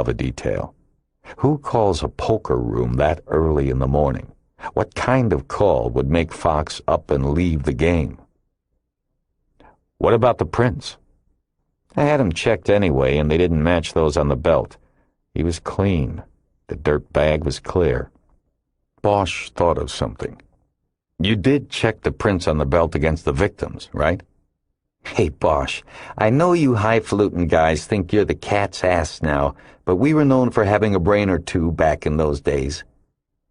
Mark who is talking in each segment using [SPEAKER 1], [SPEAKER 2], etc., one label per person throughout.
[SPEAKER 1] of a detail. Who calls a poker room that early in the morning? What kind of call would make Fox up and leave the game? What about the prints? I had him checked anyway, and they didn't match those on the belt. He was clean. The dirt bag was clear. Bosch thought of something. You did check the prints on the belt against the victims, right? Hey, Bosch, I know you highfalutin guys think you're the cat's ass now, but we were known for having a brain or two back in those days.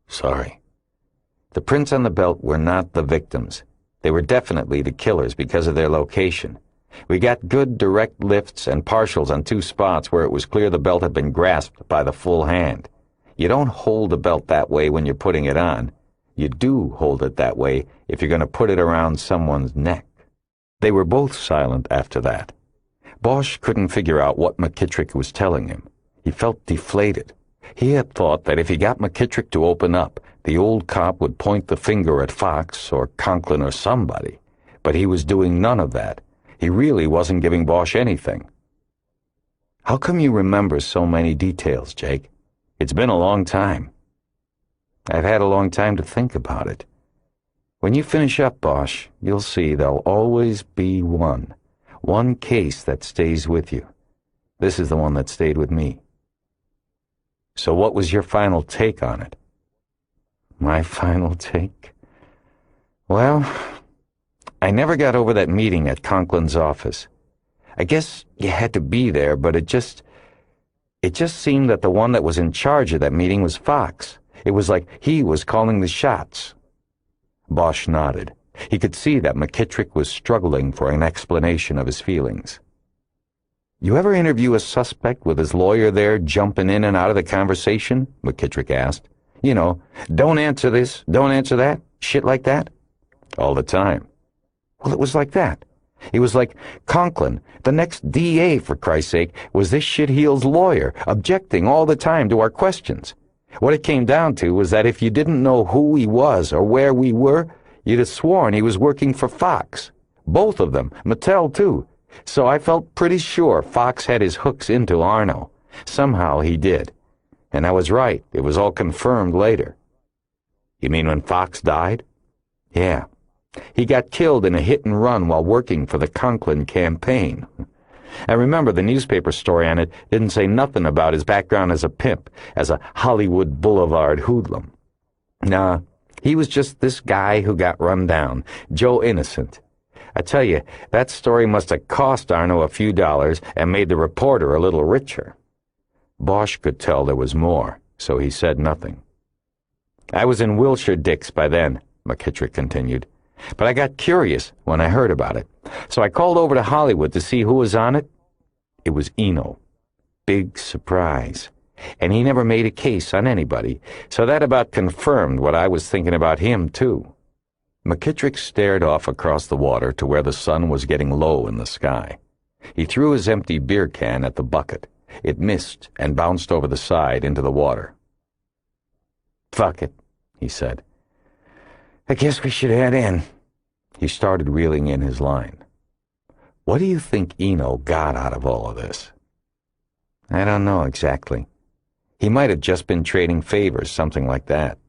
[SPEAKER 1] Sorry. The prints on the belt were not the victims. They were definitely the killers because of their location. We got good direct lifts and partials on 2 spots where it was clear the belt had been grasped by the full hand. You don't hold the belt that way when you're putting it on. You do hold it that way if you're going to put it around someone's neck. They were both silent after that. Bosch couldn't figure out what McKittrick was telling him. He felt deflated. He had thought that if he got McKittrick to open up, the old cop would point the finger at Fox or Conklin or somebody. But he was doing none of that. He really wasn't giving Bosch anything. How come you remember so many details, Jake? It's been a long time. I've had a long time to think about it. When you finish up, Bosch, you'll see there'll always be one case that stays with you. This is the one that stayed with me. So what was your final take on it? My final take? Well, I never got over that meeting at Conklin's office. I guess you had to be there, but it just seemed that the one that was in charge of that meeting was Fox. It was like he was calling the shots. Bosch nodded. He could see that McKittrick was struggling for an explanation of his feelings. You ever interview a suspect with his lawyer there jumping in and out of the conversation? McKittrick asked. You know, don't answer this, don't answer that, shit like that? All the time. Well, it was like that. It was like Conklin, the next DA, for Christ's sake, was this shitheel's lawyer, objecting all the time to our questions. What it came down to was that if you didn't know who he was or where we were, you'd have sworn he was working for Fox. Both of them, Mattel too. So I felt pretty sure Fox had his hooks into Arno. Somehow he did. And I was right. It was all confirmed later. You mean when Fox died? Yeah. He got killed in a hit-and-run while working for the Conklin campaign. I remember the newspaper story on it didn't say nothing about his background as a pimp, as a Hollywood Boulevard hoodlum. Nah, he was just this guy who got run down, Joe Innocent. I tell you, that story must have cost Arno a few dollars and made the reporter a little richer. Bosch could tell there was more, so he said nothing. I was in Wilshire Dicks by then, McKittrick continued. But I got curious when I heard about it, so I called over to Hollywood to see who was on it. It was Eno. Big surprise. And he never made a case on anybody, so that about confirmed what I was thinking about him, too. McKittrick stared off across the water to where the sun was getting low in the sky. He threw his empty beer can at the bucket. It missed and bounced over the side into the water. Fuck it, he said. I guess we should head in. He started reeling in his line. What do you think Eno got out of all of this? I don't know exactly. He might have just been trading favors, something like that.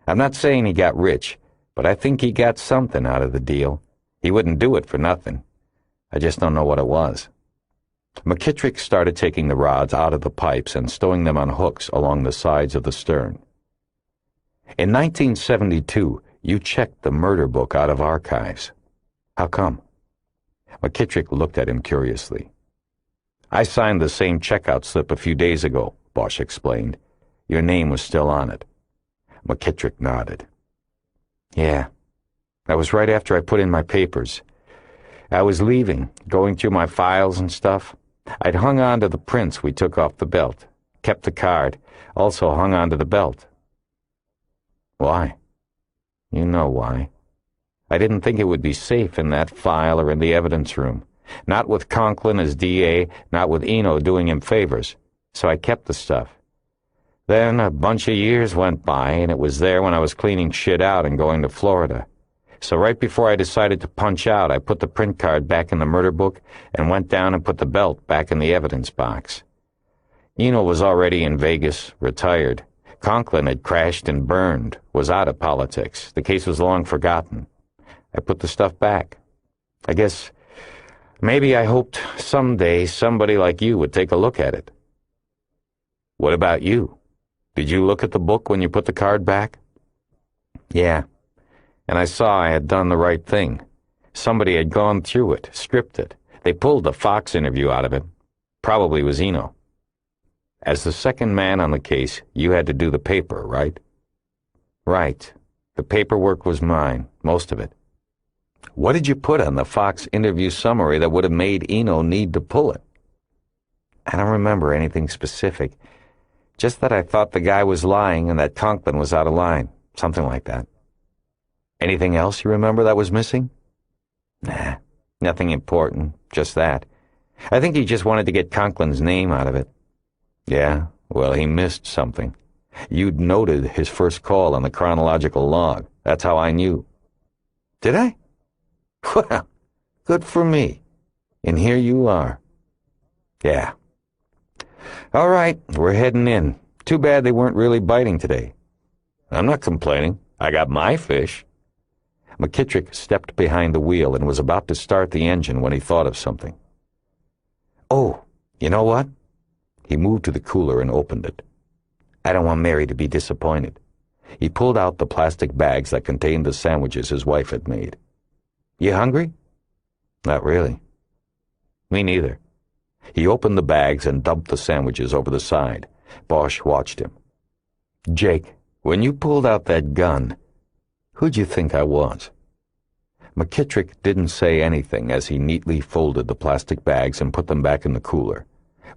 [SPEAKER 1] I'm not saying he got rich, but I think he got something out of the deal. He wouldn't do it for nothing. I just don't know what it was. McKittrick started taking the rods out of the pipes and stowing them on hooks along the sides of the stern. In 1972, you checked the murder book out of archives. How come? McKittrick looked at him curiously. I signed the same checkout slip a few days ago, Bosch explained. Your name was still on it. McKittrick nodded. Yeah, that was right after I put in my papers. I was leaving, going through my files and stuff. I'd hung on to the prints we took off the belt, kept the card, also hung on to the belt. Why? You know why. I didn't think it would be safe in that file or in the evidence room. Not with Conklin as DA, not with Eno doing him favors. So I kept the stuff. Then a bunch of years went by, and it was there when I was cleaning shit out and going to Florida. So right before I decided to punch out, I put the print card back in the murder book and went down and put the belt back in the evidence box. Eno was already in Vegas, retired. Conklin had crashed and burned, was out of politics. The case was long forgotten. I put the stuff back. I guess maybe I hoped someday somebody like you would take a look at it. What about you? Did you look at the book when you put the card back? Yeah, and I saw I had done the right thing. Somebody had gone through it, stripped it. They pulled the Fox interview out of it. Probably was Eno. As the second man on the case, you had to do the paper, right? Right. The paperwork was mine, most of it. What did you put on the Fox interview summary that would have made Eno need to pull it? I don't remember anything specific. Just that I thought the guy was lying and that Conklin was out of line. Something like that. Anything else you remember that was missing? Nah, nothing important. Just that. I think he just wanted to get Conklin's name out of it. Yeah, well, he missed something. You'd noted his first call on the chronological log. That's how I knew. Did I? Well, good for me. And here you are. Yeah. All right, we're heading in. Too bad they weren't really biting today. I'm not complaining. I got my fish. McKittrick stepped behind the wheel and was about to start the engine when he thought of something. Oh, you know what? He moved to the cooler and opened it. I don't want Mary to be disappointed. He pulled out the plastic bags that contained the sandwiches his wife had made. You hungry? Not really. Me neither. He opened the bags and dumped the sandwiches over the side. Bosch watched him. Jake, when you pulled out that gun, who'd you think I was? McKittrick didn't say anything as he neatly folded the plastic bags and put them back in the cooler.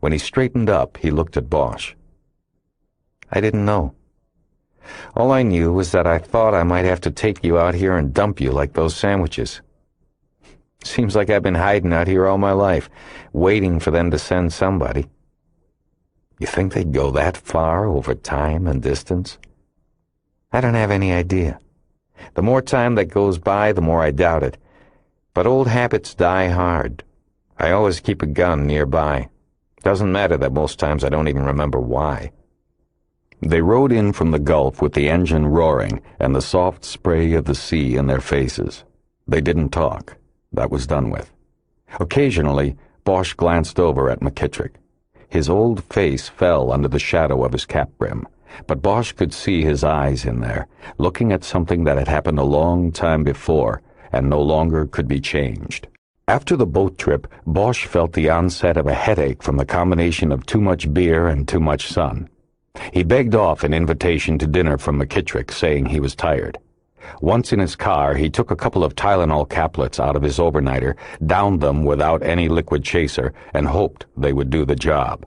[SPEAKER 1] When he straightened up, he looked at Bosch. I didn't know. All I knew was that I thought I might have to take you out here and dump you like those sandwiches. Seems like I've been hiding out here all my life, waiting for them to send somebody. You think they'd go that far over time and distance? I don't have any idea. The more time that goes by, the more I doubt it. But old habits die hard. I always keep a gun nearby. Doesn't matter that most times I don't even remember why. They rode in from the Gulf with the engine roaring and the soft spray of the sea in their faces. They didn't talk. That was done with. Occasionally, Bosch glanced over at McKittrick. His old face fell under the shadow of his cap brim, but Bosch could see his eyes in there, looking at something that had happened a long time before and no longer could be changed. After the boat trip, Bosch felt the onset of a headache from the combination of too much beer and too much sun. He begged off an invitation to dinner from McKittrick, saying he was tired. Once in his car, he took a couple of Tylenol caplets out of his overnighter, downed them without any liquid chaser, and hoped they would do the job.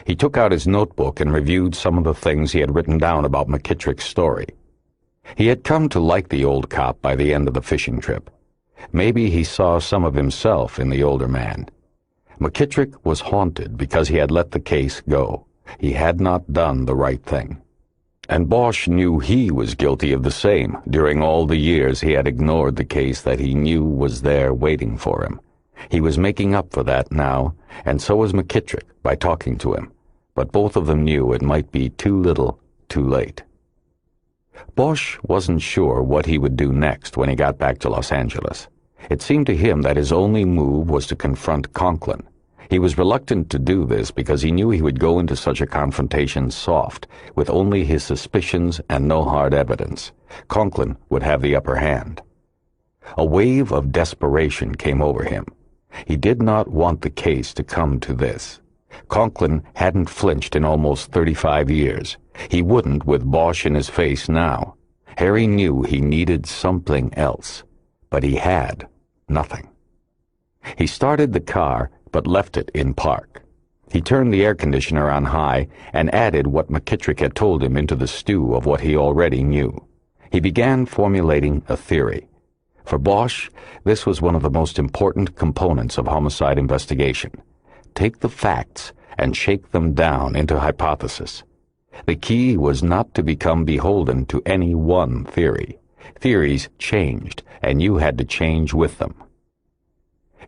[SPEAKER 1] He took out his notebook and reviewed some of the things he had written down about McKittrick's story. He had come to like the old cop by the end of the fishing trip. Maybe he saw some of himself in the older man. McKittrick was haunted because he had let the case go. He had not done the right thing. And Bosch knew he was guilty of the same during all the years he had ignored the case that he knew was there waiting for him. He was making up for that now, and so was McKittrick by talking to him. But both of them knew it might be too little, too late. Bosch wasn't sure what he would do next when he got back to Los Angeles. It seemed to him that his only move was to confront Conklin. He was reluctant to do this because he knew he would go into such a confrontation soft, with only his suspicions and no hard evidence. Conklin would have the upper hand. A wave of desperation came over him. He did not want the case to come to this. Conklin hadn't flinched in almost 35 years. He wouldn't with Bosch in his face now. Harry knew he needed something else, but he had nothing. He started the car, but left it in park. He turned the air conditioner on high and added what McKittrick had told him into the stew of what he already knew. He began formulating a theory. For Bosch, this was one of the most important components of homicide investigation. Take the facts and shake them down into hypothesis. The key was not to become beholden to any one theory. Theories changed, and you had to change with them.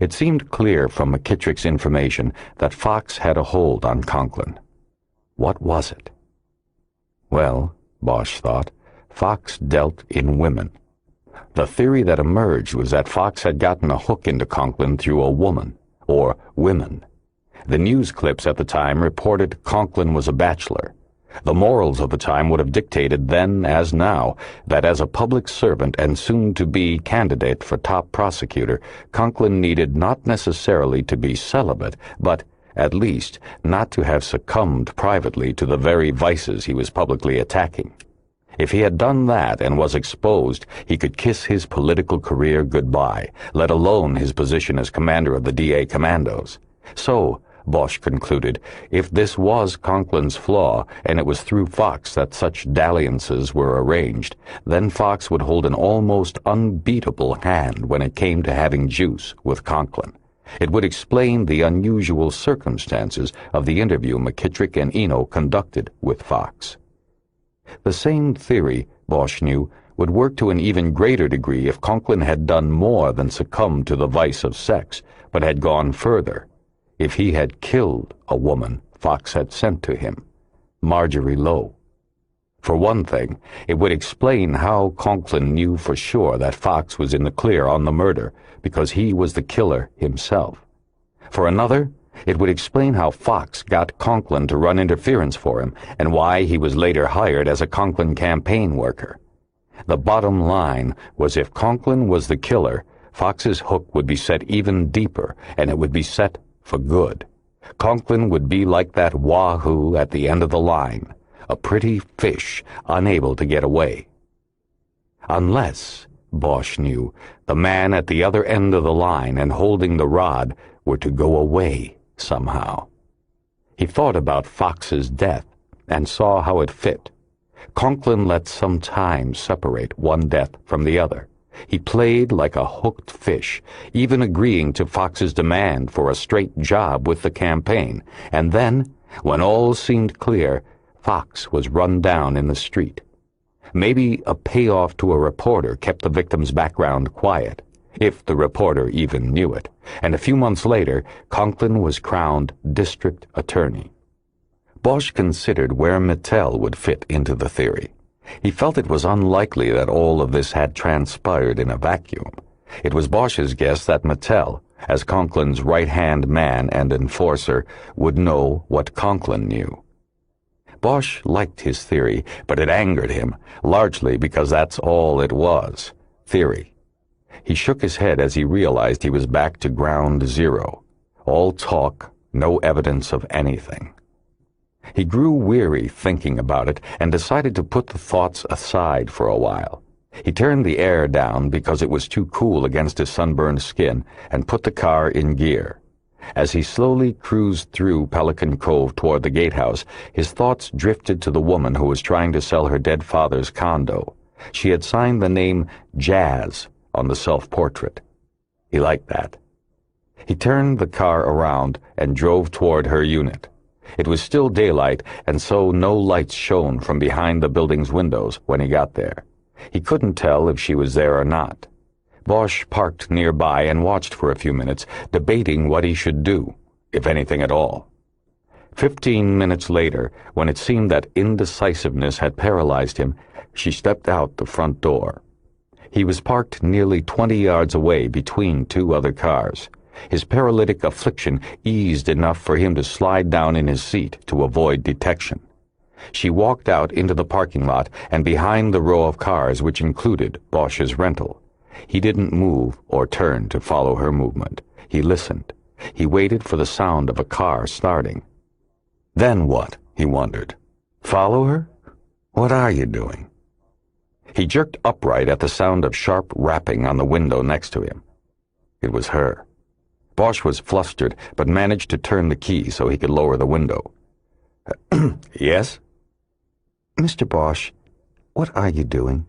[SPEAKER 1] It seemed clear from McKittrick's information that Fox had a hold on Conklin. What was it? Well, Bosch thought, Fox dealt in women. The theory that emerged was that Fox had gotten a hook into Conklin through a woman, or women. The news clips at the time reported Conklin was a bachelor. The morals of the time would have dictated then as now that as a public servant and soon-to-be candidate for top prosecutor, Conklin needed not necessarily to be celibate, but, at least, not to have succumbed privately to the very vices he was publicly attacking. If he had done that and was exposed, he could kiss his political career goodbye, let alone his position as commander of the DA Commandos. So, Bosch concluded, if this was Conklin's flaw, and it was through Fox that such dalliances were arranged, then Fox would hold an almost unbeatable hand when it came to having juice with Conklin. It would explain the unusual circumstances of the interview McKittrick and Eno conducted with Fox. The same theory, Bosch knew, would work to an even greater degree if Conklin had done more than succumb to the vice of sex, but had gone further. If he had killed a woman Fox had sent to him, Marjorie Lowe. For one thing, it would explain how Conklin knew for sure that Fox was in the clear on the murder, because he was the killer himself. For another, it would explain how Fox got Conklin to run interference for him, and why he was later hired as a Conklin campaign worker. The bottom line was if Conklin was the killer, Fox's hook would be set even deeper, and it would be set for good. Conklin would be like that wahoo at the end of the line, a pretty fish unable to get away. Unless, Bosch knew, the man at the other end of the line and holding the rod were to go away somehow. He thought about Fox's death and saw how it fit. Conklin let some time separate one death from the other. He played like a hooked fish, even agreeing to Fox's demand for a straight job with the campaign, and then, when all seemed clear, Fox was run down in the street. Maybe a payoff to a reporter kept the victim's background quiet, if the reporter even knew it, and a few months later, Conklin was crowned district attorney. Bosch considered where Mattel would fit into the theory. He felt it was unlikely that all of this had transpired in a vacuum. It was Bosch's guess that Mattel, as Conklin's right-hand man and enforcer, would know what Conklin knew. Bosch liked his theory, but it angered him, largely because that's all it was, theory. He shook his head as he realized he was back to ground zero. All talk, no evidence of anything. He grew weary thinking about it and decided to put the thoughts aside for a while. He turned the air down because it was too cool against his sunburned skin and put the car in gear. As he slowly cruised through Pelican Cove toward the gatehouse, his thoughts drifted to the woman who was trying to sell her dead father's condo. She had signed the name Jazz on the self-portrait. He liked that. He turned the car around and drove toward her unit. It was still daylight, and so no lights shone from behind the building's windows when he got there. He couldn't tell if she was there or not. Bosch parked nearby and watched for a few minutes, debating what he should do, if anything at all. 15 minutes later, when it seemed that indecisiveness had paralyzed him, she stepped out the front door. He was parked nearly 20 yards away between two other cars. His paralytic affliction eased enough for him to slide down in his seat to avoid detection. She walked out into the parking lot and behind the row of cars which included Bosch's rental. He didn't move or turn to follow her movement. He listened. He waited for the sound of a car starting. Then what? He wondered. Follow her? What are you doing? He jerked upright at the sound of sharp rapping on the window next to him. It was her. Bosch was flustered, but managed to turn the key so he could lower the window. Yes?
[SPEAKER 2] Mr. Bosch, what are you doing?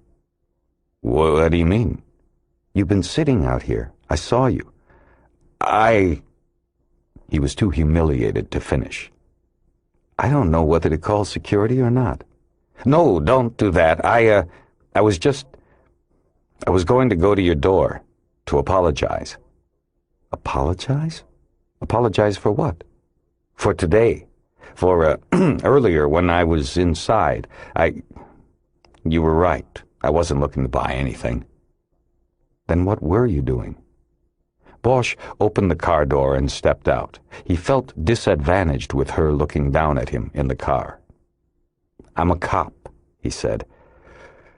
[SPEAKER 1] What do you mean?
[SPEAKER 2] You've been sitting out here. I saw you.
[SPEAKER 1] He was too humiliated to finish.
[SPEAKER 2] I don't know whether to call security or not.
[SPEAKER 1] No, don't do that. I was going to go to your door to apologize.
[SPEAKER 2] Apologize? Apologize for what?
[SPEAKER 1] For today. For earlier when I was inside, You were right. I wasn't looking to buy anything. Then what were you doing? Bosch opened the car door and stepped out. He felt disadvantaged with her looking down at him in the car. I'm a cop, he said.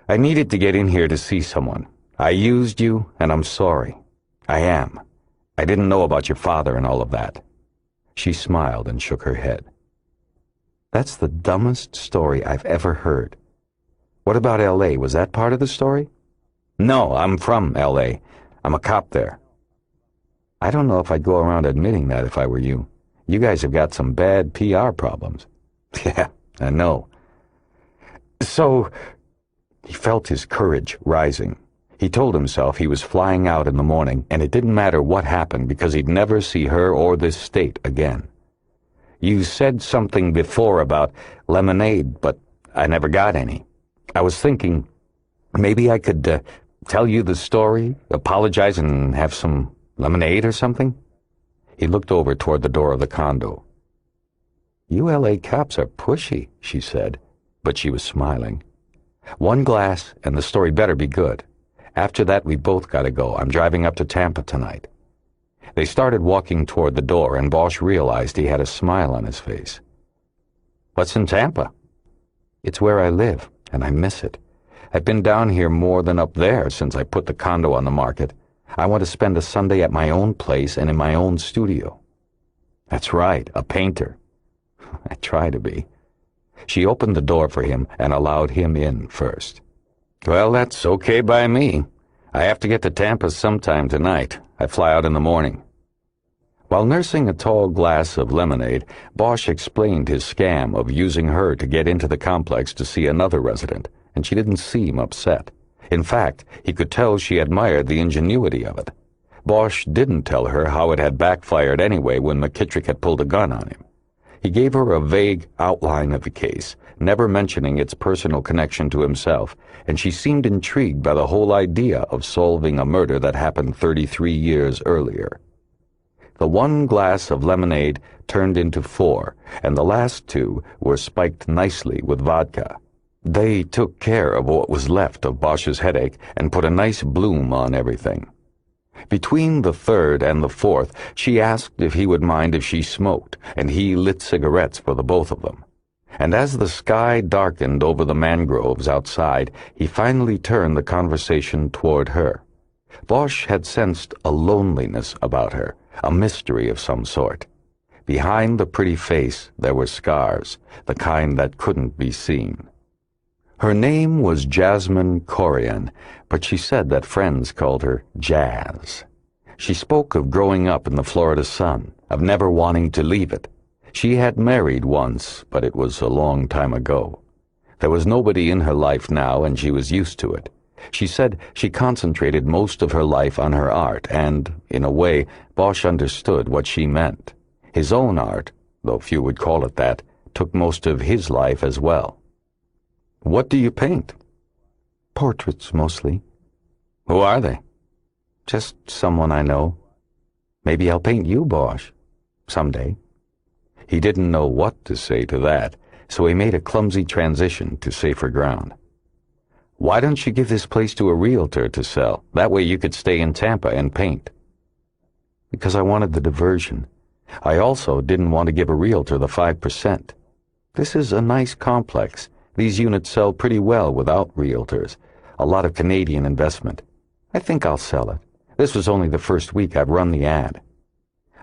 [SPEAKER 1] I needed to get in here to see someone. I used you, and I'm sorry. I am. I didn't know about your father and all of that. She smiled and shook her head. That's the dumbest story I've ever heard. What about L.A.? Was that part of the story? No, I'm from L.A. I'm a cop there. I don't know if I'd go around admitting that if I were you. You guys have got some bad PR problems. Yeah, I know. So, he felt his courage rising. He told himself he was flying out in the morning, and it didn't matter what happened because he'd never see her or this state again. You said something before about lemonade, but I never got any. I was thinking maybe I could tell you the story, apologize, and have some lemonade or something? He looked over toward the door of the condo. You L.A. cops are pushy, she said, but she was smiling. One glass, and the story better be good. After that, we both gotta go. I'm driving up to Tampa tonight. They started walking toward the door, and Bosch realized he had a smile on his face. What's in Tampa? It's where I live, and I miss it. I've been down here more than up there since I put the condo on the market. I want to spend a Sunday at my own place and in my own studio. That's right, a painter. I try to be. She opened the door for him and allowed him in first. Well, that's okay by me. I have to get to Tampa sometime tonight. I fly out in the morning. While nursing a tall glass of lemonade, Bosch explained his scam of using her to get into the complex to see another resident, and she didn't seem upset. In fact, he could tell she admired the ingenuity of it. Bosch didn't tell her how it had backfired anyway when McKittrick had pulled a gun on him. He gave her a vague outline of the case, never mentioning its personal connection to himself, and she seemed intrigued by the whole idea of solving a murder that happened 33 years earlier. The one glass of lemonade turned into 4, and the last 2 were spiked nicely with vodka. They took care of what was left of Bosch's headache and put a nice bloom on everything. Between the 3rd and the 4th, she asked if he would mind if she smoked, and he lit cigarettes for the both of them. And as the sky darkened over the mangroves outside, he finally turned the conversation toward her. Bosch had sensed a loneliness about her, a mystery of some sort. Behind the pretty face there were scars, the kind that couldn't be seen. Her name was Jasmine Corian, but she said that friends called her Jazz. She spoke of growing up in the Florida sun, of never wanting to leave it. She had married once, but it was a long time ago. There was nobody in her life now, and she was used to it. She said she concentrated most of her life on her art, and, in a way, Bosch understood what she meant. His own art, though few would call it that, took most of his life as well. What do you paint? Portraits, mostly. Who are they? Just someone I know. Maybe I'll paint you, Bosch. Someday. He didn't know what to say to that, so he made a clumsy transition to safer ground. Why don't you give this place to a realtor to sell? That way you could stay in Tampa and paint. Because I wanted the diversion. I also didn't want to give a realtor the 5%. This is a nice complex. These units sell pretty well without realtors. A lot of Canadian investment. I think I'll sell it. This was only the first week I've run the ad.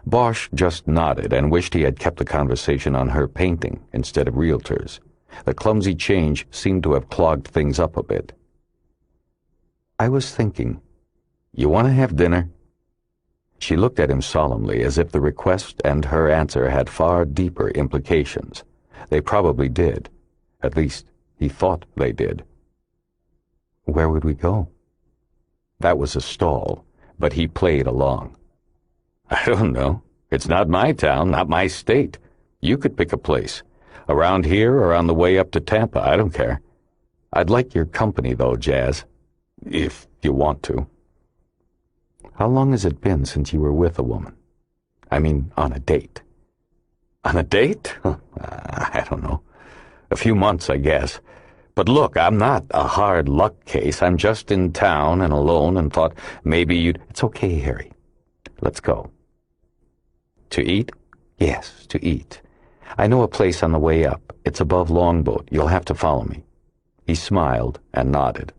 [SPEAKER 1] Bosch just nodded and wished he had kept the conversation on her painting instead of realtors. The clumsy change seemed to have clogged things up a bit. I was thinking, you want to have dinner? She looked at him solemnly as if the request and her answer had far deeper implications. They probably did. At least, he thought they did. Where would we go? That was a stall, but he played along. I don't know. It's not my town, not my state. You could pick a place. Around here or on the way up to Tampa, I don't care. I'd like your company, though, Jazz. If you want to. How long has it been since you were with a woman? I mean, on a date. On a date? I don't know. A few months, I guess. But look, I'm not a hard luck case. I'm just in town and alone and thought maybe you'd... It's okay, Harry. Let's go. To eat? Yes, to eat. I know a place on the way up. It's above Longboat. You'll have to follow me. He smiled and nodded.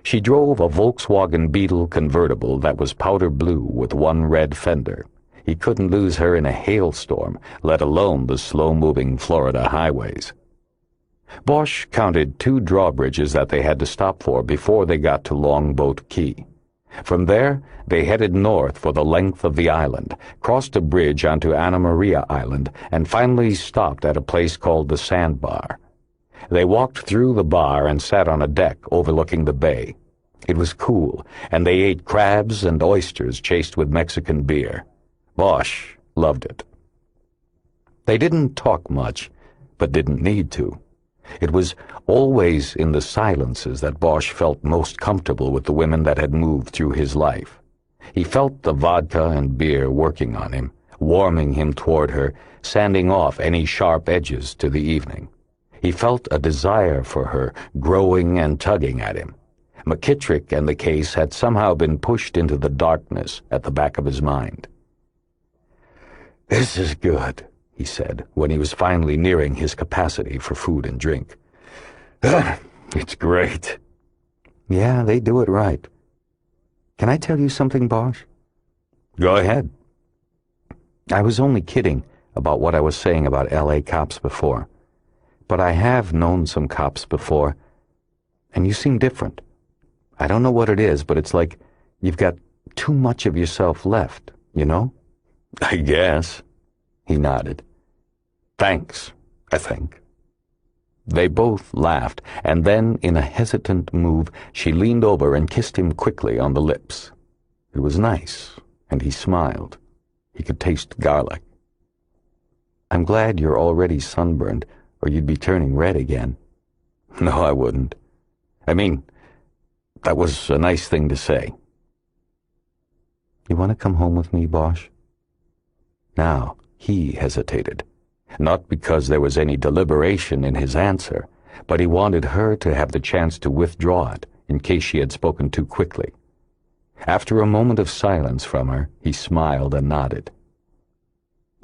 [SPEAKER 1] She drove a Volkswagen Beetle convertible that was powder blue with one red fender. He couldn't lose her in a hailstorm, let alone the slow-moving Florida highways. Bosch counted 2 drawbridges that they had to stop for before they got to Longboat Key. From there, they headed north for the length of the island, crossed a bridge onto Anna Maria Island, and finally stopped at a place called the Sandbar. They walked through the bar and sat on a deck overlooking the bay. It was cool, and they ate crabs and oysters chased with Mexican beer. Bosch loved it. They didn't talk much, but didn't need to. It was always in the silences that Bosch felt most comfortable with the women that had moved through his life. He felt the vodka and beer working on him, warming him toward her, sanding off any sharp edges to the evening. He felt a desire for her growing and tugging at him. McKittrick and the case had somehow been pushed into the darkness at the back of his mind. "This is good," he said, when he was finally nearing his capacity for food and drink. "It's great." "Yeah, they do it right. Can I tell you something, Bosch?" "Go ahead." I was only kidding about what I was saying about L.A. cops before. But I have known some cops before, and you seem different. I don't know what it is, but it's like you've got too much of yourself left, you know? "I guess." He nodded. "Thanks, I think." They both laughed, and then, in a hesitant move, she leaned over and kissed him quickly on the lips. It was nice, and he smiled. He could taste garlic. "I'm glad you're already sunburned, or you'd be turning red again." "No, I wouldn't. I mean, that was a nice thing to say." "You want to come home with me, Bosch?" Now he hesitated, not because there was any deliberation in his answer, but he wanted her to have the chance to withdraw it in case she had spoken too quickly. After a moment of silence from her, he smiled and nodded.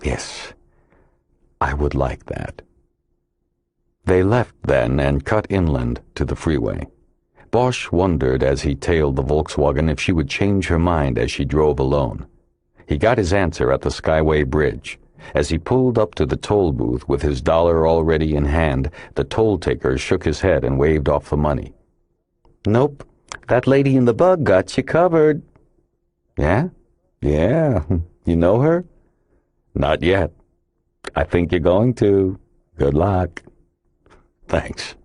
[SPEAKER 1] "Yes, I would like that." They left then and cut inland to the freeway. Bosch wondered as he tailed the Volkswagen if she would change her mind as she drove alone. He got his answer at the Skyway Bridge. As he pulled up to the toll booth with his dollar already in hand, the toll-taker shook his head and waved off the money. "Nope, that lady in the bug got you covered." "Yeah? Yeah. You know her?" "Not yet. I think you're going to. Good luck." "Thanks."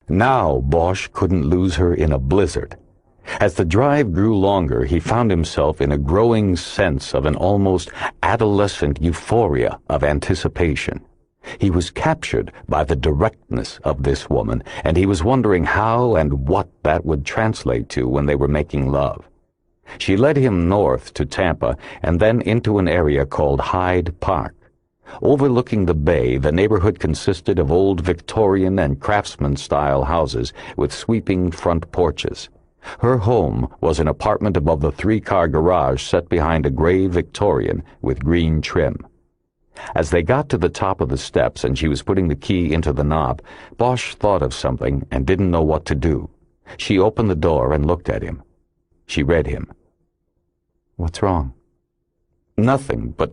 [SPEAKER 1] Now Bosch couldn't lose her in a blizzard. As the drive grew longer, he found himself in a growing sense of an almost adolescent euphoria of anticipation. He was captured by the directness of this woman, and he was wondering how and what that would translate to when they were making love. She led him north to Tampa and then into an area called Hyde Park. Overlooking the bay, the neighborhood consisted of old Victorian and craftsman-style houses with sweeping front porches. Her home was an apartment above the 3-car garage set behind a gray Victorian with green trim. As they got to the top of the steps and she was putting the key into the knob, Bosch thought of something and didn't know what to do. She opened the door and looked at him. She read him. "What's wrong?" "Nothing, but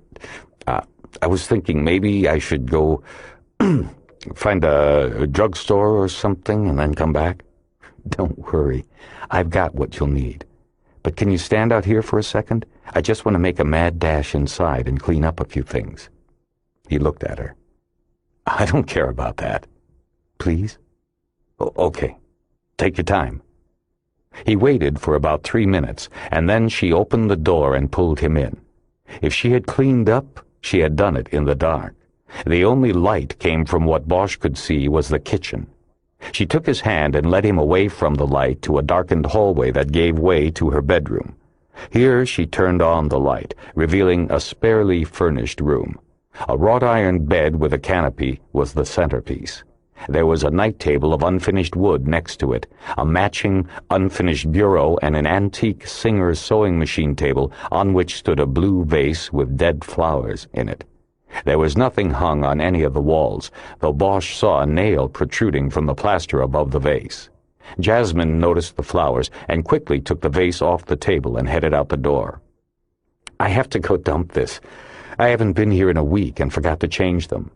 [SPEAKER 1] I was thinking maybe I should go find a drugstore or something and then come back." "Don't worry. I've got what you'll need. But can you stand out here for a second? I just want to make a mad dash inside and clean up a few things." He looked at her. "I don't care about that." "Please?" Okay. Take your time." He waited for about 3 minutes, and then she opened the door and pulled him in. If she had cleaned up, she had done it in the dark. The only light came from what Bosch could see was the kitchen. She took his hand and led him away from the light to a darkened hallway that gave way to her bedroom. Here she turned on the light, revealing a sparely furnished room. A wrought-iron bed with a canopy was the centerpiece. There was a night table of unfinished wood next to it, a matching unfinished bureau, and an antique Singer's sewing machine table on which stood a blue vase with dead flowers in it. There was nothing hung on any of the walls, though Bosch saw a nail protruding from the plaster above the vase. Jasmine noticed the flowers and quickly took the vase off the table and headed out the door. "I have to go dump this. I haven't been here in a week and forgot to change them."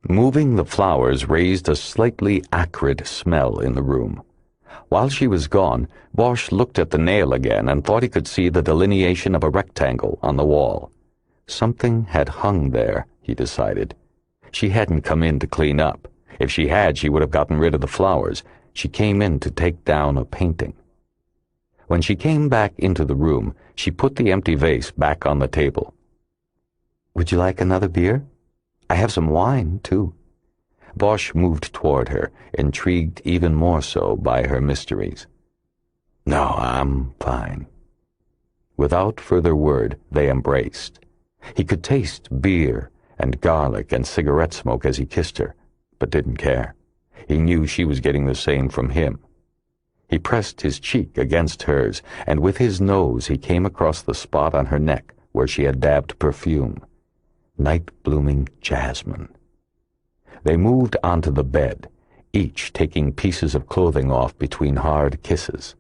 [SPEAKER 1] Moving the flowers raised a slightly acrid smell in the room. While she was gone, Bosch looked at the nail again and thought he could see the delineation of a rectangle on the wall. Something had hung there, he decided. She hadn't come in to clean up. If she had, she would have gotten rid of the flowers. She came in to take down a painting. When she came back into the room, she put the empty vase back on the table. "Would you like another beer? I have some wine, too." Bosch moved toward her, intrigued even more so by her mysteries. "No, I'm fine." Without further word, they embraced. He could taste beer and garlic and cigarette smoke as he kissed her, but didn't care. He knew she was getting the same from him. He pressed his cheek against hers, and with his nose he came across the spot on her neck where she had dabbed perfume. Night-blooming jasmine. They moved onto the bed, each taking pieces of clothing off between hard kisses.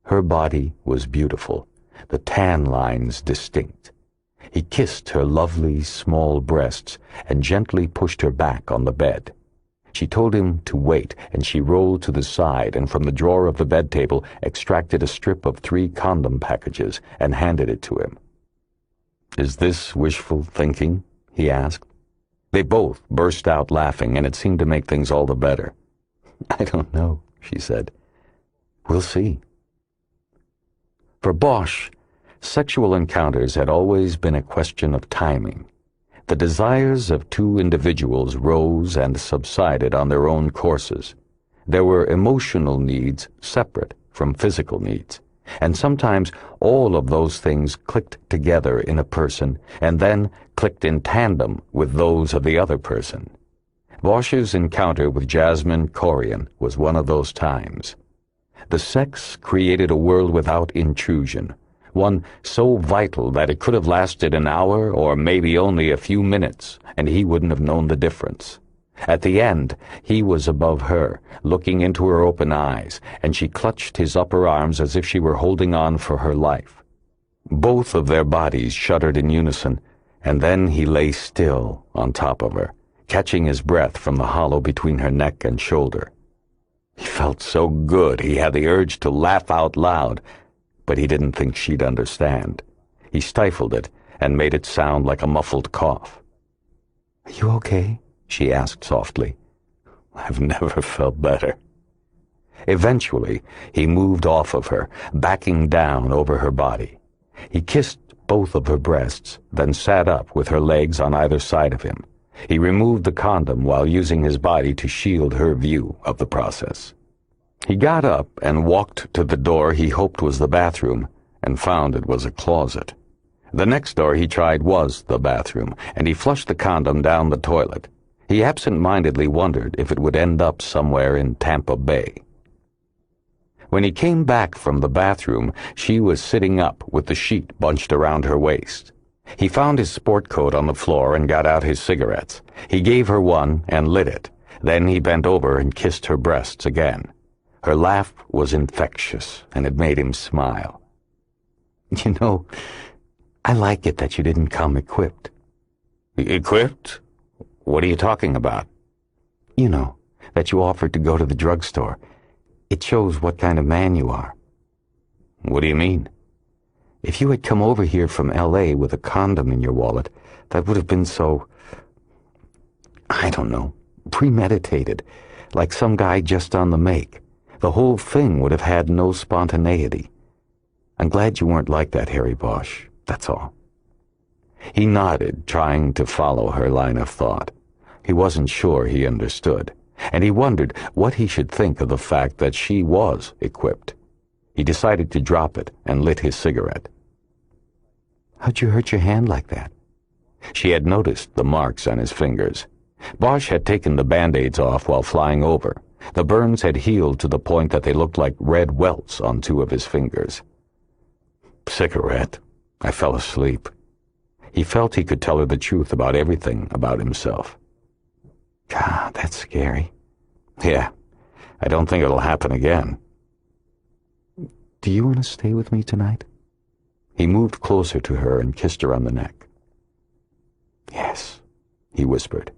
[SPEAKER 1] Her body was beautiful, the tan lines distinct. He kissed her lovely, small breasts and gently pushed her back on the bed. She told him to wait, and she rolled to the side and from the drawer of the bed table extracted a strip of 3 condom packages and handed it to him. "Is this wishful thinking?" he asked. They both burst out laughing, and it seemed to make things all the better. "I don't know," she said. "We'll see." For Bosch, sexual encounters had always been a question of timing. The desires of 2 individuals rose and subsided on their own courses. There were emotional needs separate from physical needs, and sometimes all of those things clicked together in a person and then clicked in tandem with those of the other person. Bosch's encounter with Jasmine Corian was one of those times. The sex created a world without intrusion, one so vital that it could have lasted an hour or maybe only a few minutes, and he wouldn't have known the difference. At the end, he was above her, looking into her open eyes, and she clutched his upper arms as if she were holding on for her life. Both of their bodies shuddered in unison, and then he lay still on top of her, catching his breath from the hollow between her neck and shoulder. He felt so good he had the urge to laugh out loud, but he didn't think she'd understand. He stifled it and made it sound like a muffled cough. "Are you okay?" she asked softly. "I've never felt better." Eventually, he moved off of her, backing down over her body. He kissed both of her breasts, then sat up with her legs on either side of him. He removed the condom while using his body to shield her view of the process. He got up and walked to the door he hoped was the bathroom and found it was a closet. The next door he tried was the bathroom, and he flushed the condom down the toilet. He absent-mindedly wondered if it would end up somewhere in Tampa Bay. When he came back from the bathroom, she was sitting up with the sheet bunched around her waist. He found his sport coat on the floor and got out his cigarettes. He gave her one and lit it. Then he bent over and kissed her breasts again. Her laugh was infectious, and it made him smile. "You know, I like it that you didn't come equipped." "Equipped? What are you talking about?" "You know, that you offered to go to the drugstore. It shows what kind of man you are." "What do you mean?" "If you had come over here from L.A. with a condom in your wallet, that would have been so, I don't know, premeditated, like some guy just on the make. The whole thing would have had no spontaneity. I'm glad you weren't like that, Harry Bosch, that's all." He nodded, trying to follow her line of thought. He wasn't sure he understood, and he wondered what he should think of the fact that she was equipped. He decided to drop it and lit his cigarette. "How'd you hurt your hand like that?" She had noticed the marks on his fingers. Bosch had taken the Band-Aids off while flying over. The burns had healed to the point that they looked like red welts on two of his fingers. Cigarette. I fell asleep. He felt he could tell her the truth about everything about himself.
[SPEAKER 2] God, that's scary.
[SPEAKER 1] Yeah, I don't think it'll happen again.
[SPEAKER 2] Do you want to stay with me tonight?
[SPEAKER 1] He moved closer to her and kissed her on the neck.
[SPEAKER 2] Yes,
[SPEAKER 1] he whispered.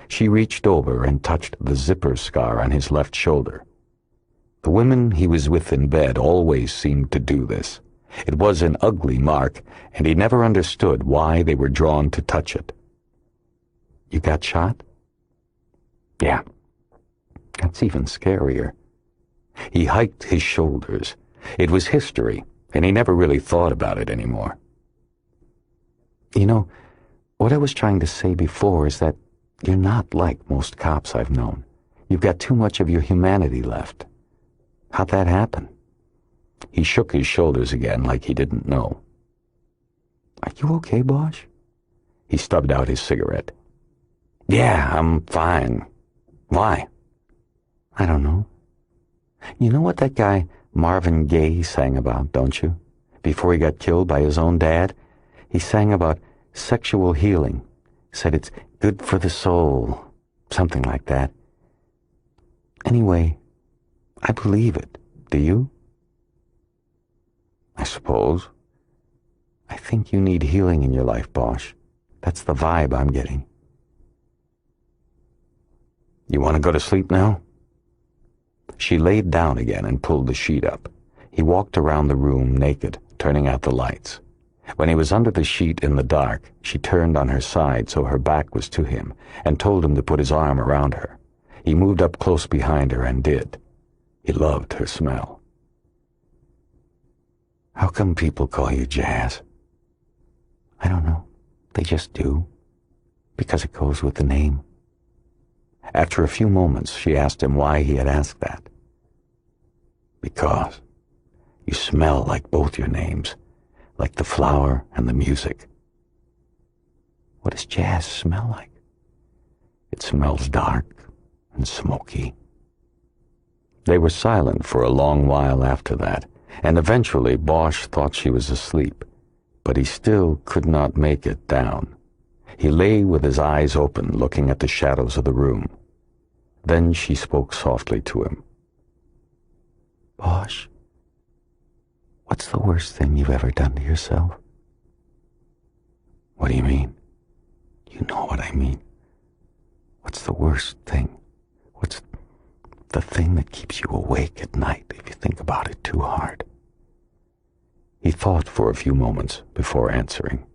[SPEAKER 1] She reached over and touched the zipper scar on his left shoulder. The women he was with in bed always seemed to do this. It was an ugly mark, and he never understood why they were drawn to touch it.
[SPEAKER 2] You got shot?
[SPEAKER 1] Yeah.
[SPEAKER 2] That's even scarier.
[SPEAKER 1] He hiked his shoulders. It was history, and he never really thought about it anymore.
[SPEAKER 2] You know, what I was trying to say before is that you're not like most cops I've known. You've got too much of your humanity left. How'd that happen?
[SPEAKER 1] He shook his shoulders again like he didn't know.
[SPEAKER 2] Are you okay, Bosch?
[SPEAKER 1] He stubbed out his cigarette. Yeah, I'm fine. Why?
[SPEAKER 2] I don't know. You know what that guy Marvin Gaye sang about, don't you? Before he got killed by his own dad? He sang about sexual healing. Said it's good for the soul. Something like that. Anyway, I believe it. Do you?
[SPEAKER 1] I suppose.
[SPEAKER 2] I think you need healing in your life, Bosch. That's the vibe I'm getting.
[SPEAKER 1] You want to go to sleep now?
[SPEAKER 2] She laid down again and pulled the sheet up. He walked around the room naked, turning out the lights. When he was under the sheet in the dark, she turned on her side so her back was to him and told him to put his arm around her. He moved up close behind her and did. He loved her smell.
[SPEAKER 1] How come people call you Jazz?
[SPEAKER 2] I don't know. They just do. Because it goes with the name.
[SPEAKER 1] After a few moments, she asked him why he had asked that. Because you smell like both your names, like the flower and the music.
[SPEAKER 2] What does jazz smell like?
[SPEAKER 1] It smells dark and smoky. They were silent for a long while after that, and eventually Bosch thought she was asleep, but he still could not make it down. He lay with his eyes open, looking at the shadows of the room. Then she spoke softly to him.
[SPEAKER 2] Bosch, what's the worst thing you've ever done to yourself?
[SPEAKER 1] What do you mean?
[SPEAKER 2] You know what I mean. What's the worst thing? What's the thing that keeps you awake at night if you think about it too hard?
[SPEAKER 1] He thought for a few moments before answering.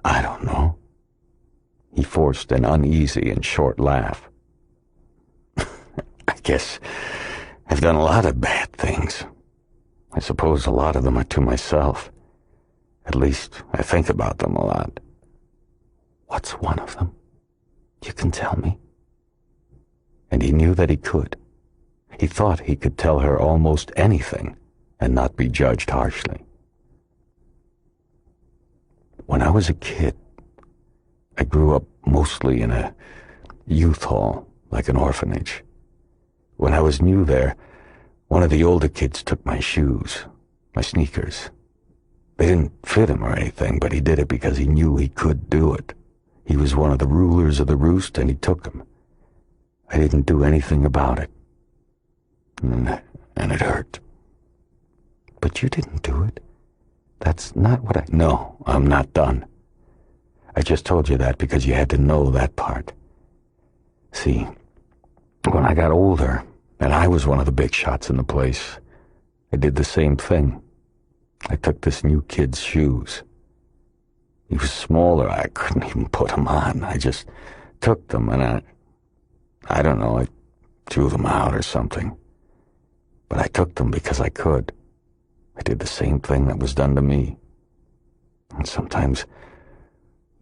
[SPEAKER 1] I don't know. He forced an uneasy and short laugh. I guess I've done a lot of bad things. I suppose a lot of them are to myself. At least I think about them a lot.
[SPEAKER 2] What's one of them? You can tell me.
[SPEAKER 1] And he knew that he could. He thought he could tell her almost anything and not be judged harshly. When I was a kid, I grew up mostly in a youth hall, like an orphanage. When I was new there, one of the older kids took my shoes, my sneakers. They didn't fit him or anything, but he did it because he knew he could do it. He was one of the rulers of the roost, and he took them. I didn't do anything about it. And it hurt.
[SPEAKER 2] But you didn't do it. That's not what I...
[SPEAKER 1] No, I'm not done. I just told you that because you had to know that part. See, when I got older, and I was one of the big shots in the place, I did the same thing. I took this new kid's shoes. He was smaller. I couldn't even put them on. I just took them and I don't know, I threw them out or something. But I took them because I could. I did the same thing that was done to me. And sometimes,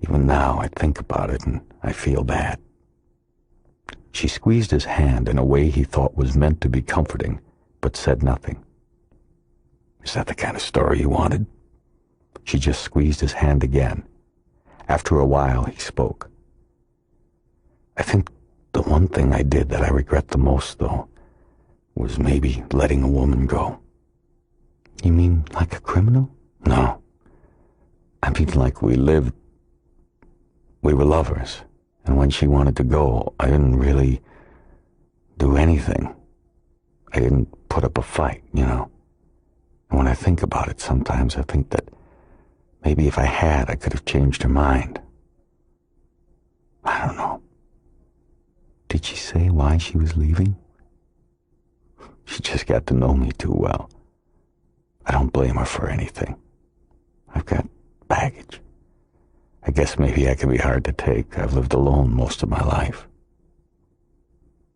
[SPEAKER 1] even now, I think about it and I feel bad. She squeezed his hand in a way he thought was meant to be comforting, but said nothing. Is that the kind of story you wanted?
[SPEAKER 2] She just squeezed his hand again. After a while, he spoke. I think the one thing I did that I regret the most, though, was maybe letting a woman go. You mean like a criminal? No. I mean like we were lovers, and when she wanted to go, I didn't really do anything. I didn't put up a fight, And when I think about it, sometimes I think that maybe if I had, I could have changed her mind. I don't know. Did she say why she was leaving? She just got to know me too well. I don't blame her for anything. I've got baggage. I guess maybe I can be hard to take. I've lived alone most of my life.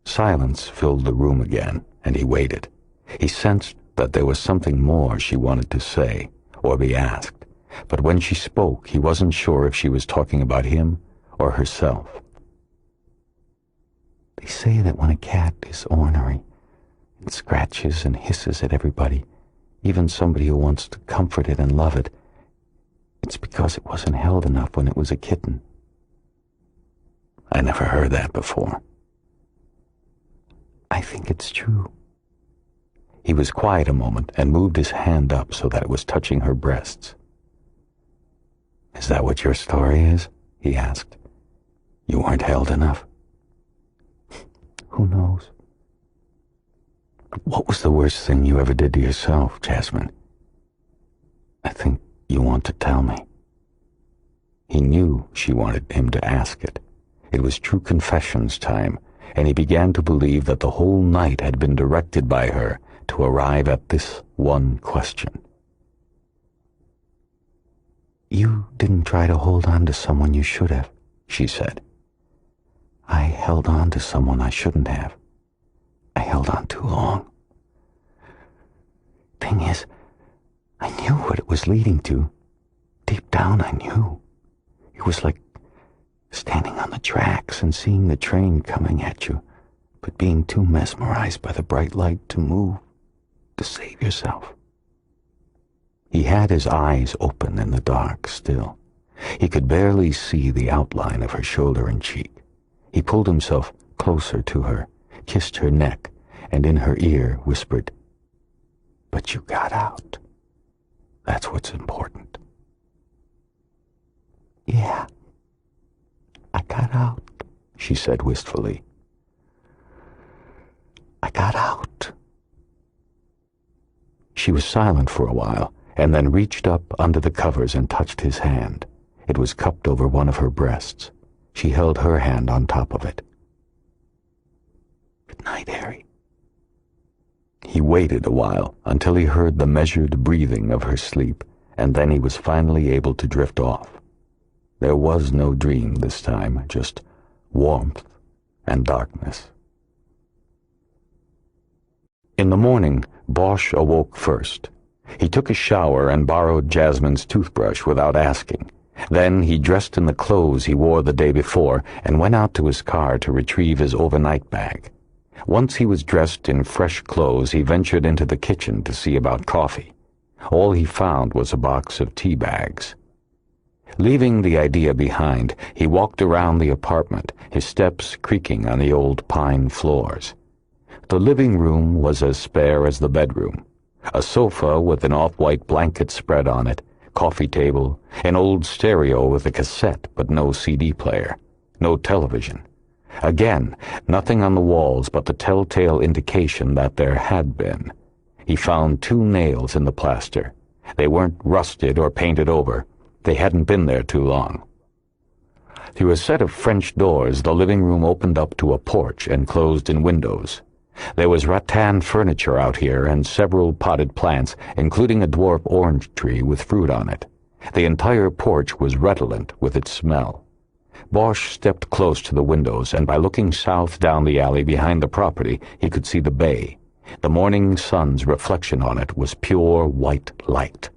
[SPEAKER 2] Silence filled the room again, and he waited. He sensed that there was something more she wanted to say or be asked, but when she spoke, he wasn't sure if she was talking about him or herself. They say that when a cat is ornery, it scratches and hisses at everybody, even somebody who wants to comfort it and love it. It's because it wasn't held enough when it was a kitten. I never heard that before. I think it's true. He was quiet a moment and moved his hand up so that it was touching her breasts. Is that what your story is? He asked. You weren't held enough? Who knows? What was the worst thing you ever did to yourself, Jasmine? I think you want to tell me. He knew she wanted him to ask it. It was true confessions time, and he began to believe that the whole night had been directed by her to arrive at this one question. You didn't try to hold on to someone you should have, she said. I held on to someone I shouldn't have. I held on too long. Thing is, I knew what it was leading to. Deep down, I knew. It was like standing on the tracks and seeing the train coming at you, but being too mesmerized by the bright light to move, to save yourself. He had his eyes open in the dark still. He could barely see the outline of her shoulder and cheek. He pulled himself closer to her, kissed her neck, and in her ear whispered, But you got out. That's what's important. Yeah, I got out, she said wistfully. I got out. She was silent for a while, and then reached up under the covers and touched his hand. It was cupped over one of her breasts. She held her hand on top of it. Good night, Harry. He waited a while until he heard the measured breathing of her sleep, and then he was finally able to drift off. There was no dream this time, just warmth and darkness. In the morning, Bosch awoke first. He took a shower and borrowed Jasmine's toothbrush without asking. Then he dressed in the clothes he wore the day before and went out to his car to retrieve his overnight bag. Once he was dressed in fresh clothes, he ventured into the kitchen to see about coffee. All he found was a box of tea bags. Leaving the idea behind, he walked around the apartment, his steps creaking on the old pine floors. The living room was as spare as the bedroom. A sofa with an off-white blanket spread on it, coffee table, an old stereo with a cassette but no CD player, no television. Again, nothing on the walls but the telltale indication that there had been. He found 2 nails in the plaster. They weren't rusted or painted over. They hadn't been there too long. Through a set of French doors, the living room opened up to a porch and closed-in windows. There was rattan furniture out here and several potted plants, including a dwarf orange tree with fruit on it. The entire porch was redolent with its smell. Bosch stepped close to the windows, and by looking south down the alley behind the property, he could see the bay. The morning sun's reflection on it was pure white light.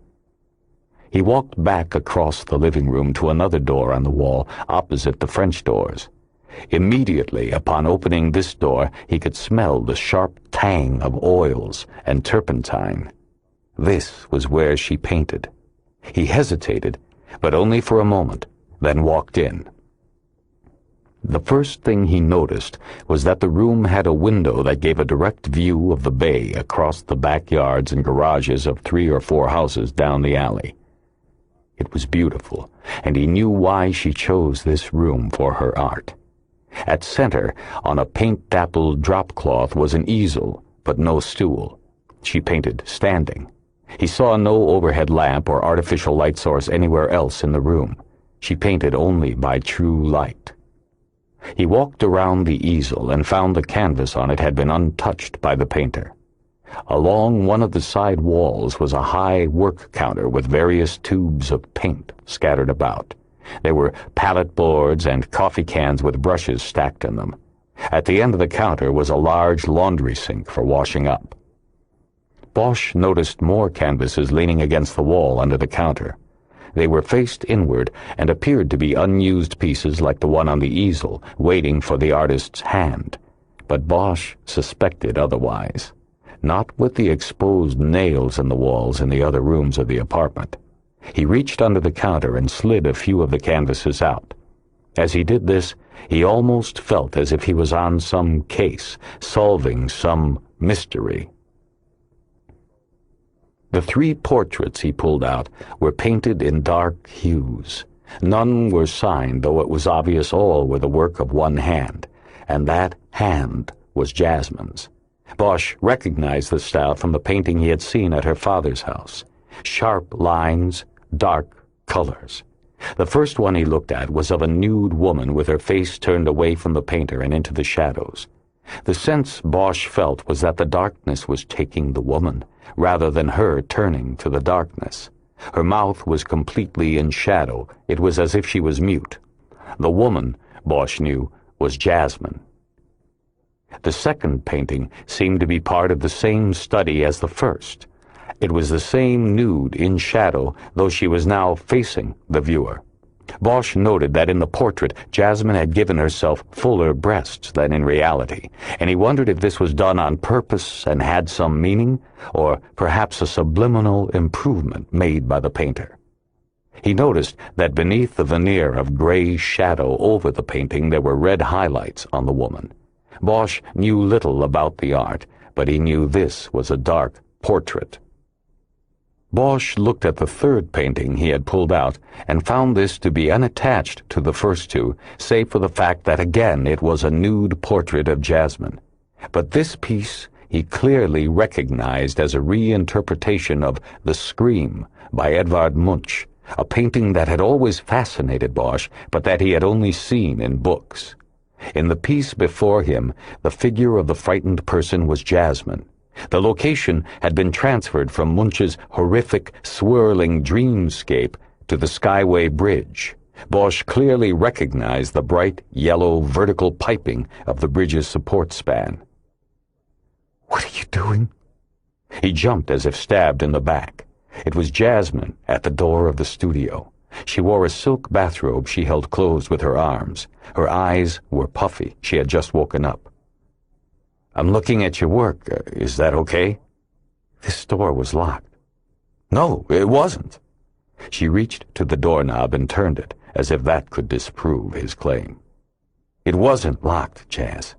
[SPEAKER 2] He walked back across the living room to another door on the wall opposite the French doors. Immediately upon opening this door, he could smell the sharp tang of oils and turpentine. This was where she painted. He hesitated, but only for a moment, then walked in. The first thing he noticed was that the room had a window that gave a direct view of the bay across the backyards and garages of 3 or 4 houses down the alley. It was beautiful, and he knew why she chose this room for her art. At center, on a paint-dappled drop cloth, was an easel, but no stool. She painted standing. He saw no overhead lamp or artificial light source anywhere else in the room. She painted only by true light. He walked around the easel and found the canvas on it had been untouched by the painter. Along one of the side walls was a high work counter with various tubes of paint scattered about. There were pallet boards and coffee cans with brushes stacked in them. At the end of the counter was a large laundry sink for washing up. Bosch noticed more canvases leaning against the wall under the counter. They were faced inward and appeared to be unused pieces like the one on the easel, waiting for the artist's hand. But Bosch suspected otherwise. Not with the exposed nails in the walls in the other rooms of the apartment. He reached under the counter and slid a few of the canvases out. As he did this, he almost felt as if he was on some case, solving some mystery. The 3 portraits he pulled out were painted in dark hues. None were signed, though it was obvious all were the work of one hand, and that hand was Jasmine's. Bosch recognized the style from the painting he had seen at her father's house. Sharp lines, dark colors. The first one he looked at was of a nude woman with her face turned away from the painter and into the shadows. The sense Bosch felt was that the darkness was taking the woman, rather than her turning to the darkness. Her mouth was completely in shadow. It was as if she was mute. The woman, Bosch knew, was Jasmine. The second painting seemed to be part of the same study as the first. It was the same nude in shadow, though she was now facing the viewer. Bosch noted that in the portrait, Jasmine had given herself fuller breasts than in reality, and he wondered if this was done on purpose and had some meaning, or perhaps a subliminal improvement made by the painter. He noticed that beneath the veneer of gray shadow over the painting there were red highlights on the woman. Bosch knew little about the art, but he knew this was a dark portrait. Bosch looked at the third painting he had pulled out and found this to be unattached to the first 2, save for the fact that again it was a nude portrait of Jasmine. But this piece he clearly recognized as a reinterpretation of The Scream by Edvard Munch, a painting that had always fascinated Bosch, but that he had only seen in books. In the piece before him, the figure of the frightened person was Jasmine. The location had been transferred from Munch's horrific, swirling dreamscape to the Skyway Bridge. Bosch clearly recognized the bright, yellow, vertical piping of the bridge's support span. "What are you doing?" He jumped as if stabbed in the back. It was Jasmine at the door of the studio. She wore a silk bathrobe she held closed with her arms. Her eyes were puffy. She had just woken up. "I'm looking at your work. Is that okay?" This door was locked. "No, it wasn't." She reached to the doorknob and turned it, as if that could disprove his claim. "It wasn't locked, Jas.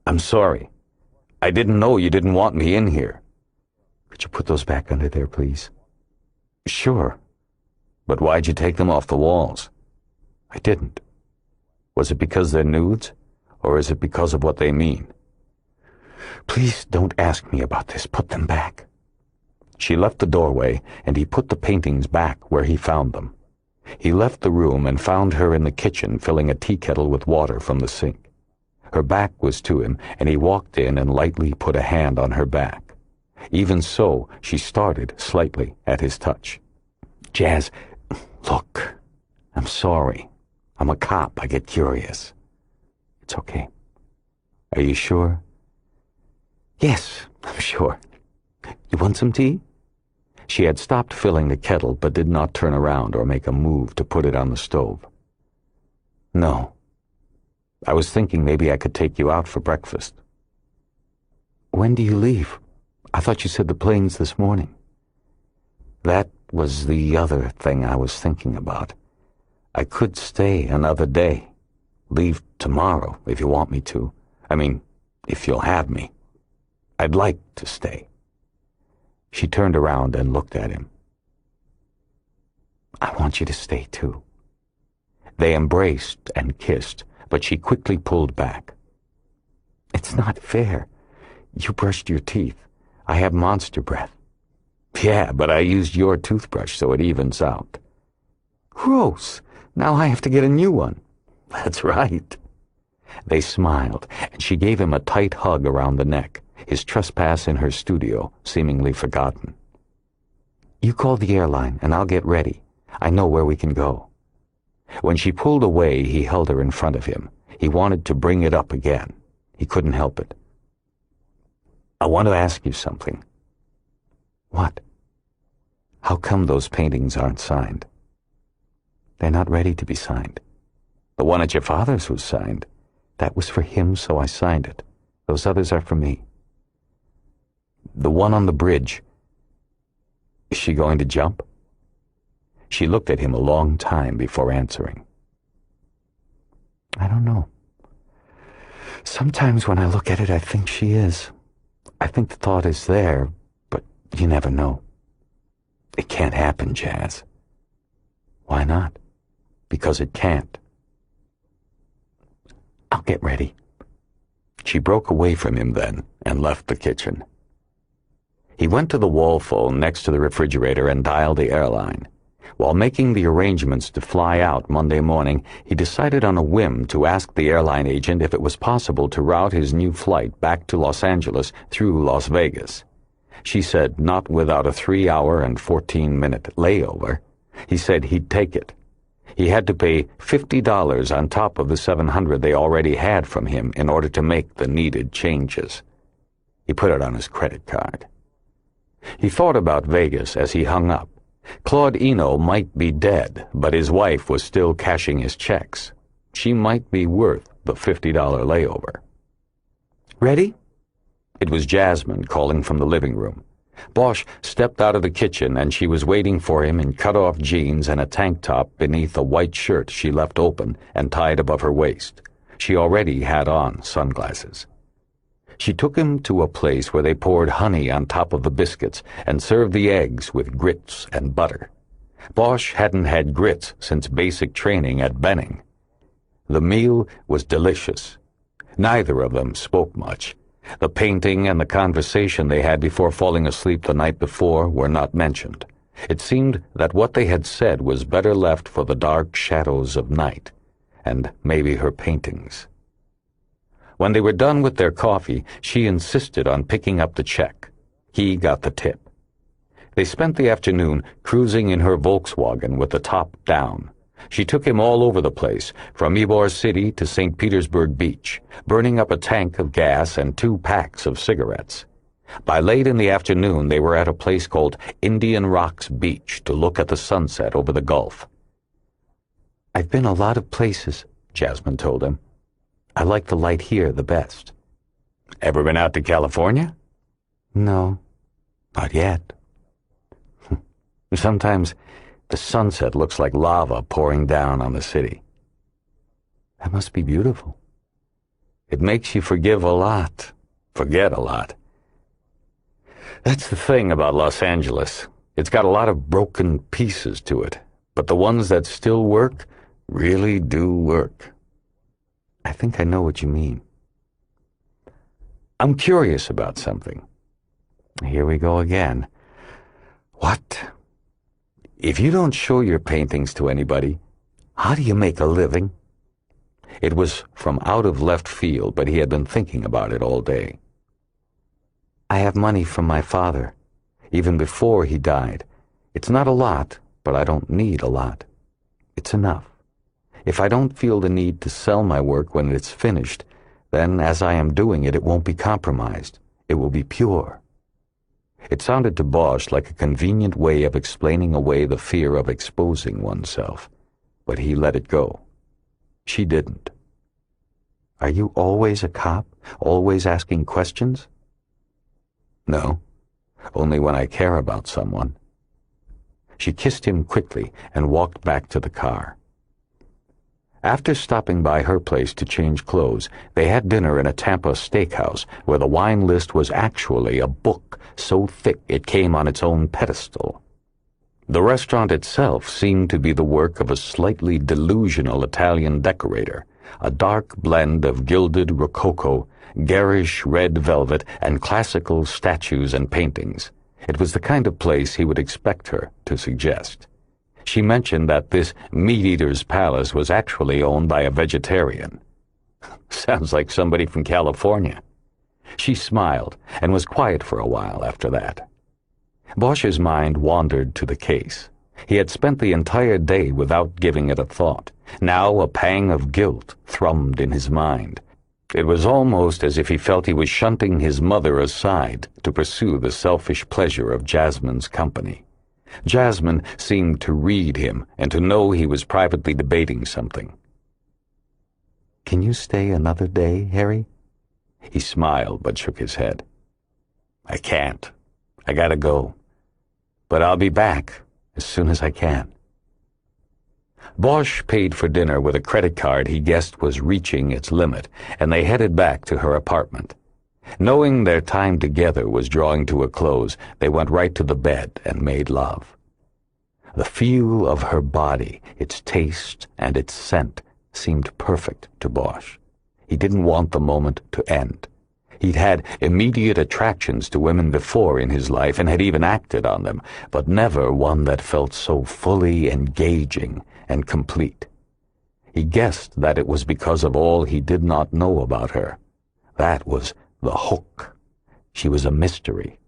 [SPEAKER 2] I'm sorry. I didn't know you didn't want me in here." "Could you put those back under there, please?" "Sure. But why'd you take them off the walls?" "I didn't." "Was it because they're nudes, or is it because of what they mean?" "Please don't ask me about this. Put them back." She left the doorway, and he put the paintings back where he found them. He left the room and found her in the kitchen filling a tea kettle with water from the sink. Her back was to him, and he walked in and lightly put a hand on her back. Even so, she started slightly at his touch. "Jas, look, I'm sorry. I'm a cop. I get curious." "It's okay." "Are you sure?" "Yes, I'm sure. You want some tea?" She had stopped filling the kettle, but did not turn around or make a move to put it on the stove. "No. I was thinking maybe I could take you out for breakfast." "When do you leave? I thought you said the plane's this morning." "That was the other thing I was thinking about. I could stay another day. Leave tomorrow if you want me to. I mean, if you'll have me. I'd like to stay." She turned around and looked at him. "I want you to stay too." They embraced and kissed, but she quickly pulled back. "It's not fair. You brushed your teeth. I have monster breath." "Yeah, but I used your toothbrush, so it evens out." "Gross. Now I have to get a new one." "That's right." They smiled, and she gave him a tight hug around the neck, his trespass in her studio seemingly forgotten. "You call the airline, and I'll get ready. I know where we can go." When she pulled away, he held her in front of him. He wanted to bring it up again. He couldn't help it. "I want to ask you something." "What?" "How come those paintings aren't signed?" "They're not ready to be signed." "The one at your father's was signed." "That was for him, so I signed it. Those others are for me." "The one on the bridge. Is she going to jump?" She looked at him a long time before answering. "I don't know. Sometimes when I look at it, I think she is. I think the thought is there, but you never know." "It can't happen, Jazz." "Why not?" "Because it can't." "I'll get ready." She broke away from him then and left the kitchen. He went to the wall phone next to the refrigerator and dialed the airline. While making the arrangements to fly out Monday morning, he decided on a whim to ask the airline agent if it was possible to route his new flight back to Los Angeles through Las Vegas. She said not without a 3-hour and 14-minute layover. He said he'd take it. He had to pay $50 on top of the $700 they already had from him in order to make the needed changes. He put it on his credit card. He thought about Vegas as he hung up. Claude Eno might be dead, but his wife was still cashing his checks. She might be worth the $50 layover. "Ready?" It was Jasmine calling from the living room. Bosch stepped out of the kitchen, and she was waiting for him in cut-off jeans and a tank top beneath a white shirt she left open and tied above her waist. She already had on sunglasses. She took him to a place where they poured honey on top of the biscuits and served the eggs with grits and butter. Bosch hadn't had grits since basic training at Benning. The meal was delicious. Neither of them spoke much. The painting and the conversation they had before falling asleep the night before were not mentioned. It seemed that what they had said was better left for the dark shadows of night, and maybe her paintings. When they were done with their coffee, she insisted on picking up the check. He got the tip. They spent the afternoon cruising in her Volkswagen with the top down. She took him all over the place, from Ybor City to St. Petersburg Beach, burning up a tank of gas and 2 packs of cigarettes. By late in the afternoon, they were at a place called Indian Rocks Beach to look at the sunset over the Gulf. "I've been a lot of places," Jasmine told him. "I like the light here the best." "Ever been out to California?" "No, not yet." "Sometimes the sunset looks like lava pouring down on the city." "That must be beautiful." "It makes you forgive a lot, forget a lot. That's the thing about Los Angeles. It's got a lot of broken pieces to it, but the ones that still work really do work." "I think I know what you mean." "I'm curious about something." Here we go again. "What? If you don't show your paintings to anybody, how do you make a living?" It was from out of left field, but he had been thinking about it all day. "I have money from my father, even before he died. It's not a lot, but I don't need a lot. It's enough. If I don't feel the need to sell my work when it's finished, then as I am doing it, it won't be compromised. It will be pure." It sounded to Bosch like a convenient way of explaining away the fear of exposing oneself, but he let it go. She didn't. "Are you always a cop? Always asking questions?" "No, only when I care about someone." She kissed him quickly and walked back to the car. After stopping by her place to change clothes, they had dinner in a Tampa steakhouse where the wine list was actually a book so thick it came on its own pedestal. The restaurant itself seemed to be the work of a slightly delusional Italian decorator, a dark blend of gilded rococo, garish red velvet, and classical statues and paintings. It was the kind of place he would expect her to suggest. She mentioned that this meat-eater's palace was actually owned by a vegetarian. Sounds like somebody from California. She smiled and was quiet for a while after that. Bosch's mind wandered to the case. He had spent the entire day without giving it a thought. Now a pang of guilt thrummed in his mind. It was almost as if he felt he was shunting his mother aside to pursue the selfish pleasure of Jasmine's company. Jasmine seemed to read him and to know he was privately debating something. "Can you stay another day, Harry?" He smiled but shook his head. "I can't. I gotta go. But I'll be back as soon as I can." Bosch paid for dinner with a credit card he guessed was reaching its limit, and they headed back to her apartment. Knowing their time together was drawing to a close, they went right to the bed and made love. The feel of her body, its taste, and its scent seemed perfect to Bosch. He didn't want the moment to end. He'd had immediate attractions to women before in his life and had even acted on them, but never one that felt so fully engaging and complete. He guessed that it was because of all he did not know about her. That was the hook. She was a mystery.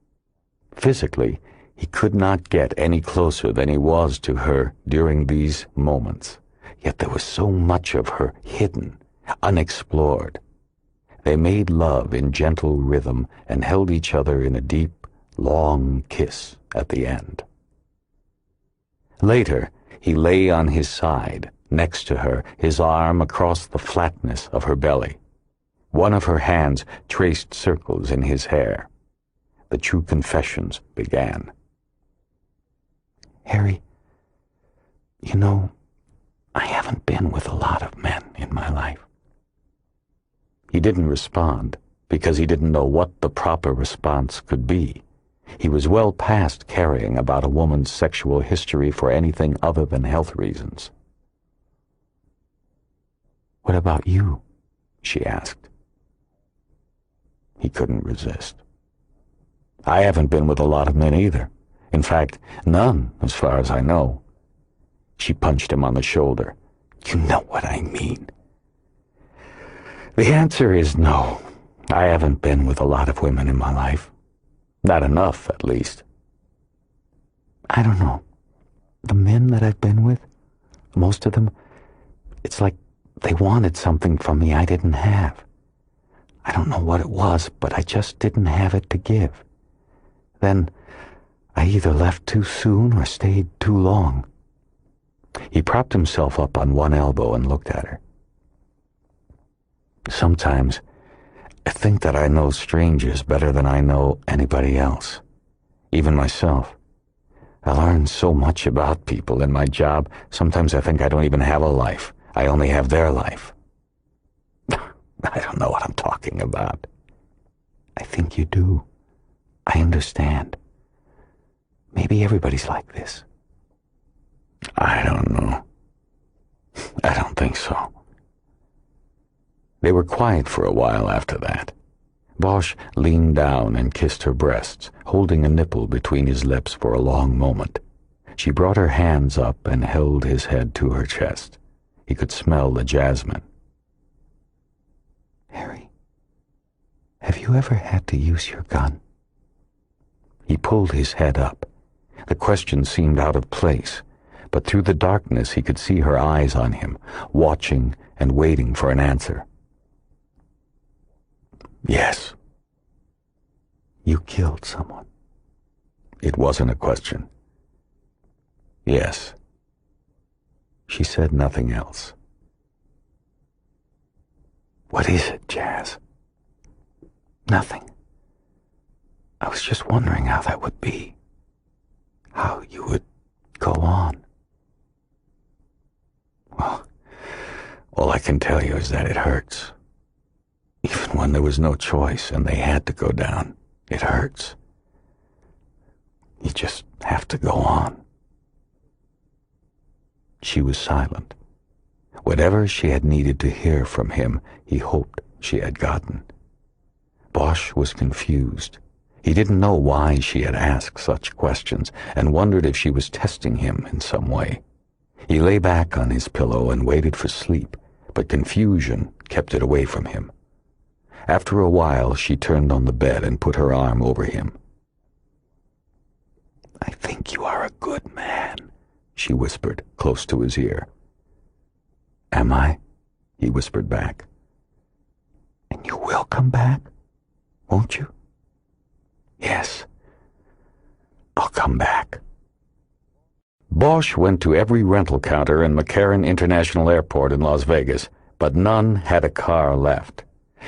[SPEAKER 2] Physically, he could not get any closer than he was to her during these moments. Yet there was so much of her hidden, unexplored. They made love in gentle rhythm and held each other in a deep, long kiss at the end. Later, he lay on his side, next to her, his arm across the flatness of her belly. One of her hands traced circles in his hair. The true confessions began. "Harry, you know, I haven't been with a lot of men in my life." He didn't respond because he didn't know what the proper response could be. He was well past caring about a woman's sexual history for anything other than health reasons. "What about you?" she asked. He couldn't resist. "I haven't been with a lot of men either. In fact, none, as far as I know." She punched him on the shoulder. "You know what I mean." "The answer is no. I haven't been with a lot of women in my life. Not enough, at least." "I don't know. The men that I've been with, most of them, it's like they wanted something from me I didn't have. I don't know what it was, but I just didn't have it to give. Then I either left too soon or stayed too long." He propped himself up on one elbow and looked at her. "Sometimes I think that I know strangers better than I know anybody else, even myself. I learn so much about people in my job, sometimes I think I don't even have a life. I only have their life." "I don't know what I'm talking about." "I think you do. I understand. Maybe everybody's like this." "I don't know. I don't think so." They were quiet for a while after that. Bosch leaned down and kissed her breasts, holding a nipple between his lips for a long moment. She brought her hands up and held his head to her chest. He could smell the jasmine. "Harry, have you ever had to use your gun?" He pulled his head up. The question seemed out of place, but through the darkness he could see her eyes on him, watching and waiting for an answer. "Yes." "You killed someone?" It wasn't a question. "Yes." She said nothing else. "What is it, Jazz?" "Nothing. I was just wondering how that would be. How you would Go on. Well, all I can tell you is that it hurts. Even when there was no choice and they had to go down, it hurts. You just have to go on. She was silent. Whatever she had needed to hear from him, he hoped she had gotten. Bosch was confused. He didn't know why she had asked such questions and wondered if she was testing him in some way. He lay back on his pillow and waited for sleep, but confusion kept it away from him. After a while, she turned on the bed and put her arm over him. "I think you are a good man," she whispered, close to his ear. "Am I?" he whispered back. "And you will come back, won't you?" "Yes, I'll come back." Bosch went to every rental counter in McCarran International Airport in Las Vegas, but none had a car left.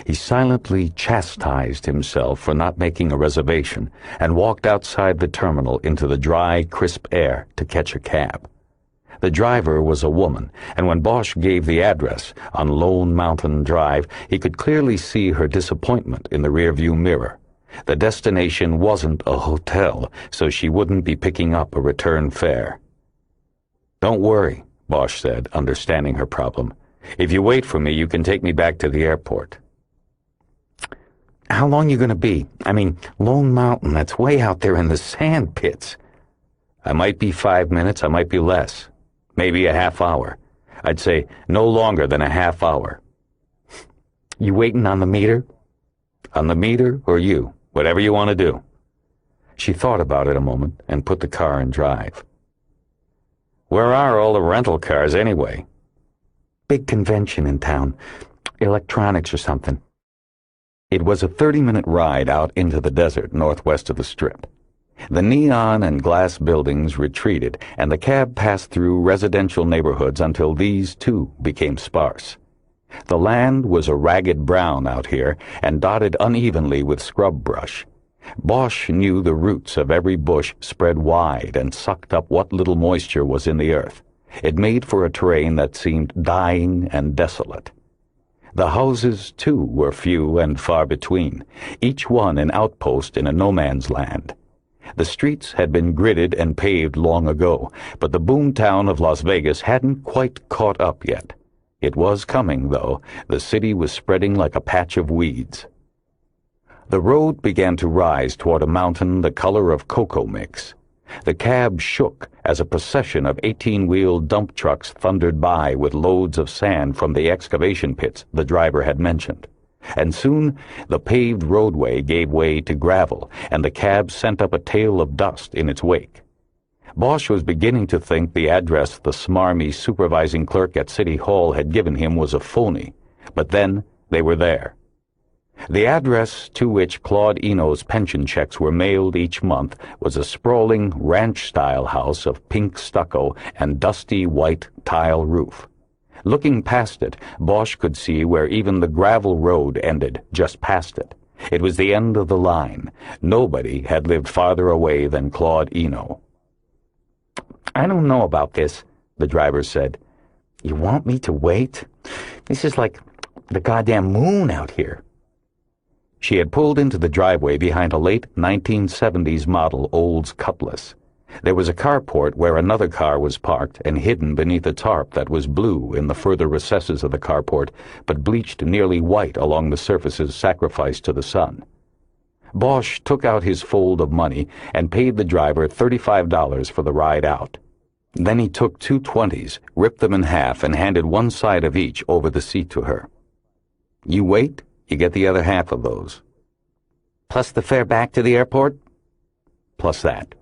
[SPEAKER 2] He silently chastised himself for not making a reservation and walked outside the terminal into the dry, crisp air to catch a cab. The driver was a woman, and when Bosch gave the address on Lone Mountain Drive, he could clearly see her disappointment in the rearview mirror. The destination wasn't a hotel, so she wouldn't be picking up a return fare. "Don't worry," Bosch said, understanding her problem. "If you wait for me, you can take me back to the airport." "How long you going to be? I mean, Lone Mountain, that's way out there in the sand pits." "I might be 5 minutes, I might be less. Maybe a half hour. I'd say no longer than a half hour." "You waiting on the meter?" "On the meter or you, whatever you want to do." She thought about it a moment and put the car in drive. "Where are all the rental cars anyway?" "Big convention in town. Electronics or something." It was a 30-minute ride out into the desert northwest of the Strip. The neon and glass buildings retreated, and the cab passed through residential neighborhoods until these, too, became sparse. The land was a ragged brown out here and dotted unevenly with scrub brush. Bosch knew the roots of every bush spread wide and sucked up what little moisture was in the earth. It made for a terrain that seemed dying and desolate. The houses, too, were few and far between, each one an outpost in a no-man's land. The streets had been gridded and paved long ago, but the boomtown of Las Vegas hadn't quite caught up yet. It was coming, though. The city was spreading like a patch of weeds. The road began to rise toward a mountain the color of cocoa mix. The cab shook as a procession of 18-wheel dump trucks thundered by with loads of sand from the excavation pits the driver had mentioned. And soon the paved roadway gave way to gravel, and the cab sent up a tail of dust in its wake. Bosch was beginning to think the address the smarmy supervising clerk at City Hall had given him was a phony, but then they were there. The address to which Claude Eno's pension checks were mailed each month was a sprawling ranch-style house of pink stucco and dusty white tile roof. Looking past it, Bosch could see where even the gravel road ended just past it. It was the end of the line. Nobody had lived farther away than Claude Eno. "I don't know about this," the driver said. "You want me to wait? This is like the goddamn moon out here." She had pulled into the driveway behind a late 1970s model Olds Cutlass. There was a carport where another car was parked and hidden beneath a tarp that was blue in the further recesses of the carport, but bleached nearly white along the surfaces sacrificed to the sun. Bosch took out his fold of money and paid the driver $35 for the ride out. Then he took two 20s, ripped them in half, and handed one side of each over the seat to her. "You wait, you get the other half of those." "Plus the fare back to the airport?" "Plus that."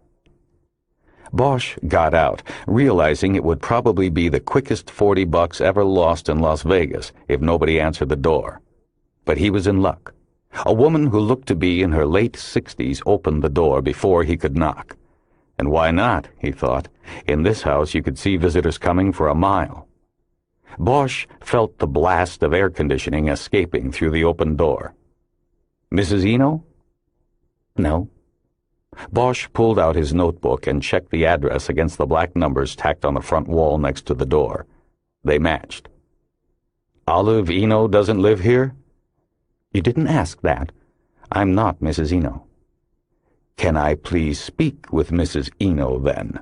[SPEAKER 2] Bosch got out, realizing it would probably be the quickest $40 ever lost in Las Vegas if nobody answered the door. But he was in luck. A woman who looked to be in her late 60s opened the door before he could knock. And why not, he thought. In this house you could see visitors coming for a mile. Bosch felt the blast of air conditioning escaping through the open door. "Mrs. Eno?" "No."
[SPEAKER 1] Bosch pulled out his notebook and checked the address against the black numbers tacked on the front wall next to the door. They matched. Olive Eno doesn't live here? You didn't ask that. I'm not Mrs. Eno. Can I please speak with Mrs. Eno, then?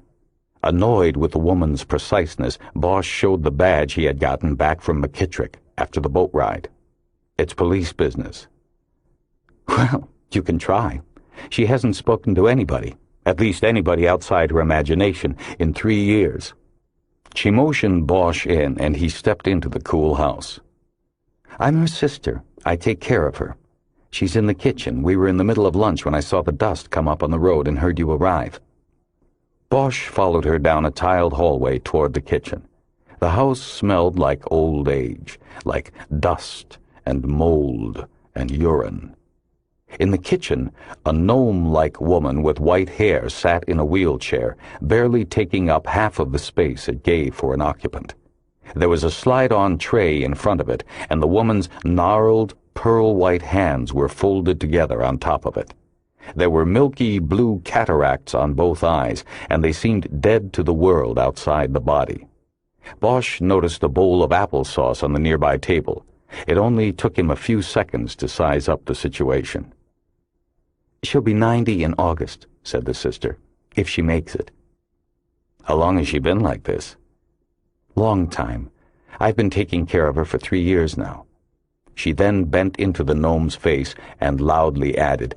[SPEAKER 1] Annoyed with the woman's preciseness, Bosch showed the badge he had gotten back from McKittrick after the boat ride. It's police business. Well, you can try. She hasn't spoken to anybody, at least anybody outside her imagination, in 3 years. She motioned Bosch in, and he stepped into the cool house. I'm her sister. I take care of her. She's in the kitchen. We were in the middle of lunch when I saw the dust come up on the road and heard you arrive. Bosch followed her down a tiled hallway toward the kitchen. The house smelled like old age, like dust and mold and urine. In the kitchen, a gnome-like woman with white hair sat in a wheelchair, barely taking up half of the space it gave for an occupant. There was a slide-on tray in front of it, and the woman's gnarled, pearl-white hands were folded together on top of it. There were milky blue cataracts on both eyes, and they seemed dead to the world outside the body. Bosch noticed a bowl of applesauce on the nearby table. It only took him a few seconds to size up the situation. She'll be 90 in August, said the sister, if she makes it. How long has she been like this? Long time. I've been taking care of her for 3 years now. She then bent into the gnome's face and loudly added,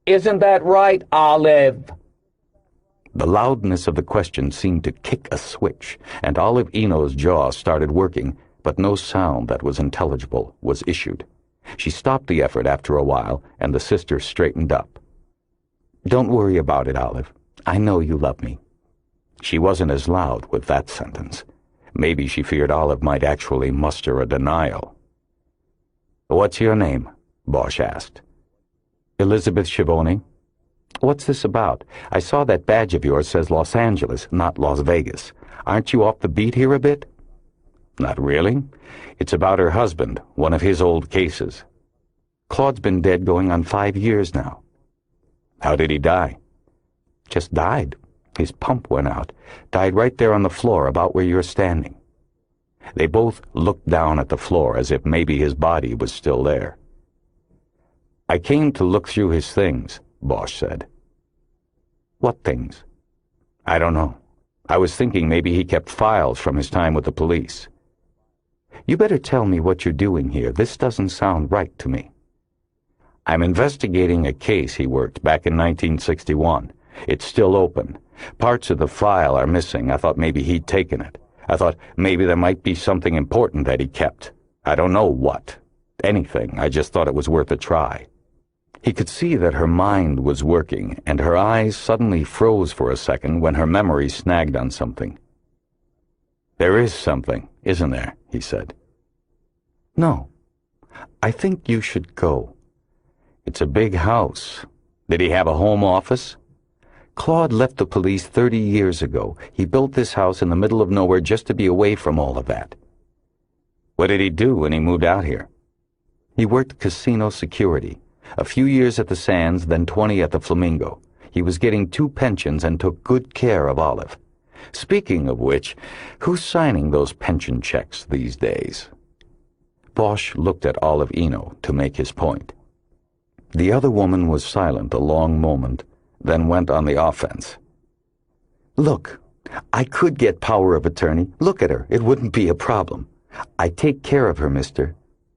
[SPEAKER 1] Isn't that right, Olive? The loudness of the question seemed to kick a switch, and Olive Eno's jaw started working, but no sound that was intelligible was issued. She stopped the effort after a while, and the sister straightened up. Don't worry about it, Olive. I know you love me. She wasn't as loud with that sentence. Maybe she feared Olive might actually muster a denial. What's your name? Bosch asked. Elizabeth Schiavone. What's this about? I saw that badge of yours says Los Angeles, not Las Vegas. Aren't you off the beat here a bit? Not really. It's about her husband, one of his old cases. Claude's been dead going on 5 years now. How did he die? Just died. His pump went out. Died right there on the floor about where you're standing. They both looked down at the floor as if maybe his body was still there. I came to look through his things, Bosch said. What things? I don't know. I was thinking maybe he kept files from his time with the police. You better tell me what you're doing here. This doesn't sound right to me. I'm investigating a case he worked back in 1961. It's still open. Parts of the file are missing. I thought maybe he'd taken it. I thought maybe there might be something important that he kept. I don't know what. Anything. I just thought it was worth a try. He could see that her mind was working, and her eyes suddenly froze for a second when her memory snagged on something. There is something, isn't there? He said. No. I think you should go. It's a big house. Did he have a home office? Claude left the police 30 years ago. He built this house in the middle of nowhere just to be away from all of that. What did he do when he moved out here? He worked casino security. A few years at the Sands, then 20 at the Flamingo. He was getting 2 pensions and took good care of Olive. Speaking of which, who's signing those pension checks these days? Bosch looked at Olive Eno to make his point. The other woman was silent a long moment, then went on the offense. Look, I could get power of attorney. Look at her. It wouldn't be a problem. I take care of her, mister.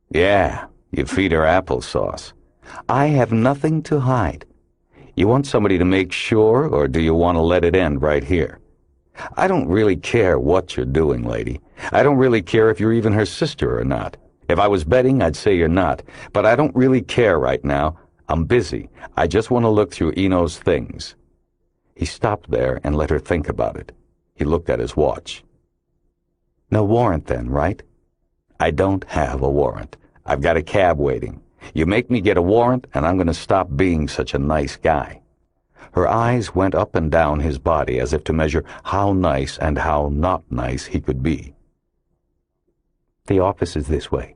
[SPEAKER 1] Yeah, you feed her applesauce. I have nothing to hide. You want somebody to make sure, or do you want to let it end right here? I don't really care what you're doing, lady. I don't really care if you're even her sister or not. If I was betting, I'd say you're not. But I don't really care right now. I'm busy. I just want to look through Eno's things. He stopped there and let her think about it. He looked at his watch. No warrant then, right? I don't have a warrant. I've got a cab waiting. You make me get a warrant, and I'm going to stop being such a nice guy. Her eyes went up and down his body as if to measure how nice and how not nice he could be. The office is this way.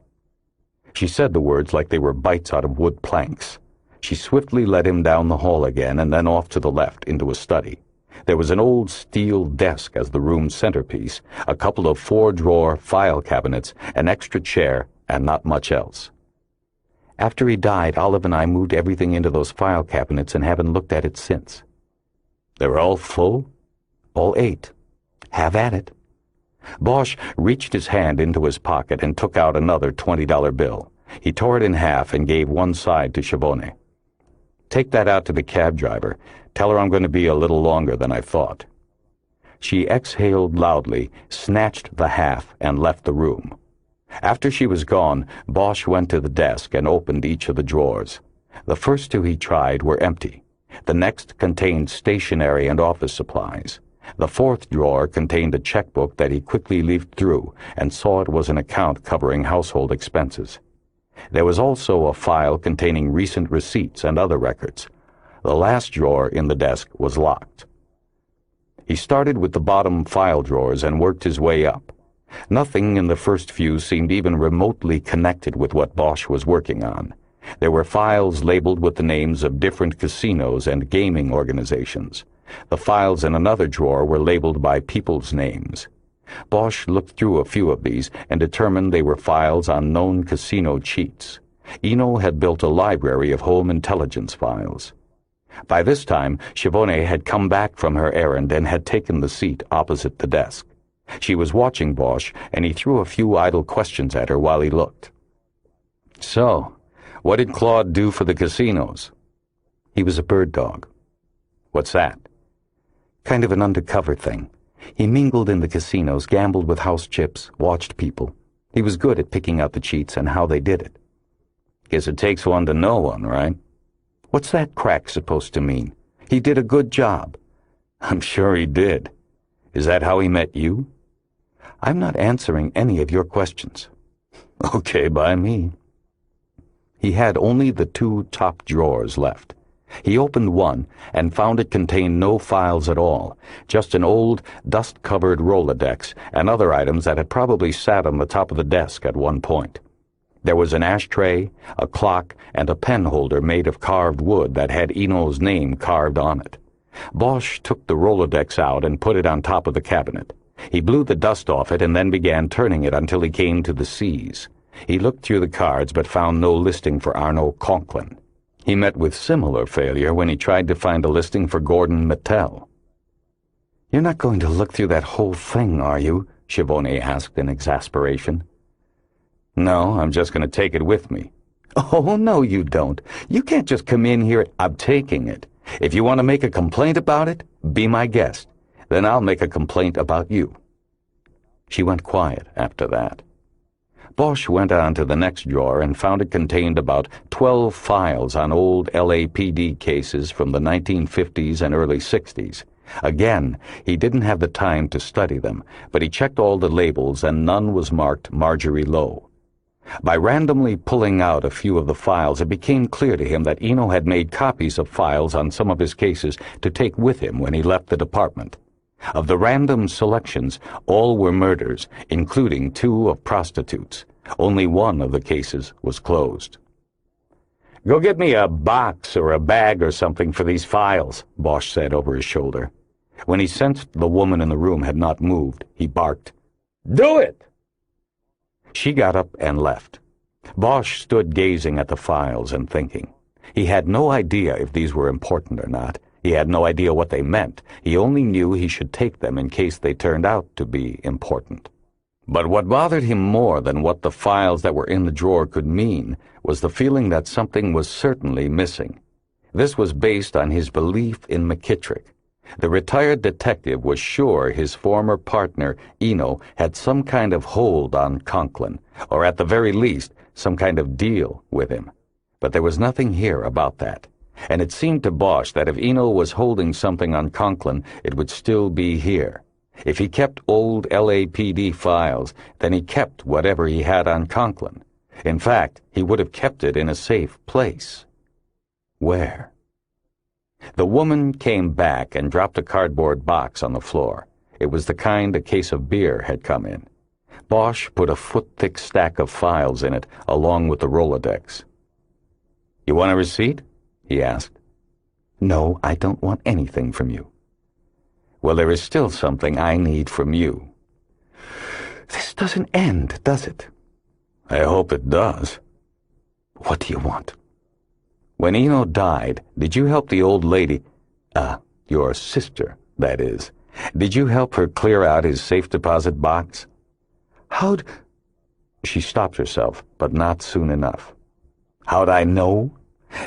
[SPEAKER 1] She said the words like they were bites out of wood planks.
[SPEAKER 2] She swiftly led him down the hall again and then off to the left into a study. There was an old steel desk as the room's centerpiece, a couple of four-drawer file cabinets, an extra chair, and not much else. After he died, Olive and I moved everything into those file cabinets and haven't looked at it since.
[SPEAKER 1] They're all full?
[SPEAKER 2] All 8. Have at it. Bosch reached his hand into his pocket and took out another $20 bill. He tore it in half and gave one side to Schiavone. "Take that out to the cab driver. Tell her I'm going to be a little longer than I thought." She exhaled loudly, snatched the half, and left the room. After she was gone, Bosch went to the desk and opened each of the drawers. The first 2 he tried were empty. The next contained stationery and office supplies. The 4th drawer contained a checkbook that he quickly leafed through and saw it was an account covering household expenses. There was also a file containing recent receipts and other records. The last drawer in the desk was locked. He started with the bottom file drawers and worked his way up. Nothing in the first few seemed even remotely connected with what Bosch was working on. There were files labeled with the names of different casinos and gaming organizations. The files in another drawer were labeled by people's names. Bosch looked through a few of these and determined they were files on known casino cheats. Eno had built a library of home intelligence files. By this time, Schiavone had come back from her errand and had taken the seat opposite the desk. She was watching Bosch, and he threw a few idle questions at her while he looked.
[SPEAKER 1] "So, what did Claude do for the casinos?"
[SPEAKER 2] "He was a bird dog."
[SPEAKER 1] "What's that?"
[SPEAKER 2] "Kind of an undercover thing. He mingled in the casinos, gambled with house chips, watched people. He was good at picking out the cheats and how they did it."
[SPEAKER 1] "Guess it takes one to know one, right?"
[SPEAKER 2] "What's that crack supposed to mean? He did a good job."
[SPEAKER 1] "I'm sure he did. Is that how he met you?"
[SPEAKER 2] "I'm not answering any of your questions."
[SPEAKER 1] "Okay, by me."
[SPEAKER 2] He had only the 2 top drawers left. He opened one and found it contained no files at all, just an old, dust-covered Rolodex and other items that had probably sat on the top of the desk at one point. There was an ashtray, a clock, and a pen holder made of carved wood that had Eno's name carved on it. Bosch took the Rolodex out and put it on top of the cabinet. He blew the dust off it and then began turning it until he came to the C's. He looked through the cards but found no listing for Arno Conklin. He met with similar failure when he tried to find a listing for Gordon Mattel. "You're not going to look through that whole thing, are you?" Schiavone asked in exasperation.
[SPEAKER 1] "No, I'm just going to take it with me."
[SPEAKER 2] "Oh, no, you don't. You can't just come in here."
[SPEAKER 1] "I'm taking it. If you want to make a complaint about it, be my guest. Then I'll make a complaint about you."
[SPEAKER 2] She went quiet after that. Bosch went on to the next drawer and found it contained about 12 files on old LAPD cases from the 1950s and early 60s. Again, he didn't have the time to study them, but he checked all the labels and none was marked Marjorie Lowe. By randomly pulling out a few of the files, it became clear to him that Eno had made copies of files on some of his cases to take with him when he left the department. Of the random selections, all were murders, including 2 of prostitutes. Only one of the cases was closed.
[SPEAKER 1] "Go get me a box or a bag or something for these files," Bosch said over his shoulder.
[SPEAKER 2] When he sensed the woman in the room had not moved, he barked,
[SPEAKER 1] "Do it!"
[SPEAKER 2] She got up and left. Bosch stood gazing at the files and thinking. He had no idea if these were important or not. He had no idea what they meant. He only knew he should take them in case they turned out to be important. But what bothered him more than what the files that were in the drawer could mean was the feeling that something was certainly missing. This was based on his belief in McKittrick. The retired detective was sure his former partner, Eno, had some kind of hold on Conklin, or at the very least, some kind of deal with him. But there was nothing here about that. And it seemed to Bosch that if Eno was holding something on Conklin, it would still be here. If he kept old LAPD files, then he kept whatever he had on Conklin. In fact, he would have kept it in a safe place. Where? The woman came back and dropped a cardboard box on the floor. It was the kind a case of beer had come in. Bosch put a foot-thick stack of files in it, along with the Rolodex.
[SPEAKER 1] "You want a receipt?" he asked. No, I don't want anything from you. Well, there is still something I need from you. This doesn't end, does it? I hope it does. What do you want? When Eno died, did you help the old lady, your sister, that is, did you help her clear out his safe deposit box? How'd... She stopped herself, but not soon enough. How'd I know?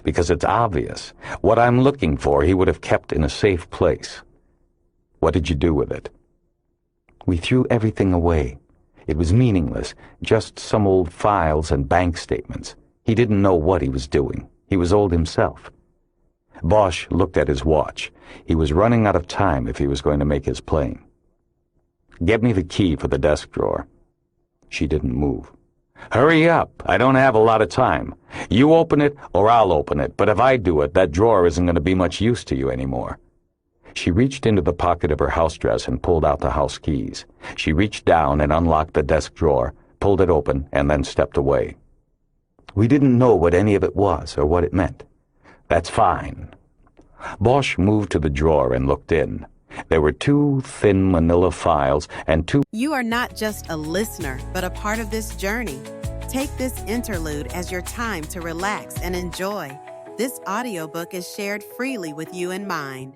[SPEAKER 1] Because it's obvious. What I'm looking for he would have kept in a safe place. What did you do with it? We threw everything away. It was meaningless, just some old files and bank statements. He didn't know what he was doing. He was old himself. Bosch looked at his watch. He was running out of time if he was going to make his plane. Get me the key for the desk drawer. She didn't move. Hurry up. I don't have a lot of time. You open it or I'll open it, but if I do it, that drawer isn't going to be much use to you anymore. She reached into the pocket of her house dress and pulled out the house keys. She reached down and unlocked the desk drawer, pulled it open, and then stepped away. We didn't know what any of it was or what it meant. That's fine. Bosch moved to the drawer and looked in. There were 2 thin manila files and 2...
[SPEAKER 3] You are not just a listener, but a part of this journey. Take this interlude as your time to relax and enjoy. This audiobook is shared freely with you in mind.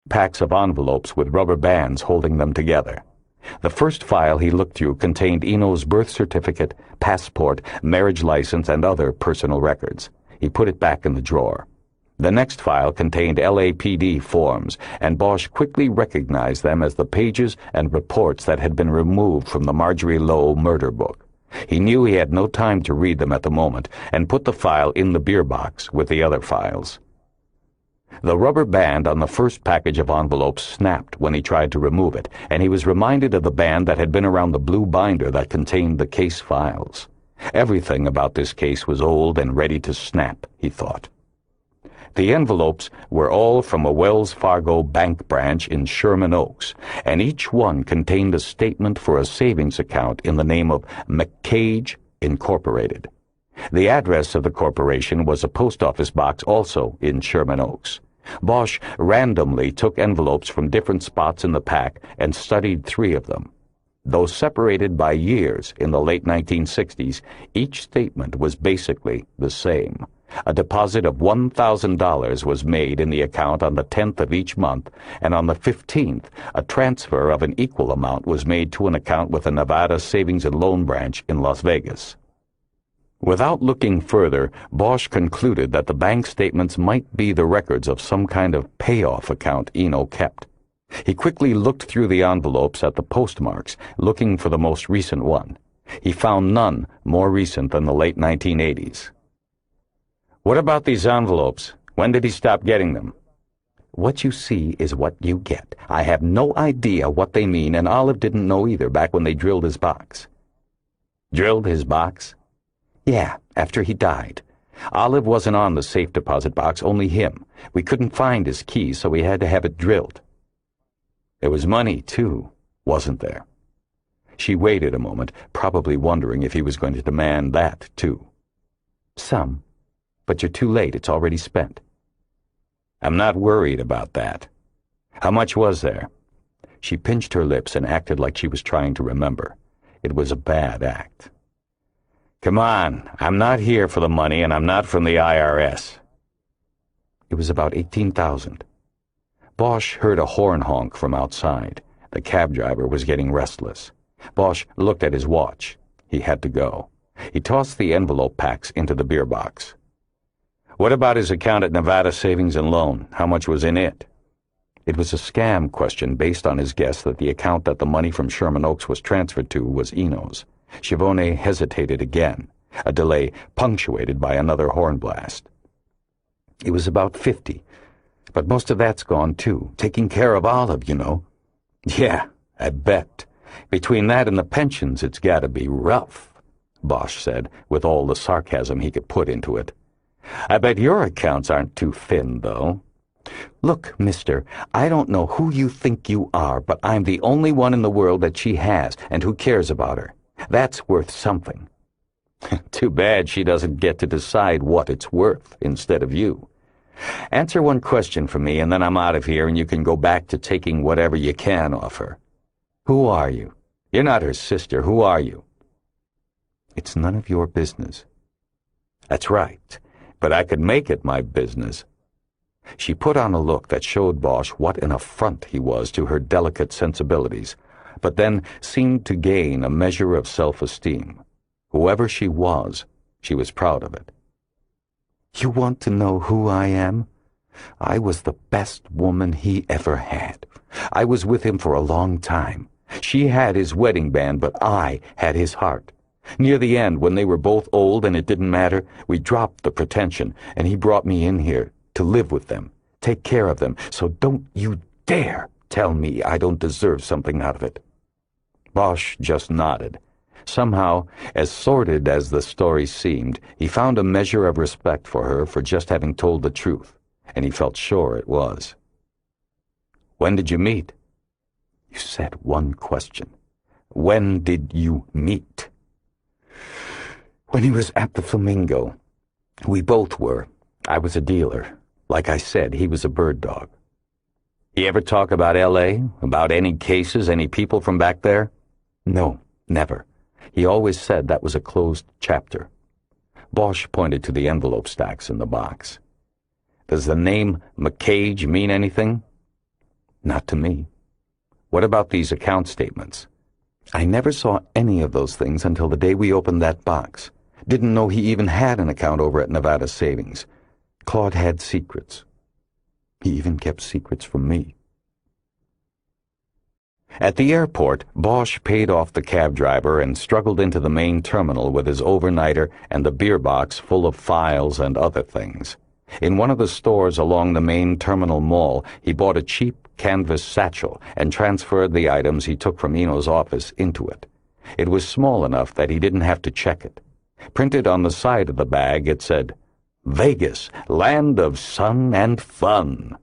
[SPEAKER 1] Packs of envelopes with rubber bands holding them together. The first file he looked through contained Eno's birth certificate, passport, marriage license, and other personal records. He put it back in the drawer. The next file contained LAPD forms, and Bosch quickly recognized them as the pages and reports that had been removed from the Marjorie Lowe murder book. He knew he had no time to read them at the moment, and put the file in the beer box with the other files. The rubber band on the first package of envelopes snapped when he tried to remove it, and he was reminded of the band that had been around the blue binder that contained the case files. Everything about this case was old and ready to snap, he thought. The envelopes were all from a Wells Fargo bank branch in Sherman Oaks, and each one contained a statement for a savings account in the name of McCage Incorporated. The address of the corporation was a post office box also in Sherman Oaks. Bosch randomly took envelopes from different spots in the pack and studied 3 of them. Though separated by years in the late 1960s, each statement was basically the same. A deposit of $1,000 was made in the account on the 10th of each month, and on the 15th, a transfer of an equal amount was made to an account with the Nevada Savings and Loan Branch in Las Vegas. Without looking further, Bosch concluded that the bank statements might be the records of some kind of payoff account Eno kept. He quickly looked through the envelopes at the postmarks, looking for the most recent one. He found none more recent than the late 1980s. What about these envelopes? When did he stop getting them? What you see is what you get. I have no idea what they mean, and Olive didn't know either back when they drilled his box. Drilled his box? Yeah, after he died. Olive wasn't on the safe deposit box, only him. We couldn't find his key, so we had to have it drilled. There was money, too, wasn't there? She waited a moment, probably wondering if he was going to demand that, too. Some, but you're too late. It's already spent. I'm not worried about that. How much was there? She pinched her lips and acted like she was trying to remember. It was a bad act. Come on, I'm not here for the money, and I'm not from the IRS. It was about $18,000. Bosch heard a horn honk from outside. The cab driver was getting restless. Bosch looked at his watch. He had to go. He tossed the envelope packs into the beer box. What about his account at Nevada Savings and Loan? How much was in it?
[SPEAKER 2] It was a scam question based on his guess that the account that the money from Sherman Oaks was transferred to was Eno's. Schiavone hesitated again, a delay punctuated by another horn blast. It was about 50, but most of that's gone too, taking care of Olive, you know.
[SPEAKER 1] Yeah, I bet. Between that and the pensions, it's got to be rough, Bosch said, with all the sarcasm he could put into it. I bet your accounts aren't too thin, though.
[SPEAKER 2] Look, mister, I don't know who you think you are, but I'm the only one in the world that she has and who cares about her. That's worth something.
[SPEAKER 1] Too bad she doesn't get to decide what it's worth instead of you. Answer one question for me, and then I'm out of here, and you can go back to taking whatever you can off her. Who are you? You're not her sister. Who are you?
[SPEAKER 2] It's none of your business.
[SPEAKER 1] That's right, but I could make it my business.
[SPEAKER 2] She put on a look that showed Bosch what an affront he was to her delicate sensibilities, but then seemed to gain a measure of self-esteem. Whoever she was proud of it.
[SPEAKER 1] You want to know who I am? I was the best woman he ever had. I was with him for a long time. She had his wedding band, but I had his heart. Near the end, when they were both old and it didn't matter, we dropped the pretension, and he brought me in here to live with them, take care of them, so don't you dare tell me I don't deserve something out of it. Bosch just nodded. Somehow, as sordid as the story seemed, he found a measure of respect for her for just having told the truth, and he felt sure it was. When did you meet?
[SPEAKER 2] You said one question.
[SPEAKER 1] When did you meet?
[SPEAKER 2] When he was at the Flamingo. We both were. I was a dealer. Like I said, he was a bird dog.
[SPEAKER 1] He ever talk about L.A.? About any cases, any people from back there?
[SPEAKER 2] No, never. He always said that was a closed chapter.
[SPEAKER 1] Bosch pointed to the envelope stacks in the box. Does the name McCage mean anything?
[SPEAKER 2] Not to me.
[SPEAKER 1] What about these account statements?
[SPEAKER 2] I never saw any of those things until the day we opened that box. Didn't know he even had an account over at Nevada Savings. Claude had secrets. He even kept secrets from me.
[SPEAKER 1] At the airport, Bosch paid off the cab driver and struggled into the main terminal with his overnighter and the beer box full of files and other things. In one of the stores along the main terminal mall, he bought a cheap canvas satchel and transferred the items he took from Eno's office into it. It was small enough that he didn't have to check it. Printed on the side of the bag, it said, "Vegas, land of sun and fun."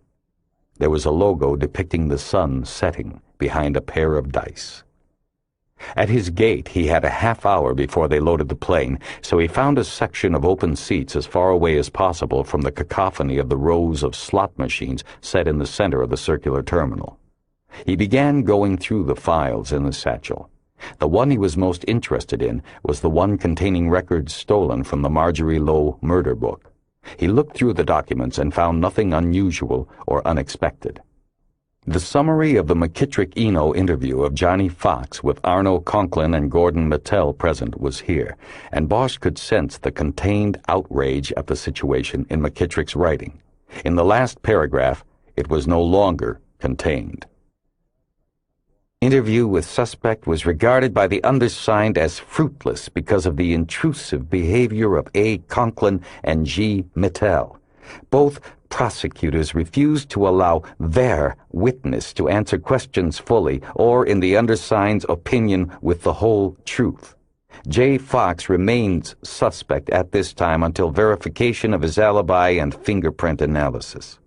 [SPEAKER 1] There was a logo depicting the sun setting behind a pair of dice. At his gate, he had a half hour before they loaded the plane, so he found a section of open seats as far away as possible from the cacophony of the rows of slot machines set in the center of the circular terminal. He began going through the files in the satchel. The one he was most interested in was the one containing records stolen from the Marjorie Lowe murder book. He looked through the documents and found nothing unusual or unexpected. The summary of the McKittrick-Eno interview of Johnny Fox with Arno Conklin and Gordon Mattel present was here, and Bosch could sense the contained outrage at the situation in McKittrick's writing. In the last paragraph, it was no longer contained. Interview with suspect was regarded by the undersigned as fruitless because of the intrusive behavior of A. Conklin and G. Mattel. Both prosecutors refused to allow their witness to answer questions fully or, in the undersigned's opinion, with the whole truth. J. Fox remains suspect at this time until verification of his alibi and fingerprint analysis.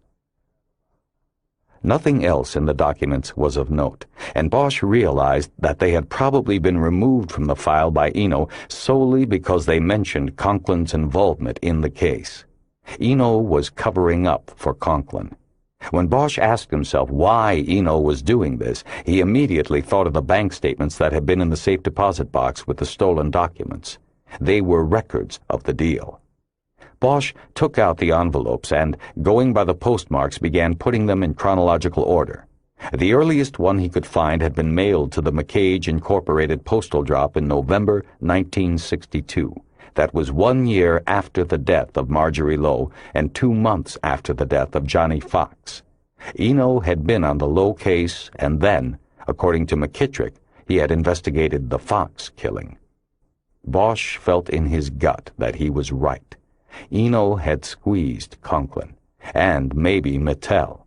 [SPEAKER 1] Nothing else in the documents was of note, and Bosch realized that they had probably been removed from the file by Eno solely because they mentioned Conklin's involvement in the case. Eno was covering up for Conklin. When Bosch asked himself why Eno was doing this, he immediately thought of the bank statements that had been in the safe deposit box with the stolen documents. They were records of the deal. Bosch took out the envelopes and, going by the postmarks, began putting them in chronological order. The earliest one he could find had been mailed to the McCage Incorporated postal drop in November 1962. That was 1 year after the death of Marjorie Lowe and 2 months after the death of Johnny Fox. Eno had been on the Lowe case, and then, according to McKittrick, he had investigated the Fox killing. Bosch felt in his gut that he was right. Eno had squeezed Conklin, and maybe Mattel.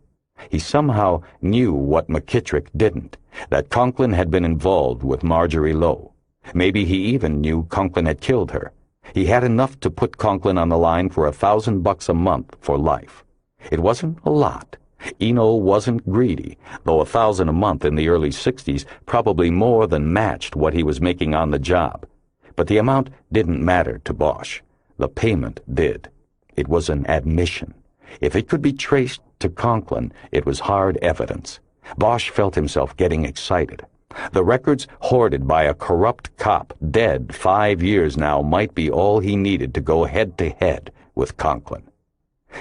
[SPEAKER 1] He somehow knew what McKittrick didn't, that Conklin had been involved with Marjorie Lowe. Maybe he even knew Conklin had killed her. He had enough to put Conklin on the line for $1,000 a month for life. It wasn't a lot. Eno wasn't greedy, though $1,000 a month in the early 60s probably more than matched what he was making on the job. But the amount didn't matter to Bosch. The payment did. It was an admission. If it could be traced to Conklin, it was hard evidence. Bosch felt himself getting excited. The records hoarded by a corrupt cop, dead 5 years now, might be all he needed to go head-to-head with Conklin.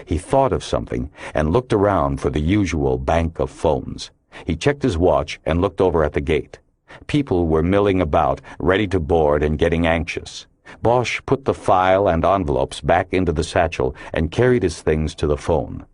[SPEAKER 1] He thought of something and looked around for the usual bank of phones. He checked his watch and looked over at the gate. People were milling about, ready to board and getting anxious. Bosch put the file and envelopes back into the satchel and carried his things to the phone.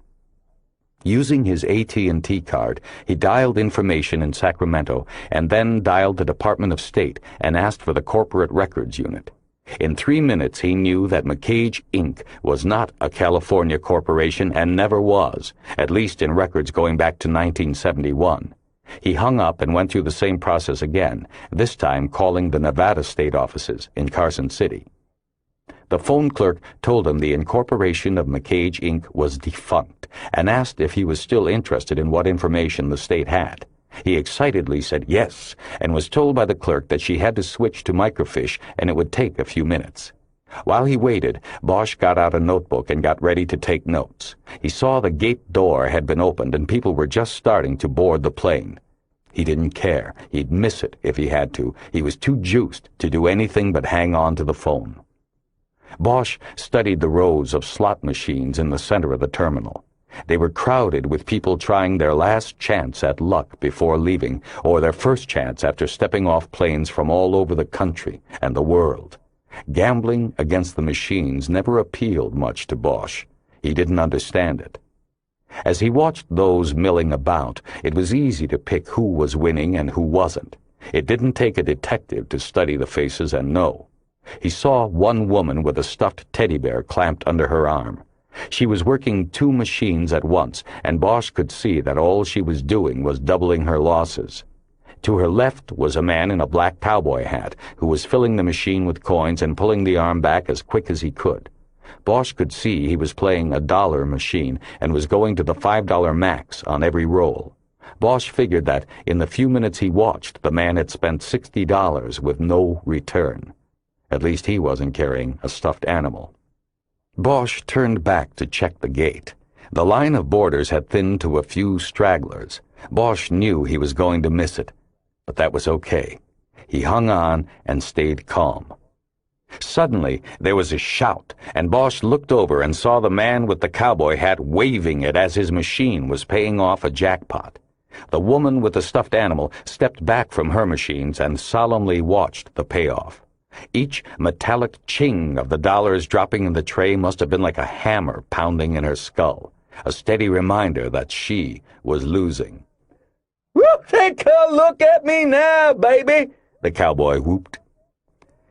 [SPEAKER 1] Using his AT&T card, he dialed information in Sacramento and then dialed the Department of State and asked for the Corporate Records Unit. In 3 minutes, he knew that McCage, Inc. was not a California corporation and never was, at least in records going back to 1971. He hung up and went through the same process again, this time calling the Nevada state offices in Carson City. The phone clerk told him the incorporation of McCage, Inc. was defunct and asked if he was still interested in what information the state had. He excitedly said yes and was told by the clerk that she had to switch to microfiche and it would take a few minutes. While he waited, Bosch got out a notebook and got ready to take notes. He saw the gate door had been opened and people were just starting to board the plane. He didn't care. He'd miss it if he had to. He was too juiced to do anything but hang on to the phone. Bosch studied the rows of slot machines in the center of the terminal. They were crowded with people trying their last chance at luck before leaving, or their first chance after stepping off planes from all over the country and the world. Gambling against the machines never appealed much to Bosch. He didn't understand it. As he watched those milling about, it was easy to pick who was winning and who wasn't. It didn't take a detective to study the faces and know. He saw one woman with a stuffed teddy bear clamped under her arm. She was working 2 machines at once, and Bosch could see that all she was doing was doubling her losses. To her left was a man in a black cowboy hat who was filling the machine with coins and pulling the arm back as quick as he could. Bosch could see he was playing a dollar machine and was going to the $5 max on every roll. Bosch figured that in the few minutes he watched, the man had spent $60 with no return. At least he wasn't carrying a stuffed animal. Bosch turned back to check the gate. The line of boarders had thinned to a few stragglers. Bosch knew he was going to miss it, but that was okay. He hung on and stayed calm. Suddenly, there was a shout, and Bosch looked over and saw the man with the cowboy hat waving it as his machine was paying off a jackpot. The woman with the stuffed animal stepped back from her machines and solemnly watched the payoff. Each metallic ching of the dollars dropping in the tray must have been like a hammer pounding in her skull, a steady reminder that she was losing. "Take a look at me now, baby," the cowboy whooped.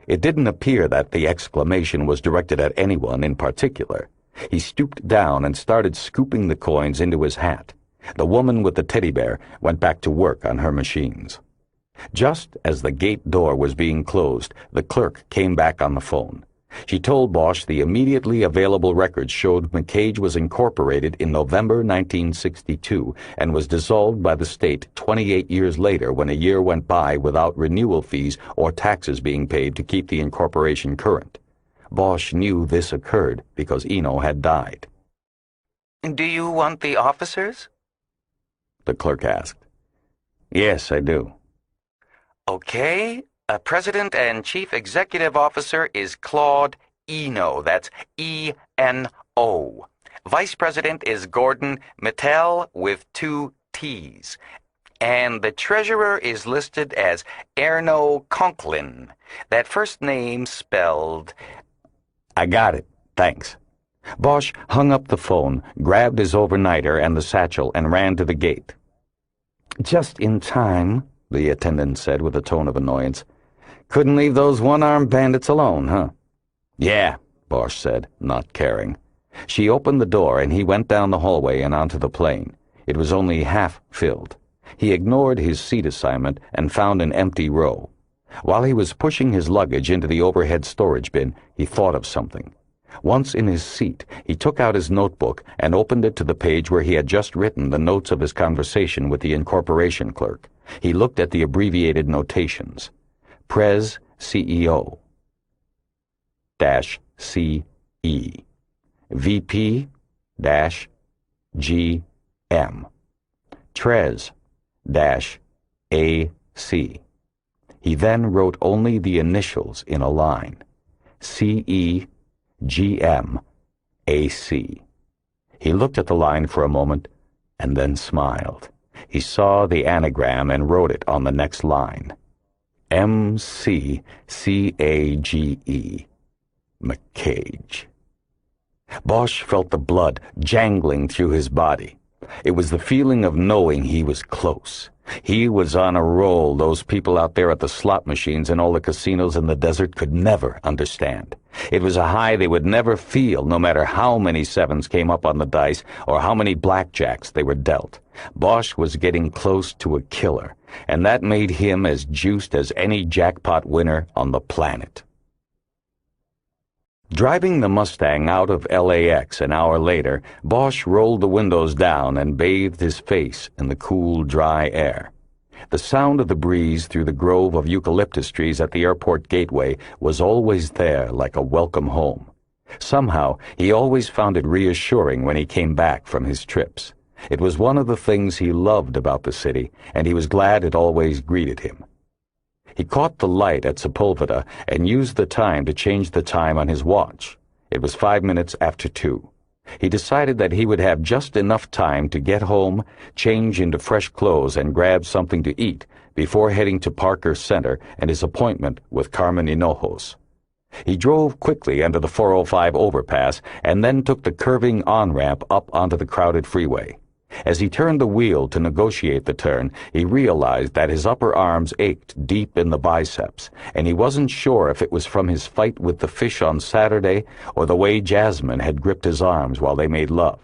[SPEAKER 1] It didn't appear that the exclamation was directed at anyone in particular. He stooped down and started scooping the coins into his hat. The woman with the teddy bear went back to work on her machines. Just as the gate door was being closed, the clerk came back on the phone. She told Bosch the immediately available records showed McCage was incorporated in November 1962 and was dissolved by the state 28 years later when a year went by without renewal fees or taxes being paid to keep the incorporation current. Bosch knew this occurred because Eno had died. "Do you want the officers?" the clerk asked. "Yes, I do." "Okay. President and Chief Executive Officer is Claude Eno. That's E-N-O. Vice President is Gordon Mattel with 2 T's. And the Treasurer is listed as Erno Conklin. That first name spelled I got it. Thanks. Bosch hung up the phone, grabbed his overnighter and the satchel, and ran to the gate. Just in time, the attendant said with a tone of annoyance. Couldn't leave those one-armed bandits alone, huh? Yeah, Bosch said, not caring. She opened the door and he went down the hallway and onto the plane. It was only half filled. He ignored his seat assignment and found an empty row. While he was pushing his luggage into the overhead storage bin, he thought of something. Once in his seat, he took out his notebook and opened it to the page where he had just written the notes of his conversation with the incorporation clerk. He looked at the abbreviated notations. Pres CEO -CE VP -GM Tres -AC. He then wrote only the initials in a line. CE GM AC. He looked at the line for a moment and then smiled. He saw the anagram and wrote it on the next line. MCCAGE. McCage. Bosch felt the blood jangling through his body. It was the feeling of knowing he was close. He was on a roll those people out there at the slot machines and all the casinos in the desert could never understand. It was a high they would never feel, no matter how many sevens came up on the dice or how many blackjacks they were dealt. Bosch was getting close to a killer, and that made him as juiced as any jackpot winner on the planet. Driving the Mustang out of LAX an hour later, Bosch rolled the windows down and bathed his face in the cool, dry air. The sound of the breeze through the grove of eucalyptus trees at the airport gateway was always there like a welcome home. Somehow, he always found it reassuring when he came back from his trips. It was one of the things he loved about the city, and he was glad it always greeted him. He caught the light at Sepulveda and used the time to change the time on his watch. It was 5 minutes after 2. He decided that he would have just enough time to get home, change into fresh clothes, and grab something to eat before heading to Parker Center and his appointment with Carmen Hinojos. He drove quickly under the 405 overpass and then took the curving on-ramp up onto the crowded freeway. As he turned the wheel to negotiate the turn, he realized that his upper arms ached deep in the biceps, and he wasn't sure if it was from his fight with the fish on Saturday or the way Jasmine had gripped his arms while they made love.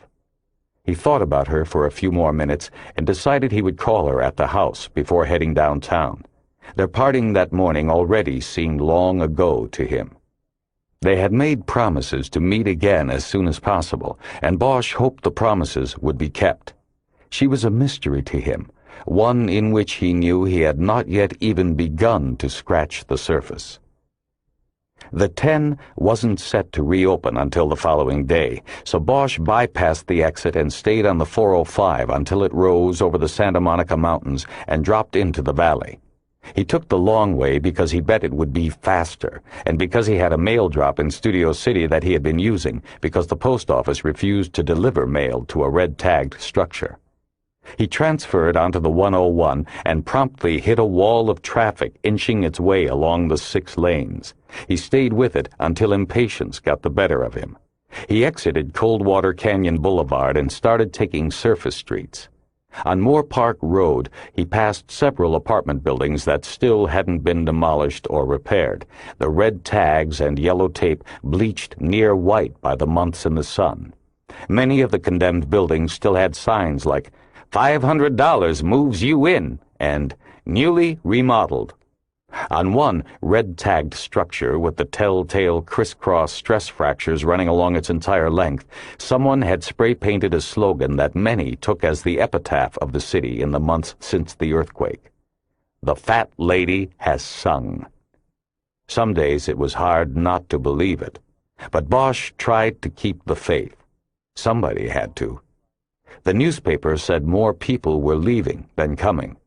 [SPEAKER 1] He thought about her for a few more minutes and decided he would call her at the house before heading downtown. Their parting that morning already seemed long ago to him. They had made promises to meet again as soon as possible, and Bosch hoped the promises would be kept. She was a mystery to him, one in which he knew he had not yet even begun to scratch the surface. The 10 wasn't set to reopen until the following day, so Bosch bypassed the exit and stayed on the 405 until it rose over the Santa Monica Mountains and dropped into the valley. He took the long way because he bet it would be faster, and because he had a mail drop in Studio City that he had been using because the post office refused to deliver mail to a red-tagged structure. He transferred onto the 101 and promptly hit a wall of traffic inching its way along the 6 lanes. He stayed with it until impatience got the better of him. He exited Coldwater Canyon Boulevard and started taking surface streets. On Moore Park Road, he passed several apartment buildings that still hadn't been demolished or repaired, the red tags and yellow tape bleached near white by the months in the sun. Many of the condemned buildings still had signs like, $500 moves you in, and newly remodeled. On one red-tagged structure with the telltale crisscross stress fractures running along its entire length, someone had spray-painted a slogan that many took as the epitaph of the city in the months since the earthquake. The fat lady has sung. Some days it was hard not to believe it, but Bosch tried to keep the faith. Somebody had to. The newspaper said more people were leaving than coming.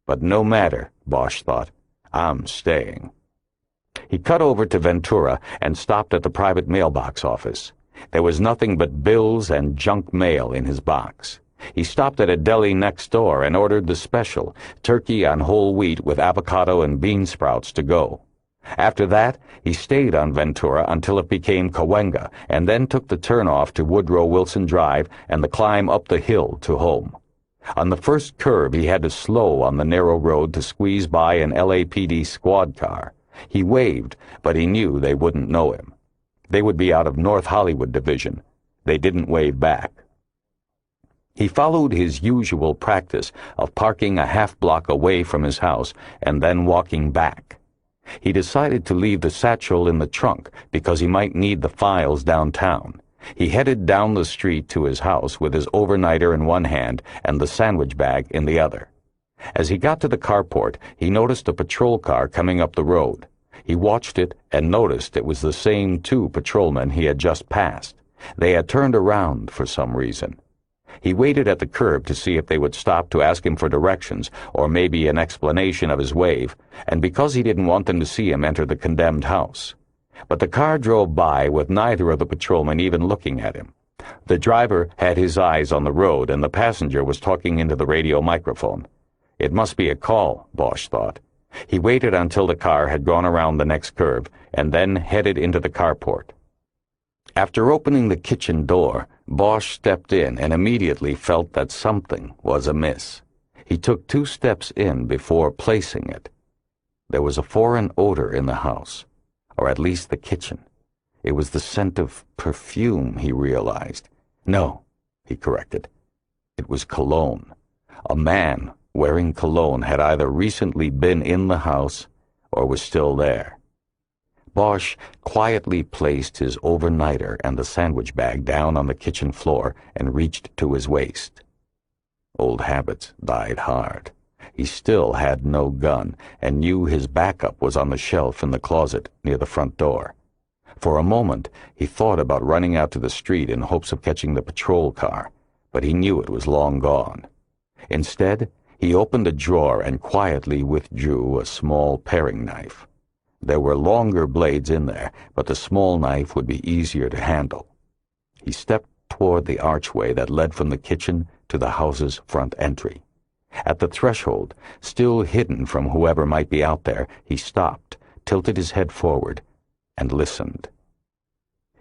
[SPEAKER 1] But no matter, Bosch thought. I'm staying. He cut over to Ventura and stopped at the private mailbox office. There was nothing but bills and junk mail in his box. He stopped at a deli next door and ordered the special, turkey on whole wheat with avocado and bean sprouts to go. After that, he stayed on Ventura until it became Cahuenga, and then took the turnoff to Woodrow Wilson Drive and the climb up the hill to home. On the first curve, he had to slow on the narrow road to squeeze by an LAPD squad car. He waved, but he knew they wouldn't know him. They would be out of North Hollywood Division. They didn't wave back. He followed his usual practice of parking a half-block away from his house and then walking back. He decided to leave the satchel in the trunk because he might need the files downtown. He headed down the street to his house with his overnighter in one hand and the sandwich bag in the other. As he got to the carport, he noticed a patrol car coming up the road. He watched it and noticed it was the same two patrolmen he had just passed. They had turned around for some reason. He waited at the curb to see if they would stop to ask him for directions or maybe an explanation of his wave, and because he didn't want them to see him enter the condemned house. But the car drove by with neither of the patrolmen even looking at him. The driver had his eyes on the road, and the passenger was talking into the radio microphone. It must be a call, Bosch thought. He waited until the car had gone around the next curve, and then headed into the carport. After opening the kitchen door, Bosch stepped in and immediately felt that something was amiss. He took 2 steps in before placing it. There was a foreign odor in the house, or at least the kitchen. It was the scent of perfume, he realized. No, he corrected. It was cologne. A man wearing cologne had either recently been in the house or was still there. Bosch quietly placed his overnighter and the sandwich bag down on the kitchen floor and reached to his waist. Old habits died hard. He still had no gun and knew his backup was on the shelf in the closet near the front door. For a moment, he thought about running out to the street in hopes of catching the patrol car, but he knew it was long gone. Instead, he opened a drawer and quietly withdrew a small paring knife. There were longer blades in there, but the small knife would be easier to handle. He stepped toward the archway that led from the kitchen to the house's front entry. At the threshold, still hidden from whoever might be out there, he stopped, tilted his head forward, and listened.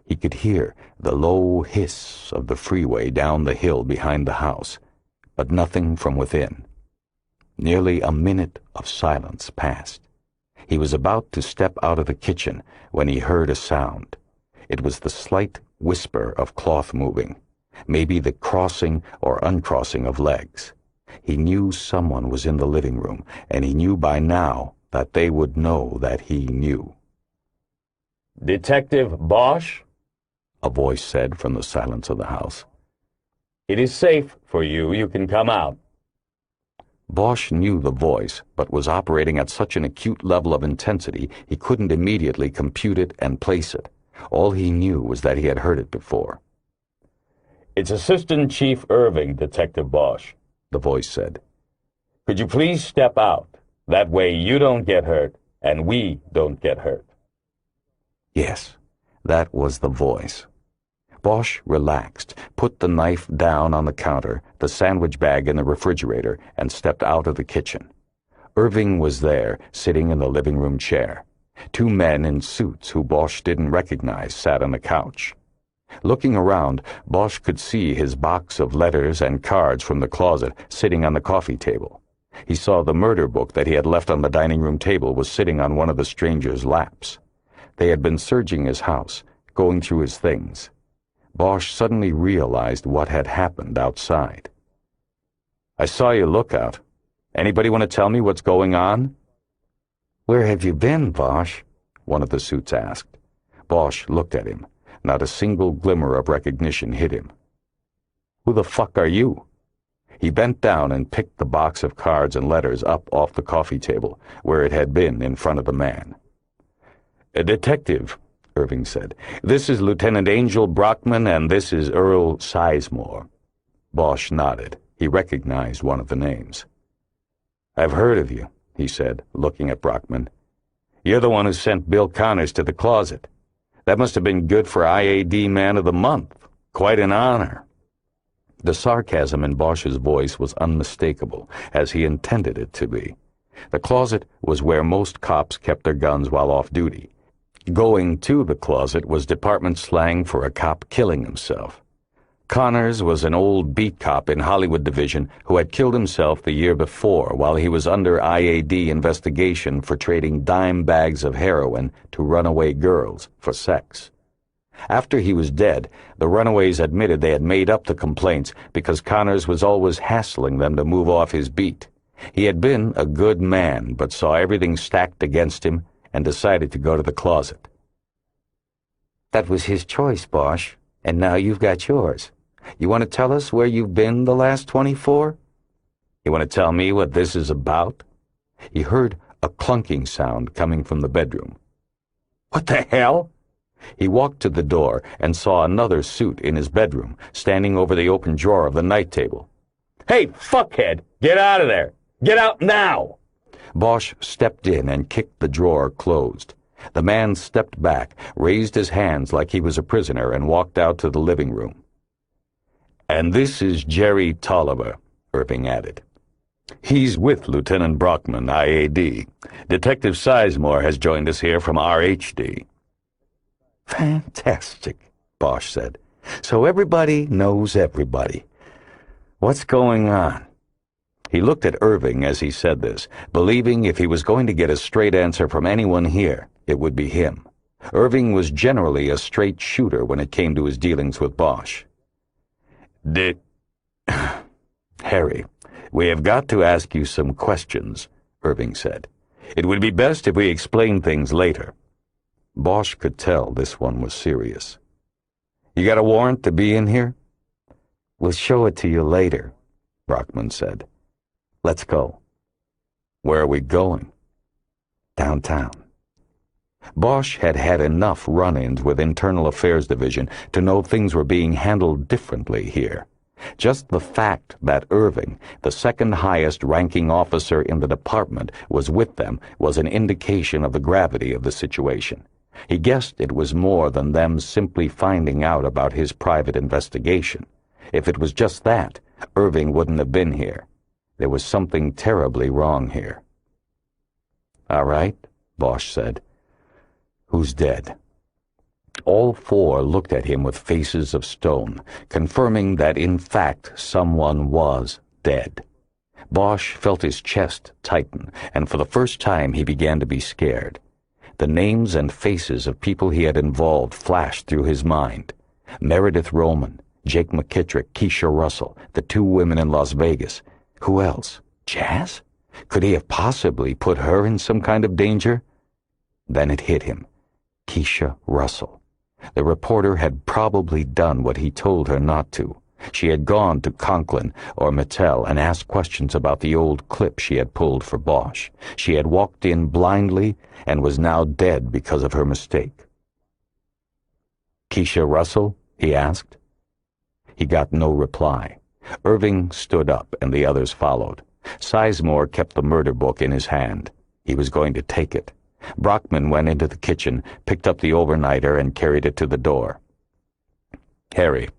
[SPEAKER 1] He could hear the low hiss of the freeway down the hill behind the house, but nothing from within. Nearly a minute of silence passed. He was about to step out of the kitchen when he heard a sound. It was the slight whisper of cloth moving, maybe the crossing or uncrossing of legs. He knew someone was in the living room, and he knew by now that they would know that he knew.
[SPEAKER 4] "Detective Bosch?"
[SPEAKER 1] a voice said from the silence of the house.
[SPEAKER 4] "It is safe for you. You can come out."
[SPEAKER 1] Bosch knew the voice, but was operating at such an acute level of intensity he couldn't immediately compute it and place it. All he knew was that he had heard it before.
[SPEAKER 4] "It's Assistant Chief Irving, Detective Bosch," the voice said. "Could you please step out? That way you don't get hurt, and we don't get hurt."
[SPEAKER 1] Yes, that was the voice. Bosch relaxed, put the knife down on the counter, the sandwich bag in the refrigerator, and stepped out of the kitchen. Irving was there, sitting in the living room chair. 2 men in suits who Bosch didn't recognize sat on the couch. Looking around, Bosch could see his box of letters and cards from the closet sitting on the coffee table. He saw the murder book that he had left on the dining room table was sitting on one of the stranger's laps. They had been searching his house, going through his things. Bosch suddenly realized what had happened outside. "I saw you look out. Anybody want to tell me what's going on?" "Where have you been, Bosch?" one of the suits asked. Bosch looked at him. Not a single glimmer of recognition hit him. "Who the fuck are you?" He bent down and picked the box of cards and letters up off the coffee table, where it had been in front of the man. "A detective," Irving said. "This is Lieutenant Angel Brockman, and this is Earl Sizemore." Bosch nodded. He recognized one of the names. "I've heard of you," he said, looking at Brockman. "You're the one who sent Bill Connors to the closet. That must have been good for IAD Man of the Month. Quite an honor." The sarcasm in Bosch's voice was unmistakable, as he intended it to be.
[SPEAKER 2] The closet was where most cops kept their guns while off duty. Going to the closet was department slang for a cop killing himself. Connors was an old beat cop in Hollywood Division who had killed himself the year before while he was under IAD investigation for trading dime bags of heroin to runaway girls for sex. After he was dead, the runaways admitted they had made up the complaints because Connors was always hassling them to move off his beat. He had been a good man, but saw everything stacked against him and decided to go to the closet.
[SPEAKER 1] That was his choice, Bosch, and now you've got yours. You want to tell us where you've been the last 24?
[SPEAKER 2] You want to tell me what this is about? He heard a clunking sound coming from the bedroom. What the hell? He walked to the door and saw another suit in his bedroom, standing over the open drawer of the night table. Hey, fuckhead! Get out of there! Get out now! Bosch stepped in and kicked the drawer closed. The man stepped back, raised his hands like he was a prisoner, and walked out to the living room. And this is Jerry Tolliver, Irving added. He's with Lieutenant Brockman, IAD. Detective Sizemore has joined us here from RHD.
[SPEAKER 1] Fantastic, Bosch said. So everybody knows everybody. What's going on?
[SPEAKER 2] He looked at Irving as he said this, believing if he was going to get a straight answer from anyone here, it would be him. Irving was generally a straight shooter when it came to his dealings with Bosch. Harry, we have got to ask you some questions, Irving said. It would be best if we explain things later. Bosch could tell this one was serious. You got a warrant to be in here?
[SPEAKER 1] We'll show it to you later, Brockman said. Let's go.
[SPEAKER 2] Where are we going?
[SPEAKER 1] Downtown.
[SPEAKER 2] Bosch had had enough run-ins with Internal Affairs Division to know things were being handled differently here. Just the fact that Irving, the second highest ranking officer in the department, was with them was an indication of the gravity of the situation. He guessed it was more than them simply finding out about his private investigation. If it was just that, Irving wouldn't have been here. There was something terribly wrong here.
[SPEAKER 1] All right, Bosch said.
[SPEAKER 2] Who's dead? All four looked at him with faces of stone, confirming that in fact someone was dead. Bosch felt his chest tighten, and for the first time he began to be scared. The names and faces of people he had involved flashed through his mind. Meredith Roman, Jake McKittrick, Keisha Russell, the two women in Las Vegas. Who else? Jazz? Could he have possibly put her in some kind of danger? Then it hit him. Keisha Russell. The reporter had probably done what he told her not to. She had gone to Conklin or Mattel and asked questions about the old clip she had pulled for Bosch. She had walked in blindly and was now dead because of her mistake. Keisha Russell? He asked. He got no reply. Irving stood up and the others followed. Sizemore kept the murder book in his hand. He was going to take it. Brockman went into the kitchen, picked up the overnighter, and carried it to the door. Harry,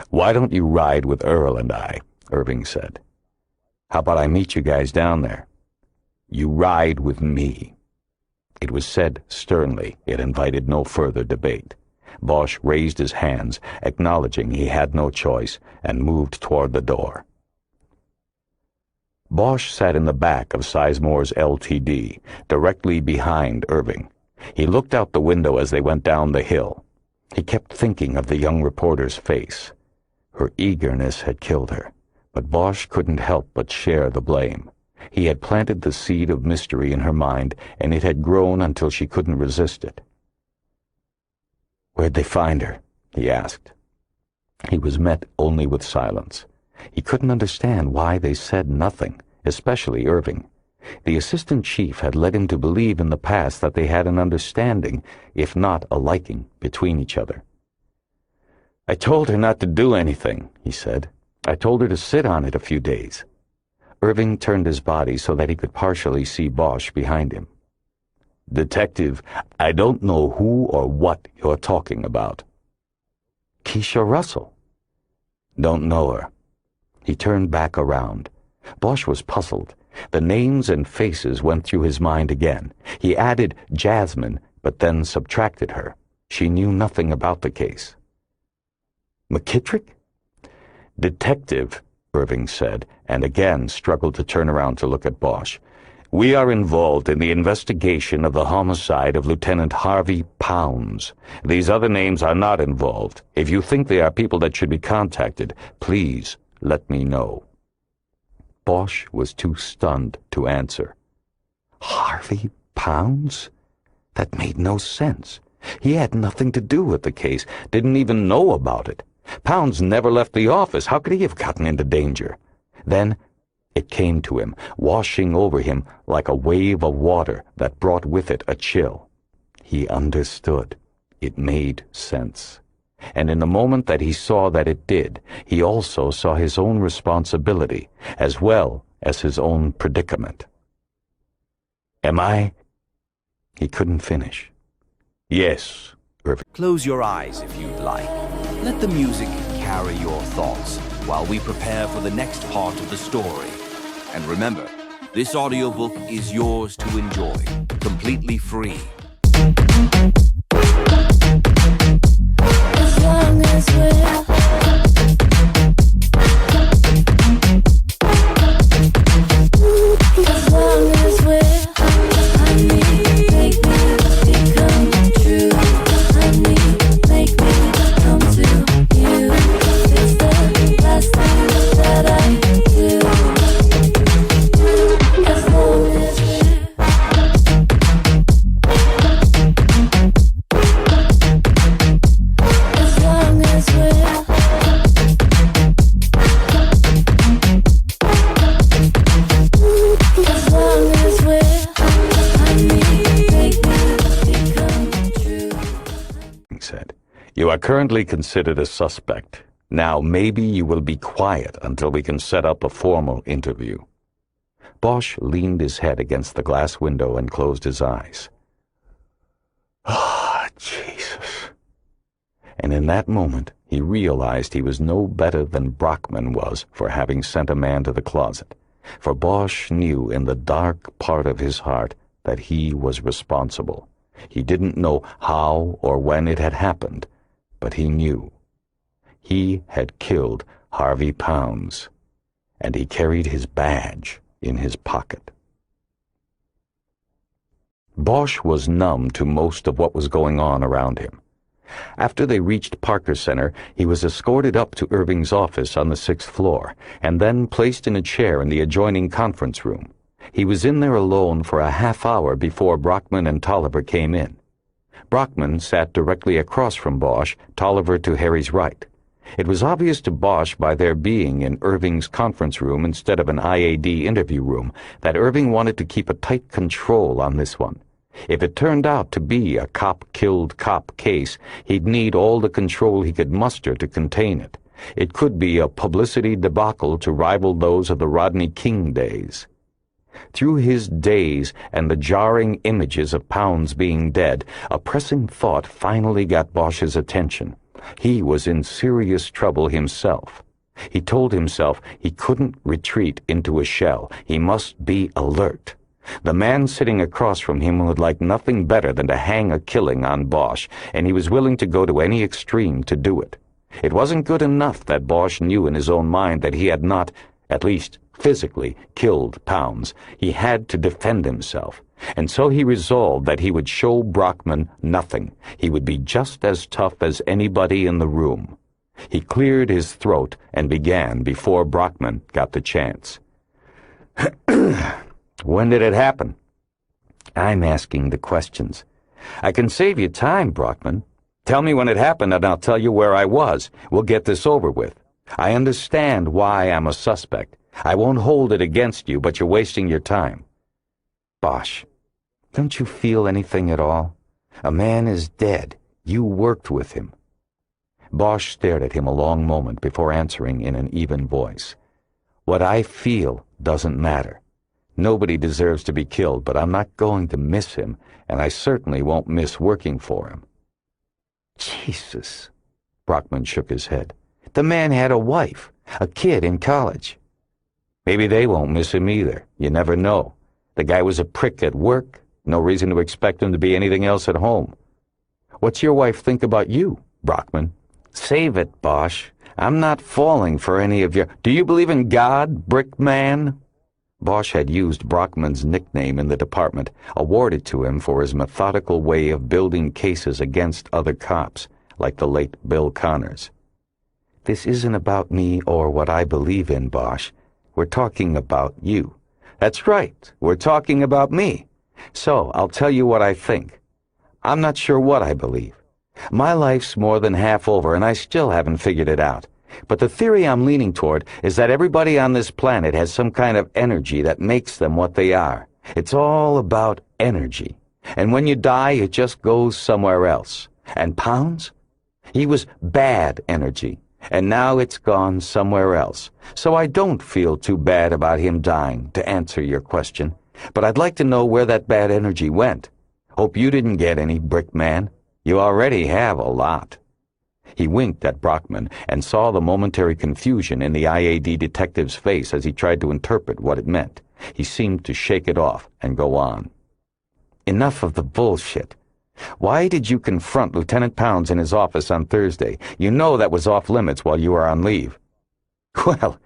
[SPEAKER 2] why don't you ride with Earl and I? Irving said. How about I meet you guys down there? You ride with me. It was said sternly. It invited no further debate. Bosch raised his hands, acknowledging he had no choice, and moved toward the door. Bosch sat in the back of Sizemore's LTD, directly behind Irving. He looked out the window as they went down the hill. He kept thinking of the young reporter's face. Her eagerness had killed her, but Bosch couldn't help but share the blame. He had planted the seed of mystery in her mind, and it had grown until she couldn't resist it. "Where'd they find her?" he asked. He was met only with silence. He couldn't understand why they said nothing, especially Irving. The assistant chief had led him to believe in the past that they had an understanding, if not a liking, between each other. "I told her not to do anything," he said. "I told her to sit on it a few days." Irving turned his body so that he could partially see Bosch behind him. "Detective, I don't know who or what you're talking about." "Keisha Russell." "Don't know her." He turned back around. Bosch was puzzled. The names and faces went through his mind again. He added Jasmine, but then subtracted her. She knew nothing about the case. McKittrick? Detective, Irving said, and again struggled to turn around to look at Bosch. We are involved in the investigation of the homicide of Lieutenant Harvey Pounds. These other names are not involved. If you think they are people that should be contacted, please let me know. Bosch was too stunned to answer. Harvey Pounds? That made no sense. He had nothing to do with the case, didn't even know about it. Pounds never left the office. How could he have gotten into danger? Then it came to him, washing over him like a wave of water that brought with it a chill. He understood. It made sense. And in the moment that he saw that it did, he also saw his own responsibility, as well as his own predicament. Am I? He couldn't finish. Yes, Irving.
[SPEAKER 5] Close your eyes if you'd like. Let the music carry your thoughts while we prepare for the next part of the story. And remember, this audiobook is yours to enjoy, completely free.
[SPEAKER 6] As long as we're honey, make me become true. Honey, make me come to you. It's the last thing that I do. As long as
[SPEAKER 2] You are currently considered a suspect. Now maybe you will be quiet until we can set up a formal interview. Bosch leaned his head against the glass window and closed his eyes. Ah, Jesus. And in that moment, he realized he was no better than Brockman was for having sent a man to the closet. For Bosch knew in the dark part of his heart that he was responsible. He didn't know how or when it had happened, but he knew. He had killed Harvey Pounds, and he carried his badge in his pocket. Bosch was numb to most of what was going on around him. After they reached Parker Center, he was escorted up to Irving's office on the 6th floor, and then placed in a chair in the adjoining conference room. He was in there alone for a half hour before Brockman and Tolliver came in. Brockman sat directly across from Bosch, Tolliver to Harry's right. It was obvious to Bosch by their being in Irving's conference room instead of an IAD interview room that Irving wanted to keep a tight control on this one. If it turned out to be a cop-killed-cop case, he'd need all the control he could muster to contain it. It could be a publicity debacle to rival those of the Rodney King days. Through his days and the jarring images of Pounds being dead, a pressing thought finally got Bosch's attention. He was in serious trouble himself. He told himself he couldn't retreat into a shell. He must be alert. The man sitting across from him would like nothing better than to hang a killing on Bosch, and he was willing to go to any extreme to do it. It wasn't good enough that Bosch knew in his own mind that he had not, at least physically, killed Pounds. He had to defend himself, and so he resolved that he would show Brockman nothing. He would be just as tough as anybody in the room. He cleared his throat and began before Brockman got the chance. When did it happen? I'm asking the questions. I can save you time, Brockman. Tell me when it happened and I'll tell you where I was. We'll get this over with. I understand why I'm a suspect. I won't hold it against you, but you're wasting your time. Bosch, don't you feel anything at all? A man is dead. You worked with him. Bosch stared at him a long moment before answering in an even voice. What I feel doesn't matter. Nobody deserves to be killed, but I'm not going to miss him, and I certainly won't miss working for him. Jesus, Brockman shook his head. The man had a wife, a kid in college.
[SPEAKER 1] Maybe they won't miss him either. You never know. The guy was a prick at work. No reason to expect him to be anything else at home. What's your wife think about you, Brockman? Save it, Bosch. I'm not falling for any of your... Do you believe in God, Brickman? Bosch had used Brockman's nickname in the department, awarded to him for his methodical way of building cases against other cops, like the late Bill Connors. This isn't about me or what I believe in, Bosch. We're talking about you. That's right. We're talking about me. So, I'll tell you what I think. I'm not sure what I believe. My life's more than half over, and I still haven't figured it out. But the theory I'm leaning toward is that everybody on this planet has some kind of energy that makes them what they are. It's all about energy. And when you die, it just goes somewhere else. And Pounds? He was bad energy, and now it's gone somewhere else. So I don't feel too bad about him dying, to answer your question. But I'd like to know where that bad energy went. Hope you didn't get any, Brickman. You already have a lot. He winked at Brockman and saw the momentary confusion in the IAD detective's face as he tried to interpret what it meant. He seemed to shake it off and go on. Enough of the bullshit. Why did you confront Lieutenant Pounds in his office on Thursday? You know that was off limits while you were on leave. Well,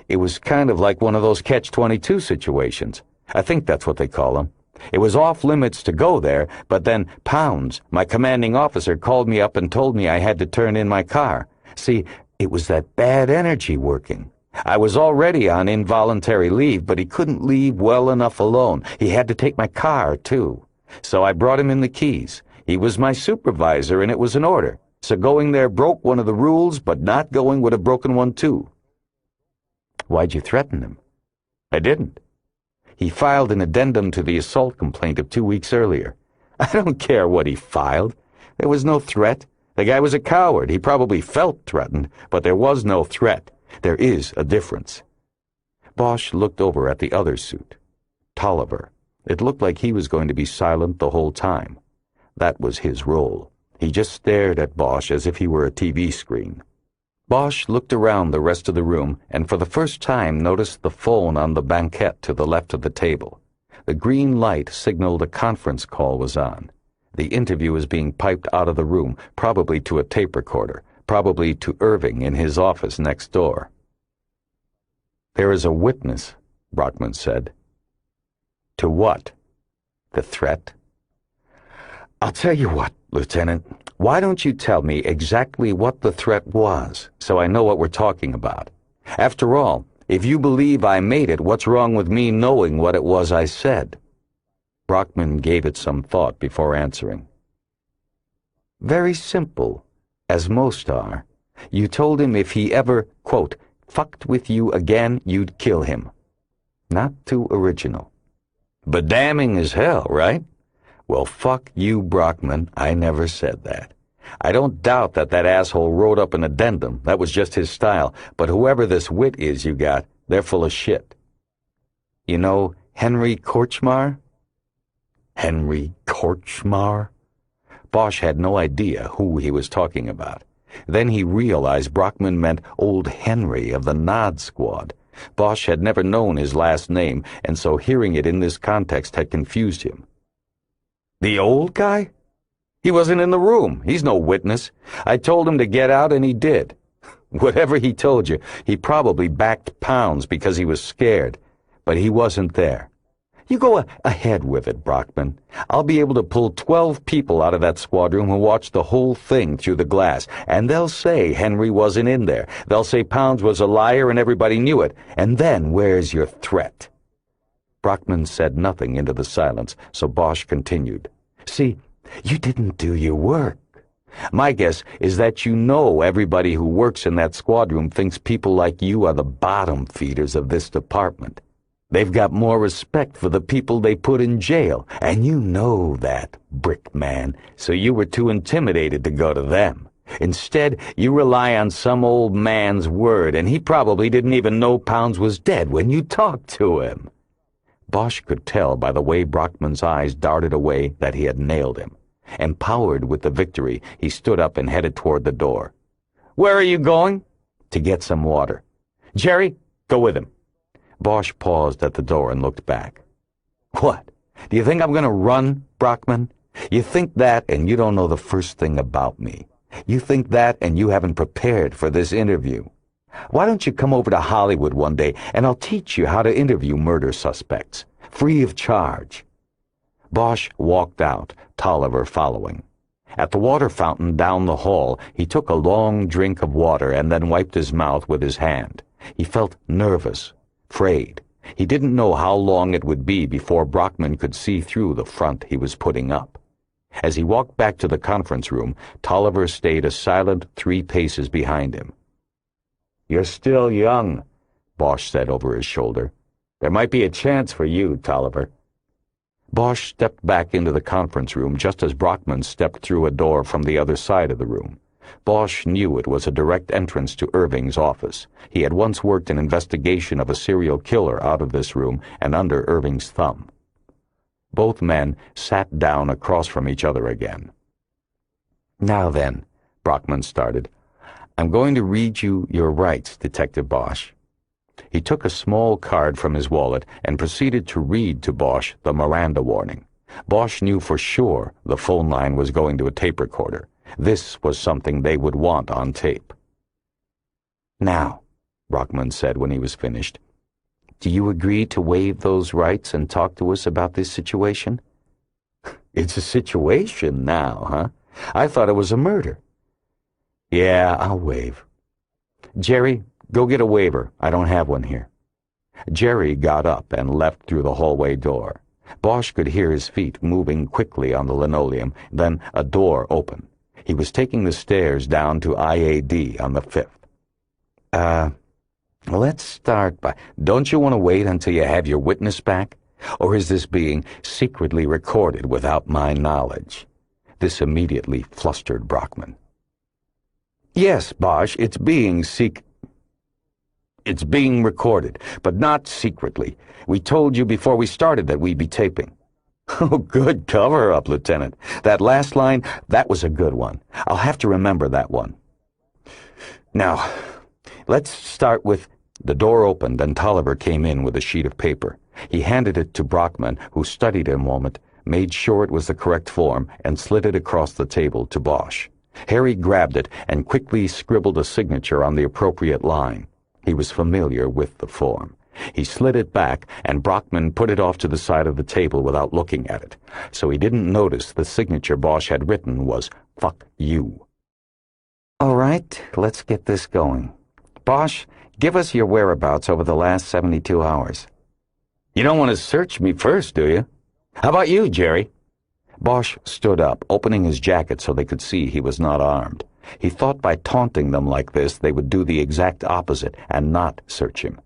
[SPEAKER 1] it was kind of like one of those Catch-22 situations. I think that's what they call them. It was off limits to go there, but then Pounds, my commanding officer, called me up and told me I had to turn in my car. See, it was that bad energy working. I was already on involuntary leave, but he couldn't leave well enough alone. He had to take my car, too. So I brought him in the keys. He was my supervisor, and it was an order. So going there broke one of the rules, but not going would have broken one, too. Why'd you threaten him? I didn't. He filed an addendum to the assault complaint of 2 weeks earlier. I don't care what he filed. There was no threat. The guy was a coward. He probably felt threatened, but there was no threat. There is a difference. Bosch looked over at the other suit. Tolliver. It looked like he was going to be silent the whole time. That was his role. He just stared at Bosch as if he were a TV screen. Bosch looked around the rest of the room and for the first time noticed the phone on the banquette to the left of the table. The green light signaled a conference call was on. The interview was being piped out of the room, probably to a tape recorder, probably to Irving in his office next door. There is a witness, Brockman said. To what? The threat? I'll tell you what, Lieutenant. Why don't you tell me exactly what the threat was, so I know what we're talking about? After all, if you believe I made it, what's wrong with me knowing what it was I said? Brockman gave it some thought before answering. Very simple, as most are. You told him if he ever, quote, fucked with you again, you'd kill him. Not too original. But damning as hell, right? Well, fuck you, Brockman. I never said that. I don't doubt that asshole wrote up an addendum. That was just his style. But whoever this wit is you got, they're full of shit. You know Henry Korchmar? Henry Korchmar? Bosch had no idea who he was talking about. Then he realized Brockman meant old Henry of the Nod Squad. Bosch had never known his last name, and so hearing it in this context had confused him. The old guy? He wasn't in the room. He's no witness. I told him to get out, and he did. Whatever he told you, he probably backed Pounds because he was scared. But he wasn't there. You go ahead with it, Brockman. I'll be able to pull 12 people out of that squadron who watched the whole thing through the glass, and they'll say Henry wasn't in there. They'll say Pounds was a liar and everybody knew it. And then where's your threat? Brockman said nothing into the silence, so Bosch continued. See, you didn't do your work. My guess is that you know everybody who works in that squad room thinks people like you are the bottom feeders of this department. They've got more respect for the people they put in jail, and you know that, Brickman, so you were too intimidated to go to them. Instead, you rely on some old man's word, and he probably didn't even know Pounds was dead when you talked to him. Bosch could tell by the way Brockman's eyes darted away that he had nailed him. Empowered with the victory, he stood up and headed toward the door. Where are you going? To get some water. Jerry, go with him.
[SPEAKER 2] Bosch paused at the door and looked back. "What? Do you think I'm going to run, Brockman? You think that and you don't know the first thing about me. You think that and you haven't prepared for this interview. Why don't you come over to Hollywood one day and I'll teach you how to interview murder suspects, free of charge." Bosch walked out, Tolliver following. At the water fountain down the hall, he took a long drink of water and then wiped his mouth with his hand. He felt nervous, frayed. He didn't know how long it would be before Brockman could see through the front he was putting up. As he walked back to the conference room, Tolliver stayed a silent 3 paces behind him. "You're still young," Bosch said over his shoulder. "There might be a chance for you, Tolliver." Bosch stepped back into the conference room just as Brockman stepped through a door from the other side of the room. Bosch knew it was a direct entrance to Irving's office. He had once worked an investigation of a serial killer out of this room and under Irving's thumb. Both men sat down across from each other again. "Now then," Brockman started, "I'm going to read you your rights, Detective Bosch." He took a small card from his wallet and proceeded to read to Bosch the Miranda warning. Bosch knew for sure the phone line was going to a tape recorder. This was something they would want on tape. "Now," Brockman said when he was finished, "do you agree to waive those rights and talk to us about this situation?" "It's a situation now, huh? I thought it was a murder." "Yeah, I'll waive. Jerry, go get a waiver. I don't have one here." Jerry got up and left through the hallway door. Bosch could hear his feet moving quickly on the linoleum, then a door opened. He was taking the stairs down to IAD on the 5th. Let's start by... Don't you want to wait until you have your witness back? Or is this being secretly recorded without my knowledge? This immediately flustered Brockman. "Yes, Bosch, it's being recorded, but not secretly. We told you before we started that we'd be taping." "Oh, good cover-up, Lieutenant. That last line, that was a good one. I'll have to remember that one. Now, let's start with..." The door opened and Tolliver came in with a sheet of paper. He handed it to Brockman, who studied it a moment, made sure it was the correct form, and slid it across the table to Bosch. Harry grabbed it and quickly scribbled a signature on the appropriate line. He was familiar with the form. He slid it back, and Brockman put it off to the side of the table without looking at it, so he didn't notice the signature Bosch had written was "Fuck you." "All right, let's get this going. Bosch, give us your whereabouts over the last 72 hours. "You don't want to search me first, do you? How about you, Jerry?" Bosch stood up, opening his jacket so they could see he was not armed. He thought by taunting them like this they would do the exact opposite and not search him.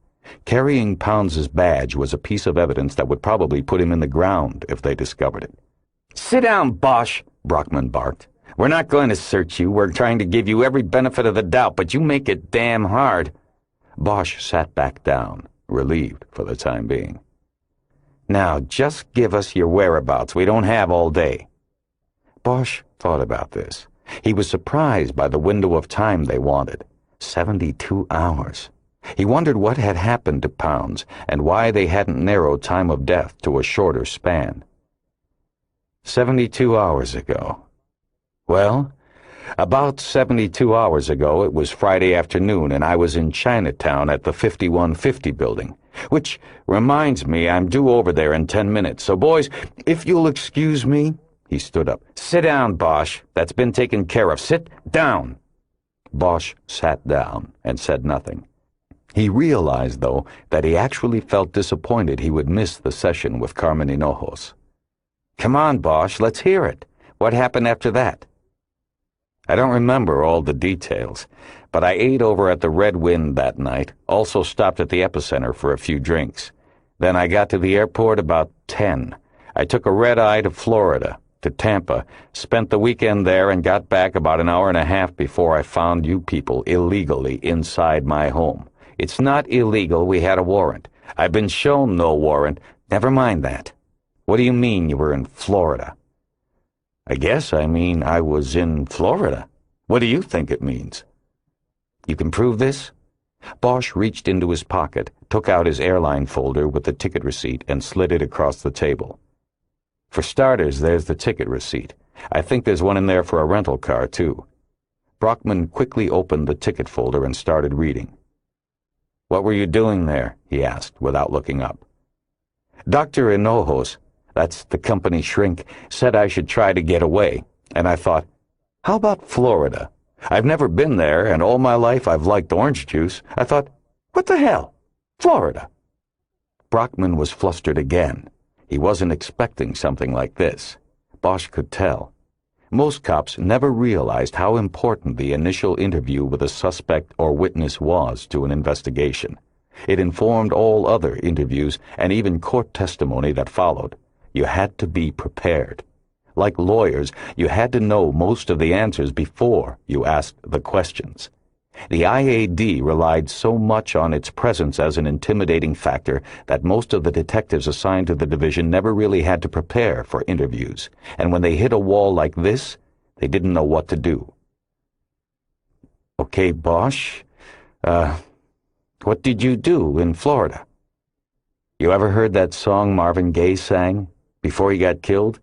[SPEAKER 2] Carrying Pounds's badge was a piece of evidence that would probably put him in the ground if they discovered it. "Sit down, Bosch," Brockman barked. "We're not going to search you. We're trying to give you every benefit of the doubt, but you make it damn hard." Bosch sat back down, relieved for the time being. "Now, just give us your whereabouts. We don't have all day." Bosch thought about this. He was surprised by the window of time they wanted. 72 hours. He wondered what had happened to Pounds and why they hadn't narrowed time of death to a shorter span. 72 hours ago. Well, about 72 hours ago it was Friday afternoon and I was in Chinatown at the 5150 building. Which reminds me, I'm due over there in 10 minutes. So, boys, if you'll excuse me..." He stood up. "Sit down, Bosch. That's been taken care of. Sit down." Bosch sat down and said nothing. He realized, though, that he actually felt disappointed he would miss the session with Carmen Hinojos. "Come on, Bosch, let's hear it. What happened after that?" "I don't remember all the details, but I ate over at the Red Wind that night, also stopped at the Epicenter for a few drinks. Then I got to the airport about 10. I took a red-eye to Florida, to Tampa, spent the weekend there and got back about an hour and a half before I found you people illegally inside my home. It's not illegal, we had a warrant. I've been shown no warrant. Never mind that. What do you mean you were in Florida?" "I guess I mean I was in Florida. What do you think it means?" "You can prove this?" Bosch reached into his pocket, took out his airline folder with the ticket receipt, and slid it across the table. For starters, there's the ticket receipt. I think there's one in there for a rental car, too. Brockman quickly opened the ticket folder and started reading. "What were you doing there?" he asked, without looking up. "Dr. Hinojos, that's the company shrink, said I should try to get away, and I thought, how about Florida? I've never been there, and all my life I've liked orange juice. I thought, what the hell? Florida." Brockman was flustered again. He wasn't expecting something like this. Bosch could tell. Most cops never realized how important the initial interview with a suspect or witness was to an investigation. It informed all other interviews and even court testimony that followed. You had to be prepared. Like lawyers, you had to know most of the answers before you asked the questions. The IAD relied so much on its presence as an intimidating factor that most of the detectives assigned to the division never really had to prepare for interviews, and when they hit a wall like this, they didn't know what to do. "Okay, Bosch, what did you do in Florida?" "You ever heard that song Marvin Gaye sang before he got killed?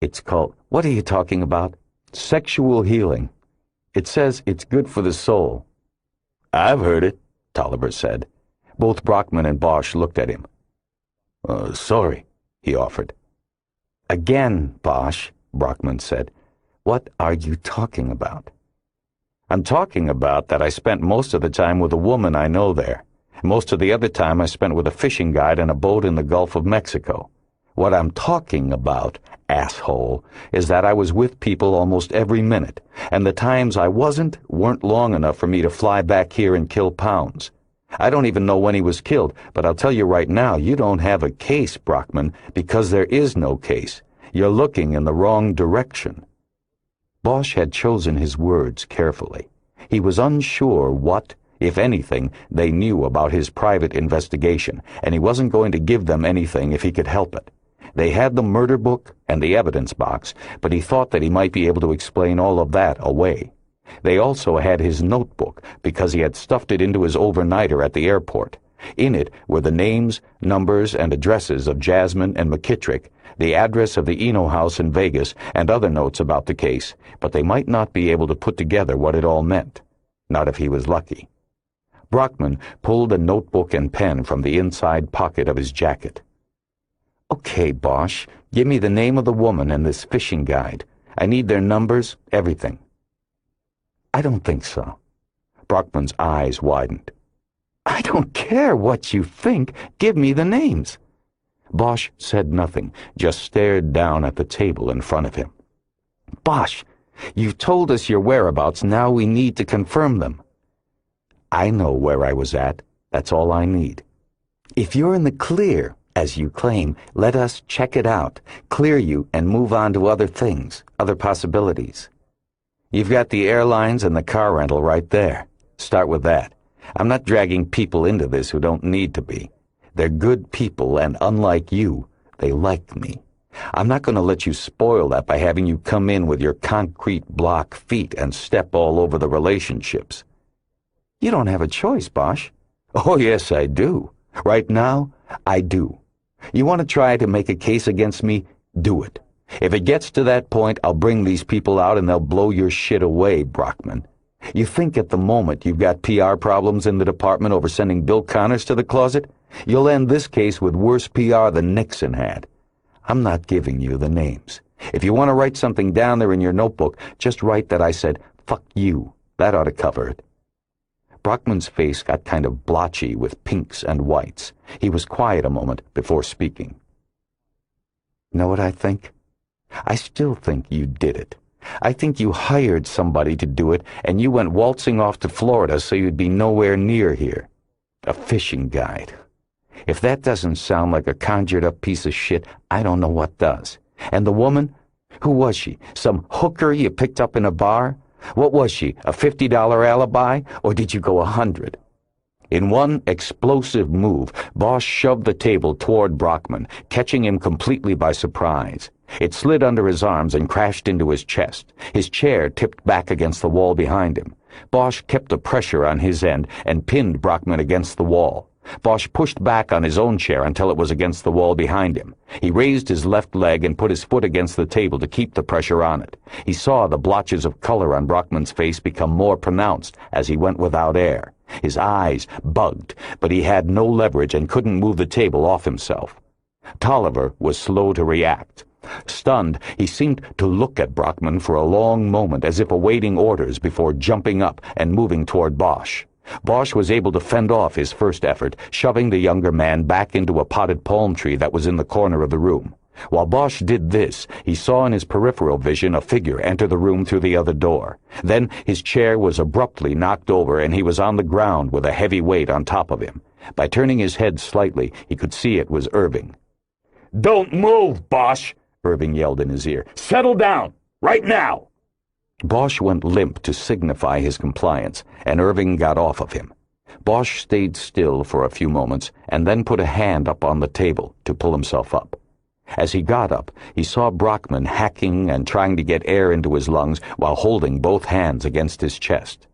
[SPEAKER 2] It's called, what are you talking about? Sexual Healing. It says it's good for the soul." "I've heard it," Tolliver said. Both Brockman and Bosch looked at him. Sorry," he offered. "Again, Bosch," Brockman said. "What are you talking about?" "I'm talking about that I spent most of the time with a woman I know there. Most of the other time I spent with a fishing guide in a boat in the Gulf of Mexico. What I'm talking about, asshole, is that I was with people almost every minute, and the times I weren't long enough for me to fly back here and kill Pounds. I don't even know when he was killed, but I'll tell you right now, you don't have a case, Brockman, because there is no case. You're looking in the wrong direction." Bosch had chosen his words carefully. He was unsure what, if anything, they knew about his private investigation, and he wasn't going to give them anything if he could help it. They had the murder book and the evidence box, but he thought that he might be able to explain all of that away. They also had his notebook, because he had stuffed it into his overnighter at the airport. In it were the names, numbers, and addresses of Jasmine and McKittrick, the address of the Eno house in Vegas, and other notes about the case, but they might not be able to put together what it all meant. Not if he was lucky. Brockman pulled a notebook and pen from the inside pocket of his jacket. "Okay, Bosch, give me the name of the woman and this fishing guide. I need their numbers, everything." "I don't think so." Brockman's eyes widened. "I don't care what you think. Give me the names." Bosch said nothing, just stared down at the table in front of him. "Bosch, you've told us your whereabouts. Now we need to confirm them." "I know where I was at. That's all I need." "If you're in the clear, as you claim, let us check it out, clear you, and move on to other things, other possibilities. You've got the airlines and the car rental right there. Start with that. I'm not dragging people into this who don't need to be. They're good people, and unlike you, they like me. I'm not going to let you spoil that by having you come in with your concrete block feet and step all over the relationships." "You don't have a choice, Bosch." "Oh, yes, I do. Right now, I do. You want to try to make a case against me? Do it. If it gets to that point, I'll bring these people out and they'll blow your shit away, Brockman. You think at the moment you've got PR problems in the department over sending Bill Connors to the closet? You'll end this case with worse PR than Nixon had. I'm not giving you the names. If you want to write something down there in your notebook, just write that I said, fuck you. That ought to cover it." Brockman's face got kind of blotchy with pinks and whites. He was quiet a moment before speaking. "Know what I think? I still think you did it. I think you hired somebody to do it, and you went waltzing off to Florida so you'd be nowhere near here. A fishing guide. If that doesn't sound like a conjured-up piece of shit, I don't know what does. And the woman? Who was she? Some hooker you picked up in a bar? What was she, a $50 alibi, or did you go 100? In one explosive move, Bosch shoved the table toward Brockman, catching him completely by surprise. It slid under his arms and crashed into his chest. His chair tipped back against the wall behind him.
[SPEAKER 1] Bosch kept the pressure on his end and pinned Brockman against the wall. Bosch pushed back on his own chair until it was against the wall behind him. He raised his left leg and put his foot against the table to keep the pressure on it. He saw the blotches of color on Brockman's face become more pronounced as he went without air. His eyes bugged, but he had no leverage and couldn't move the table off himself. Tolliver was slow to react. Stunned, he seemed to look at Brockman for a long moment as if awaiting orders before jumping up and moving toward Bosch. Bosch was able to fend off his first effort, shoving the younger man back into a potted palm tree that was in the corner of the room. While Bosch did this, he saw in his peripheral vision a figure enter the room through the other door. Then his chair was abruptly knocked over and he was on the ground with a heavy weight on top of him. By turning his head slightly, he could see it was Irving.
[SPEAKER 4] "Don't move, Bosch!" Irving yelled in his ear. "Settle down! Right now!"
[SPEAKER 1] Bosch went limp to signify his compliance, and Irving got off of him. Bosch stayed still for a few moments and then put a hand up on the table to pull himself up. As he got up, he saw Brockman hacking and trying to get air into his lungs while holding both hands against his chest.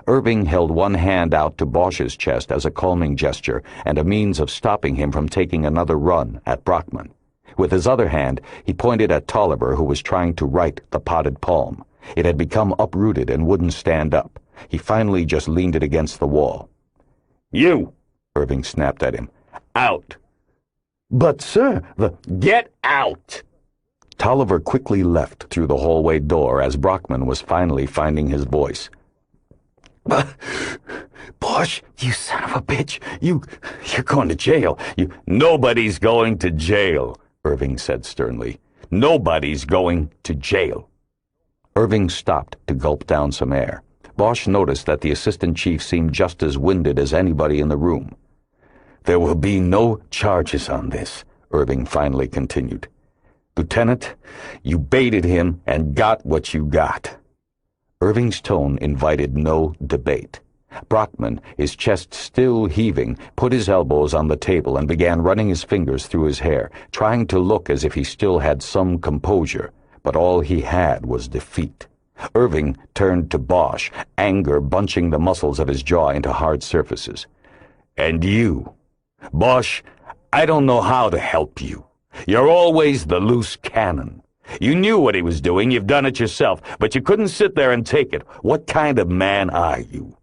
[SPEAKER 1] Irving held one hand out to Bosch's chest as a calming gesture and a means of stopping him from taking another run at Brockman. With his other hand, he pointed at Tolliver, who was trying to right the potted palm. It had become uprooted and wouldn't stand up. He finally just leaned it against the wall.
[SPEAKER 4] "You!"
[SPEAKER 1] Irving snapped at him.
[SPEAKER 4] "Out!"
[SPEAKER 1] "But, sir,
[SPEAKER 4] Get out!"
[SPEAKER 1] Tolliver quickly left through the hallway door as Brockman was finally finding his voice. "Bosch, you son of a bitch, you're going to jail.
[SPEAKER 4] "Nobody's going to jail," Irving said sternly. "Nobody's going to jail."
[SPEAKER 1] Irving stopped to gulp down some air. Bosch noticed that the assistant chief seemed just as winded as anybody in the room.
[SPEAKER 2] "There will be no charges on this," Irving finally continued. "Lieutenant, you baited him and got what you got." Irving's tone invited no debate. Brockman, his chest still heaving, put his elbows on the table and began running his fingers through his hair, trying to look as if he still had some composure, but all he had was defeat. Irving turned to Bosch, anger bunching the muscles of his jaw into hard surfaces.
[SPEAKER 4] "And you? Bosch, I don't know how to help you. You're always the loose cannon. You knew what he was doing, you've done it yourself, but you couldn't sit there and take it. What kind of man are you?"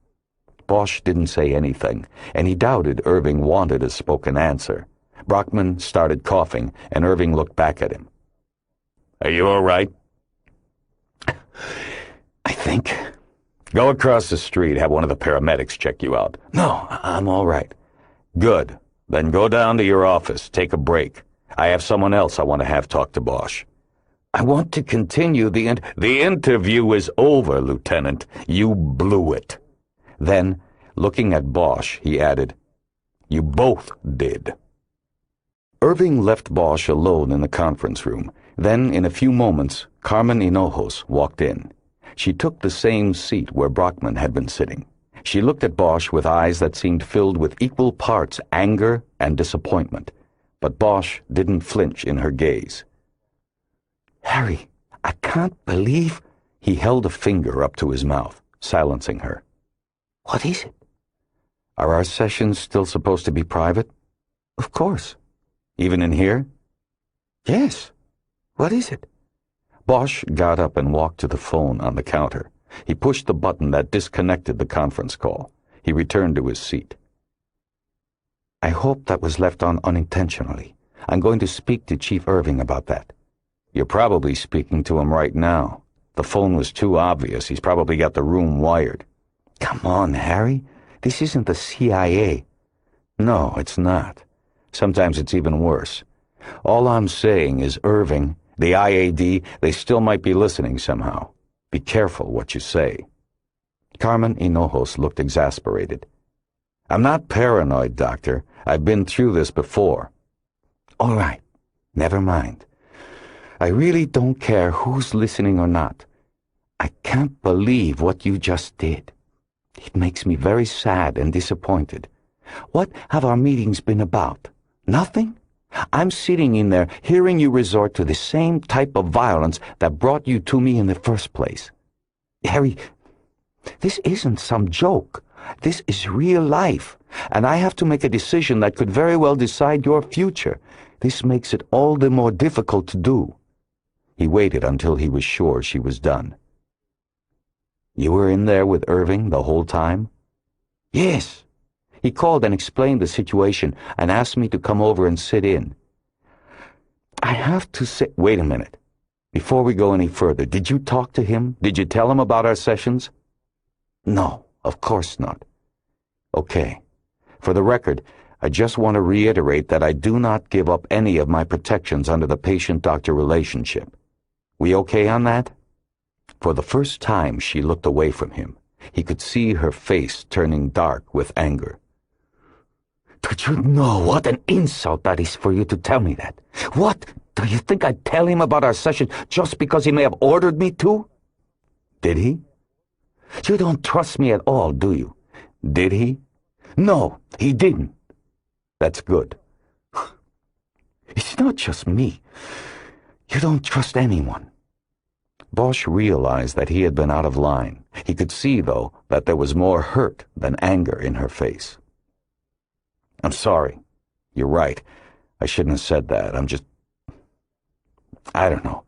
[SPEAKER 1] Bosch didn't say anything, and he doubted Irving wanted a spoken answer. Brockman started coughing, and Irving looked back at him.
[SPEAKER 4] "Are you all right?"
[SPEAKER 2] "I think."
[SPEAKER 4] "Go across the street, have one of the paramedics check you out."
[SPEAKER 2] "No, I'm all right."
[SPEAKER 4] "Good. Then go down to your office, take a break. I have someone else I want to have talk to Bosch."
[SPEAKER 2] "I want to continue the
[SPEAKER 4] interview is over, Lieutenant. You blew it."
[SPEAKER 1] Then, looking at Bosch, he added, "You both did." Irving left Bosch alone in the conference room. Then, in a few moments, Carmen Hinojos walked in. She took the same seat where Brockman had been sitting. She looked at Bosch with eyes that seemed filled with equal parts anger and disappointment, but Bosch didn't flinch in her gaze.
[SPEAKER 2] "Harry, I can't believe—"
[SPEAKER 1] He held a finger up to his mouth, silencing her.
[SPEAKER 2] "What is it?"
[SPEAKER 1] "Are our sessions still supposed to be private?"
[SPEAKER 2] "Of course."
[SPEAKER 1] "Even in here?"
[SPEAKER 2] "Yes. What is it?"
[SPEAKER 1] Bosch got up and walked to the phone on the counter. He pushed the button that disconnected the conference call. He returned to his seat.
[SPEAKER 2] "I hope that was left on unintentionally. I'm going to speak to Chief Irving about that."
[SPEAKER 1] "You're probably speaking to him right now. The phone was too obvious. He's probably got the room wired."
[SPEAKER 2] "Come on, Harry. This isn't the CIA."
[SPEAKER 1] "No, it's not. Sometimes it's even worse. All I'm saying is Irving, the IAD, they still might be listening somehow. Be careful what you say." Carmen Hinojos looked exasperated. "I'm not paranoid, Doctor. I've been through this before."
[SPEAKER 2] "All right. Never mind. I really don't care who's listening or not. I can't believe what you just did. It makes me very sad and disappointed. What have our meetings been about? Nothing? I'm sitting in there hearing you resort to the same type of violence that brought you to me in the first place. Harry,
[SPEAKER 1] This isn't some joke. This is real life, and I have to make a decision that could very well decide your future. This makes it all the more difficult to do." He waited until he was sure she was done. "You were in there with Irving the whole time?" "Yes. He called and explained the situation and asked me to come over and sit in. I have to say—" "Wait a minute. Before we go any further, did you talk to him? Did you tell him about our sessions?" "No, of course not." "Okay. For the record, I just want to reiterate that I do not give up any of my protections under the patient-doctor relationship. We okay on that?" For the first time, she looked away from him. He could see her face turning dark with anger. "Do you know what an insult that is for you to tell me that? What? Do you think I'd tell him about our session just because he may have ordered me to?" "Did he?" "You don't trust me at all, do you?" "Did he?" "No, he didn't." "That's good." "It's not just me. You don't trust anyone." Bosch realized that he had been out of line. He could see, though, that there was more hurt than anger in her face. "I'm sorry. You're right. I shouldn't have said that. I don't know.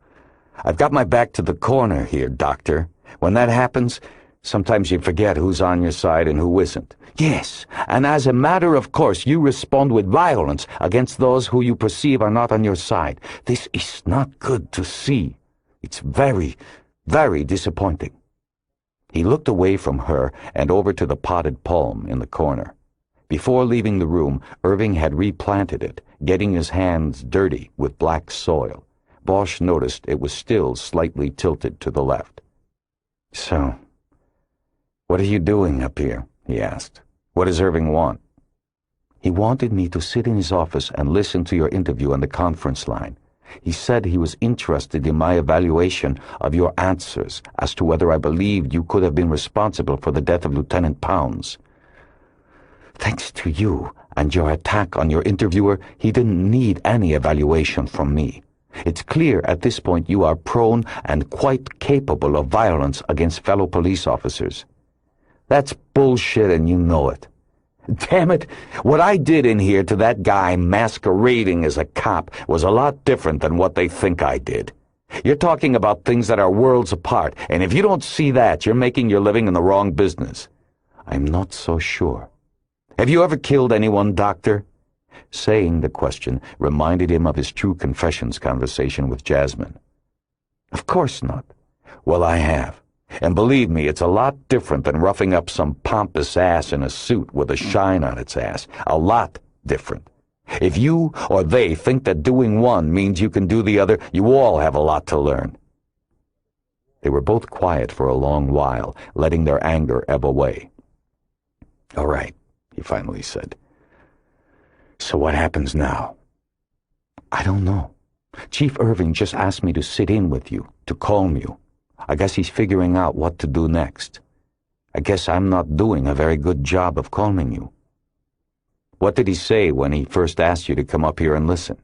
[SPEAKER 1] I've got my back to the corner here, Doctor. When that happens, sometimes you forget who's on your side and who isn't. Yes, and as a matter of course, you respond with violence against those who you perceive are not on your side. This is not good to see. It's very, very disappointing." He looked away from her and over to the potted palm in the corner. Before leaving the room, Irving had replanted it, getting his hands dirty with black soil. Bosch noticed it was still slightly tilted to the left. "So, what are you doing up here?" he asked. "What does Irving want?" "He wanted me to sit in his office and listen to your interview on the conference line. He said he was interested in my evaluation of your answers as to whether I believed you could have been responsible for the death of Lieutenant Pounds. Thanks to you and your attack on your interviewer, he didn't need any evaluation from me. It's clear at this point you are prone and quite capable of violence against fellow police officers." "That's bullshit and you know it." "Damn it, what I did in here to that guy masquerading as a cop was a lot different than what they think I did. You're talking about things that are worlds apart, and if you don't see that, you're making your living in the wrong business." "I'm not so sure." "Have you ever killed anyone, Doctor?" Saying the question reminded him of his True Confessions conversation with Jasmine. "Of course not." "Well, I have. And believe me, it's a lot different than roughing up some pompous ass in a suit with a shine on its ass. A lot different. If you or they think that doing one means you can do the other, you all have a lot to learn." They were both quiet for a long while, letting their anger ebb away. "All right," he finally said. "So what happens now?" "I don't know. Chief Irving just asked me to sit in with you, to calm you. I guess he's figuring out what to do next. I guess I'm not doing a very good job of calming you." "What did he say when he first asked you to come up here and listen?"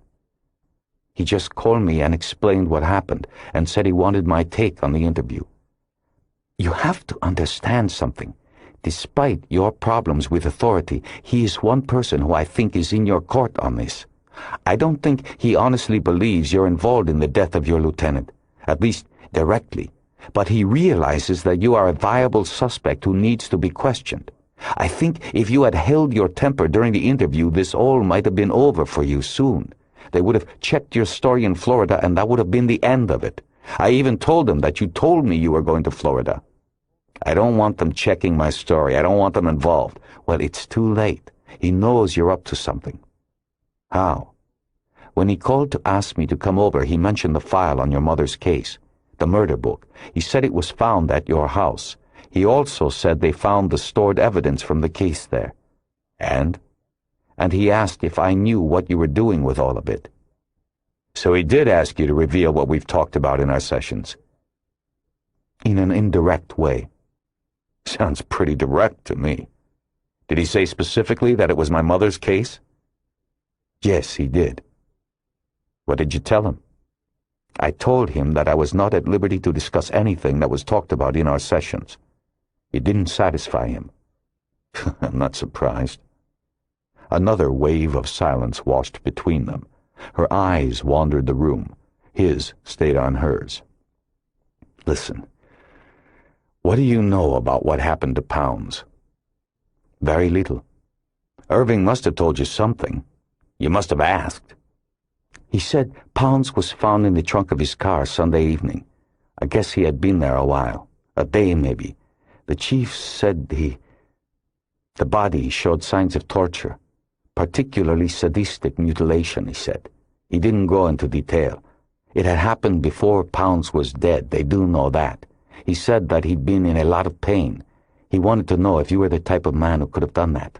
[SPEAKER 1] "He just called me and explained what happened and said he wanted my take on the interview. You have to understand something. Despite your problems with authority, he is one person who I think is in your court on this. I don't think he honestly believes you're involved in the death of your lieutenant, at least directly. But he realizes that you are a viable suspect who needs to be questioned. I think if you had held your temper during the interview, this all might have been over for you soon. They would have checked your story in Florida, and that would have been the end of it. I even told them that you told me you were going to Florida. I don't want them checking my story. I don't want them involved. Well, it's too late. He knows you're up to something." "How?" "When he called to ask me to come over, he mentioned the file on your mother's case. The murder book. He said it was found at your house. He also said they found the stored evidence from the case there." "And?" "And he asked if I knew what you were doing with all of it." "So he did ask you to reveal what we've talked about in our sessions?" "In an indirect way." "Sounds pretty direct to me. Did he say specifically that it was my mother's case?" "Yes, he did." "What did you tell him?" "I told him that I was not at liberty to discuss anything that was talked about in our sessions." It didn't satisfy him. I'm not surprised. Another wave of silence washed between them. Her eyes wandered the room. His stayed on hers. Listen, what do you know about what happened to Pounds? Very little. Irving must have told you something. You must have asked. He said Pounds was found in the trunk of his car Sunday evening. I guess he had been there a while. A day, maybe. The chief said the body showed signs of torture, particularly sadistic mutilation, he said. He didn't go into detail. It had happened before Pounds was dead, they do know that. He said that he'd been in a lot of pain. He wanted to know if you were the type of man who could have done that.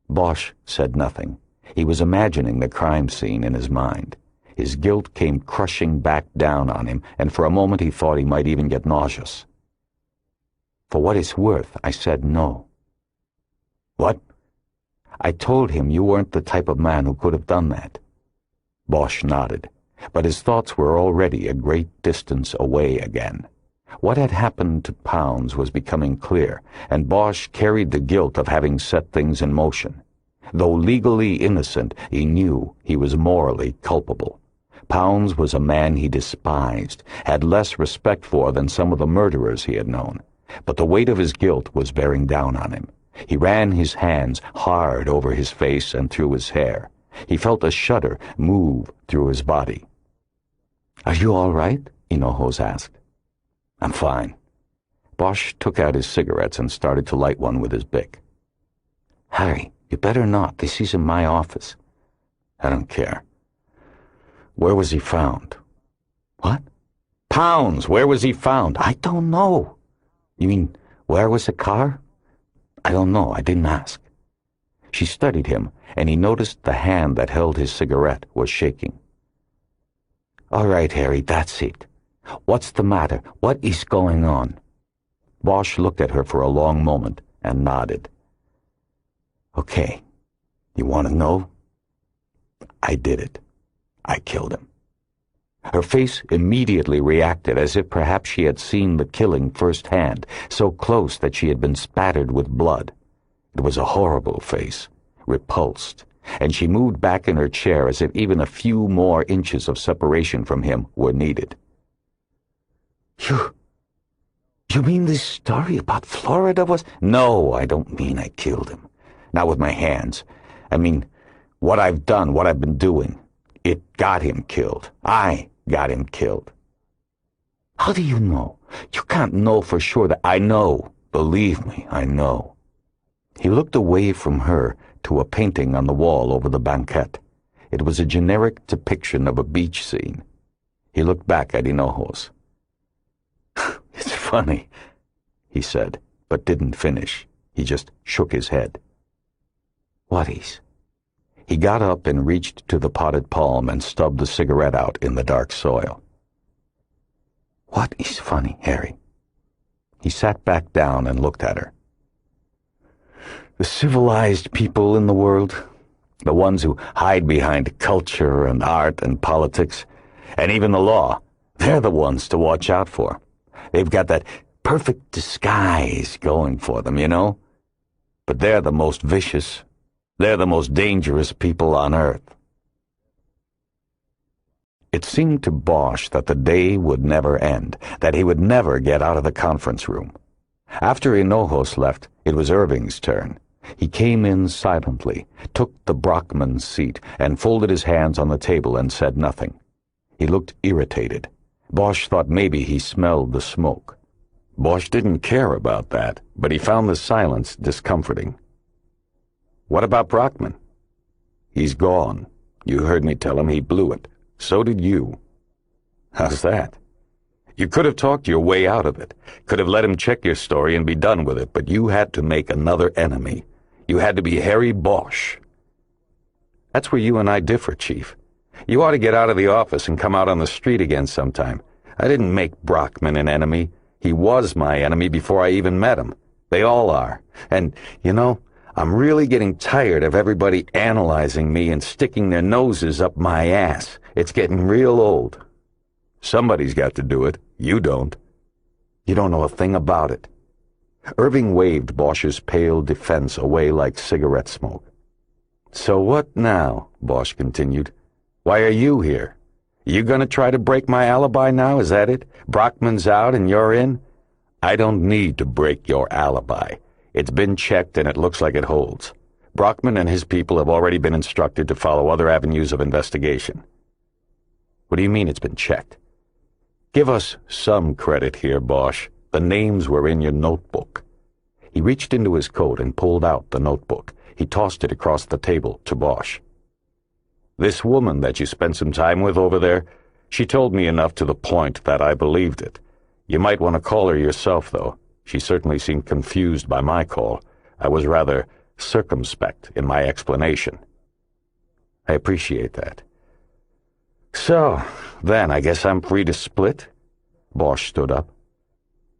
[SPEAKER 1] Bosch said nothing. He was imagining the crime scene in his mind. His guilt came crushing back down on him, and for a moment he thought he might even get nauseous. For what it's worth, I said no. What? I told him you weren't the type of man who could have done that. Bosch nodded, but his thoughts were already a great distance away again. What had happened to Pounds was becoming clear, and Bosch carried the guilt of having set things in motion. Though legally innocent, he knew he was morally culpable. Pounds was a man he despised, had less respect for than some of the murderers he had known. But the weight of his guilt was bearing down on him. He ran his hands hard over his face and through his hair. He felt a shudder move through his body. "Are you all right?" Hinojos asked. "I'm fine." Bosch took out his cigarettes and started to light one with his Bic. "Harry, you better not. This isn't my office." "I don't care. Where was he found?" "What?" "Pounds, where was he found?" "I don't know." "You mean, where was the car?" "I don't know. I didn't ask." She studied him, and he noticed the hand that held his cigarette was shaking. "All right, Harry, that's it. What's the matter? What is going on?" Bosch looked at her for a long moment and nodded. "Okay. You want to know? I did it. I killed him." Her face immediately reacted as if perhaps she had seen the killing firsthand, so close that she had been spattered with blood. It was a horrible face, repulsed, and she moved back in her chair as if even a few more inches of separation from him were needed. You mean this story about Florida was—" "No, I don't mean I killed him. Not with my hands. I mean, what I've done, what I've been doing. It got him killed. I got him killed." "How do you know? You can't know for sure that—" "I know. Believe me, I know." He looked away from her to a painting on the wall over the banquette. It was a generic depiction of a beach scene. He looked back at Hinojos. "It's funny," he said, but didn't finish. He just shook his head. "What is?" He got up and reached to the potted palm and stubbed the cigarette out in the dark soil. "What is funny, Harry?" He sat back down and looked at her. "The civilized people in the world, the ones who hide behind culture and art and politics, and even the law, they're the ones to watch out for. They've got that perfect disguise going for them, you know? But they're the most vicious. They're the most dangerous people on earth." It seemed to Bosch that the day would never end, that he would never get out of the conference room. After Hinojos left, it was Irving's turn. He came in silently, took the Brockman's seat, and folded his hands on the table and said nothing. He looked irritated. Bosch thought maybe he smelled the smoke. Bosch didn't care about that, but he found the silence discomforting. "What about Brockman?" "He's gone. You heard me tell him he blew it. So did you." "How's that?" "You could have talked your way out of it, could have let him check your story and be done with it, but you had to make another enemy. You had to be Harry Bosch." "That's where you and I differ, Chief. You ought to get out of the office and come out on the street again sometime. I didn't make Brockman an enemy. He was my enemy before I even met him. They all are. And, you know, I'm really getting tired of everybody analyzing me and sticking their noses up my ass. It's getting real old." "Somebody's got to do it. You don't." "You don't know a thing about it."
[SPEAKER 2] Irving waved Bosch's pale defense away like cigarette smoke. "So what now?" Bosch continued. "Why are you here? You gonna try to break my alibi now, is that it? Brockman's out and you're in?" "I don't need to break your alibi. It's been checked and it looks like it holds. Brockman and his people have already been instructed to follow other avenues of investigation." "What do you mean it's been checked?" "Give us some credit here, Bosch. The names were in your notebook." He reached into his coat and pulled out the notebook. He tossed it across the table to Bosch. "This woman that you spent some time with over there, she told me enough to the point that I believed it. You might want to call her yourself, though. She certainly seemed confused by my call. I was rather circumspect in my explanation." "I appreciate that." "So, then I guess I'm free to split?" Bosch stood up.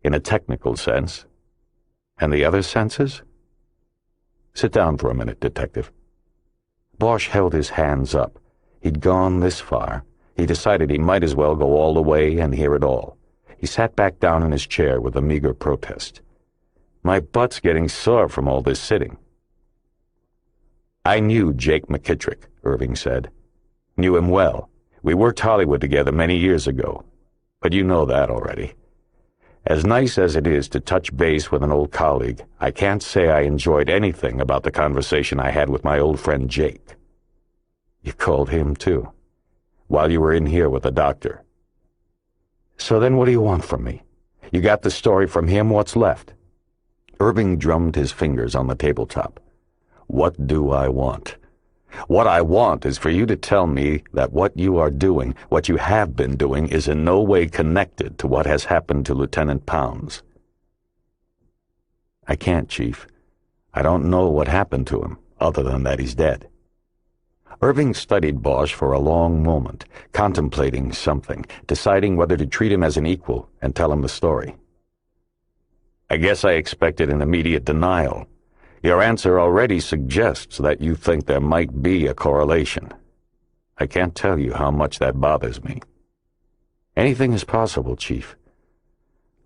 [SPEAKER 2] "In a technical sense. And the other senses?" "Sit down for a minute, Detective." Bosch held his hands up. He'd gone this far. He decided he might as well go all the way and hear it all. He sat back down in his chair with a meager protest. "My butt's getting sore from all this sitting." "I knew Jake McKittrick," Irving said. "Knew him well. We worked Hollywood together many years ago. But you know that already. As nice as it is to touch base with an old colleague, I can't say I enjoyed anything about the conversation I had with my old friend Jake." "You called him, too?" "While you were in here with the doctor." "So then what do you want from me? You got the story from him, what's left?" Irving drummed his fingers on the tabletop. "What do I want? What I want is for you to tell me that what you are doing, what you have been doing, is in no way connected to what has happened to Lieutenant Pounds." "I can't, Chief. I don't know what happened to him, other than that he's dead." Irving studied Bosch for a long moment, contemplating something, deciding whether to treat him as an equal and tell him the story. "I guess I expected an immediate denial. Your answer already suggests that you think there might be a correlation. I can't tell you how much that bothers me." "Anything is possible, Chief.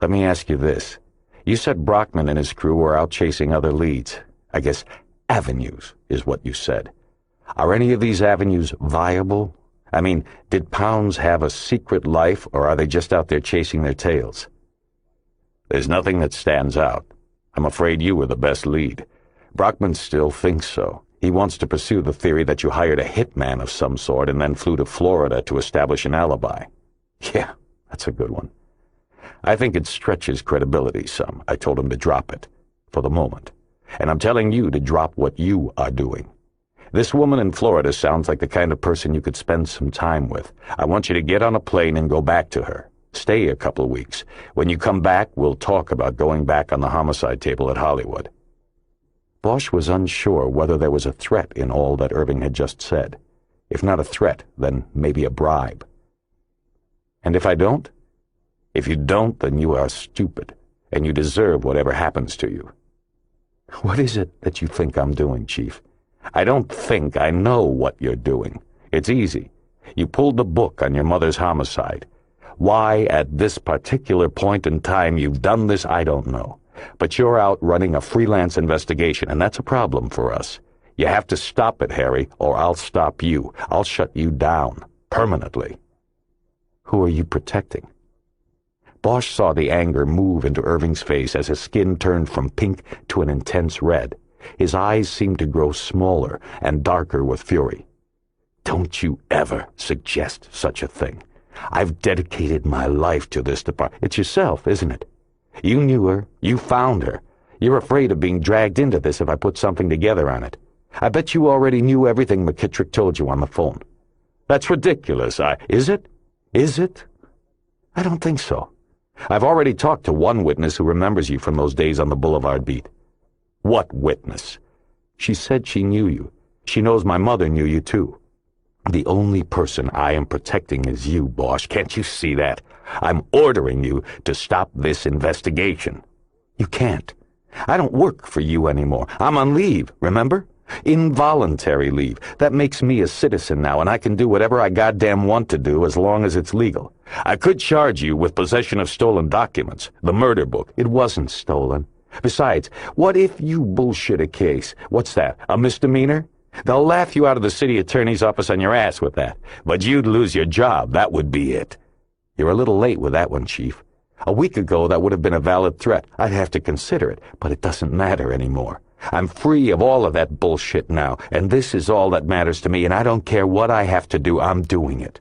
[SPEAKER 2] Let me ask you this. You said Brockman and his crew were out chasing other leads. I guess avenues is what you said. Are any of these avenues viable? I mean, did Pounds have a secret life, or are they just out there chasing their tails?" "There's nothing that stands out. I'm afraid you were the best lead. Brockman still thinks so. He wants to pursue the theory that you hired a hitman of some sort and then flew to Florida to establish an alibi." "Yeah, that's a good one." "I think it stretches credibility some. I told him to drop it, for the moment. And I'm telling you to drop what you are doing. This woman in Florida sounds like the kind of person you could spend some time with. I want you to get on a plane and go back to her. Stay a couple of weeks. When you come back, we'll talk about going back on the homicide table at Hollywood." Bosch was unsure whether there was a threat in all that Irving had just said. If not a threat, then maybe a bribe. "And if I don't?" "If you don't, then you are stupid, and you deserve whatever happens to you." "What is it that you think I'm doing, Chief?" "I don't think, I know what you're doing. It's easy. You pulled the book on your mother's homicide. Why, at this particular point in time, you've done this, I don't know. But you're out running a freelance investigation, and that's a problem for us. You have to stop it, Harry, or I'll stop you. I'll shut you down. Permanently." "Who are you protecting?" Bosch saw the anger move into Irving's face as his skin turned from pink to an intense red. His eyes seemed to grow smaller and darker with fury. "Don't you ever suggest such a thing. I've dedicated my life to this department. It's yourself, isn't it? You knew her. You found her. You're afraid of being dragged into this if I put something together on it. I bet you already knew everything McKittrick told you on the phone." "That's ridiculous. Is it? Is it?" "I don't think so. I've already talked to one witness who remembers you from those days on the Boulevard beat." "What witness?" "She said she knew you. She knows my mother knew you, too." "The only person I am protecting is you, Bosch. Can't you see that? I'm ordering you to stop this investigation." "You can't. I don't work for you anymore. I'm on leave, remember? Involuntary leave. That makes me a citizen now, and I can do whatever I goddamn want to do as long as it's legal. I could charge you with possession of stolen documents. The murder book. It wasn't stolen.
[SPEAKER 4] Besides, what if you bullshit a case? What's that, a misdemeanor? They'll laugh you out of the city attorney's office on your ass with that. But you'd lose your job, that would be it. You're a little late with that one, Chief. A week ago, that would have been a valid threat. I'd have to consider it, but it doesn't matter anymore. I'm free of all of that bullshit now, and this is all that matters to me, and I don't care what I have to do, I'm doing it.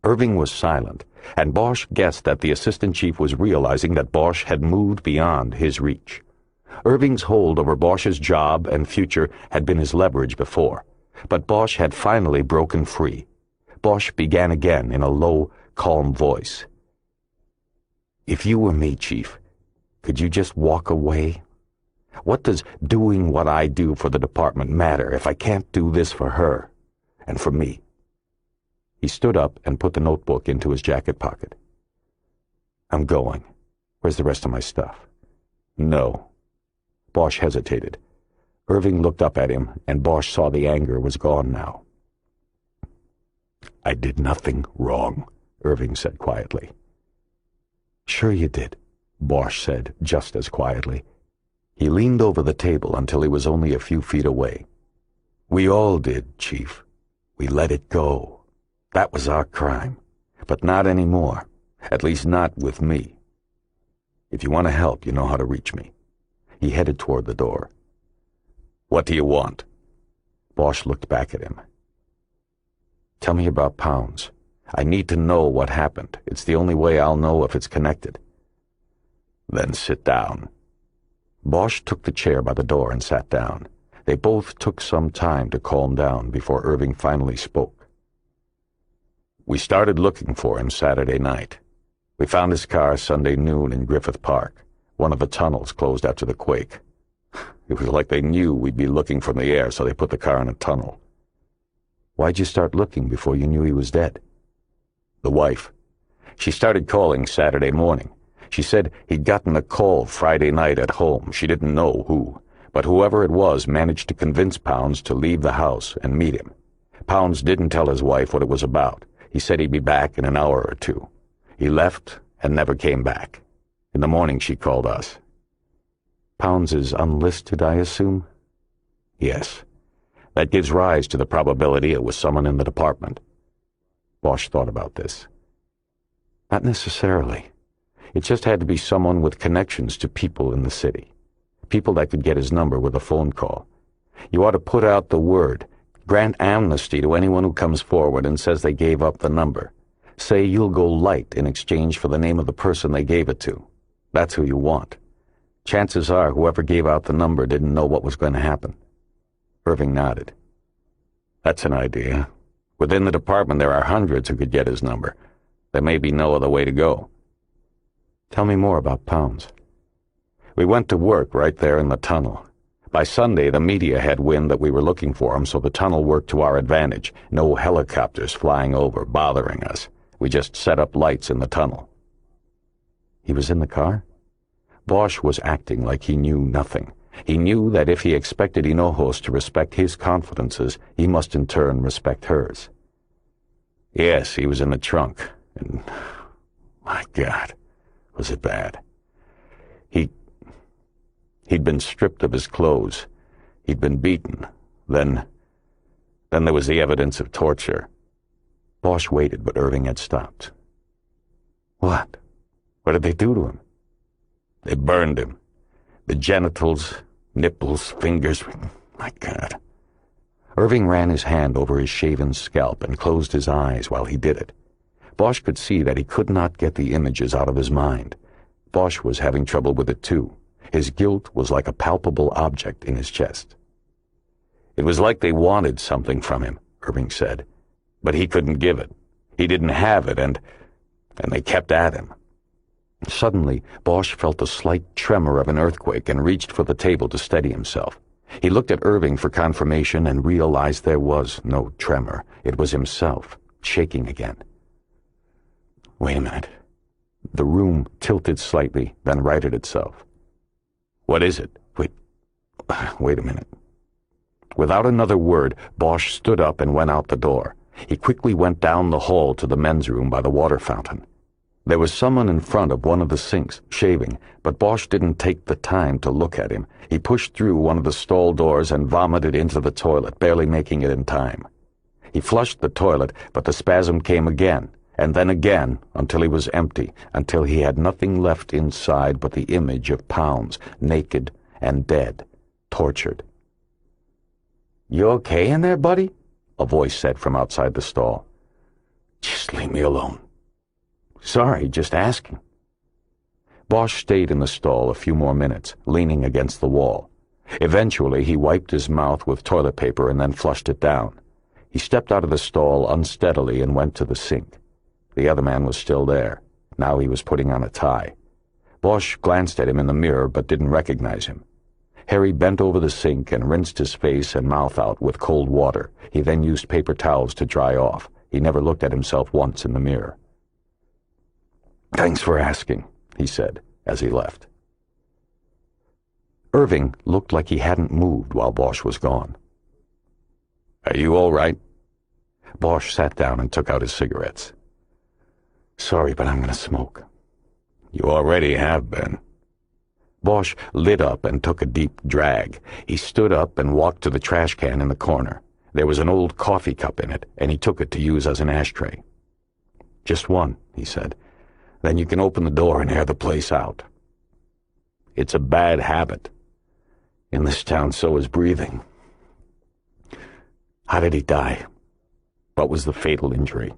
[SPEAKER 4] Irving was silent, and Bosch guessed that the assistant chief was realizing that Bosch had moved beyond his reach. Irving's hold over Bosch's job and future had been his leverage before, but Bosch had finally broken free. Bosch began again in a low, calm voice. If you were me, Chief, could you just walk away? What does doing what I do for the department matter if I can't do this for her and for me? He stood up and put the notebook into his jacket pocket. I'm going. Where's the rest of my stuff? No. Bosch hesitated. Irving looked up at him, and Bosch saw the anger was gone now. I did nothing wrong, Irving said quietly. Sure you did, Bosch said just as quietly. He leaned over the table until he was only a few feet away. We all did, Chief. We let it go. That was our crime. But not anymore. At least not with me. If you want to help, you know how to reach me. He headed toward the door. What do you want? Bosch looked back at him. Tell me about Pounds. I need to know what happened. It's the only way I'll know if it's connected. Then sit down. Bosch took the chair by the door and sat down. They both took some time to calm down before Irving finally spoke. We started looking for him Saturday night. We found his car Sunday noon in Griffith Park. One of the tunnels closed after the quake. It was like they knew we'd be looking from the air, so they put the car in a tunnel. Why'd you start looking before you knew he was dead? The wife. She started calling Saturday morning. She said he'd gotten a call Friday night at home. She didn't know who, but whoever it was managed to convince Pounds to leave the house and meet him. Pounds didn't tell his wife what it was about. He said he'd be back in an hour or two. He left and never came back. In the morning she called us. Pounds is unlisted, I assume? Yes. That gives rise to the probability it was someone in the department. Bosch thought about this. Not necessarily. It just had to be someone with connections to people in the city. People that could get his number with a phone call. You ought to put out the word. Grant amnesty to anyone who comes forward and says they gave up the number. Say you'll go light in exchange for the name of the person they gave it to. That's who you want. Chances are whoever gave out the number didn't know what was going to happen. Irving nodded. That's an idea. Within the department there are hundreds who could get his number. There may be no other way to go. Tell me more about Pounds. We went to work right there in the tunnel. By Sunday, the media had wind that we were looking for him, so the tunnel worked to our advantage. No helicopters flying over, bothering us. We just set up lights in the tunnel. He was in the car? Bosch was acting like he knew nothing. He knew that if he expected Hinojos to respect his confidences, he must in turn respect hers. Yes, he was in the trunk, and my God, was it bad. He'd been stripped of his clothes. He'd been beaten. Then there was the evidence of torture. Bosch waited, but Irving had stopped. What? What did they do to him? They burned him. The genitals, nipples, fingers. My God. Irving ran his hand over his shaven scalp and closed his eyes while he did it. Bosch could see that he could not get the images out of his mind. Bosch was having trouble with it too. His guilt was like a palpable object in his chest. It was like they wanted something from him, Irving said, but he couldn't give it. He didn't have it, and they kept at him. Suddenly, Bosch felt a slight tremor of an earthquake and reached for the table to steady himself. He looked at Irving for confirmation and realized there was no tremor. It was himself, shaking again. Wait a minute. The room tilted slightly, then righted itself. What is it? Wait a minute. Without another word, Bosch stood up and went out the door. He quickly went down the hall to the men's room by the water fountain.
[SPEAKER 2] There was someone in front of one of the sinks, shaving, but Bosch didn't take the time to look at him. He pushed through one of the stall doors and vomited into the toilet, barely making it in time. He flushed the toilet, but the spasm came again, and then again, until he was empty, until he had nothing left inside but the image of Pounds, naked and dead, tortured. "You okay in there, buddy?" a voice said from outside the stall. "Just leave me alone." "Sorry, just asking." Bosch stayed in the stall a few more minutes, leaning against the wall. Eventually, he wiped his mouth with toilet paper and then flushed it down. He stepped out of the stall unsteadily and went to the sink. The other man was still there. Now he was putting on a tie. Bosch glanced at him in the mirror but didn't recognize him. Harry bent over the sink and rinsed his face and mouth out with cold water. He then used paper towels to dry off. He never looked at himself once in the mirror. "Thanks for asking," he said as he left. Irving looked like he hadn't moved while Bosch was gone. "Are you all right?" Bosch sat down and took out his cigarettes. "Sorry, but I'm going to smoke." "You already have been." Bosch lit up and took a deep drag. He stood up and walked to the trash can in the corner. There was an old coffee cup in it, and he took it to use as an ashtray. "Just one," he said. "Then you can open the door and air the place out." "It's a bad habit. In this town, so is breathing." "How did he die? What was the fatal injury?"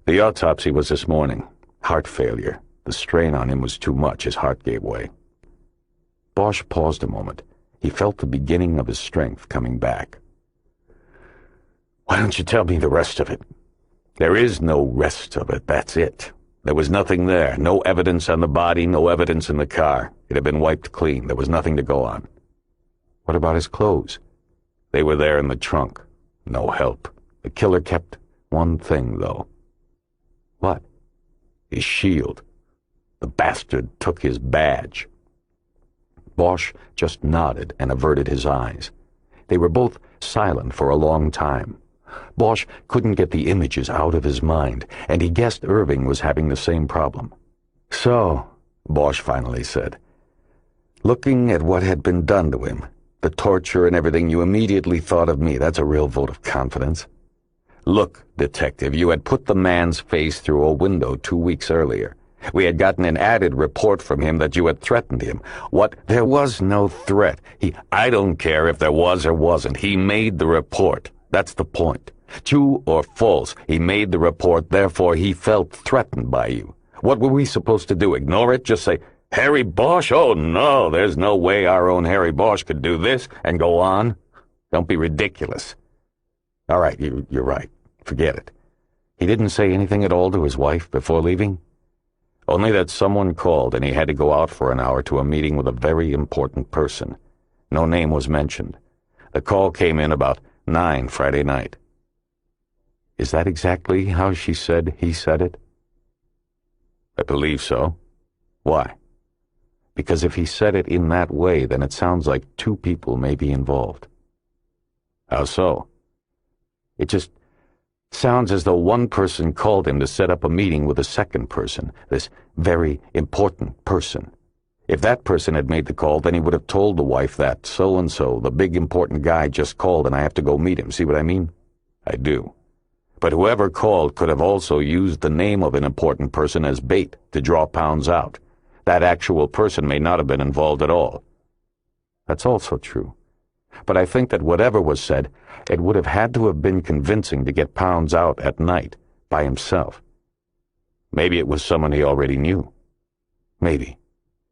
[SPEAKER 2] "The autopsy was this morning. Heart failure. The strain on him was too much. His heart gave way." Bosch paused a moment. He felt the beginning of his strength coming back. "Why don't you tell me the rest of it?" "There is no rest of it, that's it. There was nothing there. No evidence on the body, no evidence in the car. It had been wiped clean. There was nothing to go on." "What about his clothes?" "They were there in the trunk. No help. The killer kept one thing, though." "What?" "His shield. The bastard took his badge." Bosch just nodded and averted his eyes. They were both silent for a long time. Bosch couldn't get the images out of his mind, and he guessed Irving was having the same problem. "So," Bosch finally said, "looking at what had been done to him, the torture and everything, you immediately thought of me. That's a real vote of confidence." "Look, detective, you had put the man's face through a window 2 weeks earlier. We had gotten an added report from him that you had threatened him. There was no threat. I don't care if there was or wasn't. He made the report. That's the point. True or false, he made the report, therefore he felt threatened by you. What were we supposed to do? Ignore it? Just say, 'Harry Bosch? Oh no, there's no way our own Harry Bosch could do this,' and go on? Don't be ridiculous." "All right, you're right. Forget it." "He didn't say anything at all to his wife before leaving?" "Only that someone called and he had to go out for an hour to a meeting with a very important person. No name was mentioned. The call came in about 9 Friday night." "Is that exactly how she said he said it?" "I believe so." "Why?" "Because if he said it in that way, then it sounds like 2 people may be involved." "How so?" "It just sounds as though one person called him to set up a meeting with a second person, this very important person. If that person had made the call, then he would have told the wife that so-and-so, the big important guy, just called and I have to go meet him. See what I mean?" "I do. But whoever called could have also used the name of an important person as bait to draw Pounds out. That actual person may not have been involved at all." "That's also true. But I think that whatever was said, it would have had to have been convincing to get Pounds out at night, by himself." "Maybe it was someone he already knew." "Maybe.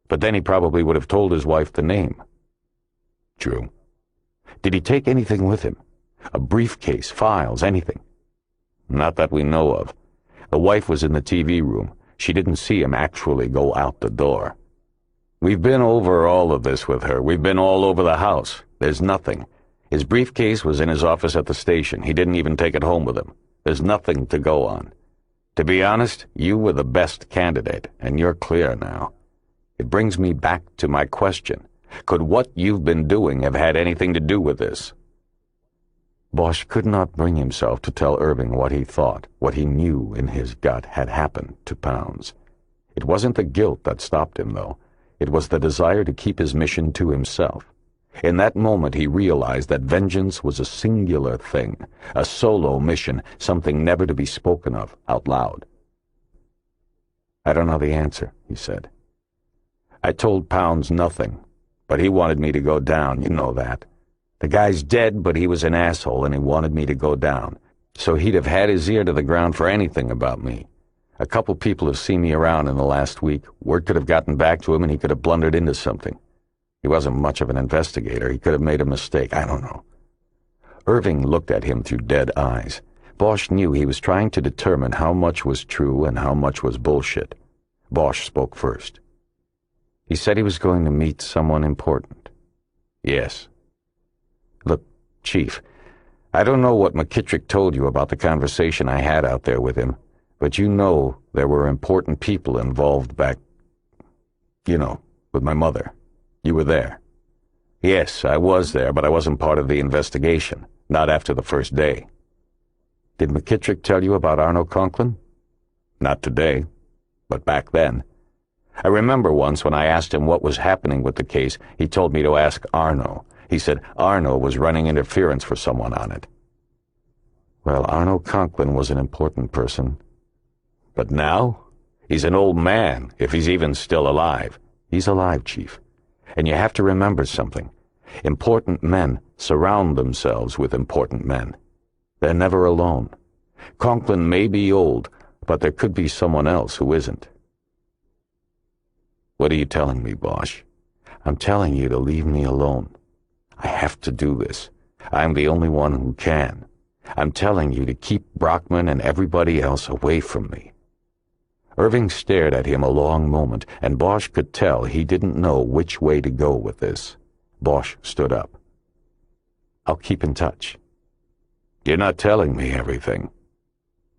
[SPEAKER 2] But then he probably would have told his wife the name." "True." "Did he take anything with him? A briefcase, files, anything?" "Not that we know of. The wife was in the TV room. She didn't see him actually go out the door. We've been over all of this with her. We've been all over the house. There's nothing. His briefcase was in his office at the station. He didn't even take it home with him. There's nothing to go on. To be honest, you were the best candidate, and you're clear now. It brings me back to my question. Could what you've been doing have had anything to do with this?" Bosch could not bring himself to tell Irving what he thought, what he knew in his gut had happened to Pounds. It wasn't the guilt that stopped him, though. It was the desire to keep his mission to himself. In that moment he realized that vengeance was a singular thing, a solo mission, something never to be spoken of out loud. "I don't know the answer," he said. "I told Pounds nothing, but he wanted me to go down, you know that. The guy's dead, but he was an asshole and he wanted me to go down, so he'd have had his ear to the ground for anything about me. A couple people have seen me around in the last week. Word could have gotten back to him and he could have blundered into something. He wasn't much of an investigator. He could have made a mistake. I don't know." Irving looked at him through dead eyes. Bosch knew he was trying to determine how much was true and how much was bullshit. Bosch spoke first. "He said he was going to meet someone important." "Yes." "Look, Chief, I don't know what McKittrick told you about the conversation I had out there with him, but you know there were important people involved back, with my mother. You were there." "Yes, I was there, but I wasn't part of the investigation. Not after the first day." "Did McKittrick tell you about Arno Conklin?" "Not today, but back then. I remember once when I asked him what was happening with the case, he told me to ask Arno. He said Arno was running interference for someone on it." "Well, Arno Conklin was an important person." "But now? He's an old man, if he's even still alive." "He's alive, Chief. And you have to remember something. Important men surround themselves with important men. They're never alone. Conklin may be old, but there could be someone else who isn't." "What are you telling me, Bosch?" "I'm telling you to leave me alone. I have to do this. I'm the only one who can. I'm telling you to keep Brockman and everybody else away from me." Irving stared at him a long moment, and Bosch could tell he didn't know which way to go with this. Bosch stood up. "I'll keep in touch." "You're not telling me everything."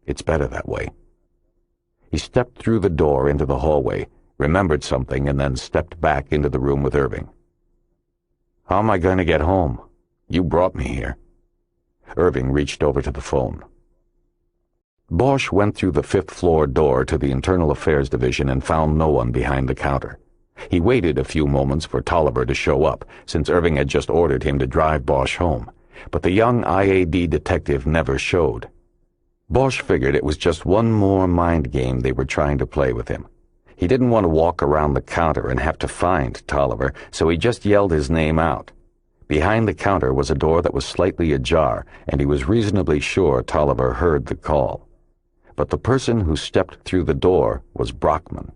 [SPEAKER 2] "It's better that way." He stepped through the door into the hallway, remembered something, and then stepped back into the room with Irving. "How am I going to get home? You brought me here." Irving reached over to the phone. Bosch went through the fifth-floor door to the Internal Affairs Division and found no one behind the counter. He waited a few moments for Tolliver to show up, since Irving had just ordered him to drive Bosch home, but the young IAD detective never showed. Bosch figured it was just one more mind game they were trying to play with him. He didn't want to walk around the counter and have to find Tolliver, so he just yelled his name out. Behind the counter was a door that was slightly ajar, and he was reasonably sure Tolliver heard the call. But the person who stepped through the door was Brockman.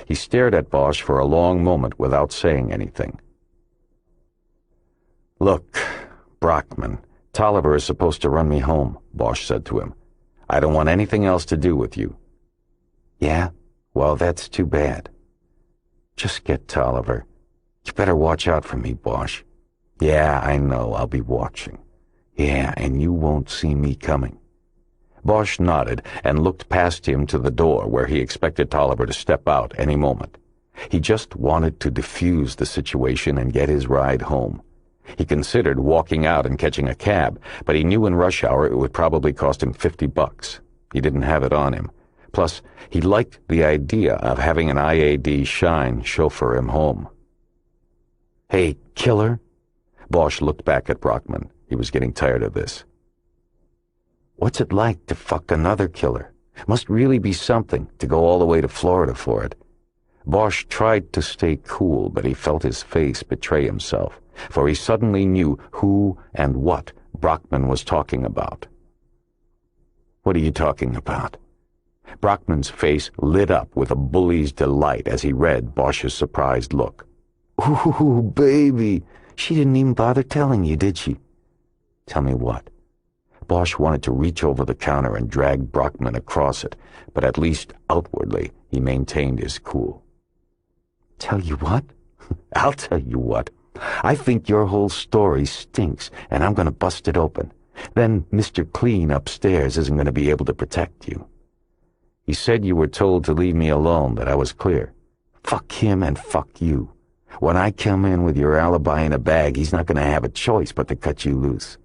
[SPEAKER 2] He stared at Bosch for a long moment without saying anything. "Look, Brockman, Tolliver is supposed to run me home," Bosch said to him. "I don't want anything else to do with you." "Yeah? Well, that's too bad." "Just get Tolliver. You better watch out for me, Bosch." "Yeah, I know, I'll be watching." "Yeah, and you won't see me coming." Bosch nodded and looked past him to the door where he expected Tolliver to step out any moment. He just wanted to defuse the situation and get his ride home. He considered walking out and catching a cab, but he knew in rush hour it would probably cost him $50. He didn't have it on him. Plus, he liked the idea of having an IAD Shine chauffeur him home. "Hey, killer?" Bosch looked back at Brockman. He was getting tired of this. "What's it like to fuck another killer? Must really be something to go all the way to Florida for it." Bosch tried to stay cool, but he felt his face betray himself, for he suddenly knew who and what Brockman was talking about. "What are you talking about?" Brockman's face lit up with a bully's delight as he read Bosch's surprised look. "Ooh, baby! She didn't even bother telling you, did she?" "Tell me what?" Bosch wanted to reach over the counter and drag Brockman across it, but at least outwardly he maintained his cool. "Tell you what?" "I'll tell you what. I think your whole story stinks, and I'm going to bust it open. Then Mr. Clean upstairs isn't going to be able to protect you." "He said you were told to leave me alone, that I was clear." "Fuck him and fuck you. When I come in with your alibi in a bag, he's not going to have a choice but to cut you loose."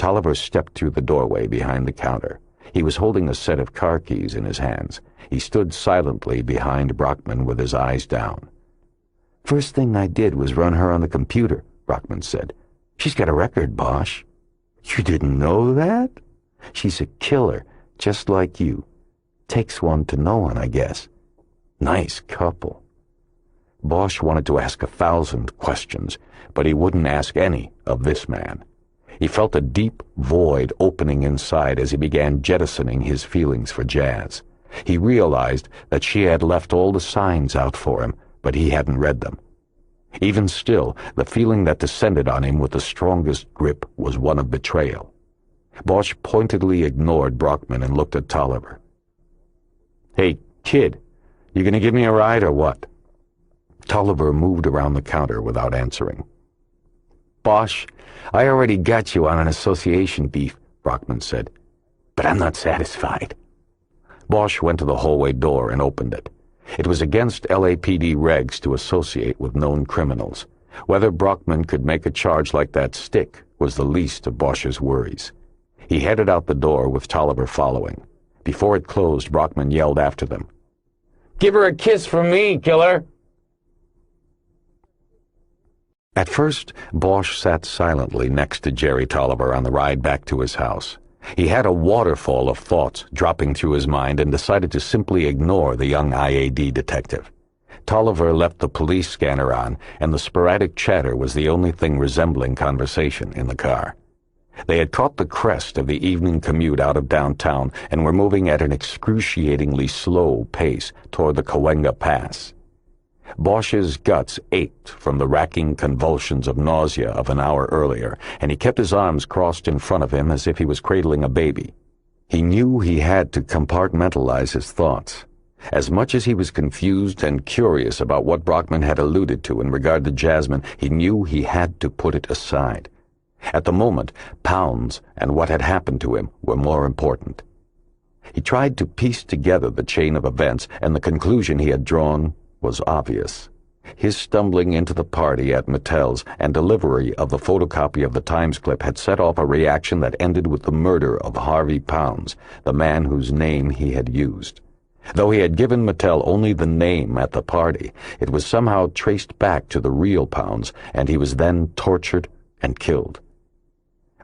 [SPEAKER 2] Tolliver stepped through the doorway behind the counter. He was holding a set of car keys in his hands. He stood silently behind Brockman with his eyes down. "First thing I did was run her on the computer," Brockman said. "She's got a record, Bosch." "You didn't know that?" "She's a killer, just like you. Takes one to know one, I guess." "Nice couple." Bosch wanted to ask 1,000 questions, but he wouldn't ask any of this man. He felt a deep void opening inside as he began jettisoning his feelings for Jazz. He realized that she had left all the signs out for him, but he hadn't read them. Even still, the feeling that descended on him with the strongest grip was one of betrayal. Bosch pointedly ignored Brockman and looked at Tolliver. "Hey, kid, you gonna give me a ride or what?" Tolliver moved around the counter without answering. "Bosch, I already got you on an association beef," Brockman said. "But I'm not satisfied." Bosch went to the hallway door and opened it. It was against LAPD regs to associate with known criminals. Whether Brockman could make a charge like that stick was the least of Bosch's worries. He headed out the door with Tolliver following. Before it closed, Brockman yelled after them, "Give her a kiss from me, killer!" At first, Bosch sat silently next to Jerry Tolliver on the ride back to his house. He had a waterfall of thoughts dropping through his mind and decided to simply ignore the young IAD detective. Tolliver left the police scanner on, and the sporadic chatter was the only thing resembling conversation in the car. They had caught the crest of the evening commute out of downtown and were moving at an excruciatingly slow pace toward the Cahuenga Pass. Bosch's guts ached from the racking convulsions of nausea of an hour earlier, and he kept his arms crossed in front of him as if he was cradling a baby. He knew he had to compartmentalize his thoughts. As much as he was confused and curious about what Brockman had alluded to in regard to Jasmine, he knew he had to put it aside. At the moment, Pounds and what had happened to him were more important. He tried to piece together the chain of events, and the conclusion he had drawn was obvious. His stumbling into the party at Mattel's and delivery of the photocopy of the Times clip had set off a reaction that ended with the murder of Harvey Pounds, the man whose name he had used. Though he had given Mattel only the name at the party, it was somehow traced back to the real Pounds, and he was then tortured and killed.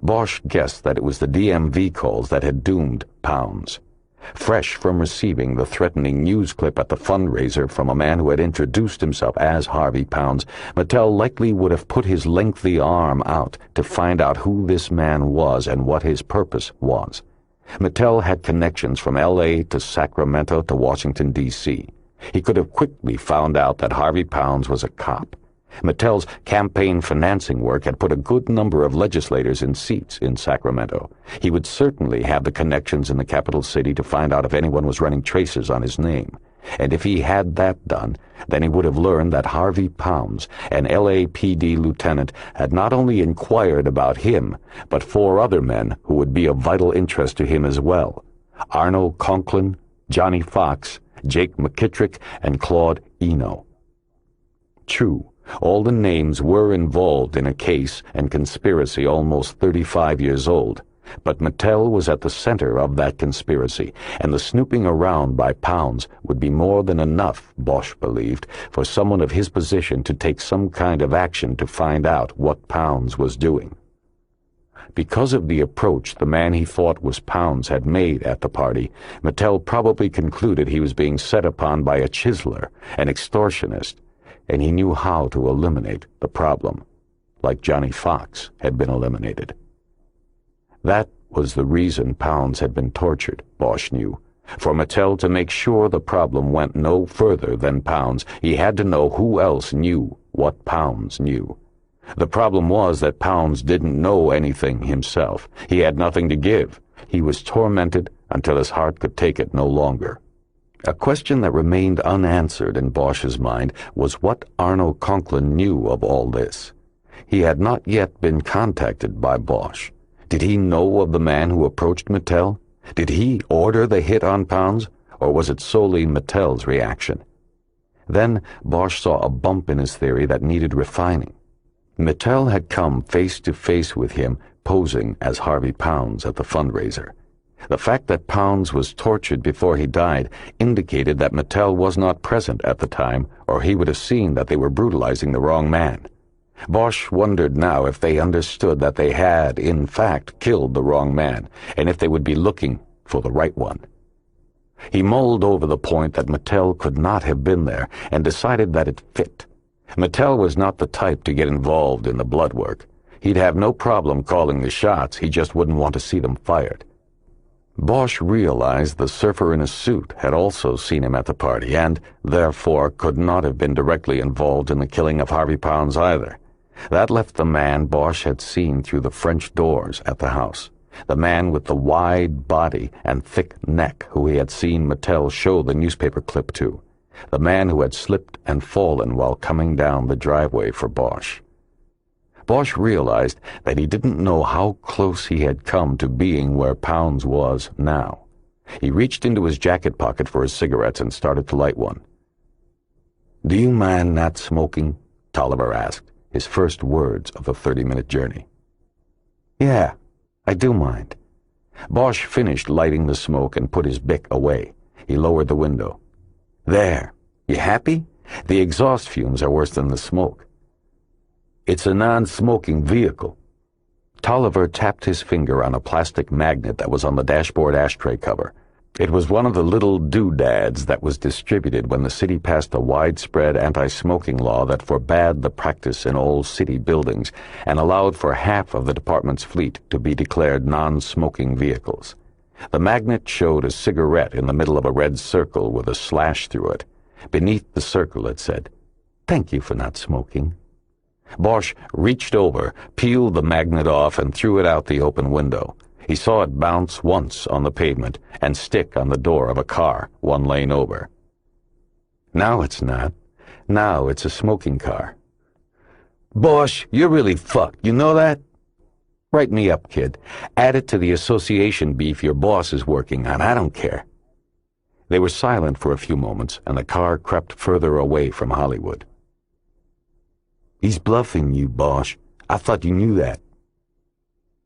[SPEAKER 2] Bosch guessed that it was the DMV calls that had doomed Pounds. Fresh from receiving the threatening news clip at the fundraiser from a man who had introduced himself as Harvey Pounds, Mattel likely would have put his lengthy arm out to find out who this man was and what his purpose was. Mattel had connections from L.A. to Sacramento to Washington, D.C. He could have quickly found out that Harvey Pounds was a cop. Mattel's campaign financing work had put a good number of legislators in seats in Sacramento. He would certainly have the connections in the capital city to find out if anyone was running traces on his name. And if he had that done, then he would have learned that Harvey Pounds, an LAPD lieutenant, had not only inquired about him, but 4 other men who would be of vital interest to him as well: Arno Conklin, Johnny Fox, Jake McKittrick, and Claude Eno. True, all the names were involved in a case and conspiracy almost 35 years old, but Mattel was at the center of that conspiracy, and the snooping around by Pounds would be more than enough, Bosch believed, for someone of his position to take some kind of action to find out what Pounds was doing. Because of the approach the man he thought was Pounds had made at the party, Mattel probably concluded he was being set upon by a chiseler, an extortionist, and he knew how to eliminate the problem, like Johnny Fox had been eliminated. That was the reason Pounds had been tortured, Bosch knew. For Mattel to make sure the problem went no further than Pounds, he had to know who else knew what Pounds knew. The problem was that Pounds didn't know anything himself. He had nothing to give. He was tormented until his heart could take it no longer. A question that remained unanswered in Bosch's mind was what Arno Conklin knew of all this. He had not yet been contacted by Bosch. Did he know of the man who approached Mattel? Did he order the hit on Pounds, or was it solely Mattel's reaction? Then Bosch saw a bump in his theory that needed refining. Mattel had come face to face with him posing as Harvey Pounds at the fundraiser. The fact that Pounds was tortured before he died indicated that Mattel was not present at the time, or he would have seen that they were brutalizing the wrong man. Bosch wondered now if they understood that they had, in fact, killed the wrong man, and if they would be looking for the right one. He mulled over the point that Mattel could not have been there, and decided that it fit. Mattel was not the type to get involved in the blood work. He'd have no problem calling the shots, he just wouldn't want to see them fired. Bosch realized the surfer in a suit had also seen him at the party, and, therefore, could not have been directly involved in the killing of Harvey Pounds either. That left the man Bosch had seen through the French doors at the house, the man with the wide body and thick neck who he had seen Mattel show the newspaper clip to, the man who had slipped and fallen while coming down the driveway for Bosch. Bosch realized that he didn't know how close he had come to being where Pounds was now. He reached into his jacket pocket for his cigarettes and started to light one. "Do you mind not smoking?" Tolliver asked, his first words of the 30-minute journey. "Yeah, I do mind." Bosch finished lighting the smoke and put his Bic away. He lowered the window. "There, you happy? The exhaust fumes are worse than the smoke." "It's a non-smoking vehicle." Tolliver tapped his finger on a plastic magnet that was on the dashboard ashtray cover. It was one of the little doodads that was distributed when the city passed a widespread anti-smoking law that forbade the practice in all city buildings and allowed for half of the department's fleet to be declared non-smoking vehicles. The magnet showed a cigarette in the middle of a red circle with a slash through it. Beneath the circle it said, "Thank you for not smoking." Bosch reached over, peeled the magnet off, and threw it out the open window. He saw it bounce once on the pavement and stick on the door of a car 1 lane over. "Now it's not. Now it's a smoking car." "Bosch, you're really fucked, you know that?" "Write me up, kid. Add it to the association beef your boss is working on. I don't care." They were silent for a few moments, and the car crept further away from Hollywood. "He's bluffing you, Bosch. I thought you knew that."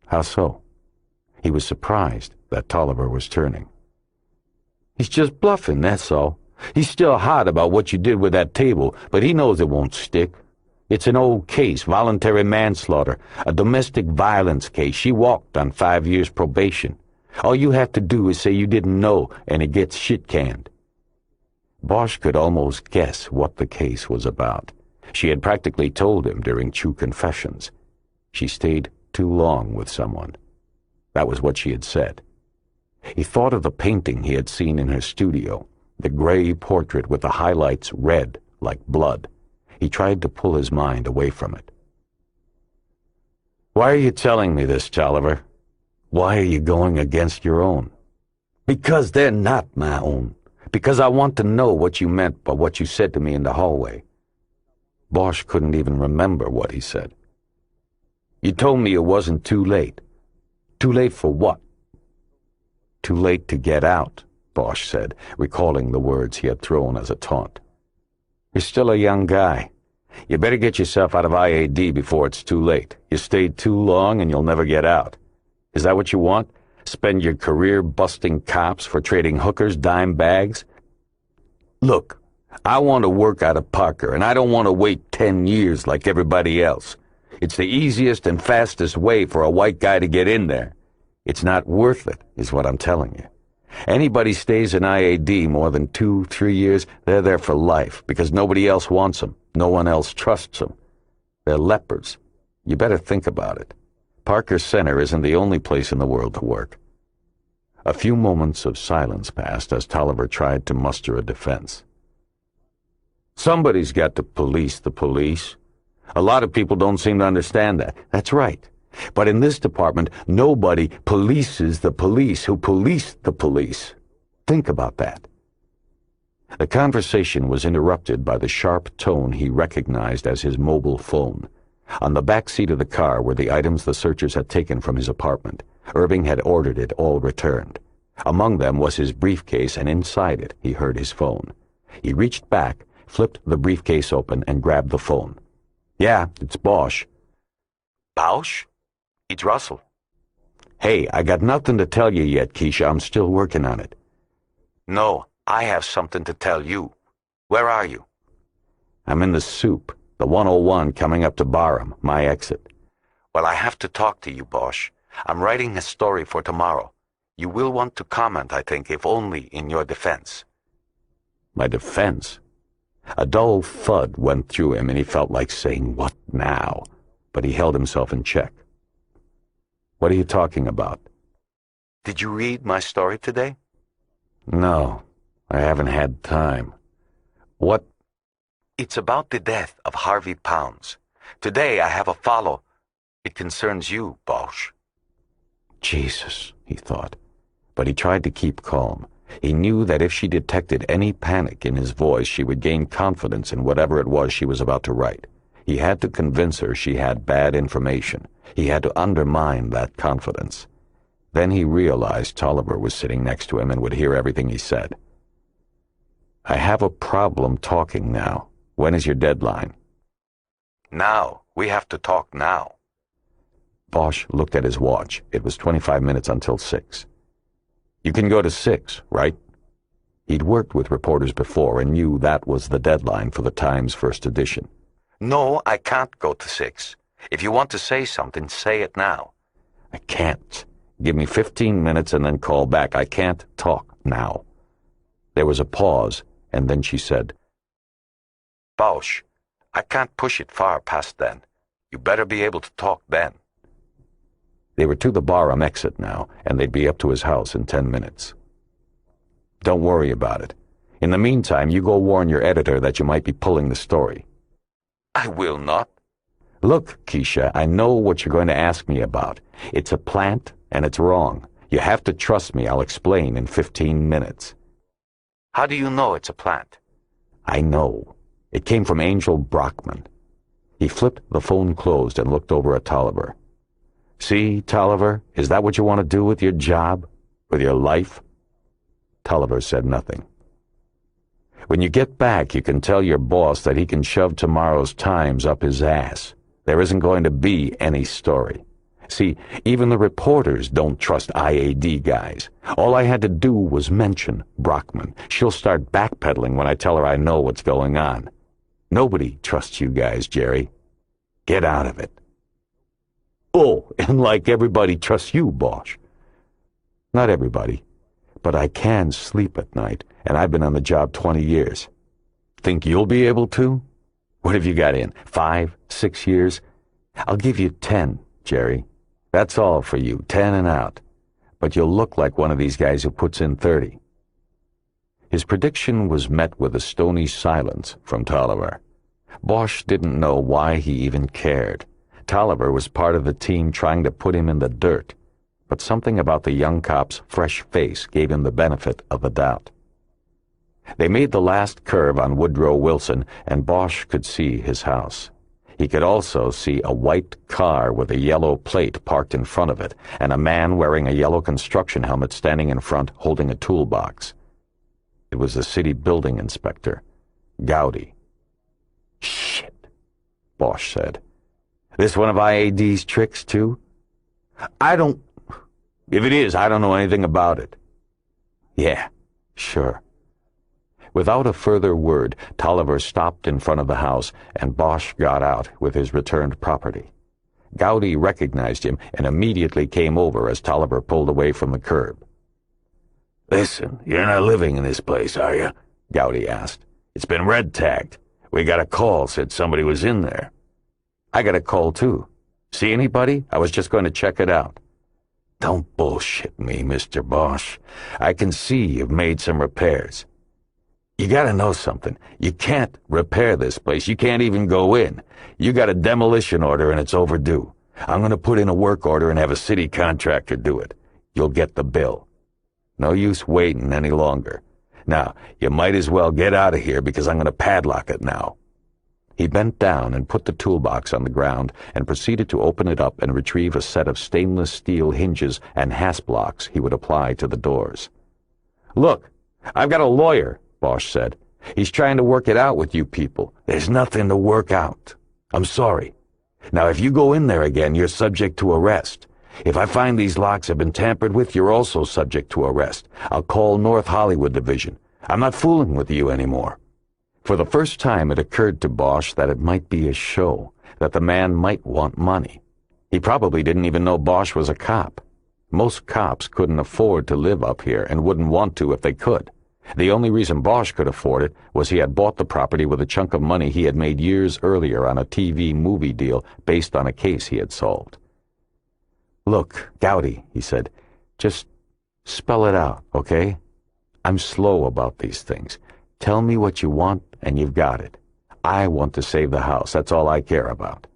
[SPEAKER 2] "How so?" He was surprised that Tolliver was turning. "He's just bluffing, that's all. He's still hot about what you did with that table, but he knows it won't stick. It's an old case, voluntary manslaughter, a domestic violence case. She walked on 5 years probation. All you have to do is say you didn't know, and it gets shit-canned." Bosch could almost guess what the case was about. She had practically told him during True Confessions. She stayed too long with someone. That was what she had said. He thought of the painting he had seen in her studio, the gray portrait with the highlights red like blood. He tried to pull his mind away from it. "Why are you telling me this, Tolliver? Why are you going against your own?" "Because they're not my own. Because I want to know what you meant by what you said to me in the hallway." Bosch couldn't even remember what he said. "You told me it wasn't too late." "Too late for what?" "Too late to get out," Bosch said, recalling the words he had thrown as a taunt. "You're still a young guy. You better get yourself out of IAD before it's too late. You stayed too long and you'll never get out. Is that what you want? Spend your career busting cops for trading hookers dime bags? Look, I want to work out of Parker, and I don't want to wait 10 years like everybody else. It's the easiest and fastest way for a white guy to get in there. It's not worth it, is what I'm telling you. Anybody stays in IAD more than 2-3 years, they're there for life, because nobody else wants them. No one else trusts them. They're lepers. You better think about it. Parker Center isn't the only place in the world to work." A few moments of silence passed as Tolliver tried to muster a defense. "Somebody's got to police the police. A lot of people don't seem to understand that." "That's right. But in this department, nobody polices the police who police the police. Think about that." The conversation was interrupted by the sharp tone he recognized as his mobile phone. On the back seat of the car were the items the searchers had taken from his apartment. Irving had ordered it all returned. Among them was his briefcase, and inside it he heard his phone. He reached back, flipped the briefcase open, and grabbed the phone. "Yeah, it's Bosch." "Bosch? It's Russell. Hey, I got nothing to tell you yet, Keisha. I'm still working on it.
[SPEAKER 1] No, I have something to tell you. Where are you?
[SPEAKER 2] I'm in the soup, the 101 coming up to Barham, my exit.
[SPEAKER 1] Well, I have to talk to you, Bosch. I'm writing a story for tomorrow. You will want to comment, I think, if only in your defense.
[SPEAKER 2] My defense? A dull thud went through him, and he felt like saying, "What now?" But he held himself in check. What are you talking about?
[SPEAKER 1] Did you read my story today?
[SPEAKER 2] No, I haven't had time. What?
[SPEAKER 1] It's about the death of Harvey Pounds. Today I have a follow. It concerns you, Bosch.
[SPEAKER 2] Jesus, he thought. But he tried to keep calm. He knew that if she detected any panic in his voice, she would gain confidence in whatever it was she was about to write. He had to convince her she had bad information. He had to undermine that confidence. Then he realized Tolliver was sitting next to him and would hear everything he said. I have a problem talking now. When is your deadline?
[SPEAKER 1] Now. We have to talk now.
[SPEAKER 2] Bosch looked at his watch. It was 25 minutes until 6. You can go to 6, right? He'd worked with reporters before and knew that was the deadline for the Times' first edition.
[SPEAKER 1] No, I can't go to 6. If you want to say something, say it now.
[SPEAKER 2] I can't. Give me 15 minutes and then call back. I can't talk now. There was a pause, and then she said,
[SPEAKER 1] Bosch, I can't push it far past then. You better be able to talk then.
[SPEAKER 2] They were to the Barham exit now, and they'd be up to his house in 10 minutes. Don't worry about it. In the meantime, you go warn your editor that you might be pulling the story.
[SPEAKER 1] I will not.
[SPEAKER 2] Look, Keisha, I know what you're going to ask me about. It's a plant, and it's wrong. You have to trust me. I'll explain in 15 minutes.
[SPEAKER 1] How do you know it's a plant?
[SPEAKER 2] I know. It came from Angel Brockman. He flipped the phone closed and looked over at Tolliver. See, Tolliver, is that what you want to do with your job? With your life? Tolliver said nothing. When you get back, you can tell your boss that he can shove tomorrow's Times up his ass. There isn't going to be any story. See, even the reporters don't trust IAD guys. All I had to do was mention Brockman. She'll start backpedaling when I tell her I know what's going on. Nobody trusts you guys, Jerry. Get out of it. Oh, and like everybody trusts you, Bosch. Not everybody, but I can sleep at night, and I've been on the job 20 years. Think you'll be able to? What have you got in, 5, 6 years? I'll give you 10, Jerry. That's all for you, 10 and out. But you'll look like one of these guys who puts in 30. His prediction was met with a stony silence from Tolliver. Bosch didn't know why he even cared. Tolliver was part of the team trying to put him in the dirt, but something about the young cop's fresh face gave him the benefit of the doubt. They made the last curve on Woodrow Wilson, and Bosch could see his house. He could also see a white car with a yellow plate parked in front of it, and a man wearing a yellow construction helmet standing in front holding a toolbox. It was the city building inspector, Gowdy. Shit, Bosch said. This one of IAD's tricks, too? If it is, I don't know anything about it. Yeah, sure. Without a further word, Tolliver stopped in front of the house, and Bosch got out with his returned property. Gowdy recognized him and immediately came over as Tolliver pulled away from the curb.
[SPEAKER 4] Listen, you're not living in this place, are you?
[SPEAKER 2] Gowdy asked.
[SPEAKER 4] It's been red-tagged. We got a call, said somebody was in there.
[SPEAKER 2] I got a call, too. See anybody? I was just going to check it out.
[SPEAKER 4] Don't bullshit me, Mr. Bosch. I can see you've made some repairs. You gotta know something. You can't repair this place. You can't even go in. You got a demolition order and it's overdue. I'm gonna put in a work order and have a city contractor do it. You'll get the bill. No use waiting any longer. Now, you might as well get out of here because I'm gonna padlock it now. He bent down and put the toolbox on the ground and proceeded to open it up and retrieve a set of stainless steel hinges and hasp blocks he would apply to the doors.
[SPEAKER 2] Look, I've got a lawyer, Bosch said. He's trying to work it out with you people.
[SPEAKER 4] There's nothing to work out. I'm sorry. Now, if you go in there again, you're subject to arrest. If I find these locks have been tampered with, you're also subject to arrest. I'll call North Hollywood Division. I'm not fooling with you anymore."
[SPEAKER 2] For the first time, it occurred to Bosch that it might be a show, that the man might want money. He probably didn't even know Bosch was a cop. Most cops couldn't afford to live up here and wouldn't want to if they could. The only reason Bosch could afford it was he had bought the property with a chunk of money he had made years earlier on a TV movie deal based on a case he had solved. "Look, Gowdy," he said, "just spell it out, okay? I'm slow about these things. Tell me what you want and you've got it. I want to save the house. That's all I care about."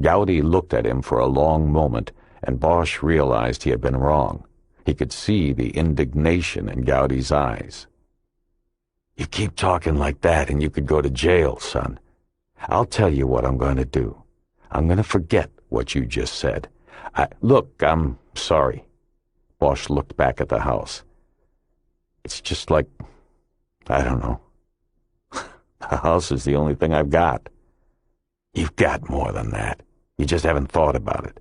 [SPEAKER 2] Gowdy looked at him for a long moment, and Bosch realized he had been wrong. He could see the indignation in Gowdy's eyes. "You keep talking like that and you could go to jail, son. I'll tell you what I'm going to do. I'm going to forget what you just said. Look, I'm sorry." Bosch looked back at the house. "It's just like, I don't know. The house is the only thing I've got." "You've got more than that. You just haven't thought about it.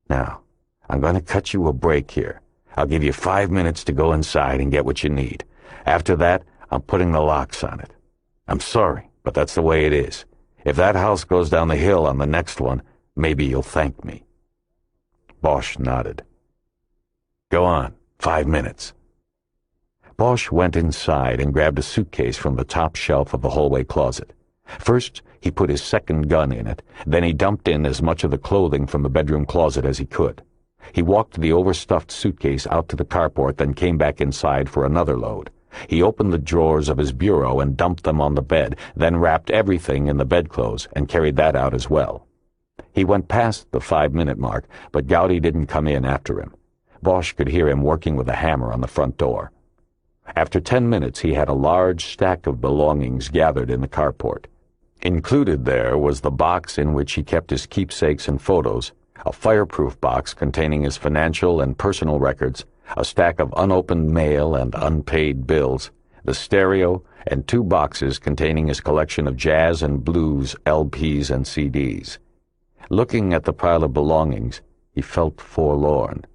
[SPEAKER 2] Now, I'm going to cut you a break here. I'll give you 5 minutes to go inside and get what you need. After that, I'm putting the locks on it. I'm sorry, but that's the way it is. If that house goes down the hill on the next one, maybe you'll thank me." Bosch nodded. "Go on, 5 minutes." Bosch went inside and grabbed a suitcase from the top shelf of the hallway closet. First, he put his second gun in it, then he dumped in as much of the clothing from the bedroom closet as he could. He walked the overstuffed suitcase out to the carport, then came back inside for another load. He opened the drawers of his bureau and dumped them on the bed, then wrapped everything in the bedclothes and carried that out as well. He went past the 5-minute mark, but Gowdy didn't come in after him. Bosch could hear him working with a hammer on the front door. After 10 minutes, he had a large stack of belongings gathered in the carport. Included there was the box in which he kept his keepsakes and photos, a fireproof box containing his financial and personal records, a stack of unopened mail and unpaid bills, the stereo, and 2 boxes containing his collection of jazz and blues LPs and CDs. Looking at the pile of belongings, he felt forlorn.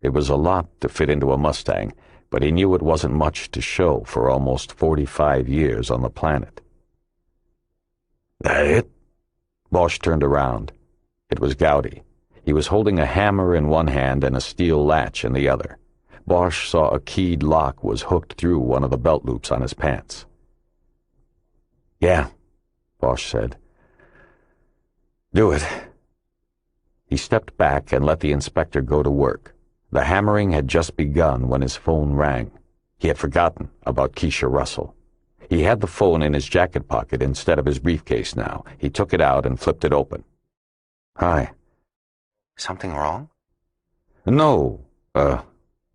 [SPEAKER 2] It was a lot to fit into a Mustang, but he knew it wasn't much to show for almost 45 years on the planet.
[SPEAKER 4] "That it?"
[SPEAKER 2] Bosch turned around. It was Gowdy. He was holding a hammer in one hand and a steel latch in the other. Bosch saw a keyed lock was hooked through one of the belt loops on his pants.
[SPEAKER 4] "Yeah,"
[SPEAKER 2] Bosch said.
[SPEAKER 4] "Do it."
[SPEAKER 2] He stepped back and let the inspector go to work. The hammering had just begun when his phone rang. He had forgotten about Keisha Russell. He had the phone in his jacket pocket instead of his briefcase now. He took it out and flipped it open.
[SPEAKER 4] "Hi."
[SPEAKER 2] "Something wrong?"
[SPEAKER 4] "No.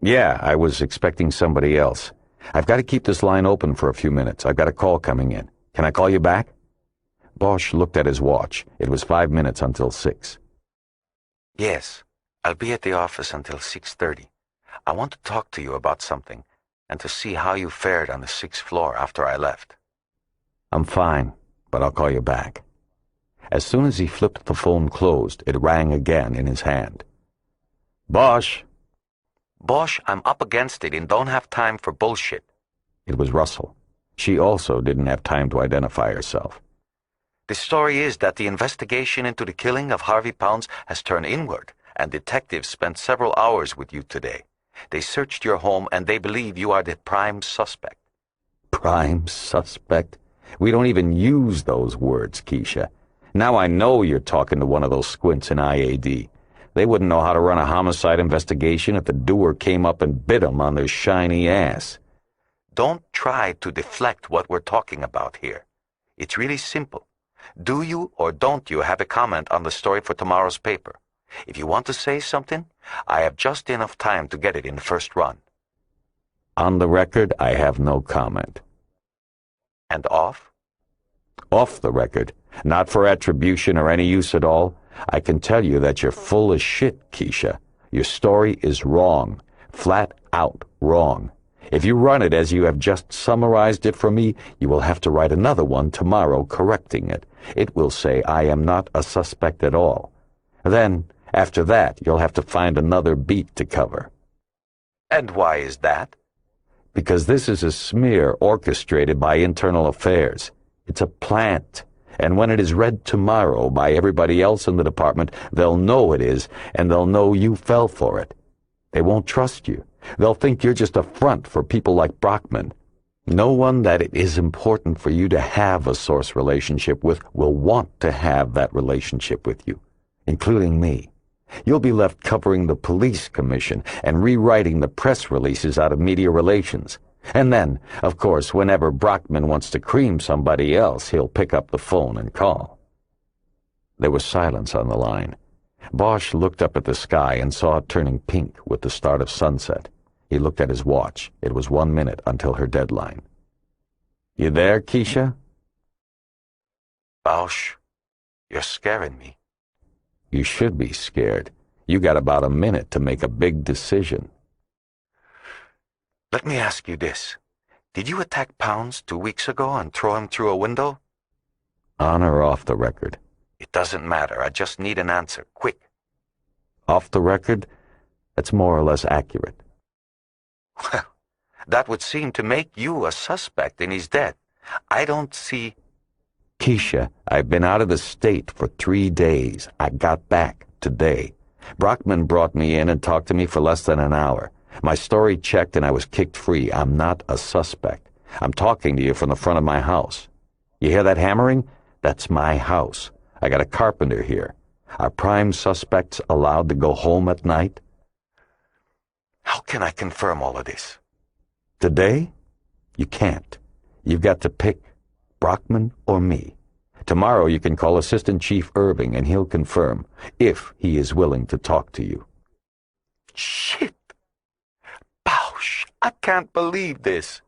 [SPEAKER 2] Yeah, I was expecting somebody else. I've got to keep this line open for a few minutes. I've got a call coming in. Can I call you back?" Bosch looked at his watch. It was 5 minutes until 6.
[SPEAKER 7] "Yes, I'll be at the office until 6:30. I want to talk to you about something and to see how you fared on the 6th floor after I left."
[SPEAKER 2] "I'm fine, but I'll call you back." As soon as he flipped the phone closed, it rang again in his hand.
[SPEAKER 4] "Bosch."
[SPEAKER 7] "Bosch, I'm up against it and don't have time for bullshit."
[SPEAKER 2] It was Russell. She also didn't have time to identify herself.
[SPEAKER 7] "The story is that the investigation into the killing of Harvey Pounds has turned inward, and detectives spent several hours with you today. They searched your home and they believe you are the prime suspect."
[SPEAKER 2] "Prime suspect? We don't even use those words, Keisha. Now I know you're talking to one of those squints in IAD. They wouldn't know how to run a homicide investigation if the doer came up and bit 'em on their shiny ass."
[SPEAKER 7] "Don't try to deflect what we're talking about here. It's really simple. Do you or don't you have a comment on the story for tomorrow's paper? If you want to say something, I have just enough time to get it in the first run."
[SPEAKER 2] "On the record, I have no comment."
[SPEAKER 7] "And off?"
[SPEAKER 2] "Off the record, not for attribution or any use at all, I can tell you that you're full of shit, Keisha. Your story is wrong, flat out wrong. If you run it as you have just summarized it for me, you will have to write another one tomorrow correcting it. It will say I am not a suspect at all. Then,
[SPEAKER 1] After that, you'll have to find another beat to cover.
[SPEAKER 7] And why is that?
[SPEAKER 1] Because this is a smear orchestrated by Internal Affairs. It's a plant. And when it is read tomorrow by everybody else in the department, they'll know it is, and they'll know you fell for it. They won't trust you. They'll think you're just a front for people like Brockman. No one that it is important for you to have a source relationship with will want to have that relationship with you, including me. You'll be left covering the police commission and rewriting the press releases out of media relations. And then, of course, whenever Brockman wants to cream somebody else, he'll pick up the phone and call. There was silence on the line. Bosch looked up at the sky and saw it turning pink with the start of sunset. He looked at his watch. It was 1 minute until her deadline. "You there, Keisha?"
[SPEAKER 7] Bosch, you're scaring me.
[SPEAKER 1] "You should be scared. You got about a minute to make a big decision."
[SPEAKER 7] Let me ask you this. Did you attack Pounds 2 weeks ago and throw him through a window?
[SPEAKER 1] On or off the record?
[SPEAKER 7] It doesn't matter. I just need an answer. Quick.
[SPEAKER 1] Off the record? That's more or less accurate.
[SPEAKER 7] Well, that would seem to make you a suspect in his death. I don't see...
[SPEAKER 1] Keisha, I've been out of the state for 3 days. I got back today. Brockman brought me in and talked to me for less than an hour. My story checked and I was kicked free. I'm not a suspect. I'm talking to you from the front of my house. You hear that hammering? That's my house. I got a carpenter here. Are prime suspects allowed to go home at night?
[SPEAKER 7] How can I confirm all of this?
[SPEAKER 1] Today? You can't. You've got to pick Brockman or me. Tomorrow you can call Assistant Chief Irving and he'll confirm, if he is willing to talk to you.
[SPEAKER 7] Shit! Bausch, I can't believe this.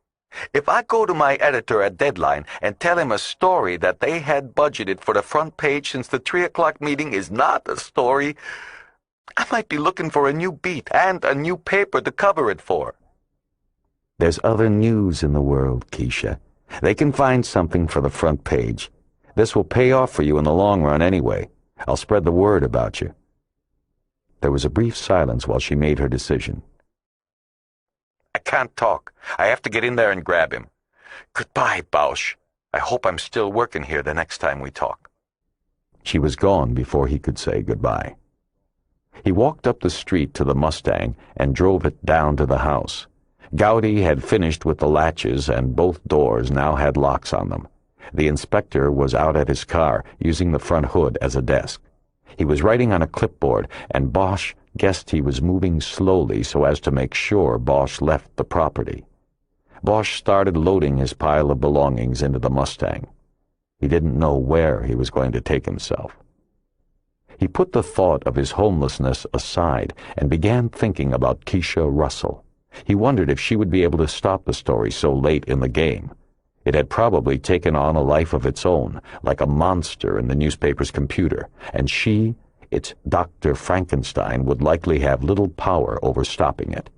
[SPEAKER 7] If I go to my editor at deadline and tell him a story that they had budgeted for the front page since the 3 o'clock meeting is not a story, I might be looking for a new beat and a new paper to cover it for.
[SPEAKER 1] There's other news in the world, Keisha. They can find something for the front page. This will pay off for you in the long run anyway. I'll spread the word about you. There was a brief silence while she made her decision.
[SPEAKER 7] I can't talk. I have to get in there and grab him. Goodbye, Bausch. I hope I'm still working here the next time we talk.
[SPEAKER 1] She was gone before he could say goodbye. He walked up the street to the Mustang and drove it down to the house. Gowdy had finished with the latches and both doors now had locks on them. The inspector was out at his car, using the front hood as a desk. He was writing on a clipboard, and Bosch guessed he was moving slowly so as to make sure Bosch left the property. Bosch started loading his pile of belongings into the Mustang. He didn't know where he was going to take himself. He put the thought of his homelessness aside and began thinking about Keisha Russell. He wondered if she would be able to stop the story so late in the game. It had probably taken on a life of its own, like a monster in the newspaper's computer, and she, its Dr. Frankenstein, would likely have little power over stopping it.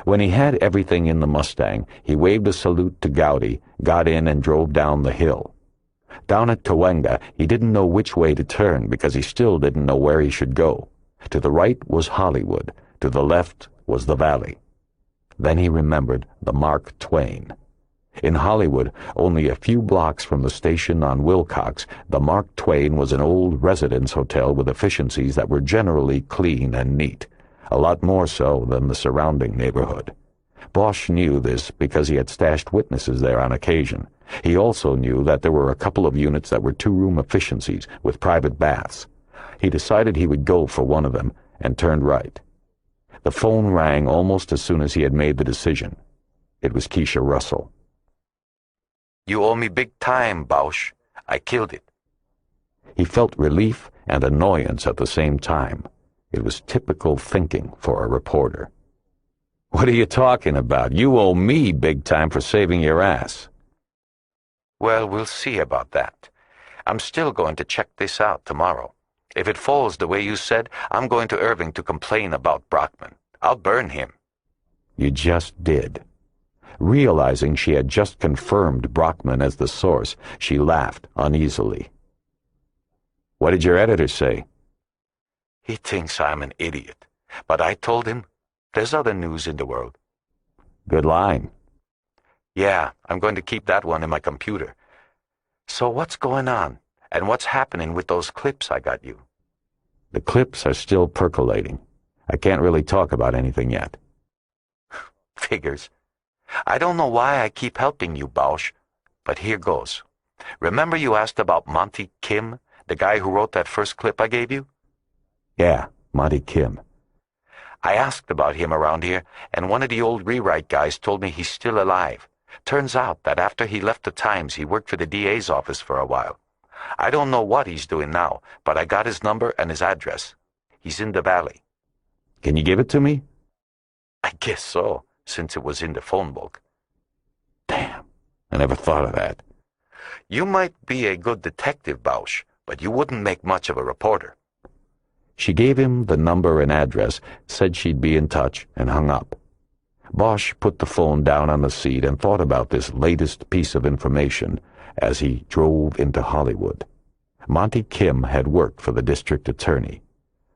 [SPEAKER 1] When he had everything in the Mustang, he waved a salute to Gowdy, got in and drove down the hill. Down at Cahuenga, he didn't know which way to turn because he still didn't know where he should go. To the right was Hollywood, to the left was the valley. Then he remembered the Mark Twain. In Hollywood, only a few blocks from the station on Wilcox, the Mark Twain was an old residence hotel with efficiencies that were generally clean and neat, a lot more so than the surrounding neighborhood. Bosch knew this because he had stashed witnesses there on occasion. He also knew that there were a couple of units that were two-room efficiencies with private baths. He decided he would go for one of them and turned right. The phone rang almost as soon as he had made the decision. It was Keisha Russell.
[SPEAKER 7] You owe me big time, Bausch. I killed it.
[SPEAKER 1] He felt relief and annoyance at the same time. It was typical thinking for a reporter. What are you talking about? You owe me big time for saving your ass.
[SPEAKER 7] Well, we'll see about that. I'm still going to check this out tomorrow. If it falls the way you said, I'm going to Irving to complain about Brockman. I'll burn him.
[SPEAKER 1] You just did. Realizing she had just confirmed Brockman as the source, she laughed uneasily. What did your editor say?
[SPEAKER 7] He thinks I'm an idiot, but I told him there's other news in the world.
[SPEAKER 2] Good line.
[SPEAKER 7] Yeah, I'm going to keep that one in my computer. So what's going on, and what's happening with those clips I got you?
[SPEAKER 2] The clips are still percolating. I can't really talk about anything yet.
[SPEAKER 7] Figures. I don't know why I keep helping you, Bosch, but here goes. Remember you asked about Monty Kim, the guy who wrote that first clip I gave you?
[SPEAKER 2] Yeah, Monty Kim.
[SPEAKER 7] I asked about him around here, and one of the old rewrite guys told me he's still alive. Turns out that after he left the Times, he worked for the DA's office for a while. I don't know what he's doing now, but I got his number and his address. He's in the valley.
[SPEAKER 2] Can you give it to me?
[SPEAKER 7] I guess so, since it was in the phone book.
[SPEAKER 2] Damn, I never thought of that.
[SPEAKER 7] You might be a good detective, Bosch, but you wouldn't make much of a reporter.
[SPEAKER 2] She gave him the number and address, said she'd be in touch, and hung up. Bosch put the phone down on the seat and thought about this latest piece of information as he drove into Hollywood. Monty Kim had worked for the district attorney.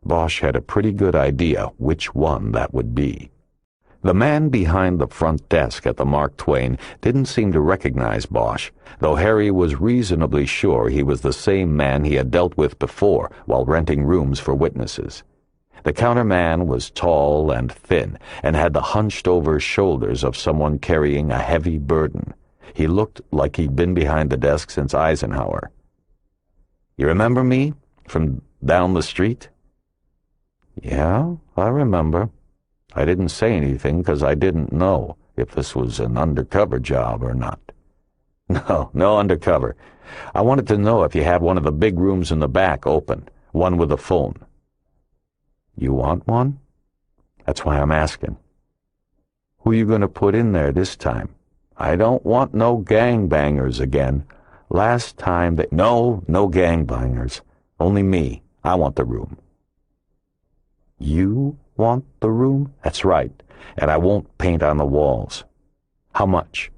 [SPEAKER 2] Bosch had a pretty good idea which one that would be. The man behind the front desk at the Mark Twain didn't seem to recognize Bosch, though Harry was reasonably sure he was the same man he had dealt with before while renting rooms for witnesses. The counterman was tall and thin and had the hunched-over shoulders of someone carrying a heavy burden. He looked like he'd been behind the desk since Eisenhower. "You remember me? From down the street?" "Yeah, I remember. I didn't say anything because I didn't know if this was an undercover job or not." No undercover. I wanted to know if you had one of the big rooms in the back open, one with a phone." "You want one?" "That's why I'm asking." "Who you going to put in there this time?" "I don't want no gangbangers again. Last time they—" No gangbangers. Only me. I want the room." "You want the room?" "That's right. And I won't paint on the walls." "How much?"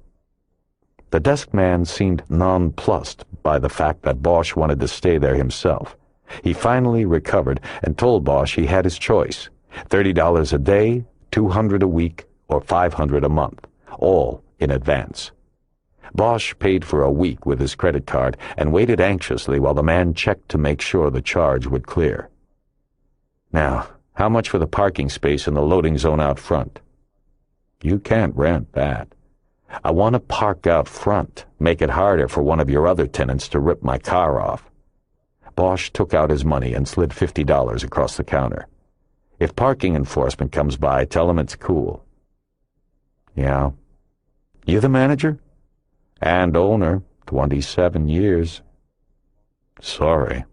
[SPEAKER 2] The desk man seemed nonplussed by the fact that Bosch wanted to stay there himself. He finally recovered and told Bosch he had his choice: $30 a day, $200 a week, or $500 a month, all in advance. Bosch paid for a week with his credit card and waited anxiously while the man checked to make sure the charge would clear. "Now, how much for the parking space in the loading zone out front?" "You can't rent that." "I want to park out front, make it harder for one of your other tenants to rip my car off." Bosch took out his money and slid $50 across the counter. "If parking enforcement comes by, tell them it's cool." "Yeah." "You the manager?" "And owner, 27 years. "Sorry."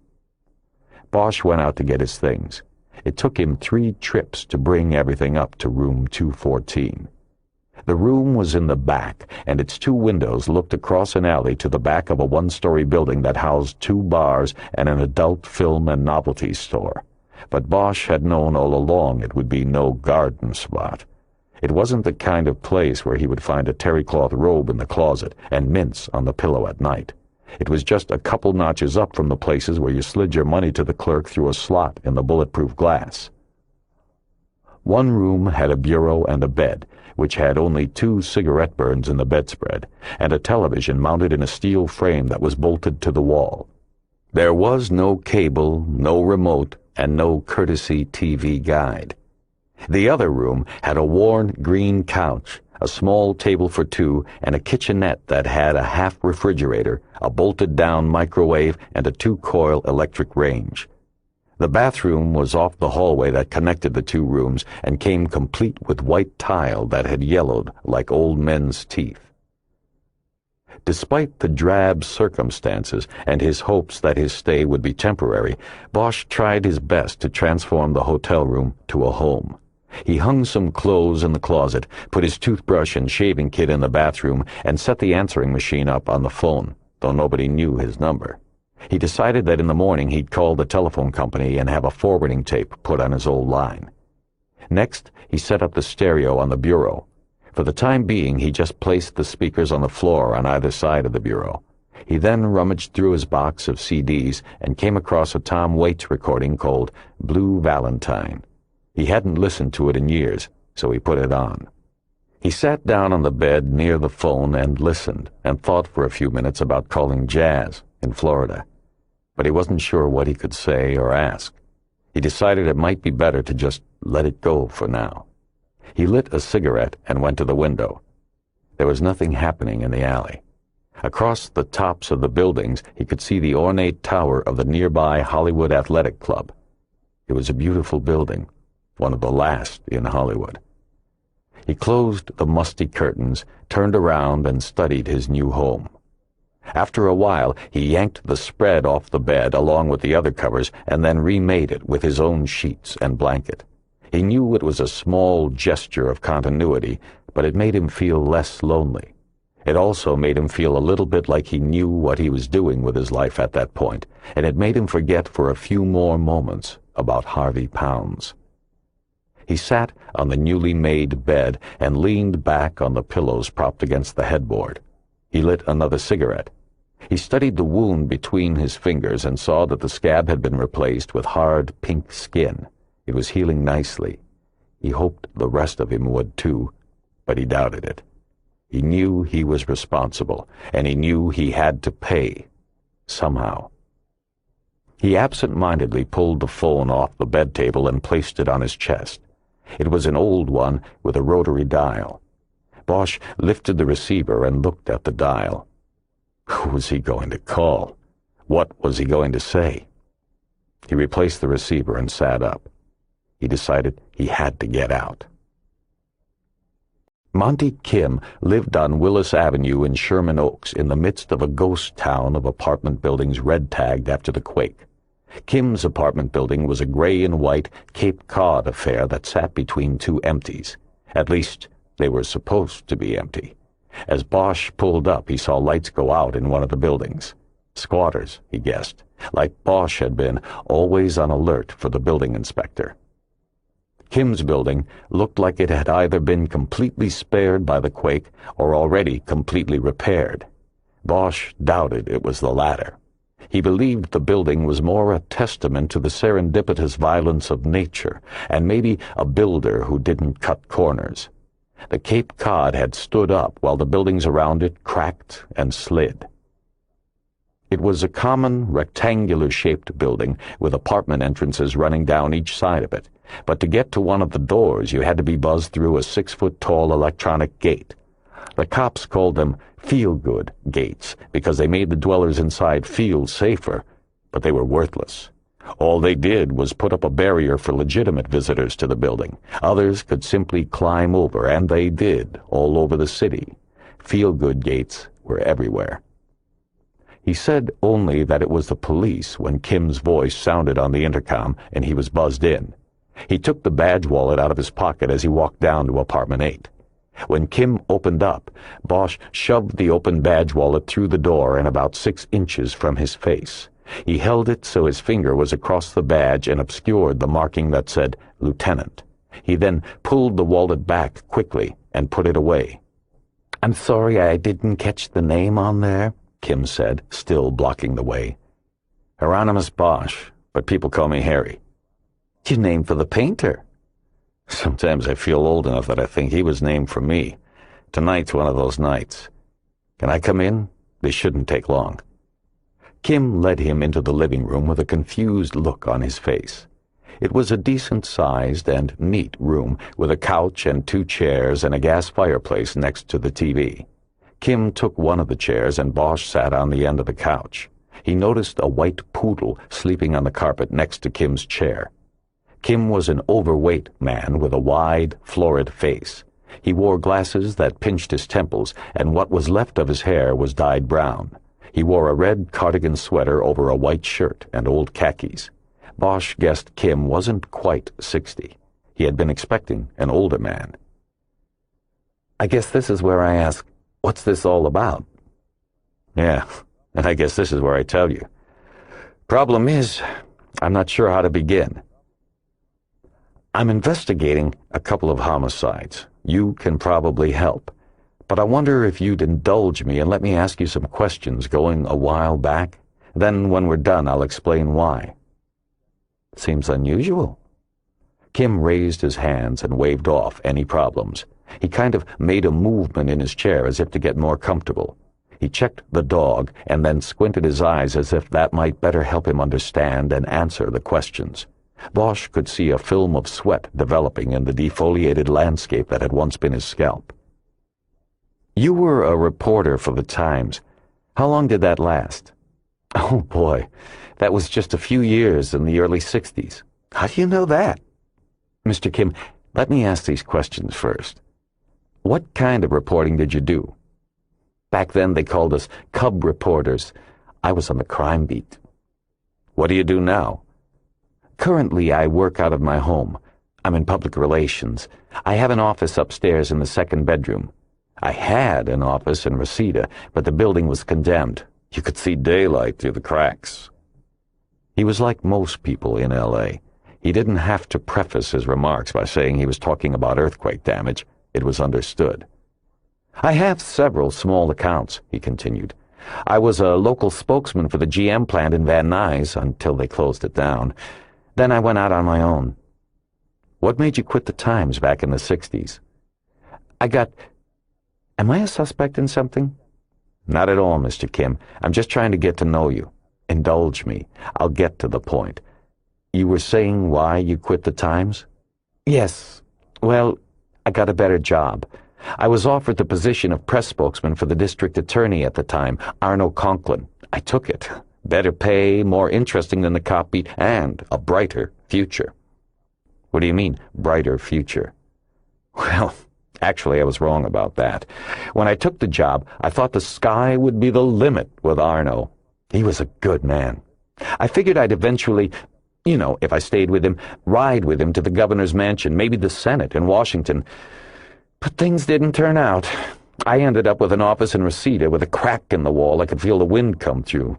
[SPEAKER 2] Bosch went out to get his things. It took him 3 trips to bring everything up to room 214. The room was in the back, and its 2 windows looked across an alley to the back of a 1-story building that housed 2 bars and an adult film and novelty store. But Bosch had known all along it would be no garden spot. It wasn't the kind of place where he would find a terry-cloth robe in the closet and mints on the pillow at night. It was just a couple notches up from the places where you slid your money to the clerk through a slot in the bulletproof glass. One room had a bureau and a bed, which had only 2 cigarette burns in the bedspread, and a television mounted in a steel frame that was bolted to the wall. There was no cable, no remote, and no courtesy TV guide. The other room had a worn green couch, a small table for 2, and a kitchenette that had a half refrigerator, a bolted-down microwave, and a 2-coil electric range. The bathroom was off the hallway that connected the 2 rooms and came complete with white tile that had yellowed like old men's teeth. Despite the drab circumstances and his hopes that his stay would be temporary, Bosch tried his best to transform the hotel room to a home. He hung some clothes in the closet, put his toothbrush and shaving kit in the bathroom, and set the answering machine up on the phone, though nobody knew his number. He decided that in the morning he'd call the telephone company and have a forwarding tape put on his old line. Next, he set up the stereo on the bureau. For the time being, he just placed the speakers on the floor on either side of the bureau. He then rummaged through his box of CDs and came across a Tom Waits recording called Blue Valentine. He hadn't listened to it in years, so he put it on. He sat down on the bed near the phone and listened, and thought for a few minutes about calling Jazz in Florida. But he wasn't sure what he could say or ask. He decided it might be better to just let it go for now. He lit a cigarette and went to the window. There was nothing happening in the alley. Across the tops of the buildings, he could see the ornate tower of the nearby Hollywood Athletic Club. It was a beautiful building, one of the last in Hollywood. He closed the musty curtains, turned around, and studied his new home. After a while, he yanked the spread off the bed along with the other covers and then remade it with his own sheets and blanket. He knew it was a small gesture of continuity, but it made him feel less lonely. It also made him feel a little bit like he knew what he was doing with his life at that point, and it made him forget for a few more moments about Harvey Pounds. He sat on the newly made bed and leaned back on the pillows propped against the headboard. He lit another cigarette. He studied the wound between his fingers and saw that the scab had been replaced with hard pink skin. It was healing nicely. He hoped the rest of him would too, but he doubted it. He knew he was responsible, and he knew he had to pay, somehow. He absent-mindedly pulled the phone off the bed table and placed it on his chest. It was an old one with a rotary dial. Bosch lifted the receiver and looked at the dial. Who was he going to call? What was he going to say? He replaced the receiver and sat up. He decided he had to get out. Monty Kim lived on Willis Avenue in Sherman Oaks in the midst of a ghost town of apartment buildings red-tagged after the quake. Kim's apartment building was a gray and white Cape Cod affair that sat between two empties. At least, they were supposed to be empty. As Bosch pulled up, he saw lights go out in one of the buildings. Squatters, he guessed, like Bosch had been, always on alert for the building inspector. Kim's building looked like it had either been completely spared by the quake or already completely repaired. Bosch doubted it was the latter. He believed the building was more a testament to the serendipitous violence of nature, and maybe a builder who didn't cut corners. The Cape Cod had stood up while the buildings around it cracked and slid. It was a common, rectangular-shaped building with apartment entrances running down each side of it, but to get to one of the doors you had to be buzzed through a 6-foot-tall electronic gate. The cops called them feel-good gates because they made the dwellers inside feel safer, but they were worthless. All they did was put up a barrier for legitimate visitors to the building. Others could simply climb over, and they did, all over the city. Feel-good gates were everywhere. He said only that it was the police when Kim's voice sounded on the intercom and he was buzzed in. He took the badge wallet out of his pocket as he walked down to apartment 8. When Kim opened up, Bosch shoved the open badge wallet through the door and about 6 inches from his face. He held it so his finger was across the badge and obscured the marking that said Lieutenant. He then pulled the wallet back quickly and put it away. "I'm sorry I didn't catch the name on there," Kim said, still blocking the way. "Hieronymus Bosch, but people call me Harry." "Your name for the painter." "Sometimes I feel old enough that I think he was named for me. Tonight's one of those nights. Can I come in? They shouldn't take long." Kim led him into the living room with a confused look on his face. It was a decent-sized and neat room with a couch and 2 chairs and a gas fireplace next to the TV. Kim took one of the chairs and Bosch sat on the end of the couch. He noticed a white poodle sleeping on the carpet next to Kim's chair. Kim was an overweight man with a wide, florid face. He wore glasses that pinched his temples, and what was left of his hair was dyed brown. He wore a red cardigan sweater over a white shirt and old khakis. Bosch guessed Kim wasn't quite 60. He had been expecting an older man. "I guess this is where I ask, what's this all about?" "Yeah, and I guess this is where I tell you. Problem is, I'm not sure how to begin. I'm investigating a couple of homicides. You can probably help. But I wonder if you'd indulge me and let me ask you some questions going a while back. Then when we're done, I'll explain why. Seems unusual. Kim raised his hands and waved off any problems. He kind of made a movement in his chair as if to get more comfortable. He checked the dog and then squinted his eyes as if that might better help him understand and answer the questions. Bosch could see a film of sweat developing in the defoliated landscape that had once been his scalp. You were a reporter for the Times. How long did that last? Oh boy, that was just a few years in the early 60s. How do you know that? Mr. Kim, let me ask these questions first. What kind of reporting did you do? Back then they called us cub reporters. I was on the crime beat. What do you do now? Currently I work out of my home. I'm in public relations. I have an office upstairs in the second bedroom. I had an office in Reseda, but the building was condemned. You could see daylight through the cracks. He was like most people in L.A. He didn't have to preface his remarks by saying he was talking about earthquake damage. It was understood. I have several small accounts, he continued. I was a local spokesman for the GM plant in Van Nuys until they closed it down. Then I went out on my own. What made you quit the Times back in the 60s? Am I a suspect in something? Not at all, Mr. Kim. I'm just trying to get to know you. Indulge me. I'll get to the point. You were saying why you quit the Times? Yes. Well, I got a better job. I was offered the position of press spokesman for the district attorney at the time, Arno Conklin. I took it. Better pay, more interesting than the cop beat, and a brighter future. What do you mean, brighter future? Well, actually, I was wrong about that. When I took the job, I thought the sky would be the limit with Arno. He was a good man. I figured I'd eventually, if I stayed with him, ride with him to the governor's mansion, maybe the Senate in Washington. But things didn't turn out. I ended up with an office in Reseda with a crack in the wall I could feel the wind come through.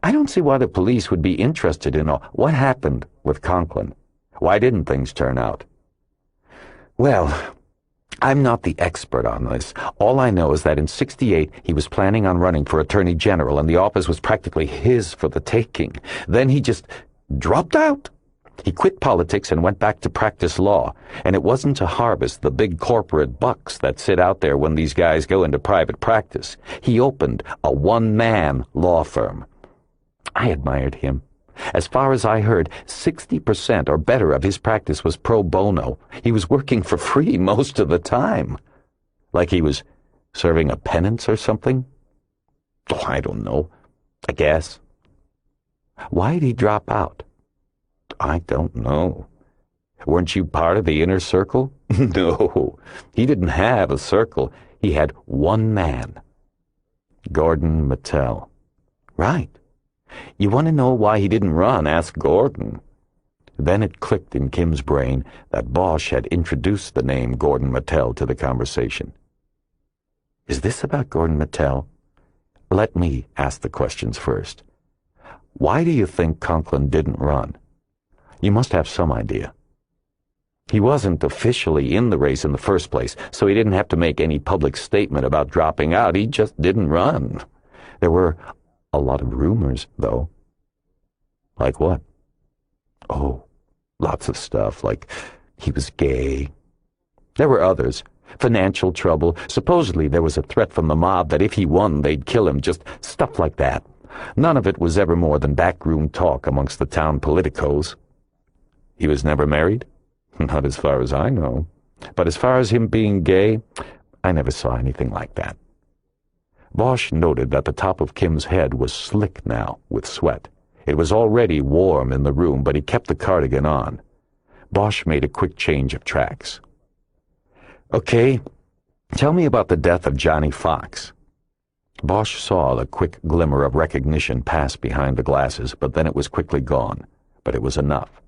[SPEAKER 2] I don't see why the police would be interested in what happened with Conklin. Why didn't things turn out? Well, I'm not the expert on this. All I know is that in '68 he was planning on running for Attorney General and the office was practically his for the taking. Then he just dropped out. He quit politics and went back to practice law, and it wasn't to harvest the big corporate bucks that sit out there when these guys go into private practice. He opened a one-man law firm. I admired him. As far as I heard, 60% or better of his practice was pro bono. He was working for free most of the time. Like he was serving a penance or something? Oh, I don't know. I guess. Why'd he drop out? I don't know. Weren't you part of the inner circle? No, he didn't have a circle. He had one man. Gordon Mattel. Right. You want to know why he didn't run? Ask Gordon. Then it clicked in Kim's brain that Bosch had introduced the name Gordon Mattel to the conversation. Is this about Gordon Mattel? Let me ask the questions first. Why do you think Conklin didn't run? You must have some idea. He wasn't officially in the race in the first place, so he didn't have to make any public statement about dropping out. He just didn't run. There were a lot of rumors, though. Like what? Oh, lots of stuff, like he was gay. There were others. Financial trouble. Supposedly there was a threat from the mob that if he won, they'd kill him. Just stuff like that. None of it was ever more than backroom talk amongst the town politicos. He was never married? Not as far as I know. But as far as him being gay, I never saw anything like that. Bosch noted that the top of Kim's head was slick now with sweat. It was already warm in the room, but he kept the cardigan on. Bosch made a quick change of tracks. Okay, tell me about the death of Johnny Fox. Bosch saw the quick glimmer of recognition pass behind the glasses, but then it was quickly gone. But it was enough.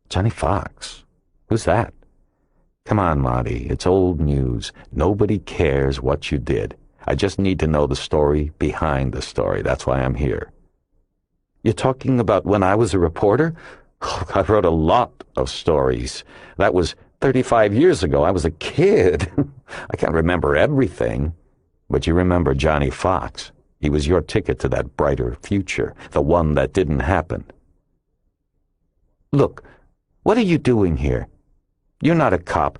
[SPEAKER 2] Johnny Fox? Who's that? Come on, Monty, it's old news. Nobody cares what you did. I just need to know the story behind the story. That's why I'm here. You're talking about when I was a reporter? Oh, I wrote a lot of stories. That was 35 years ago. I was a kid.
[SPEAKER 1] I can't remember everything, but you remember Johnny Fox. He was your ticket to that brighter future, the one that didn't happen. Look, what are you doing here? You're not a cop.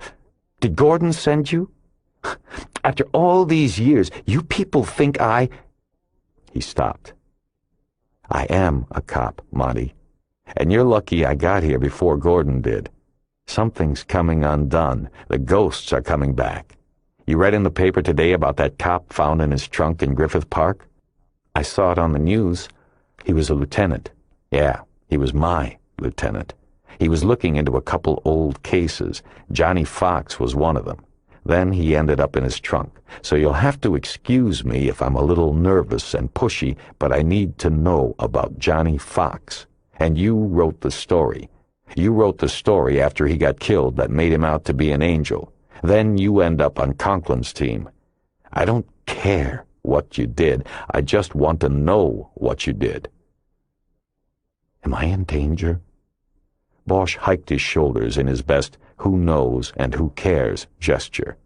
[SPEAKER 1] Did Gordon send you? After all these years, you people think I... He stopped. I am a cop, Monty. And you're lucky I got here before Gordon did. Something's coming undone. The ghosts are coming back. You read in the paper today about that cop found in his trunk in Griffith Park? I saw it on the news. He was a lieutenant. Yeah, he was my lieutenant. He was looking into a couple old cases. Johnny Fox was one of them. Then he ended up in his trunk. So you'll have to excuse me if I'm a little nervous and pushy, but I need to know about Johnny Fox. And you wrote the story. You wrote the story after he got killed that made him out to be an angel. Then you end up on Conklin's team. I don't care what you did. I just want to know what you did. Am I in danger? Bosch hiked his shoulders in his best who knows and who cares gesture.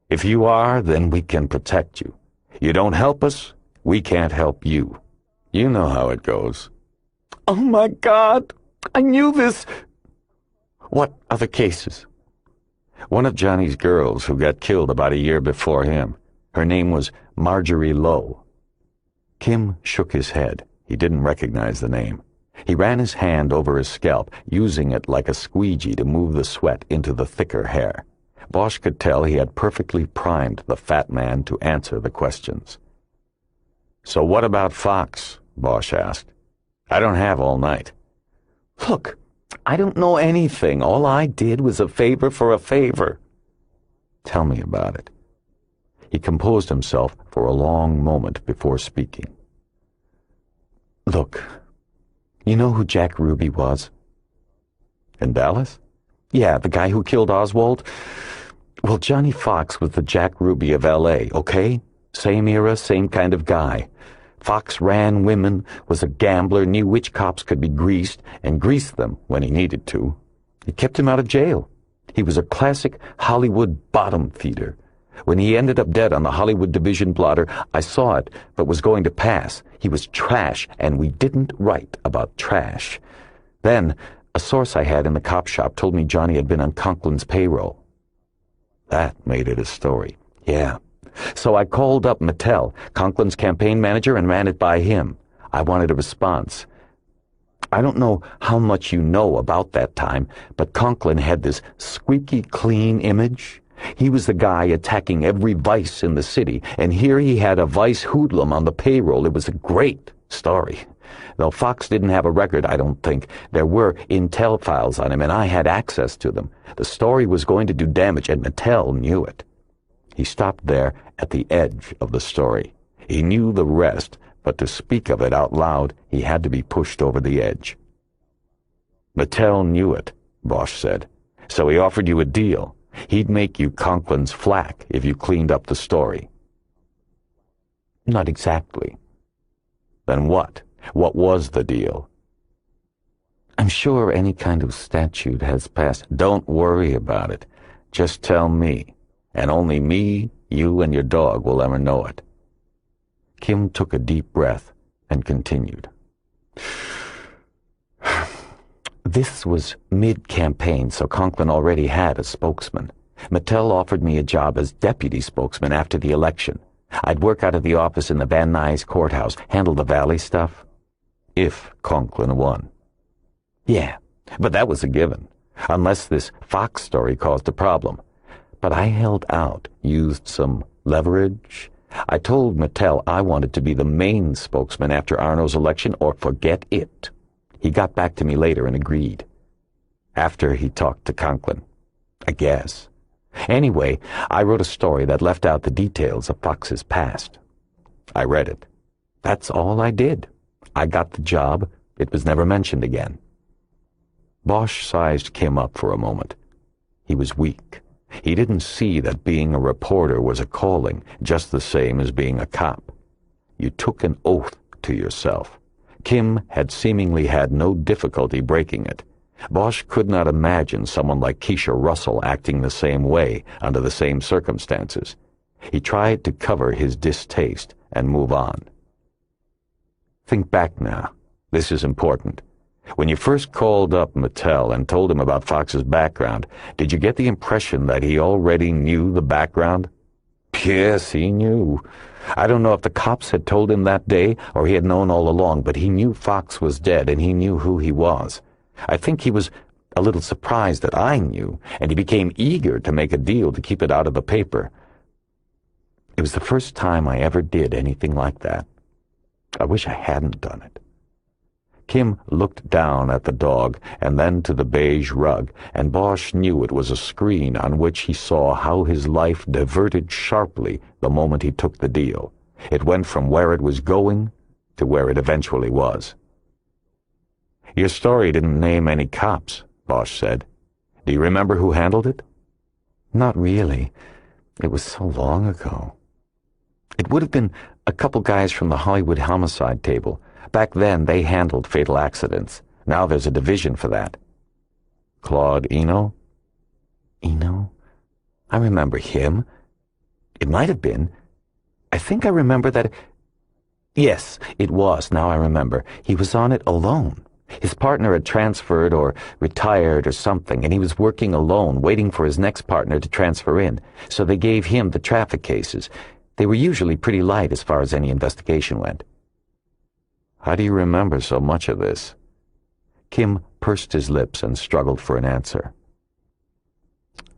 [SPEAKER 1] If you are, then we can protect you. You don't help us, we can't help you. You know how it goes. Oh my God! I knew this! What other cases? One of Johnny's girls who got killed about a year before him. Her name was Marjorie Lowe. Kim shook his head. He didn't recognize the name. He ran his hand over his scalp, using it like a squeegee to move the sweat into the thicker hair. Bosch could tell he had perfectly primed the fat man to answer the questions. So what about Fox? Bosch asked. I don't have all night. Look, I don't know anything. All I did was a favor for a favor. Tell me about it. He composed himself for a long moment before speaking. Look, you know who Jack Ruby was? In Dallas? Yeah, the guy who killed Oswald? Well, Johnny Fox was the Jack Ruby of L.A., okay? Same era, same kind of guy. Fox ran women, was a gambler, knew which cops could be greased, and greased them when he needed to. It kept him out of jail. He was a classic Hollywood bottom feeder. When he ended up dead on the Hollywood division blotter, I saw it, but was going to pass. He was trash, and we didn't write about trash. Then, a source I had in the cop shop told me Johnny had been on Conklin's payroll. That made it a story. Yeah. So I called up Mattel, Conklin's campaign manager, and ran it by him. I wanted a response. I don't know how much you know about that time, but Conklin had this squeaky clean image. He was the guy attacking every vice in the city, and here he had a vice hoodlum on the payroll. It was a great story. Though Fox didn't have a record, I don't think. There were intel files on him, and I had access to them. The story was going to do damage, and Mattel knew it. He stopped there at the edge of the story. He knew the rest, but to speak of it out loud, he had to be pushed over the edge. Mattel knew it, Bosch said. So he offered you a deal. He'd make you Conklin's flack if you cleaned up the story. Not exactly. Then what? What was the deal? I'm sure any kind of statute has passed. Don't worry about it. Just tell me. And only me, you, and your dog will ever know it. Kim took a deep breath and continued. This was mid-campaign, so Conklin already had a spokesman. Mattel offered me a job as deputy spokesman after the election. I'd work out of the office in the Van Nuys courthouse, handle the Valley stuff. If Conklin won. Yeah, but that was a given. Unless this Fox story caused a problem. But I held out, used some leverage. I told Mattel I wanted to be the main spokesman after Arno's election, or forget it. He got back to me later and agreed. After he talked to Conklin. I guess. Anyway, I wrote a story that left out the details of Fox's past. I read it. That's all I did. I got the job. It was never mentioned again. Bosch sized Kim up for a moment. He was weak. He didn't see that being a reporter was a calling, just the same as being a cop. You took an oath to yourself. Kim had seemingly had no difficulty breaking it.
[SPEAKER 2] Bosch could not imagine someone like Keisha Russell acting the same way under the same circumstances. He tried to cover his distaste and move on. Think back now. This is important. When you first called up Mattel and told him about Fox's background, did you get the impression that he already knew the background? Yes, he knew. I don't know if the cops had told him that day or he had known all along, but he knew Fox was dead and he knew who he was. I think he was a little surprised that I knew, and he became eager to make a deal to keep it out of the paper. It was the first time I ever did anything like that. I wish I hadn't done it. Kim looked down at the dog and then to the beige rug, and Bosch knew it was a screen on which he saw how his life diverted sharply the moment he took the deal. It went from where it was going to where it eventually was. Your story didn't name any cops, Bosch said. Do you remember who handled it? Not really. It was so long ago. It would have been a couple guys from the Hollywood homicide table. Back then, they handled fatal accidents. Now there's a division for that. Claude Eno? Eno? I remember him. It might have been. I think I remember that. Yes, it was. Now I remember. He was on it alone. His partner had transferred or retired or something, and he was working alone, waiting for his next partner to transfer in. So they gave him the traffic cases. They were usually pretty light as far as any investigation went. How do you remember so much of this? Kim pursed his lips and struggled for an answer.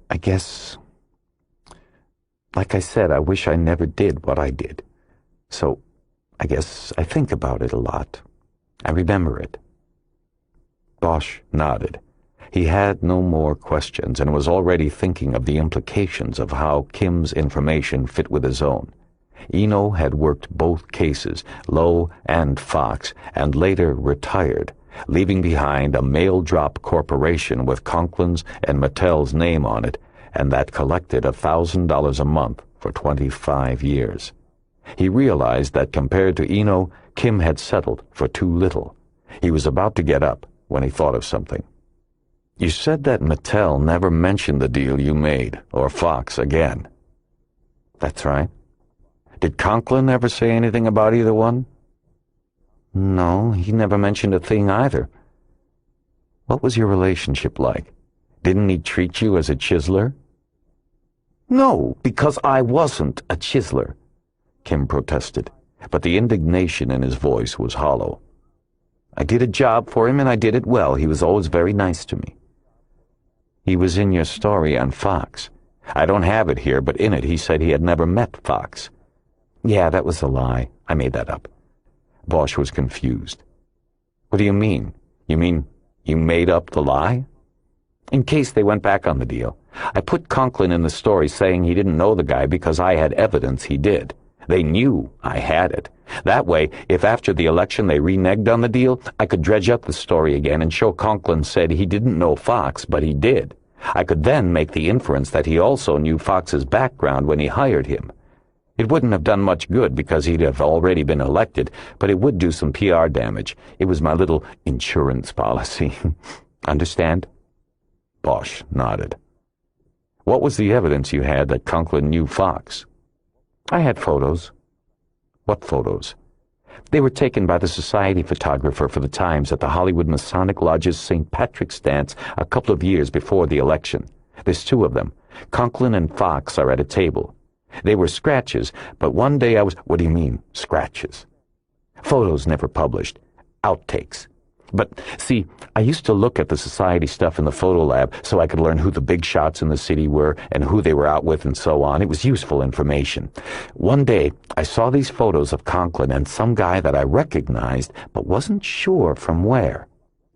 [SPEAKER 2] I guess, like I said, I wish I never did what I did. So I guess I think about it a lot. I remember it. Bosch nodded. He had no more questions and was already thinking of the implications of how Kim's information fit with his own. Eno had worked both cases, Lowe and Fox, and later retired, leaving behind a mail-drop corporation with Conklin's and Mattel's name on it, and that collected $1,000 a month for 25 years. He realized that compared to Eno, Kim had settled for too little. He was about to get up when he thought of something. You said that Mattel never mentioned the deal you made, or Fox again. That's right. Did Conklin ever say anything about either one? No, he never mentioned a thing either. What was your relationship like? Didn't he treat you as a chiseler? No, because I wasn't a chiseler, Kim protested, but the indignation in his voice was hollow. I did a job for him and I did it well. He was always very nice to me. He was in your story on Fox. I don't have it here, but in it he said he had never met Fox. Yeah, that was a lie. I made that up. Bosch was confused. What do you mean? You mean you made up the lie? In case they went back on the deal. I put Conklin in the story saying he didn't know the guy because I had evidence he did. They knew I had it. That way, if after the election they reneged on the deal, I could dredge up the story again and show Conklin said he didn't know Fox, but he did. I could then make the inference that he also knew Fox's background when he hired him. It wouldn't have done much good because he'd have already been elected, but it would do some PR damage. It was my little insurance policy. Understand? Bosch nodded. What was the evidence you had that Conklin knew Fox? I had photos. What photos? They were taken by the society photographer for the Times at the Hollywood Masonic Lodge's St. Patrick's dance a couple of years before the election. There's two of them. Conklin and Fox are at a table. They were scratches, but one day I was— What do you mean, scratches? Photos never published. Outtakes. But, see, I used to look at the society stuff in the photo lab so I could learn who the big shots in the city were and who they were out with and so on. It was useful information. One day, I saw these photos of Conklin and some guy that I recognized but wasn't sure from where.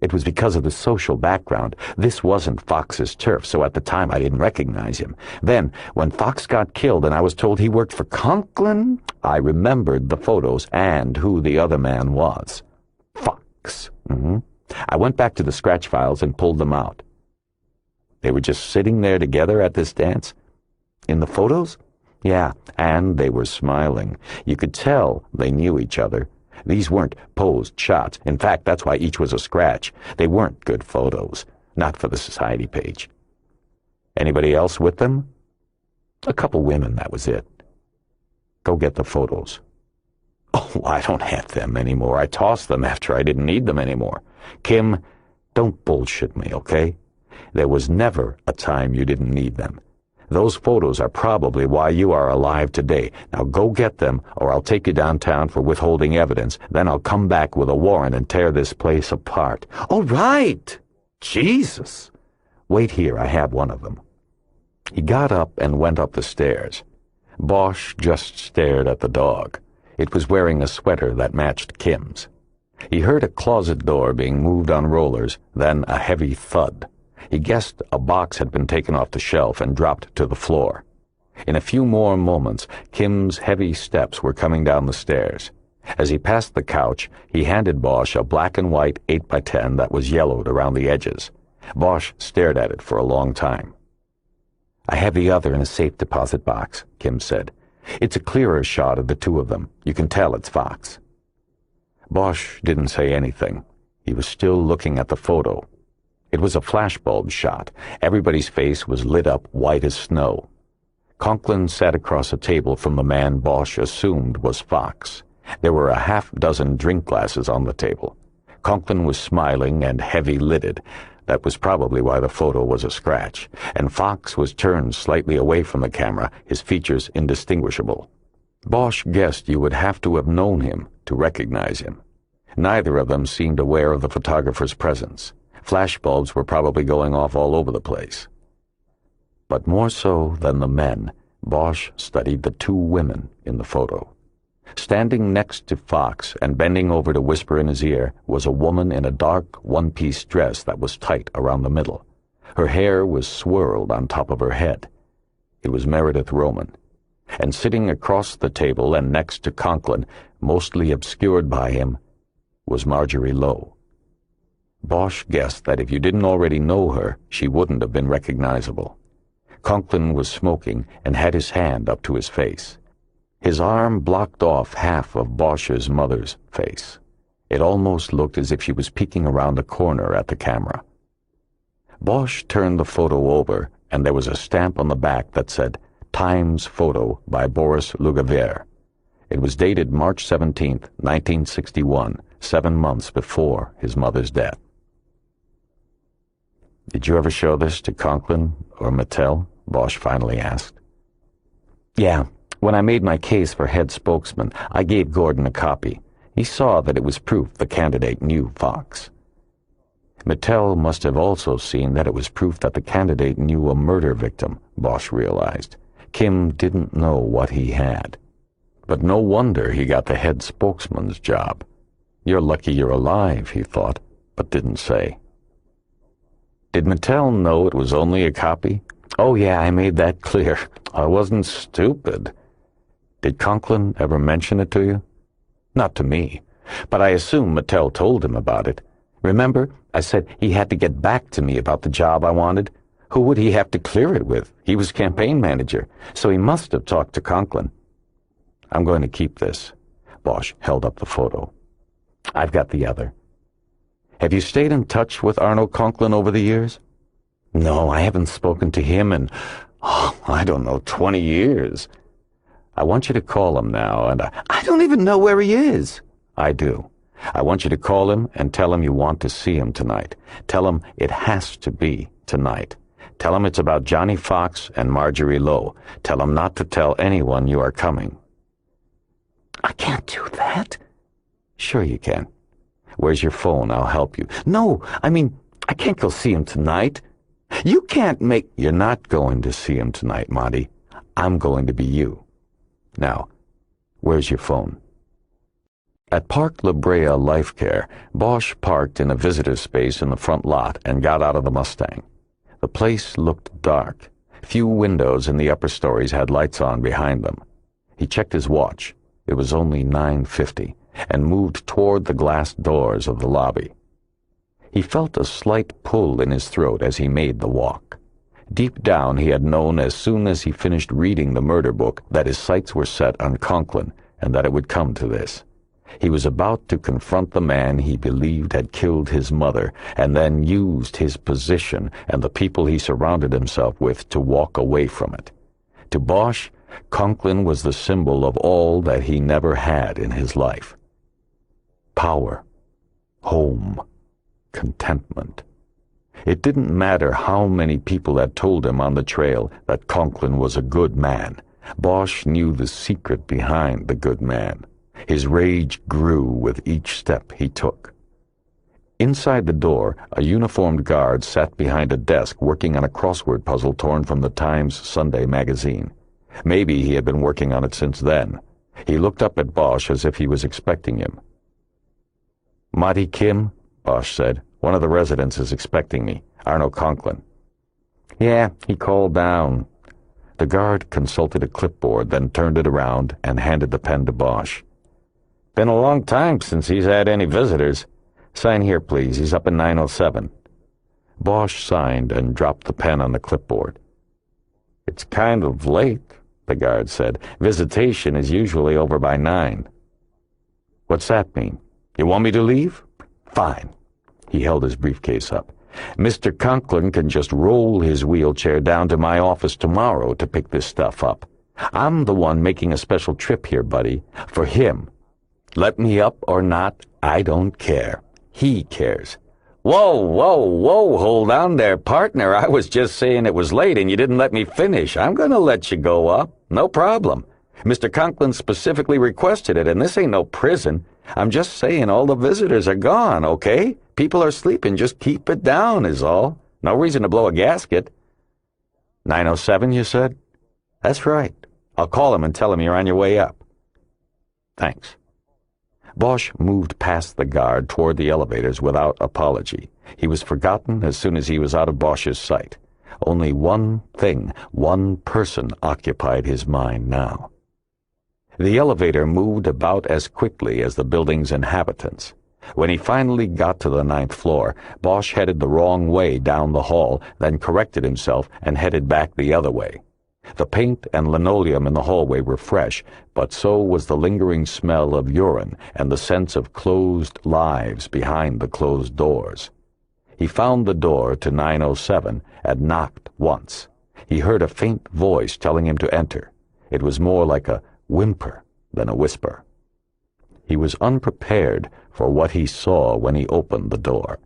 [SPEAKER 2] It was because of the social background. This wasn't Fox's turf, so at the time I didn't recognize him. Then, when Fox got killed and I was told he worked for Conklin, I remembered the photos and who the other man was. Fox. I went back to the scratch files and pulled them out. They were just sitting there together at this dance? In the photos? Yeah, and they were smiling. You could tell they knew each other. These weren't posed shots. In fact, that's why each was a scratch. They weren't good photos. Not for the society page. Anybody else with them? A couple women, that was it. Go get the photos. Oh, I don't have them anymore. I tossed them after I didn't need them anymore. Kim, don't bullshit me, okay? There was never a time you didn't need them. Those photos are probably why you are alive today. Now go get them, or I'll take you downtown for withholding evidence. Then I'll come back with a warrant and tear this place apart. All right! Jesus! Wait here, I have one of them. He got up and went up the stairs. Bosch just stared at the dog. It was wearing a sweater that matched Kim's. He heard a closet door being moved on rollers, then a heavy thud. He guessed a box had been taken off the shelf and dropped to the floor. In a few more moments, Kim's heavy steps were coming down the stairs. As he passed the couch, he handed Bosch a black and white 8x10 that was yellowed around the edges. Bosch stared at it for a long time. I have the other in a safe deposit box, Kim said. It's a clearer shot of the two of them. You can tell it's Fox. Bosch didn't say anything. He was still looking at the photo. It was a flashbulb shot. Everybody's face was lit up white as snow. Conklin sat across a table from the man Bosch assumed was Fox. There were a half-dozen drink glasses on the table. Conklin was smiling and heavy-lidded. That was probably why the photo was a scratch, and Fox was turned slightly away from the camera, his features indistinguishable. Bosch guessed you would have to have known him to recognize him. Neither of them seemed aware of the photographer's presence. Flashbulbs were probably going off all over the place. But more so than the men, Bosch studied the two women in the photo. Standing next to Fox and bending over to whisper in his ear was a woman in a dark one-piece dress that was tight around the middle. Her hair was swirled on top of her head. It was Meredith Roman. And sitting across the table and next to Conklin, mostly obscured by him, was Marjorie Lowe. Bosch guessed that if you didn't already know her, she wouldn't have been recognizable. Conklin was smoking and had his hand up to his face. His arm blocked off half of Bosch's mother's face. It almost looked as if she was peeking around the corner at the camera. Bosch turned the photo over, and there was a stamp on the back that said, Times Photo by Boris Lugaver. It was dated March 17, 1961, 7 months before his mother's death. Did you ever show this to Conklin or Mattel? Bosch finally asked. Yeah, when I made my case for head spokesman, I gave Gordon a copy. He saw that it was proof the candidate knew Fox. Mattel must have also seen that it was proof that the candidate knew a murder victim, Bosch realized. Kim didn't know what he had. But no wonder he got the head spokesman's job. You're lucky you're alive, he thought, but didn't say. Did Mattel know it was only a copy? Oh yeah, I made that clear. I wasn't stupid. Did Conklin ever mention it to you? Not to me, but I assume Mattel told him about it. Remember, I said he had to get back to me about the job I wanted? Who would he have to clear it with? He was campaign manager, so he must have talked to Conklin. I'm going to keep this. Bosch held up the photo. I've got the other. Have you stayed in touch with Arnold Conklin over the years? No, I haven't spoken to him in, I don't know, 20 years. I want you to call him now, and I don't even know where he is. I do. I want you to call him and tell him you want to see him tonight. Tell him it has to be tonight. Tell him it's about Johnny Fox and Marjorie Lowe. Tell him not to tell anyone you are coming. I can't do that. Sure you can. Where's your phone? I'll help you. No, I mean, I can't go see him tonight. You can't make... You're not going to see him tonight, Monty. I'm going to be you. Now, where's your phone? At Park La Brea Life Care, Bosch parked in a visitor space in the front lot and got out of the Mustang. The place looked dark. Few windows in the upper stories had lights on behind them. He checked his watch. It was only 9:50, and moved toward the glass doors of the lobby. He felt a slight pull in his throat as he made the walk. Deep down he had known as soon as he finished reading the murder book that his sights were set on Conklin and that it would come to this. He was about to confront the man he believed had killed his mother, and then used his position and the people he surrounded himself with to walk away from it. To Bosch, Conklin was the symbol of all that he never had in his life. Power, home, contentment. It didn't matter how many people had told him on the trail that Conklin was a good man. Bosch knew the secret behind the good man. His rage grew with each step he took. Inside the door, a uniformed guard sat behind a desk working on a crossword puzzle torn from the Times Sunday magazine. Maybe he had been working on it since then. He looked up at Bosch as if he was expecting him. "Marty Kim," Bosch said. "One of the residents is expecting me, Arno Conklin." "Yeah, he called down." The guard consulted a clipboard, then turned it around and handed the pen to Bosch. "Been a long time since he's had any visitors. Sign here, please. He's up in 907. Bosch signed and dropped the pen on the clipboard. "It's kind of late," the guard said. "Visitation is usually over by 9. "What's that mean? You want me to leave?" "Fine." He held his briefcase up. "Mr. Conklin can just roll his wheelchair down to my office tomorrow to pick this stuff up. I'm the one making a special trip here, buddy, for him. Let me up or not, I don't care. He cares." Whoa, hold on there, partner. I was just saying it was late and you didn't let me finish. I'm gonna let you go up. No problem. Mr. Conklin specifically requested it, and this ain't no prison. I'm just saying all the visitors are gone, okay? People are sleeping. Just keep it down is all. No reason to blow a gasket. 907, you said? That's right. I'll call him and tell him you're on your way up. Thanks. Bosch moved past the guard toward the elevators without apology. He was forgotten as soon as he was out of Bosch's sight. Only one thing, one person occupied his mind now. The elevator moved about as quickly as the building's inhabitants. When he finally got to the 9th floor, Bosch headed the wrong way down the hall, then corrected himself and headed back the other way. The paint and linoleum in the hallway were fresh, but so was the lingering smell of urine and the sense of closed lives behind the closed doors. He found the door to 907 and knocked once. He heard a faint voice telling him to enter. It was more like a whimper than a whisper. He was unprepared for what he saw when he opened the door.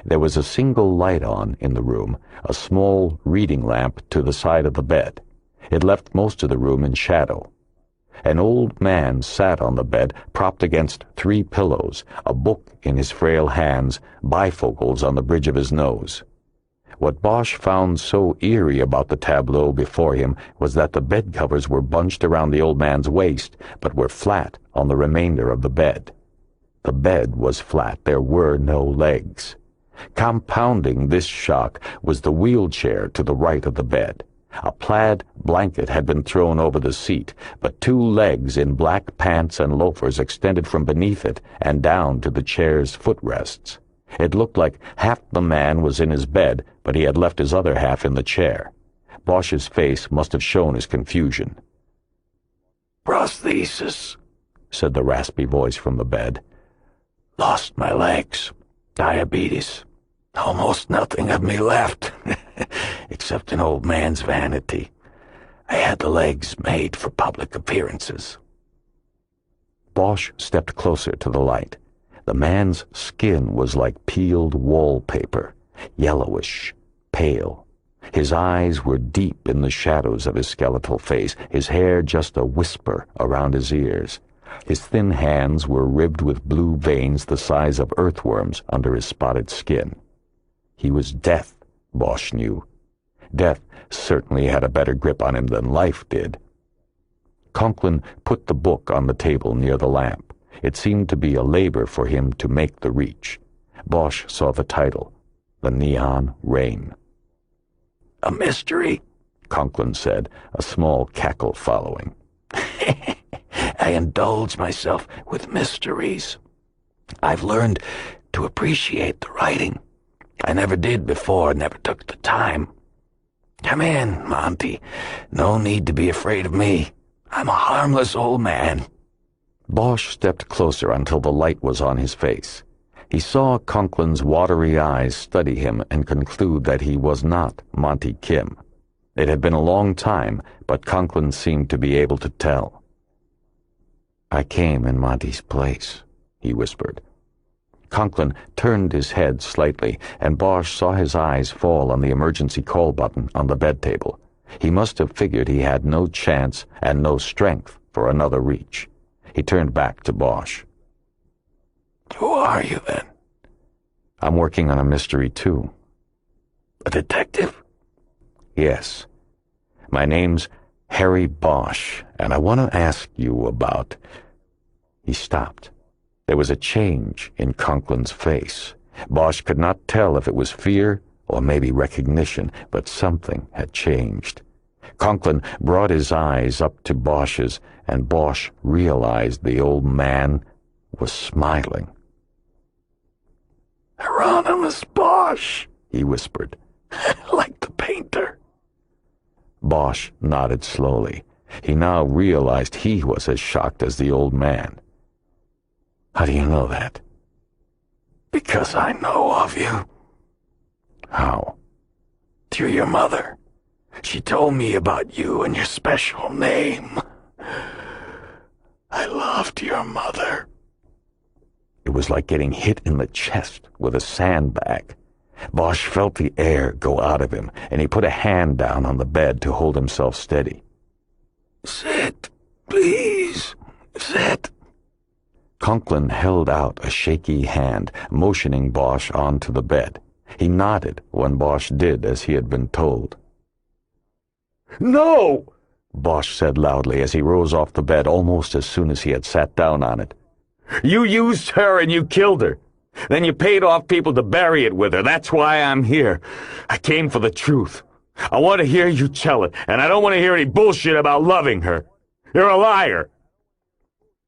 [SPEAKER 2] There was a single light on in the room, a small reading lamp to the side of the bed. It left most of the room in shadow. An old man sat on the bed, propped against 3 pillows, a book in his frail hands, bifocals on the bridge of his nose. What Bosch found so eerie about the tableau before him was that the bed covers were bunched around the old man's waist, but were flat on the remainder of the bed. The bed was flat. There were no legs. Compounding this shock was the wheelchair to the right of the bed. A plaid blanket had been thrown over the seat, but 2 legs in black pants and loafers extended from beneath it and down to the chair's footrests. It looked like half the man was in his bed, but he had left his other half in the chair. Bosch's face must have shown his confusion. "Prosthesis," said the raspy voice from the bed. "Lost my legs. Diabetes. Almost nothing of me left, except an old man's vanity. I had the legs made for public appearances." Bosch stepped closer to the light. The man's skin was like peeled wallpaper, yellowish, pale. His eyes were deep in the shadows of his skeletal face, his hair just a whisper around his ears. His thin hands were ribbed with blue veins the size of earthworms under his spotted skin. He was death, Bosch knew. Death certainly had a better grip on him than life did. Conklin put the book on the table near the lamp. It seemed to be a labor for him to make the reach. Bosch saw the title, The Neon Rain. "A mystery," Conklin said, a small cackle following. "I indulge myself with mysteries. I've learned to appreciate the writing. I never did before, never took the time. Come in, Monty. No need to be afraid of me. I'm a harmless old man." Bosch stepped closer until the light was on his face. He saw Conklin's watery eyes study him and conclude that he was not Monty Kim. It had been a long time, but Conklin seemed to be able to tell. "I came in Monty's place," he whispered. Conklin turned his head slightly, and Bosch saw his eyes fall on the emergency call button on the bed table. He must have figured he had no chance and no strength for another reach. He turned back to Bosch.
[SPEAKER 4] "Who are you, then?"
[SPEAKER 2] "I'm working on a mystery, too."
[SPEAKER 4] "A detective?"
[SPEAKER 2] "Yes. My name's Harry Bosch, and I want to ask you about—" He stopped. There was a change in Conklin's face. Bosch could not tell if it was fear or maybe recognition, but something had changed. Conklin brought his eyes up to Bosch's, and Bosch realized the old man was smiling.
[SPEAKER 4] "Hieronymus Bosch," he whispered, "like the painter."
[SPEAKER 2] Bosch nodded slowly. He now realized he was as shocked as the old man. "How do you know that?"
[SPEAKER 4] "Because I know of you."
[SPEAKER 2] "How?"
[SPEAKER 4] "Through your mother. She told me about you and your special name. I loved your mother."
[SPEAKER 2] It was like getting hit in the chest with a sandbag. Bosch felt the air go out of him, and he put a hand down on the bed to hold himself steady.
[SPEAKER 4] "Sit, please, sit."
[SPEAKER 2] Conklin held out a shaky hand, motioning Bosch onto the bed. He nodded when Bosch did as he had been told.
[SPEAKER 4] "No!"
[SPEAKER 2] Bosch said loudly as he rose off the bed almost as soon as he had sat down on it.
[SPEAKER 4] "You used her and you killed her. Then you paid off people to bury it with her. That's why I'm here. I came for the truth. I want to hear you tell it, and I don't want to hear any bullshit about loving her. You're a liar."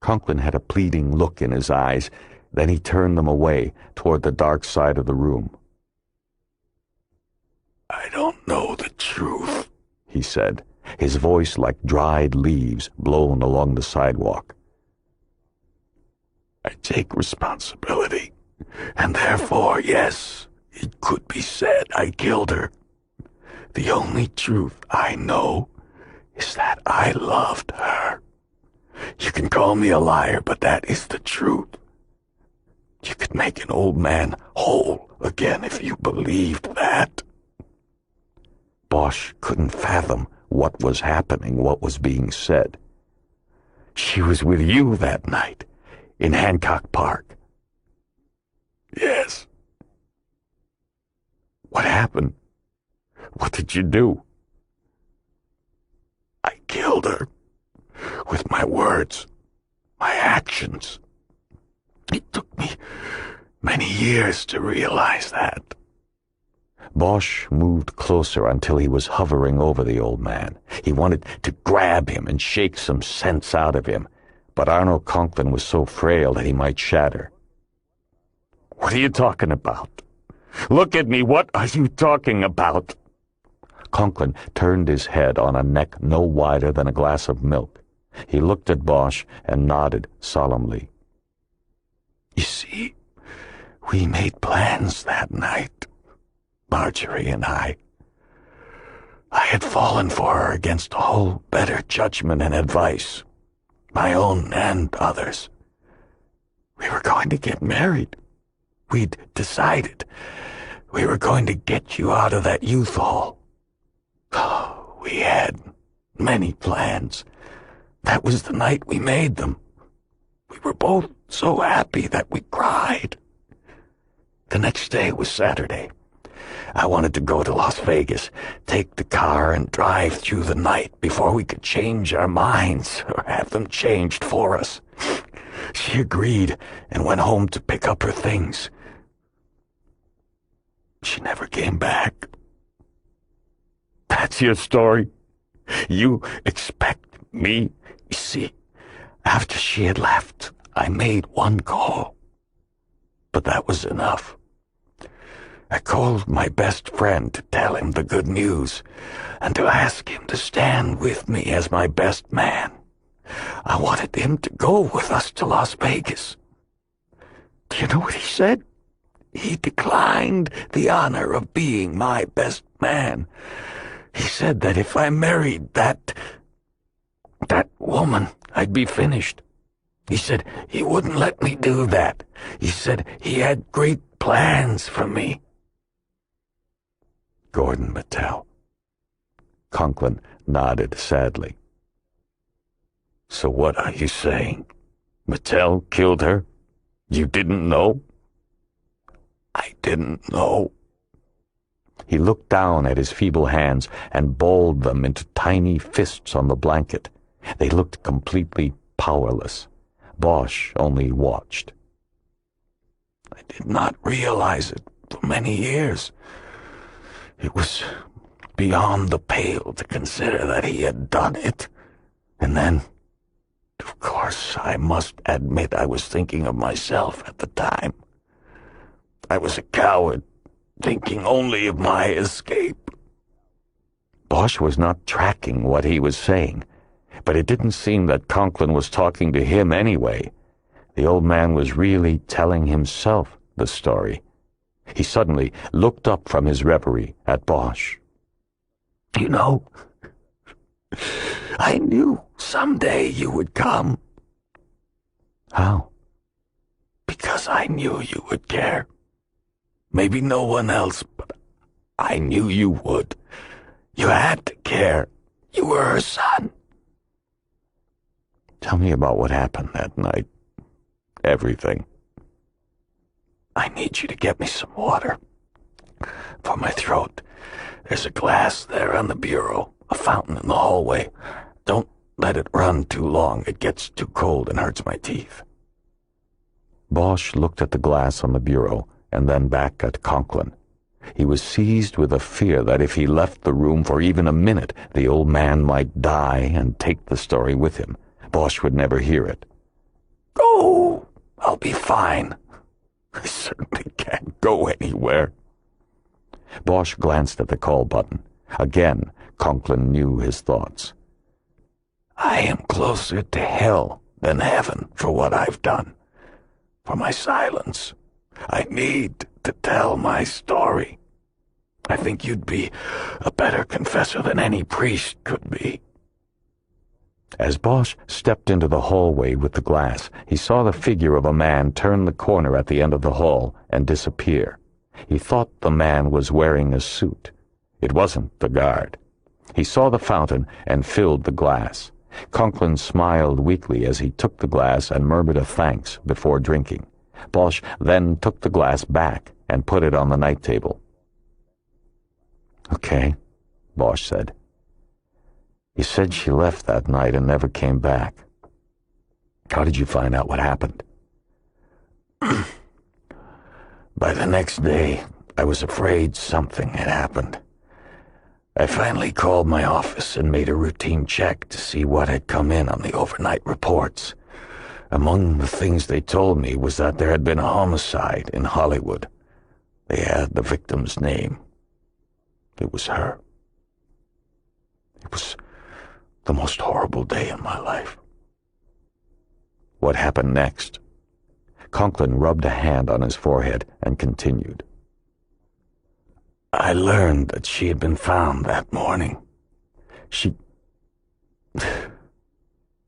[SPEAKER 2] Conklin had a pleading look in his eyes. Then he turned them away toward the dark side of the room.
[SPEAKER 4] "I don't know the truth,"
[SPEAKER 2] he said, his voice like dried leaves blown along the sidewalk.
[SPEAKER 4] "I take responsibility, and therefore, yes, it could be said I killed her. The only truth I know is that I loved her. You can call me a liar, but that is the truth. You could make an old man whole again if you believed that."
[SPEAKER 2] Bosch couldn't fathom what was happening, what was being said.
[SPEAKER 4] "She was with you that night in Hancock Park." "Yes."
[SPEAKER 2] "What happened? What did you do?"
[SPEAKER 4] "I killed her. With my words, my actions. It took me many years to realize that."
[SPEAKER 2] Bosch moved closer until he was hovering over the old man. He wanted to grab him and shake some sense out of him, but Arnold Conklin was so frail that he might shatter.
[SPEAKER 4] "What are you talking about? Look at me, what are you talking about?"
[SPEAKER 2] Conklin turned his head on a neck no wider than a glass of milk. He looked at Bosch and nodded solemnly.
[SPEAKER 4] "You see, we made plans that night, Marjorie and I. I had fallen for her against all better judgment and advice, my own and others. We were going to get married. We'd decided we were going to get you out of that youth hall. Oh, we had many plans. That was the night we made them. We were both so happy that we cried. The next day was Saturday. I wanted to go to Las Vegas, take the car and drive through the night before we could change our minds or have them changed for us. She agreed and went home to pick up her things. She never came back." "That's your story? You expect me?" "You see, after she had left, I made one call. But that was enough. I called my best friend to tell him the good news and to ask him to stand with me as my best man. I wanted him to go with us to Las Vegas. Do you know what he said? He declined the honor of being my best man. He said that if I married that woman, I'd be finished. He said he wouldn't let me do that. He said he had great plans for me.
[SPEAKER 2] Gordon Mattel. Conklin nodded sadly.
[SPEAKER 4] So what are you saying? Mattel killed her? You didn't know? I didn't know.
[SPEAKER 2] He looked down at his feeble hands and balled them into tiny fists on the blanket. They looked completely powerless. Bosch only watched.
[SPEAKER 4] I did not realize it for many years. It was beyond the pale to consider that he had done it. And then, of course, I must admit I was thinking of myself at the time. I was a coward, thinking only of my escape.
[SPEAKER 2] Bosch was not tracking what he was saying, but it didn't seem that Conklin was talking to him anyway. The old man was really telling himself the story. He suddenly looked up from his reverie at Bosch.
[SPEAKER 4] You know, I knew someday you would come.
[SPEAKER 2] How?
[SPEAKER 4] Because I knew you would care. Maybe no one else, but I knew you would. You had to care. You were her son.
[SPEAKER 2] Tell me about what happened that night. Everything.
[SPEAKER 4] I need you to get me some water. For my throat. There's a glass there on the bureau, a fountain in the hallway. Don't let it run too long. It gets too cold and hurts my teeth.
[SPEAKER 2] Bosch looked at the glass on the bureau and then back at Conklin. He was seized with a fear that if he left the room for even a minute, the old man might die and take the story with him. Bosch would never hear it.
[SPEAKER 4] Go! I'll be fine. I certainly can't go anywhere.
[SPEAKER 2] Bosch glanced at the call button. Again, Conklin knew his thoughts.
[SPEAKER 4] I am closer to hell than heaven for what I've done. For my silence. I need to tell my story. I think you'd be a better confessor than any priest could be.
[SPEAKER 2] As Bosch stepped into the hallway with the glass, he saw the figure of a man turn the corner at the end of the hall and disappear. He thought the man was wearing a suit. It wasn't the guard. He saw the fountain and filled the glass. Conklin smiled weakly as he took the glass and murmured a thanks before drinking. Bosch then took the glass back and put it on the night table. "Okay," Bosch said. "You said she left that night and never came back. How did you find out what happened?"
[SPEAKER 4] By the next day, I was afraid something had happened. I finally called my office and made a routine check to see what had come in on the overnight reports. Among the things they told me was that there had been a homicide in Hollywood. They had the victim's name. It was her. It was the most horrible day in my life.
[SPEAKER 2] What happened next? Conklin rubbed a hand on his forehead and continued.
[SPEAKER 4] I learned that she had been found that morning.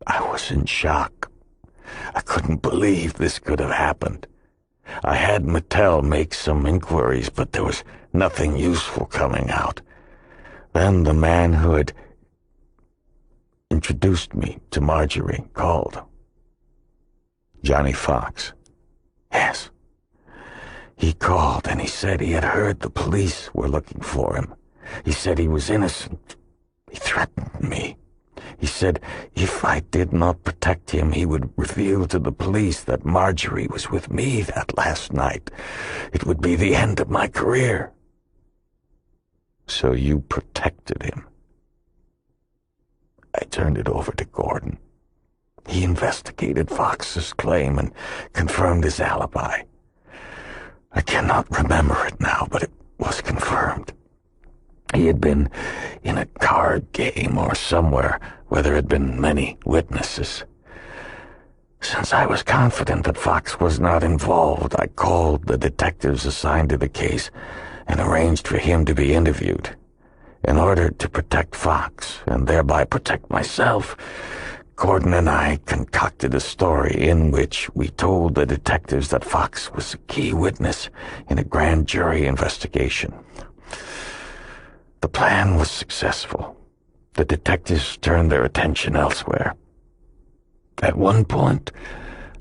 [SPEAKER 4] I was in shock. I couldn't believe this could have happened. I had Mattel make some inquiries, but there was nothing useful coming out. Then the man who had introduced me to Marjorie called.
[SPEAKER 2] Johnny Fox.
[SPEAKER 4] Yes. He called and he said he had heard the police were looking for him. He said he was innocent. He threatened me. He said if I did not protect him, he would reveal to the police that Marjorie was with me that last night. It would be the end of my career.
[SPEAKER 2] So you protected him?
[SPEAKER 4] I turned it over to Gordon. He investigated Fox's claim and confirmed his alibi. I cannot remember it now, but it was confirmed.
[SPEAKER 1] He had been in a card game or somewhere where there had been many witnesses. Since I was confident that Fox was not involved, I called the detectives assigned to the case and arranged for him to be interviewed. In order to protect Fox, and thereby protect myself, Gordon and I concocted a story in which we told the detectives that Fox was a key witness in a grand jury investigation. The plan was successful. The detectives turned their attention elsewhere. At one point,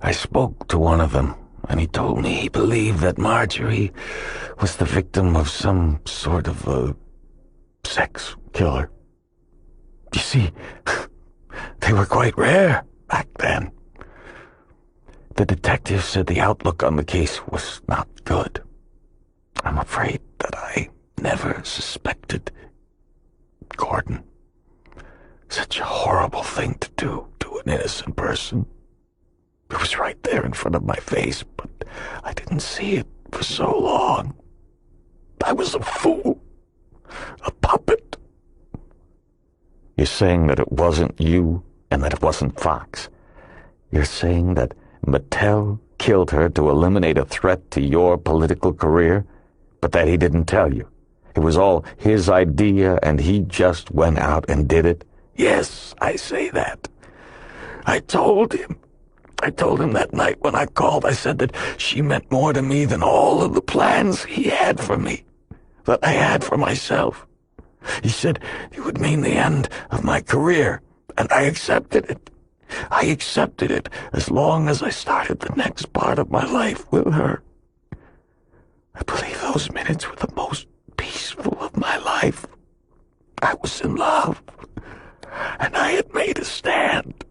[SPEAKER 1] I spoke to one of them, and he told me he believed that Marjorie was the victim of some sort of a sex killer. You see, they were quite rare back then. The detective said the outlook on the case was not good. I'm afraid that I never suspected Gordon. Such a horrible thing to do to an innocent person. It was right there in front of my face, but I didn't see it for so long. I was a fool. A puppet. You're saying that it wasn't you and that it wasn't Fox. You're saying that Mattel killed her to eliminate a threat to your political career, but that he didn't tell you. It was all his idea and he just went out and did it? Yes, I say that. I told him that night when I called, I said that she meant more to me than all of the plans he had for me, that I had for myself. He said it would mean the end of my career, and I accepted it. I accepted it as long as I started the next part of my life with her. I believe those minutes were the most peaceful of my life. I was in love, and I had made a stand.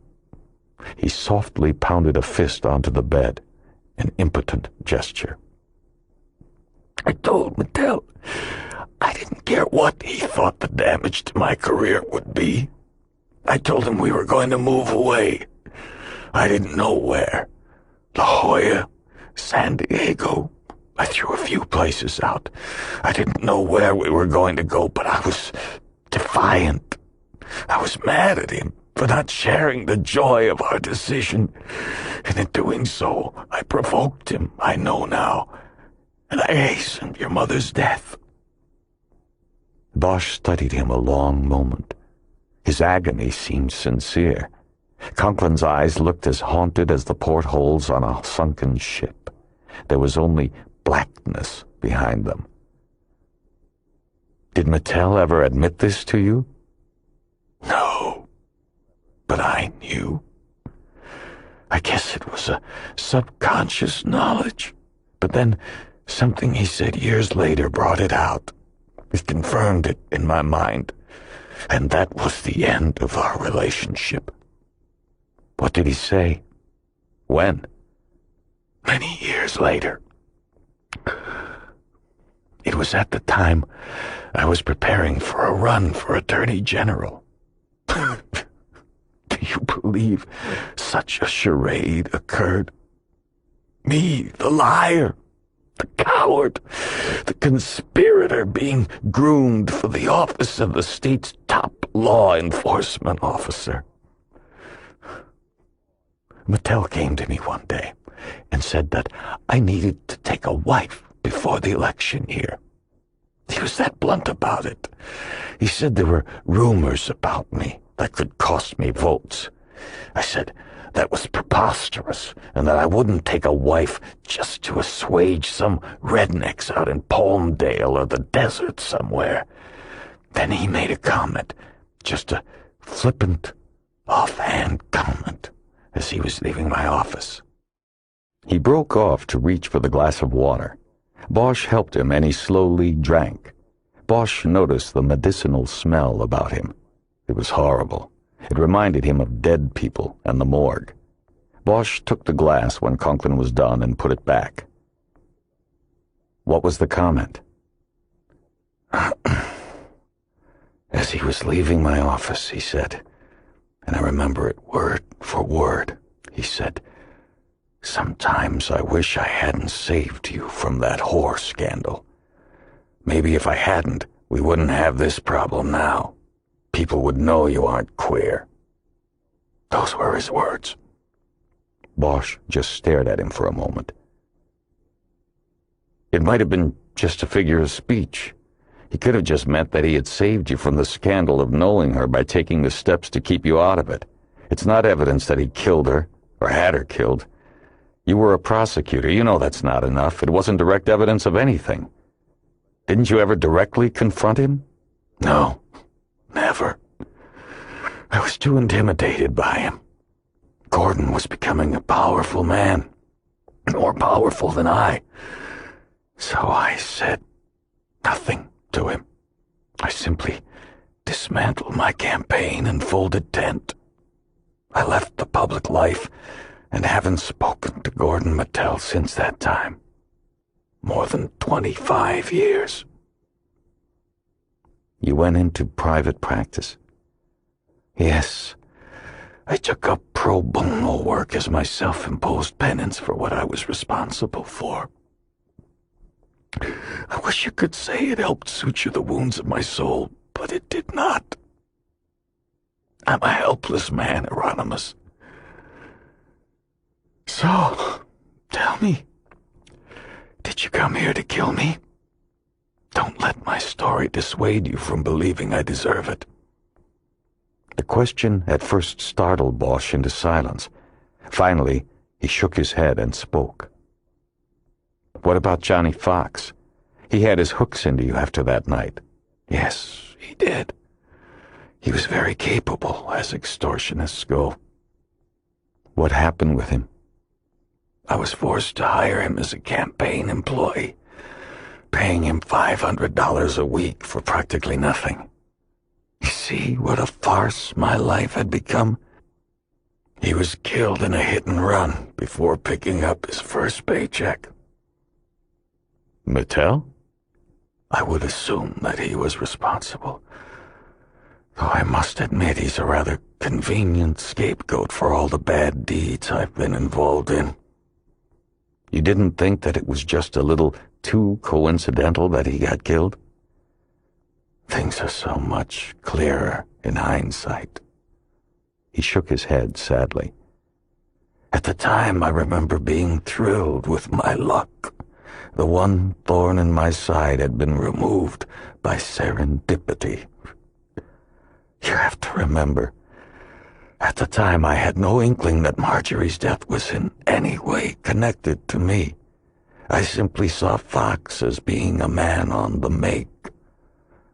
[SPEAKER 1] He softly pounded a fist onto the bed, an impotent gesture. I told Mattel I didn't care what he thought the damage to my career would be. I told him we were going to move away. I didn't know where. La Jolla, San Diego. I threw a few places out. I didn't know where we were going to go, but I was defiant. I was mad at him for not sharing the joy of our decision. And in doing so, I provoked him, I know now. And I hastened your mother's death. Bosch studied him a long moment. His agony seemed sincere. Conklin's eyes looked as haunted as the portholes on a sunken ship. There was only blackness behind them. Did Mattel ever admit this to you? No, but I knew. I guess it was a subconscious knowledge. But then something he said years later brought it out. It confirmed it in my mind. And that was the end of our relationship. What did he say? When? Many years later. It was at the time I was preparing for a run for Attorney General. Do you believe such a charade occurred? Me, the liar, the coward, the conspirator being groomed for the office of the state's top law enforcement officer. Mattel came to me one day and said that I needed to take a wife before the election year. He was that blunt about it. He said there were rumors about me that could cost me votes. I said that was preposterous, and that I wouldn't take a wife just to assuage some rednecks out in Palmdale or the desert somewhere. Then he made a comment, just a flippant, offhand comment, as he was leaving my office. He broke off to reach for the glass of water. Bosch helped him, and he slowly drank. Bosch noticed the medicinal smell about him. It was horrible. It reminded him of dead people and the morgue. Bosch took the glass when Conklin was done and put it back. What was the comment? As he was leaving my office, he said, and I remember it word for word, he said, "Sometimes I wish I hadn't saved you from that whore scandal. Maybe if I hadn't,
[SPEAKER 4] we wouldn't have this problem now. People would know you aren't queer. Those were his words.
[SPEAKER 2] Bosch just stared at him for a moment.
[SPEAKER 1] It might have been just a figure of speech. He could have just meant that he had saved you from the scandal of knowing her by taking the steps to keep you out of it. It's not evidence that he killed her, or had her killed. You were a prosecutor. You know that's not enough. It wasn't direct evidence of anything. Didn't you ever directly confront him?
[SPEAKER 4] No, never. I was too intimidated by him. Gordon was becoming a powerful man, more powerful than I. So I said nothing to him. I simply dismantled my campaign and folded tent. I left the public life and haven't spoken to Gordon Mattel since that time. More than 25 years.
[SPEAKER 2] You went into private practice?
[SPEAKER 4] Yes. I took up pro bono work as my self-imposed penance for what I was responsible for. I wish you could say it helped suture the wounds of my soul, but it did not. I'm a helpless man, Hieronymus. So, tell me, did you come here to kill me? Don't let my story dissuade you from believing I deserve it.
[SPEAKER 2] The question at first startled Bosch into silence. Finally, he shook his head and spoke.
[SPEAKER 1] What about Johnny Fox? He had his hooks into you after that night.
[SPEAKER 4] Yes, he did. He was very capable, as extortionists go.
[SPEAKER 2] What happened with him?
[SPEAKER 4] I was forced to hire him as a campaign employee, paying him $500 a week for practically nothing. You see what a farce my life had become? He was killed in a hit and run before picking up his first paycheck.
[SPEAKER 1] Mattel?
[SPEAKER 4] I would assume that he was responsible, though I must admit he's a rather convenient scapegoat for all the bad deeds I've been involved in.
[SPEAKER 1] You didn't think that it was just a little too coincidental that he got killed?
[SPEAKER 4] Things are so much clearer in hindsight.
[SPEAKER 2] He shook his head sadly.
[SPEAKER 4] At the time, I remember being thrilled with my luck. The one thorn in my side had been removed by serendipity. You have to remember, at the time I had no inkling that Marjorie's death was in any way connected to me. I simply saw Fox as being a man on the make.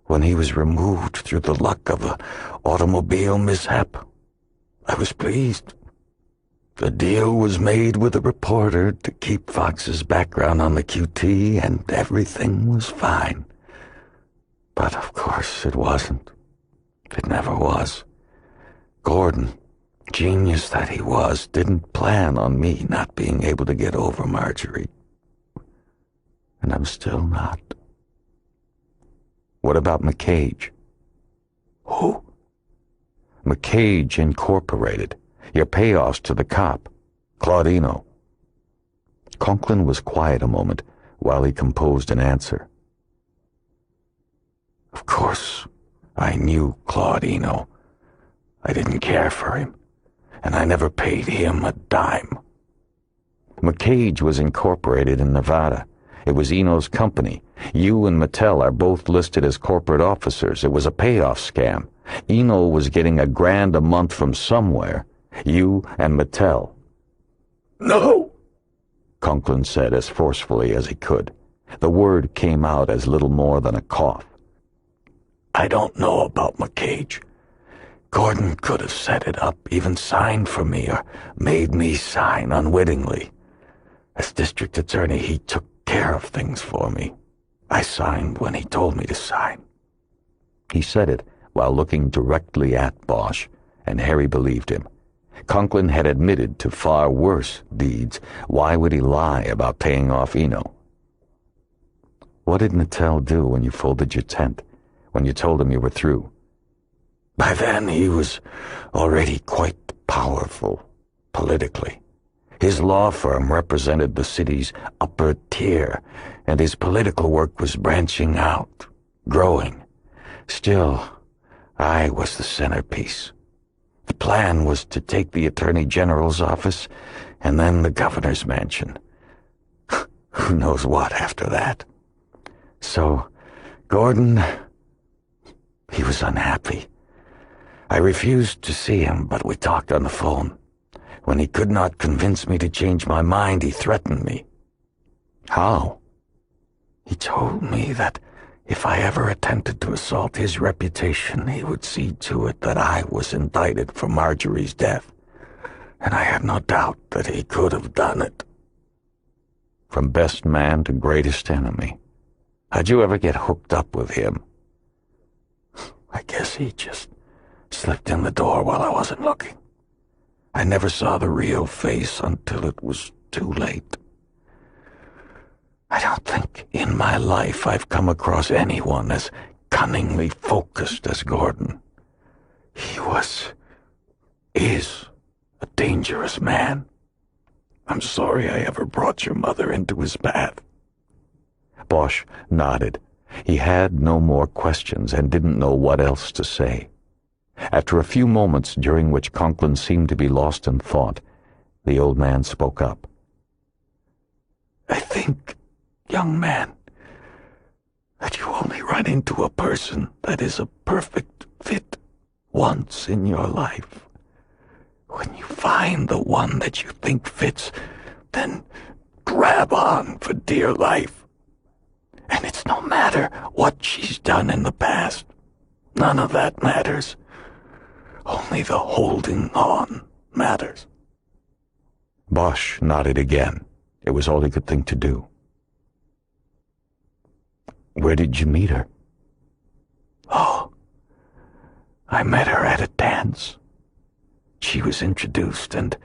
[SPEAKER 4] When he was removed through the luck of an automobile mishap, I was pleased. The deal was made with a reporter to keep Fox's background on the QT, and everything was fine. But of course it wasn't. It never was. Gordon, genius that he was, didn't plan on me not being able to get over Marjorie. And I'm still not.
[SPEAKER 2] What about McCage?
[SPEAKER 4] Who?
[SPEAKER 2] McCage Incorporated. Your payoffs to the cop, Claudino. Conklin was quiet a moment while he composed an answer.
[SPEAKER 4] Of course, I knew Claudino. I didn't care for him, and I never paid him a dime.
[SPEAKER 2] McCage was incorporated in Nevada. It was Eno's company. You and Mattel are both listed as corporate officers. It was a payoff scam. Eno was getting $1,000 a month from somewhere. You and Mattel.
[SPEAKER 4] No!
[SPEAKER 2] Conklin said as forcefully as he could. The word came out as little more than a cough.
[SPEAKER 4] I don't know about McCage. Gordon could have set it up, even signed for me, or made me sign unwittingly. As district attorney, he took care of things for me. I signed when he told me to sign.
[SPEAKER 2] He said it while looking directly at Bosch, and Harry believed him. Conklin had admitted to far worse deeds. Why would he lie about paying off Eno? What did Mattel do when you folded your tent, when you told him you were through?
[SPEAKER 4] By then, he was already quite powerful, politically. His law firm represented the city's upper tier, and his political work was branching out, growing.
[SPEAKER 1] Still, I was the centerpiece. The plan was to take the Attorney General's office and then the governor's mansion. Who knows what after that? So, Gordon, he was unhappy. I refused to see him, but we talked on the phone. When he could not convince me to change my mind, he threatened me.
[SPEAKER 2] How?
[SPEAKER 1] He told me that if I ever attempted to assault his reputation, he would see to it that I was indicted for Marjorie's death, and I had no doubt that he could have done it.
[SPEAKER 2] From best man to greatest enemy. How'd you ever get hooked up with him?
[SPEAKER 1] I guess he just slipped in the door while I wasn't looking. I never saw the real face until it was too late. I don't think in my life I've come across anyone as cunningly focused as Gordon. He is a dangerous man. I'm sorry I ever brought your mother into his path.
[SPEAKER 2] Bosch nodded. He had no more questions and didn't know what else to say. After a few moments during which Conklin seemed to be lost in thought, the old man spoke up.
[SPEAKER 1] I think, young man, that you only run into a person that is a perfect fit once in your life. When you find the one that you think fits, then grab on for dear life. And it's no matter what she's done in the past. None of that matters. Only the holding on matters.
[SPEAKER 2] Bosch nodded again. It was all he could think to do. Where did you meet her?
[SPEAKER 1] Oh, I met her at a dance. She was introduced, and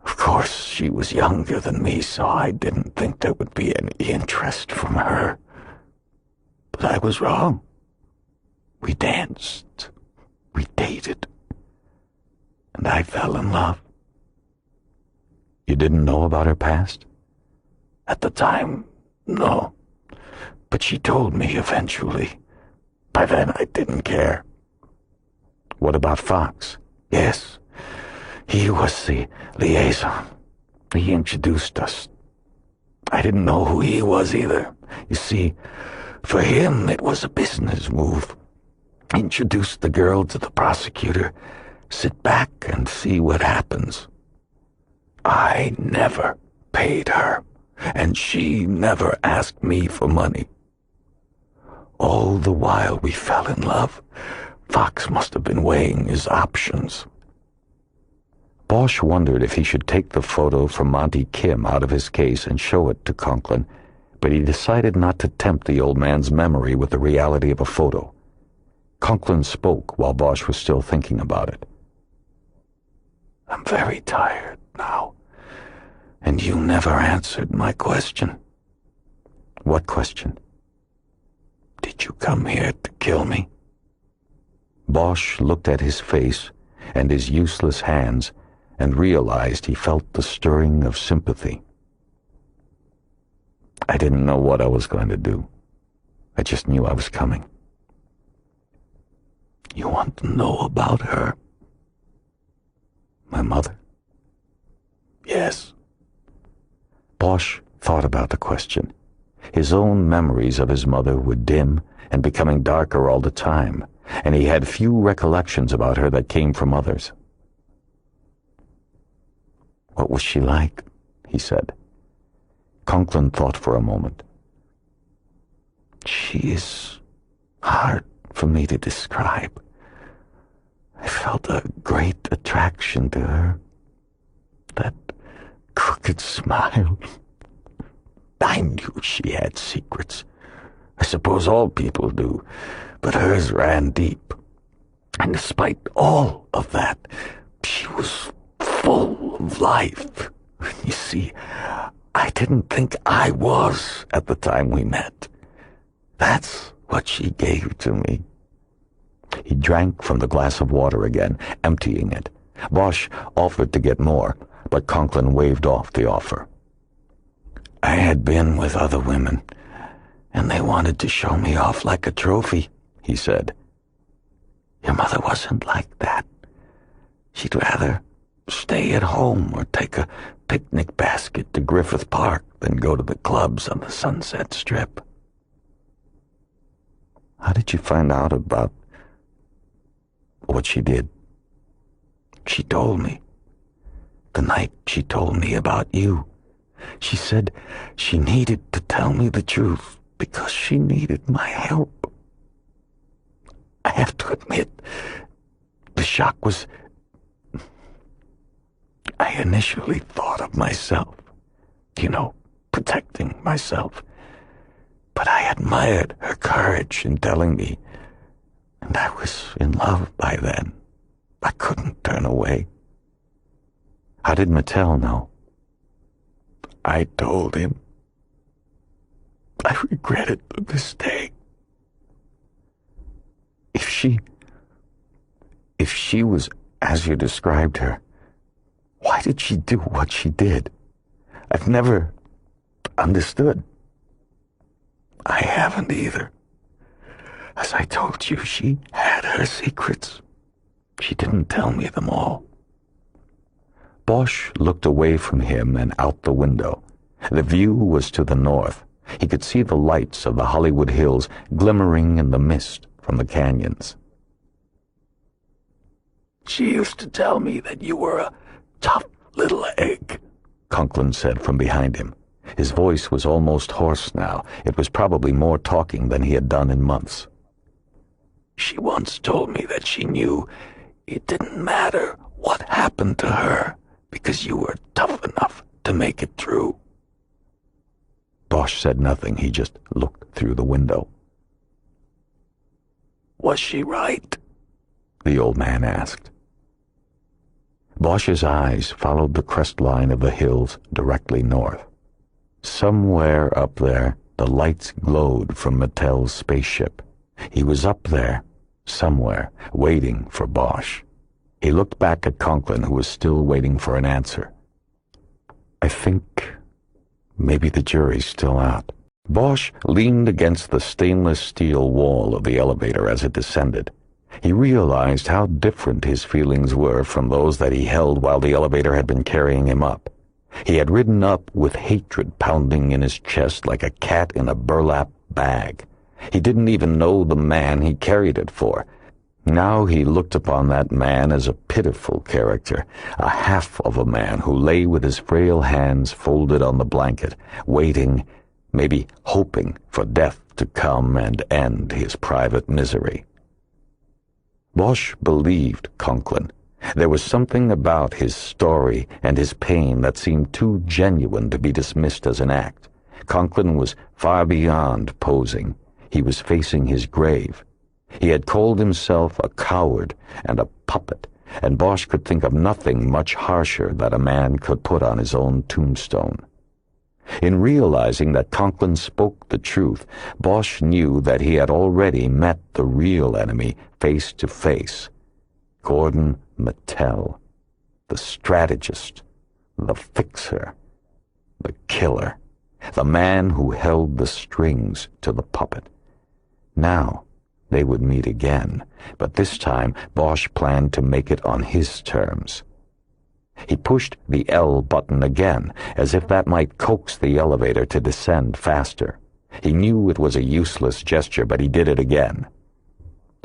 [SPEAKER 1] of course she was younger than me, so I didn't think there would be any interest from her. But I was wrong. We danced. We dated. And I fell in love.
[SPEAKER 2] You didn't know about her past?
[SPEAKER 1] At the time, no. But she told me eventually. By then I didn't care.
[SPEAKER 2] What about Fox?
[SPEAKER 1] Yes. He was the liaison. He introduced us. I didn't know who he was either. You see, for him it was a business move. Introduce the girl to the prosecutor, sit back and see what happens. I never paid her, and she never asked me for money. All the while we fell in love, Fox must have been weighing his options.
[SPEAKER 2] Bosch wondered if he should take the photo from Monty Kim out of his case and show it to Conklin, but he decided not to tempt the old man's memory with the reality of a photo. Conklin spoke while Bosch was still thinking about it.
[SPEAKER 1] I'm very tired now, and you never answered my question.
[SPEAKER 2] What question?
[SPEAKER 1] Did you come here to kill me?
[SPEAKER 2] Bosch looked at his face and his useless hands and realized he felt the stirring of sympathy. I didn't know what I was going to do. I just knew I was coming.
[SPEAKER 1] You want to know about her?
[SPEAKER 2] My mother?
[SPEAKER 1] Yes.
[SPEAKER 2] Bosch thought about the question. His own memories of his mother were dim and becoming darker all the time, and he had few recollections about her that came from others. What was she like? He said. Conklin thought for a moment.
[SPEAKER 1] She is hard for me to describe. I felt a great attraction to her. That crooked smile. I knew she had secrets. I suppose all people do, but hers ran deep. And despite all of that, she was full of life. You see, I didn't think I was at the time we met. That's what she gave to me.
[SPEAKER 2] He drank from the glass of water again, emptying it. Bosch offered to get more, but Conklin waved off the offer.
[SPEAKER 1] I had been with other women, and they wanted to show me off like a trophy,
[SPEAKER 2] he said. "Your mother wasn't like that. She'd rather stay at home or take a picnic basket to Griffith Park than go to the clubs on the Sunset Strip." "How did you find out about what she did?" "She told me. The night she told me about you. She said she needed to tell me the truth because she needed my help. I have to admit, the shock was... I initially thought of myself, protecting myself. But I admired her courage in telling me, and I was in love by then. I couldn't turn away." "How did Mattel know?" "I told him. I regret it to this day. If she was as you described her, why did she do what she did? I've never understood." "I haven't either. As I told you, she had her secrets. She didn't tell me them all." Bosch looked away from him and out the window. The view was to the north. He could see the lights of the Hollywood Hills glimmering in the mist from the canyons.
[SPEAKER 4] "She used to tell me that you were a tough little egg,"
[SPEAKER 2] Conklin said from behind him. His voice was almost hoarse now. It was probably more talking than he had done in months.
[SPEAKER 4] "She once told me that she knew it didn't matter what happened to her because you were tough enough to make it through."
[SPEAKER 2] Bosch said nothing. He just looked through the window.
[SPEAKER 4] "Was she right?"
[SPEAKER 2] the old man asked. Bosch's eyes followed the crest line of the hills directly north. Somewhere up there, the lights glowed from Mattel's spaceship. He was up there, somewhere, waiting for Bosch. He looked back at Conklin, who was still waiting for an answer. "I think maybe the jury's still out." Bosch leaned against the stainless steel wall of the elevator as it descended. He realized how different his feelings were from those that he held while the elevator had been carrying him up. He had ridden up with hatred pounding in his chest like a cat in a burlap bag. He didn't even know the man he carried it for. Now he looked upon that man as a pitiful character, a half of a man who lay with his frail hands folded on the blanket, waiting, maybe hoping for death to come and end his private misery. Bosch believed Conklin. There was something about his story and his pain that seemed too genuine to be dismissed as an act. Conklin was far beyond posing. He was facing his grave. He had called himself a coward and a puppet, and Bosch could think of nothing much harsher that a man could put on his own tombstone. In realizing that Conklin spoke the truth, Bosch knew that he had already met the real enemy face to face. Gordon Mattel, the strategist, the fixer, the killer, the man who held the strings to the puppet. Now they would meet again, but this time Bosch planned to make it on his terms. He pushed the L button again, as if that might coax the elevator to descend faster. He knew it was a useless gesture, but he did it again.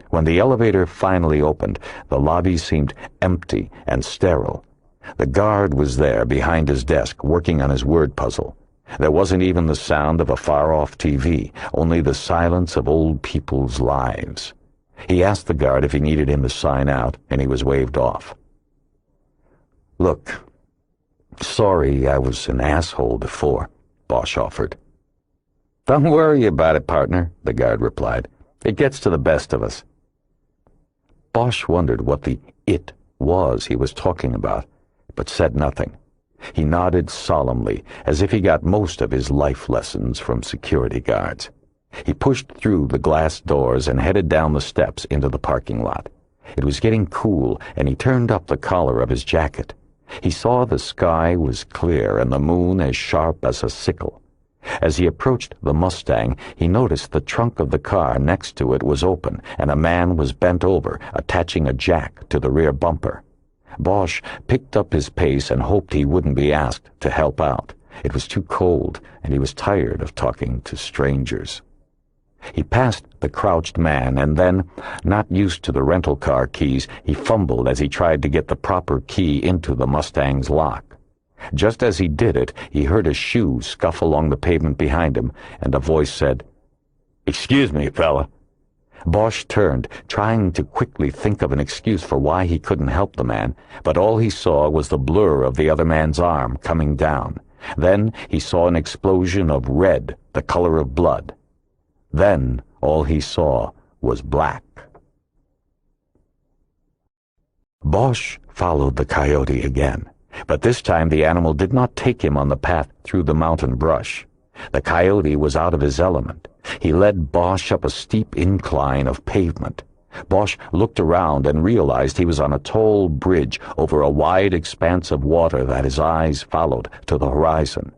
[SPEAKER 2] When the elevator finally opened, the lobby seemed empty and sterile. The guard was there behind his desk, working on his word puzzle. There wasn't even the sound of a far-off TV, only the silence of old people's lives. He asked the guard if he needed him to sign out, and he was waved off. "Look, sorry I was an asshole before," Bosch offered. "Don't worry about it, partner," the guard replied. "It gets to the best of us." Bosch wondered what the "it" was he was talking about, but said nothing. He nodded solemnly, as if he got most of his life lessons from security guards. He pushed through the glass doors and headed down the steps into the parking lot. It was getting cool, and he turned up the collar of his jacket. He saw the sky was clear and the moon as sharp as a sickle. As he approached the Mustang, he noticed the trunk of the car next to it was open, and a man was bent over, attaching a jack to the rear bumper. Bosch picked up his pace and hoped he wouldn't be asked to help out. It was too cold, and he was tired of talking to strangers. He passed the crouched man, and then, not used to the rental car keys, he fumbled as he tried to get the proper key into the Mustang's lock. Just as he did it, he heard a shoe scuff along the pavement behind him, and a voice said, "Excuse me, fella." Bosch turned, trying to quickly think of an excuse for why he couldn't help the man, but all he saw was the blur of the other man's arm coming down. Then he saw an explosion of red, the color of blood. Then all he saw was black. Bosch followed the coyote again, but this time the animal did not take him on the path through the mountain brush. The coyote was out of his element. He led Bosch up a steep incline of pavement. Bosch looked around and realized he was on a tall bridge over a wide expanse of water that his eyes followed to the horizon.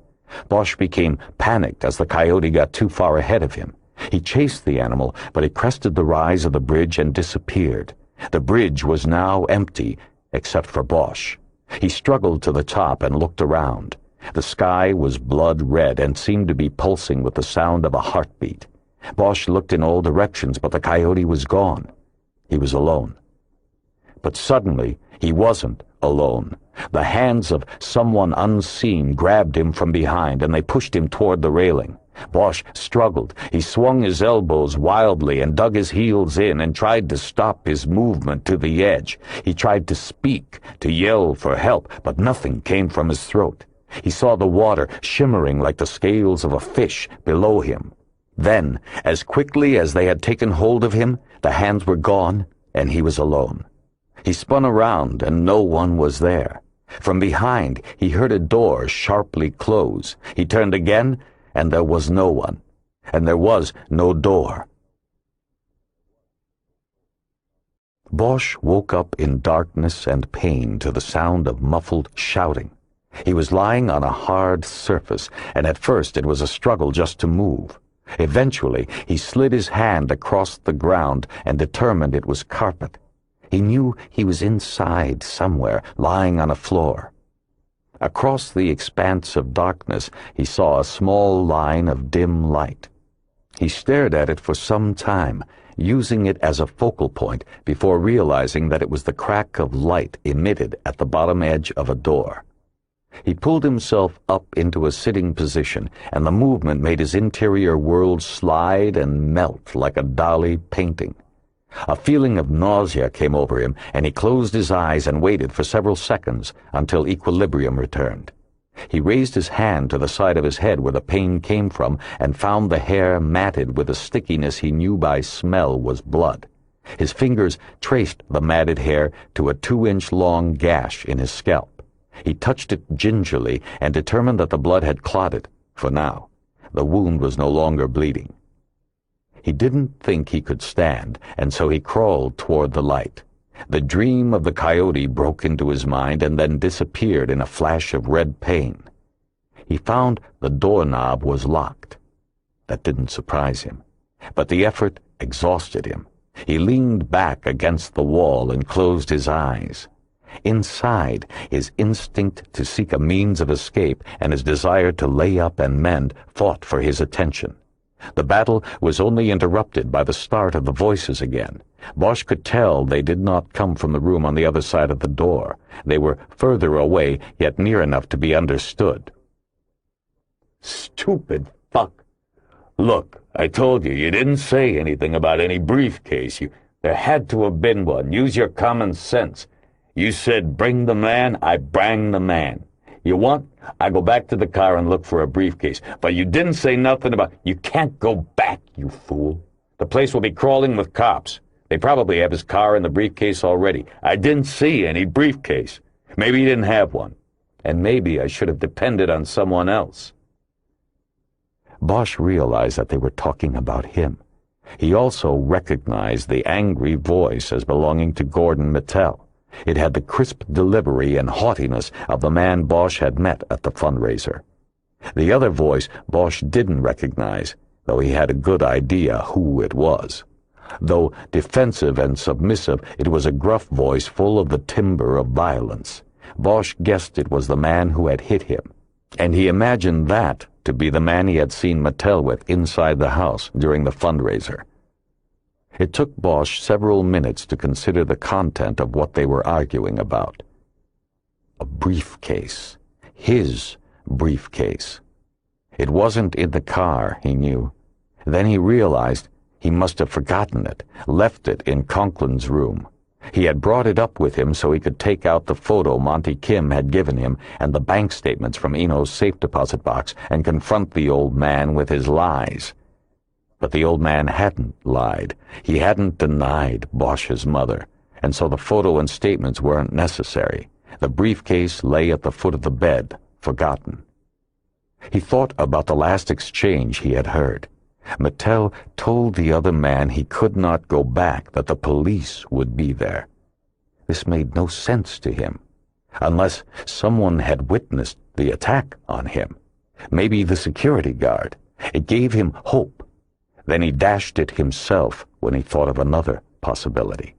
[SPEAKER 2] Bosch became panicked as the coyote got too far ahead of him. He chased the animal, but it crested the rise of the bridge and disappeared. The bridge was now empty, except for Bosch. He struggled to the top and looked around. The sky was blood red and seemed to be pulsing with the sound of a heartbeat. Bosch looked in all directions, but the coyote was gone. He was alone. But suddenly, he wasn't alone. The hands of someone unseen grabbed him from behind, and they pushed him toward the railing. Bosch struggled. He swung his elbows wildly and dug his heels in and tried to stop his movement to the edge. He tried to speak, to yell for help, but nothing came from his throat. He saw the water shimmering like the scales of a fish below him. Then, as quickly as they had taken hold of him, the hands were gone, and he was alone. He spun around, and no one was there. From behind, he heard a door sharply close. He turned again, and there was no one, and there was no door. Bosch woke up in darkness and pain to the sound of muffled shouting. He was lying on a hard surface, and at first it was a struggle just to move. Eventually, he slid his hand across the ground and determined it was carpet. He knew he was inside somewhere, lying on a floor. Across the expanse of darkness, he saw a small line of dim light. He stared at it for some time, using it as a focal point before realizing that it was the crack of light emitted at the bottom edge of a door. He pulled himself up into a sitting position, and the movement made his interior world slide and melt like a Dali painting. A feeling of nausea came over him, and he closed his eyes and waited for several seconds until equilibrium returned. He raised his hand to the side of his head where the pain came from and found the hair matted with a stickiness he knew by smell was blood. His fingers traced the matted hair to a 2-inch-long gash in his scalp. He touched it gingerly and determined that the blood had clotted, for now. The wound was no longer bleeding. He didn't think he could stand, and so he crawled toward the light. The dream of the coyote broke into his mind and then disappeared in a flash of red pain. He found the doorknob was locked. That didn't surprise him, but the effort exhausted him. He leaned back against the wall and closed his eyes. Inside, his instinct to seek a means of escape and his desire to lay up and mend fought for his attention. The battle was only interrupted by the start of the voices again. Bosch could tell they did not come from the room on the other side of the door. They were further away, yet near enough to be understood.
[SPEAKER 4] Stupid fuck. Look, I told you didn't say anything about any briefcase. There had to have been one. Use your common sense. You said bring the man, I bring the man. You want? I go back to the car and look for a briefcase. But you didn't say nothing about... You can't go back, you fool. The place will be crawling with cops. They probably have his car and the briefcase already. I didn't see any briefcase. Maybe he didn't have one. And maybe I should have depended on someone else.
[SPEAKER 2] Bosch realized that they were talking about him. He also recognized the angry voice as belonging to Gordon Mattel. It had the crisp delivery and haughtiness of the man Bosch had met at the fundraiser.
[SPEAKER 1] The other voice Bosch didn't recognize, though he had a good idea who it was. Though defensive and submissive, it was a gruff voice full of the timbre of violence. Bosch guessed it was the man who had hit him, and he imagined that to be the man he had seen Mattel with inside the house during the fundraiser. It took Bosch several minutes to consider the content of what they were arguing about. A briefcase. His briefcase. It wasn't in the car, he knew. Then he realized he must have forgotten it, left it in Conklin's room. He had brought it up with him so he could take out the photo Monty Kim had given him and the bank statements from Eno's safe deposit box and confront the old man with his lies. But the old man hadn't lied. He hadn't denied Bosch's mother, and so the photo and statements weren't necessary. The briefcase lay at the foot of the bed, forgotten. He thought about the last exchange he had heard. Mattel told the other man he could not go back, that the police would be there. This made no sense to him, unless someone had witnessed the attack on him. Maybe the security guard. It gave him hope. Then he dashed it himself when he thought of another possibility.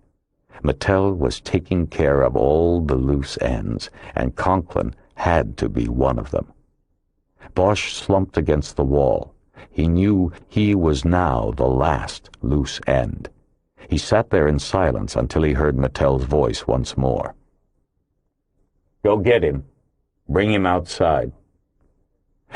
[SPEAKER 1] Mattel was taking care of all the loose ends, and Conklin had to be one of them. Bosch slumped against the wall. He knew he was now the last loose end. He sat there in silence until he heard Mattel's voice once more. "Go get him. Bring him outside."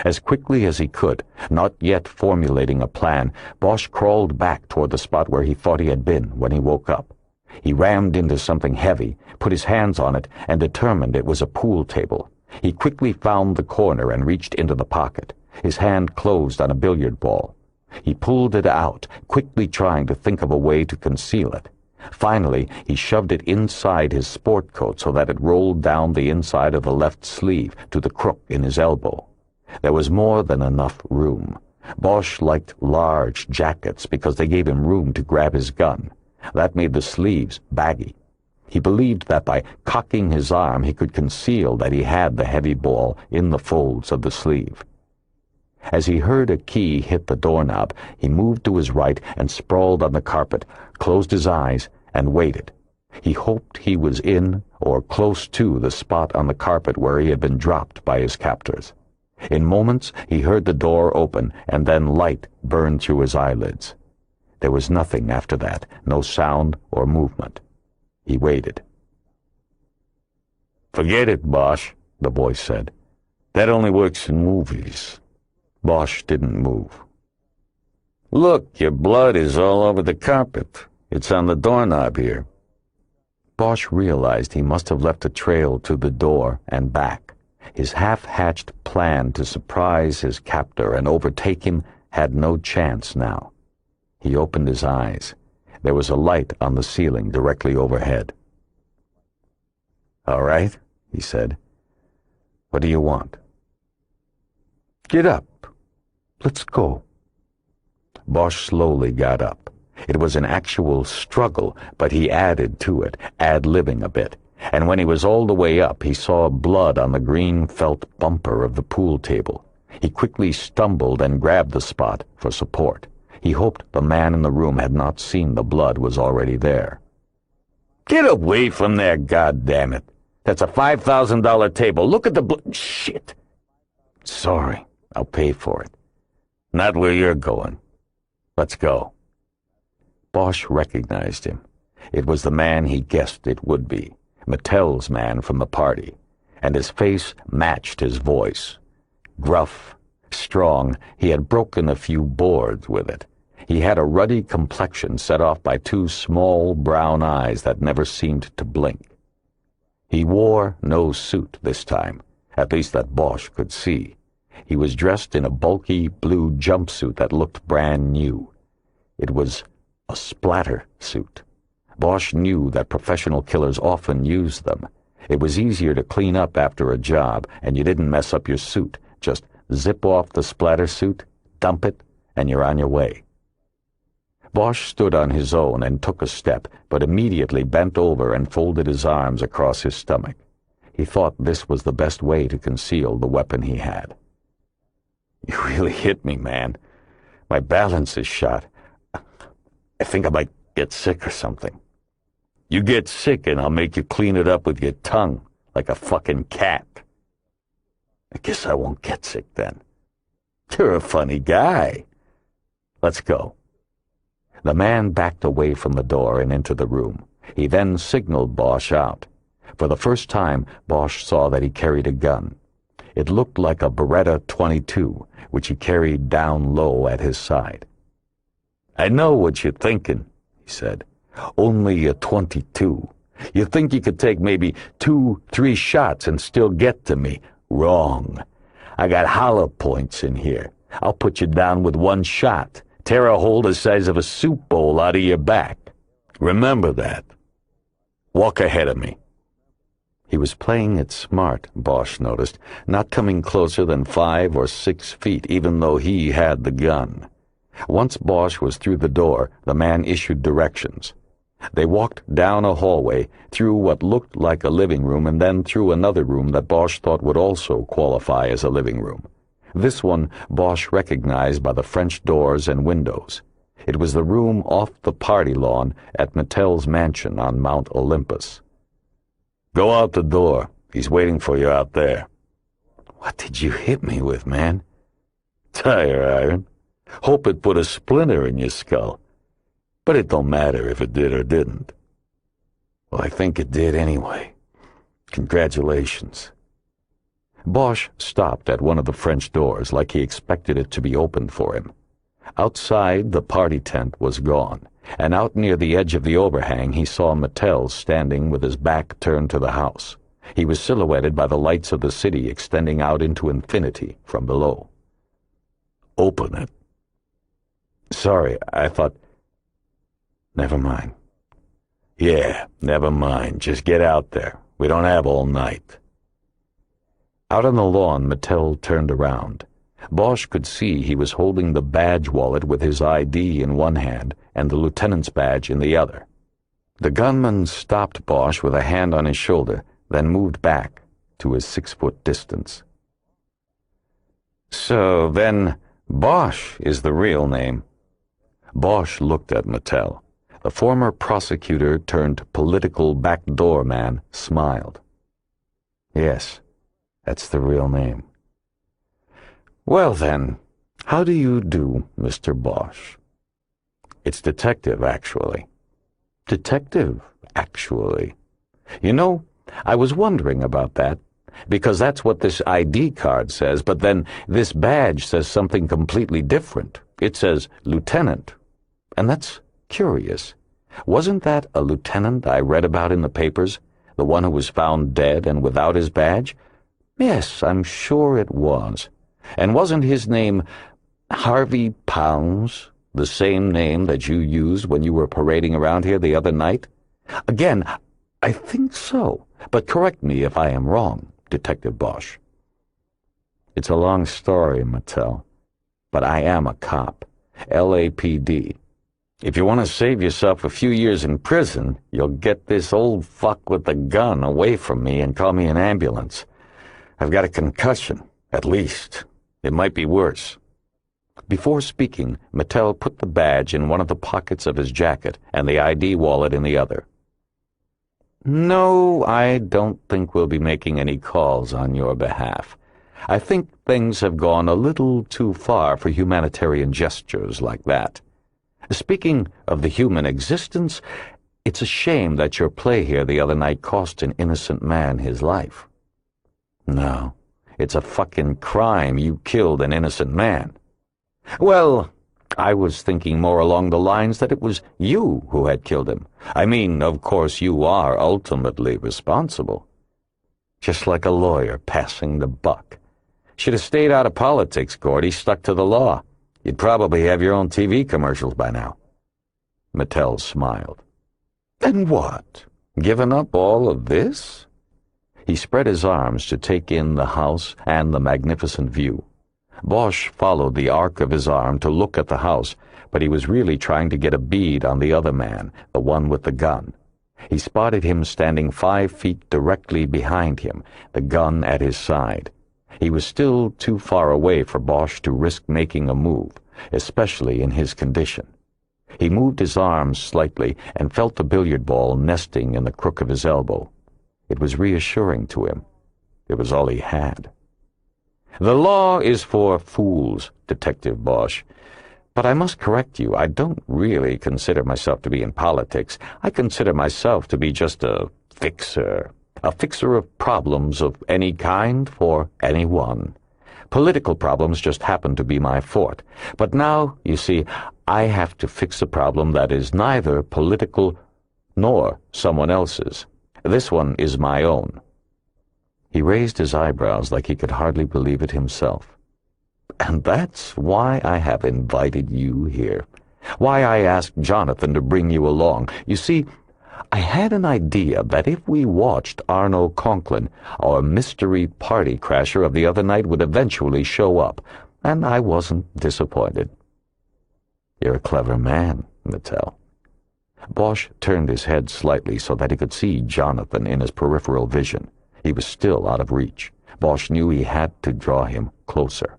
[SPEAKER 1] As quickly as he could, not yet formulating a plan, Bosch crawled back toward the spot where he thought he had been when he woke up. He rammed into something heavy, put his hands on it, and determined it was a pool table. He quickly found the corner and reached into the pocket. His hand closed on a billiard ball. He pulled it out, quickly trying to think of a way to conceal it. Finally, he shoved it inside his sport coat so that it rolled down the inside of the left sleeve to the crook in his elbow. There was more than enough room. Bosch liked large jackets because they gave him room to grab his gun. That made the sleeves baggy. He believed that by cocking his arm he could conceal that he had the heavy ball in the folds of the sleeve. As he heard a key hit the doorknob, he moved to his right and sprawled on the carpet, closed his eyes, and waited. He hoped he was in or close to the spot on the carpet where he had been dropped by his captors. In moments he heard the door open, and then light burned through his eyelids. There was nothing after that, no sound or movement. He waited. "Forget it, Bosch," the voice said. "That only works in movies." Bosch didn't move. "Look, your blood is all over the carpet. It's on the doorknob here." Bosch realized he must have left a trail to the door and back. His half-hatched plan to surprise his captor and overtake him had no chance now. He opened his eyes. There was a light on the ceiling directly overhead. "All right," he said. "What do you want?" "Get up. Let's go." Bosch slowly got up. It was an actual struggle, but he added to it, ad-libbing a bit. And when he was all the way up, he saw blood on the green felt bumper of the pool table. He quickly stumbled and grabbed the spot for support. He hoped the man in the room had not seen the blood was already there. "Get away from there, goddammit! That's a $5,000 table. Look at the blood. Shit!" "Sorry, I'll pay for it." "Not where you're going. Let's go." Bosch recognized him. It was the man he guessed it would be, Mattel's man from the party, and his face matched his voice. Gruff, strong, he had broken a few boards with it. He had a ruddy complexion set off by two small brown eyes that never seemed to blink. He wore no suit this time, at least that Bosch could see. He was dressed in a bulky blue jumpsuit that looked brand new. It was a splatter suit. Bosch knew that professional killers often used them. It was easier to clean up after a job, and you didn't mess up your suit. Just zip off the splatter suit, dump it, and you're on your way. Bosch stood on his own and took a step, but immediately bent over and folded his arms across his stomach. He thought this was the best way to conceal the weapon he had.
[SPEAKER 4] You really hit me, man. My balance is shot. I think I might get sick or something. You get sick and I'll make you clean it up with your tongue, like a fucking cat. I guess I won't get sick then. You're a funny guy. Let's go. The man backed away from the door and into the room. He then signaled Bosch out. For the first time, Bosch saw that he carried a gun. It looked like a Beretta 22, which he carried down low at his side. I know what you're thinking, he said. Only a 22. You think you could take maybe 2-3 shots and still get to me. Wrong. I got hollow points in here. I'll put you down with one shot. Tear a hole the size of a soup bowl out of your back. Remember that. Walk ahead of me. He was playing it smart, Bosch noticed, not coming closer than 5 or 6 feet, even though he had the gun. Once Bosch was through the door, the man issued directions. They walked down a hallway, through what looked like a living room, and then through another room that Bosch thought would also qualify as a living room. This one Bosch recognized by the French doors and windows. It was the room off the party lawn at Mattel's mansion on Mount Olympus. Go out the door. He's waiting for you out there. What did you hit me with, man? Tire iron. Hope it put a splinter in your skull. But it don't matter if it did or didn't. Well, I think it did anyway. Congratulations. Bosch stopped at one of the French doors like he expected it to be opened for him. Outside, the party tent was gone, and out near the edge of the overhang he saw Mattel standing with his back turned to the house. He was silhouetted by the lights of the city extending out into infinity from below. Open it. Sorry, I thought... Never mind. Yeah, never mind. Just get out there. We don't have all night. Out on the lawn, Mattel turned around. Bosch could see he was holding the badge wallet with his ID in one hand and the lieutenant's badge in the other. The gunman stopped Bosch with a hand on his shoulder, then moved back to his 6-foot distance. So then, Bosch is the real name. Bosch looked at Mattel. The former prosecutor turned political backdoor man smiled. Yes, that's the real name. Well then, how do you do, Mr. Bosch? It's detective, actually. Detective, actually. You know, I was wondering about that, because that's what this ID card says, but then this badge says something completely different. It says lieutenant, and that's curious. Wasn't that a lieutenant I read about in the papers, the one who was found dead and without his badge? Yes, I'm sure it was. And wasn't his name Harvey Pounds, the same name that you used when you were parading around here the other night? Again, I think so, but correct me if I am wrong, Detective Bosch. It's a long story, Mattel, but I am a cop, LAPD. If you want to save yourself a few years in prison, you'll get this old fuck with the gun away from me and call me an ambulance. I've got a concussion, at least. It might be worse. Before speaking, Mattel put the badge in one of the pockets of his jacket and the ID wallet in the other. No, I don't think we'll be making any calls on your behalf. I think things have gone a little too far for humanitarian gestures like that. Speaking of the human existence, it's a shame that your play here the other night cost an innocent man his life. No, it's a fucking crime you killed an innocent man. Well, I was thinking more along the lines that it was you who had killed him. I mean, of course you are ultimately responsible. Just like a lawyer passing the buck. Should have stayed out of politics, Gordy, stuck to the law. You'd probably have your own TV commercials by now. Mattel smiled. And what? Given up all of this? He spread his arms to take in the house and the magnificent view. Bosch followed the arc of his arm to look at the house, but he was really trying to get a bead on the other man, the one with the gun. He spotted him standing 5 feet directly behind him, the gun at his side.
[SPEAKER 2] He was still too far away for Bosch to risk making a move, especially in his condition. He moved his arms slightly and felt the billiard ball nesting in the crook of his elbow. It was reassuring to him. It was all he had. "The law is for fools, Detective Bosch. But I must correct you, I don't really consider myself to be in politics. I consider myself to be just a fixer of problems of any kind for anyone. Political problems just happen to be my forte. But now, you see, I have to fix a problem that is neither political nor someone else's. This one is my own." He raised his eyebrows like he could hardly believe it himself. "And that's why I have invited you here. Why I asked Jonathan to bring you along. You see, I had an idea that if we watched Arno Conklin, our mystery party crasher of the other night would eventually show up, and I wasn't disappointed." "You're a clever man, Mattel." Bosch turned his head slightly so that he could see Jonathan in his peripheral vision. He was still out of reach. Bosch knew he had to draw him closer.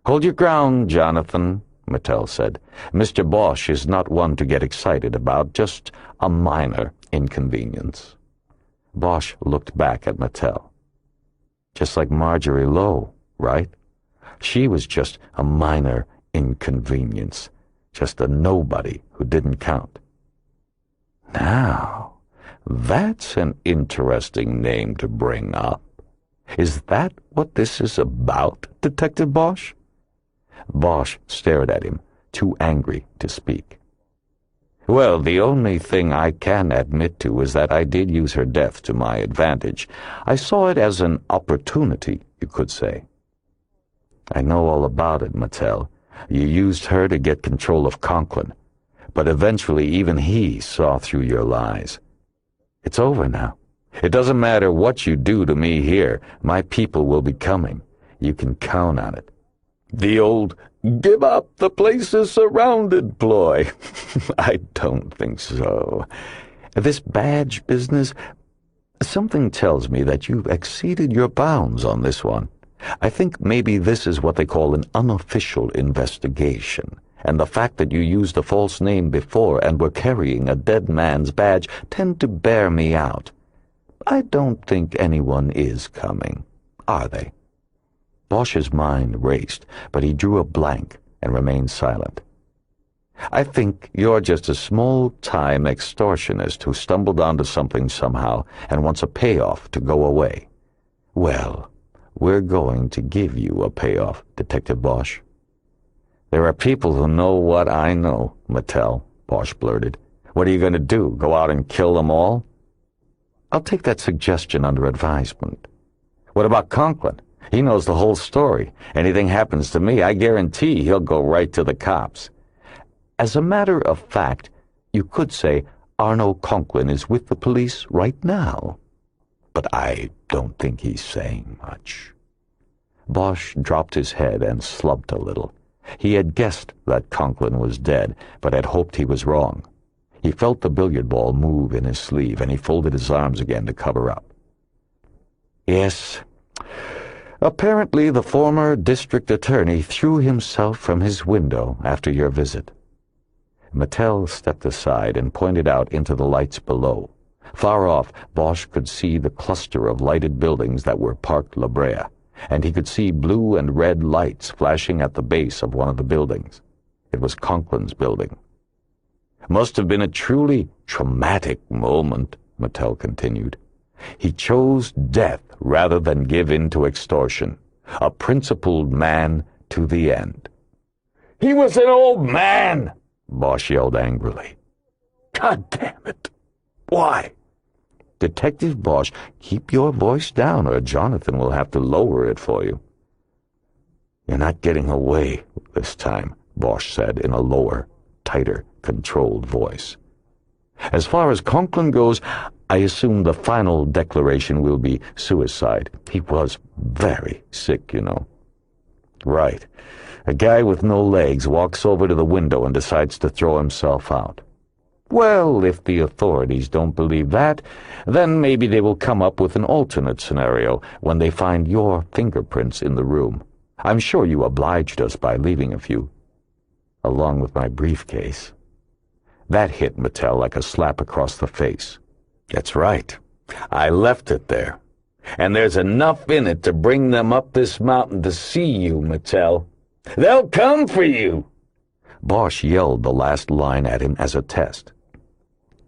[SPEAKER 2] "Hold your ground, Jonathan," Mattel said. "Mr. Bosch is not one to get excited about, just a minor inconvenience." Bosch looked back at Mattel. "Just like Marjorie Lowe, right? She was just a minor inconvenience, just a nobody who didn't count." "Now, that's an interesting name to bring up. Is that what this is about, Detective Bosch?" Bosch stared at him, too angry to speak. "Well, the only thing I can admit to is that I did use her death to my advantage. I saw it as an opportunity, you could say." "I know all about it, Mattel. You used her to get control of Conklin, but eventually even he saw through your lies. It's over now. It doesn't matter what you do to me here. My people will be coming. You can count on it. The old give up, the place is surrounded ploy. I don't think so. This badge business, something tells me that you've exceeded your bounds on this one. I think maybe this is what they call an unofficial investigation, and the fact that you used a false name before and were carrying a dead man's badge tend to bear me out. I don't think anyone is coming, are they?" Bosch's mind raced, but he drew a blank and remained silent. "I think you're just a small-time extortionist who stumbled onto something somehow and wants a payoff to go away. Well, we're going to give you a payoff, Detective Bosch." "There are people who know what I know, Mattel," Bosch blurted. "What are you going to do, go out and kill them all?" "I'll take that suggestion under advisement." "What about Conklin? He knows the whole story. Anything happens to me, I guarantee he'll go right to the cops." "As a matter of fact, you could say Arno Conklin is with the police right now. But I don't think he's saying much." Bosch dropped his head and slumped a little. He had guessed that Conklin was dead, but had hoped he was wrong. He felt the billiard ball move in his sleeve, and he folded his arms again to cover up. "Yes. Apparently the former district attorney threw himself from his window after your visit." Mattel stepped aside and pointed out into the lights below. Far off, Bosch could see the cluster of lighted buildings that were Parc La Brea, and he could see blue and red lights flashing at the base of one of the buildings. It was Conklin's building. "Must have been a truly traumatic moment," Mattel continued. "He chose death rather than give in to extortion. A principled man to the end." "He was an old man!" Bosch yelled angrily. "God damn it! Why?" "Detective Bosch, keep your voice down or Jonathan will have to lower it for you." "You're not getting away this time," Bosch said in a lower, tighter, controlled voice. "As far as Conklin goes, I assume the final declaration will be suicide. He was very sick, you know." "Right. A guy with no legs walks over to the window and decides to throw himself out.
[SPEAKER 1] Well, if the authorities don't believe that, then maybe they will come up with an alternate scenario when they find your fingerprints in the room. I'm sure you obliged us by leaving a few, along with my briefcase. That hit Mattel like a slap across the face. That's right. I left it there. And there's enough in it to bring them up this mountain to see you, Mattel. They'll come for you. Bosch yelled the last line at him as a test.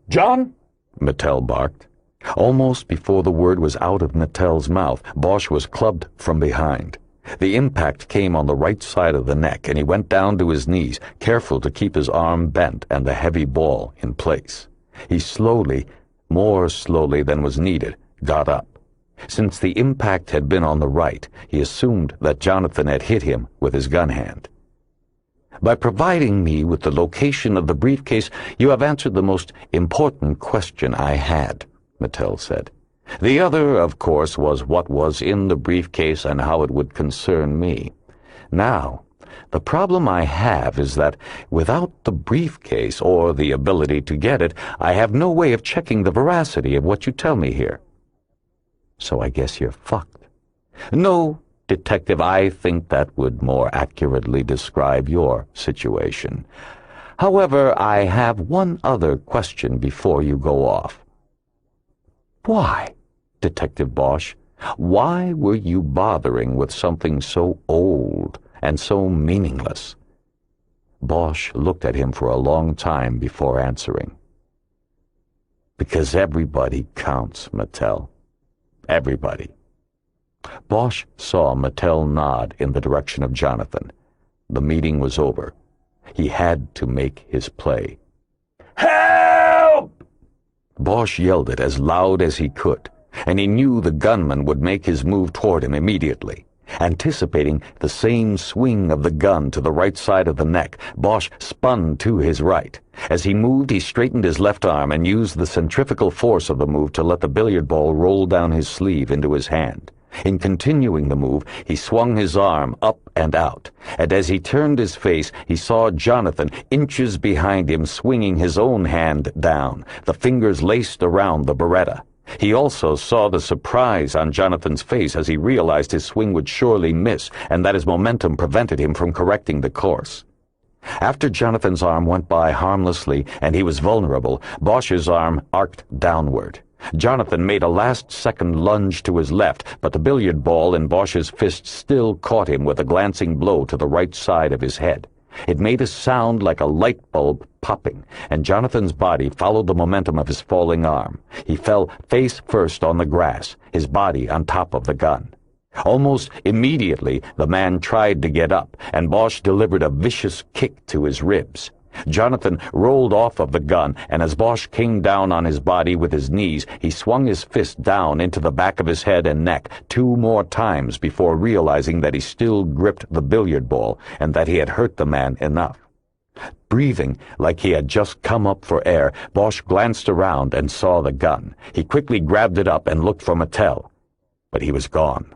[SPEAKER 1] John? Mattel barked. Almost before the word was out of Mattel's mouth, Bosch was clubbed from behind. The impact came on the right side of the neck, and he went down to his knees, careful to keep his arm bent and the heavy ball in place. He slowly, more slowly than was needed, got up. Since the impact had been on the right, he assumed that Jonathan had hit him with his gun hand. By providing me with the location of the briefcase, you have answered the most important question I had, Mattel said. The other, of course, was what was in the briefcase and how it would concern me. Now, the problem I have is that without the briefcase or the ability to get it, I have no way of checking the veracity of what you tell me here. So I guess you're fucked. No, Detective, I think that would more accurately describe your situation. However, I have one other question before you go off. Why, Detective Bosch, why were you bothering with something so old and so meaningless? Bosch looked at him for a long time before answering. Because everybody counts, Mattel. Everybody. Bosch saw Mattel nod in the direction of Jonathan. The meeting was over. He had to make his play. Help! Bosch yelled it as loud as he could, and he knew the gunman would make his move toward him immediately. Anticipating the same swing of the gun to the right side of the neck, Bosch spun to his right. As he moved, he straightened his left arm and used the centrifugal force of the move to let the billiard ball roll down his sleeve into his hand. In continuing the move, he swung his arm up and out, and as he turned his face, he saw Jonathan inches behind him swinging his own hand down, the fingers laced around the Beretta. He also saw the surprise on Jonathan's face as he realized his swing would surely miss and that his momentum prevented him from correcting the course. After Jonathan's arm went by harmlessly and he was vulnerable, Bosch's arm arced downward. Jonathan made a last-second lunge to his left, but the billiard ball in Bosch's fist still caught him with a glancing blow to the right side of his head. It made a sound like a light bulb popping, and Jonathan's body followed the momentum of his falling arm. He fell face first on the grass, his body on top of the gun. Almost immediately, the man tried to get up, and Bosch delivered a vicious kick to his ribs. Jonathan rolled off of the gun, and as Bosch came down on his body with his knees, he swung his fist down into the back of his head and neck 2 more times before realizing that he still gripped the billiard ball and that he had hurt the man enough. Breathing like he had just come up for air, Bosch glanced around and saw the gun. He quickly grabbed it up and looked for Mattel, but he was gone.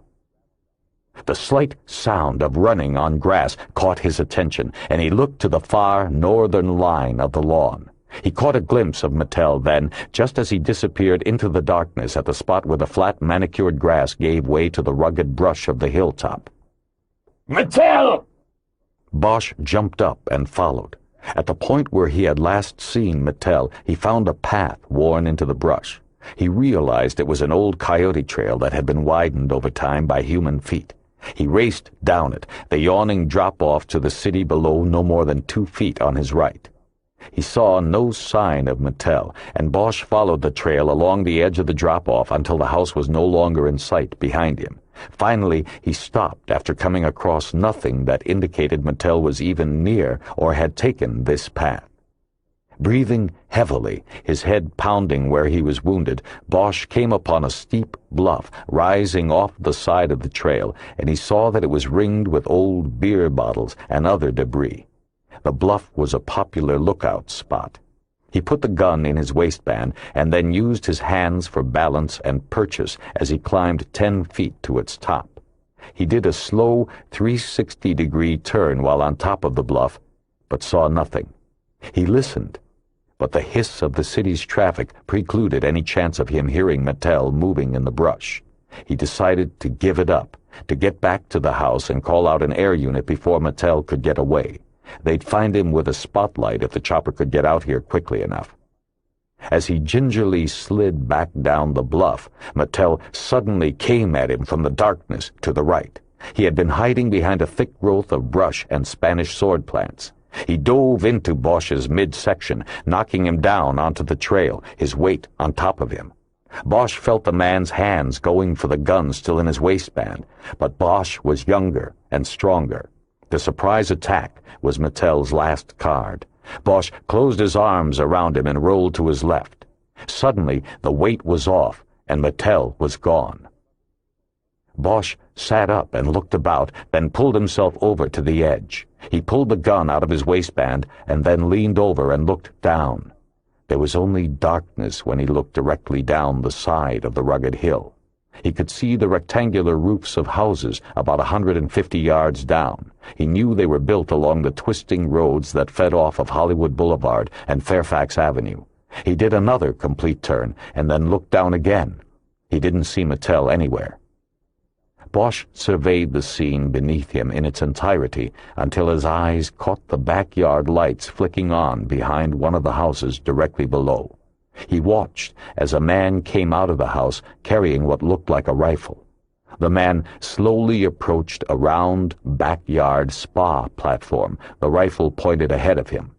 [SPEAKER 1] The slight sound of running on grass caught his attention, and he looked to the far northern line of the lawn. He caught a glimpse of Mattel then, just as he disappeared into the darkness at the spot where the flat manicured grass gave way to the rugged brush of the hilltop. Mattel! Bosch jumped up and followed. At the point where he had last seen Mattel, he found a path worn into the brush. He realized it was an old coyote trail that had been widened over time by human feet. He raced down it, the yawning drop-off to the city below no more than 2 feet on his right. He saw no sign of Mattel, and Bosch followed the trail along the edge of the drop-off until the house was no longer in sight behind him. Finally, he stopped after coming across nothing that indicated Mattel was even near or had taken this path. Breathing heavily, his head pounding where he was wounded, Bosch came upon a steep bluff rising off the side of the trail, and he saw that it was ringed with old beer bottles and other debris. The bluff was a popular lookout spot. He put the gun in his waistband and then used his hands for balance and purchase as he climbed 10 feet to its top. He did a slow 360-degree turn while on top of the bluff, but saw nothing. He listened, but the hiss of the city's traffic precluded any chance of him hearing Mattel moving in the brush. He decided to give it up, to get back to the house and call out an air unit before Mattel could get away. They'd find him with a spotlight if the chopper could get out here quickly enough. As he gingerly slid back down the bluff, Mattel suddenly came at him from the darkness to the right. He had been hiding behind a thick growth of brush and Spanish sword plants. He dove into Bosch's midsection, knocking him down onto the trail, his weight on top of him. Bosch felt the man's hands going for the gun still in his waistband, but Bosch was younger and stronger. The surprise attack was Mattel's last card. Bosch closed his arms around him and rolled to his left. Suddenly, the weight was off, and Mattel was gone. Bosch sat up and looked about, then pulled himself over to the edge. He pulled the gun out of his waistband and then leaned over and looked down. There was only darkness when he looked directly down the side of the rugged hill. He could see the rectangular roofs of houses about 150 yards down. He knew they were built along the twisting roads that fed off of Hollywood Boulevard and Fairfax Avenue. He did another complete turn and then looked down again. He didn't see Mattel anywhere. Bosch surveyed the scene beneath him in its entirety until his eyes caught the backyard lights flicking on behind one of the houses directly below. He watched as a man came out of the house carrying what looked like a rifle. The man slowly approached a round backyard spa platform, the rifle pointed ahead of him.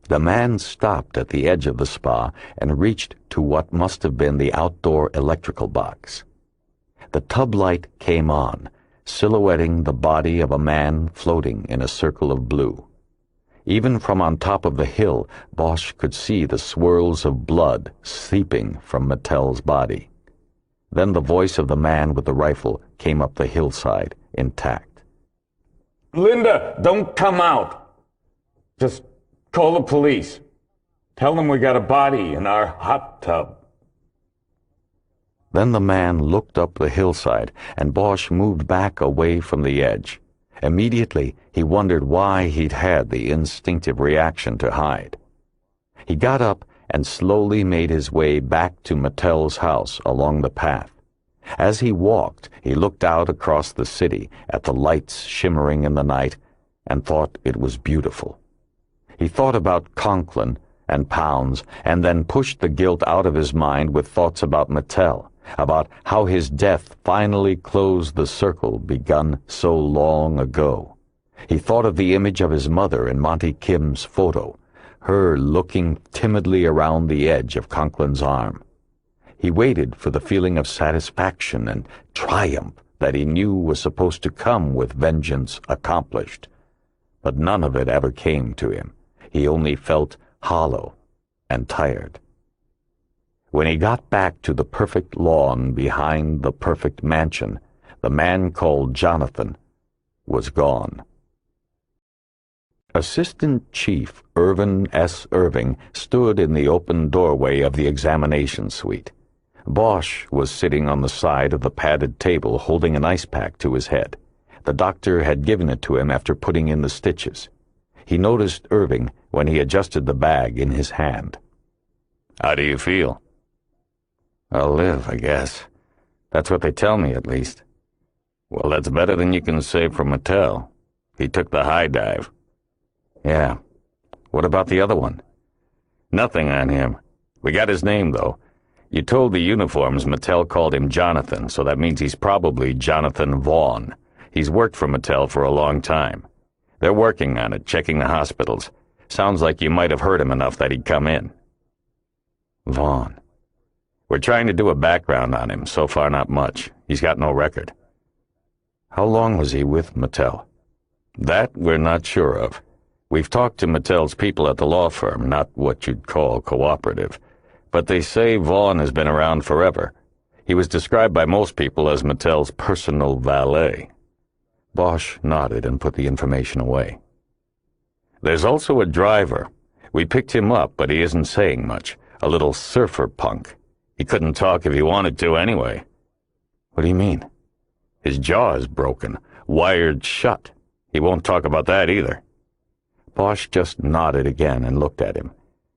[SPEAKER 1] The man stopped at the edge of the spa and reached to what must have been the outdoor electrical box. The tub light came on, silhouetting the body of a man floating in a circle of blue. Even from on top of the hill, Bosch could see the swirls of blood seeping from Mattel's body. Then the voice of the man with the rifle came up the hillside, intact.
[SPEAKER 4] Linda, don't come out. Just call the police. Tell them we got a body in our hot tub.
[SPEAKER 1] Then the man looked up the hillside, and Bosch moved back away from the edge. Immediately, he wondered why he'd had the instinctive reaction to hide. He got up and slowly made his way back to Mattel's house along the path. As he walked, he looked out across the city at the lights shimmering in the night and thought it was beautiful. He thought about Conklin and Pounds and then pushed the guilt out of his mind with thoughts about Mattel, about how his death finally closed the circle begun so long ago. He thought of the image of his mother in Monty Kim's photo, her looking timidly around the edge of Conklin's arm. He waited for the feeling of satisfaction and triumph that he knew was supposed to come with vengeance accomplished. But none of it ever came to him. He only felt hollow and tired. When he got back to the perfect lawn behind the perfect mansion, the man called Jonathan was gone. Assistant Chief Irvin S. Irving stood in the open doorway of the examination suite. Bosch was sitting on the side of the padded table holding an ice pack to his head. The doctor had given it to him after putting in the stitches. He noticed Irving when he adjusted the bag in his hand.
[SPEAKER 4] How do you feel?
[SPEAKER 1] I'll live, I guess. That's what they tell me, at least.
[SPEAKER 4] Well, that's better than you can say for Mattel. He took the high dive.
[SPEAKER 1] Yeah. What about the other one?
[SPEAKER 4] Nothing on him. We got his name, though. You told the uniforms Mattel called him Jonathan, so that means he's probably Jonathan Vaughn. He's worked for Mattel for a long time. They're working on it, checking the hospitals. Sounds like you might have heard him enough that he'd come in.
[SPEAKER 1] Vaughn.
[SPEAKER 4] We're trying to do a background on him. So far, not much. He's got no record.
[SPEAKER 1] How long was he with Mattel?
[SPEAKER 4] That we're not sure of. We've talked to Mattel's people at the law firm, not what you'd call cooperative. But they say Vaughn has been around forever. He was described by most people as Mattel's personal valet.
[SPEAKER 1] Bosch nodded and put the information away.
[SPEAKER 4] There's also a driver. We picked him up, but he isn't saying much. A little surfer punk. He couldn't talk if he wanted to anyway.
[SPEAKER 1] What do you mean?
[SPEAKER 4] His jaw is broken, wired shut. He won't talk about that either.
[SPEAKER 1] Bosch just nodded again and looked at him.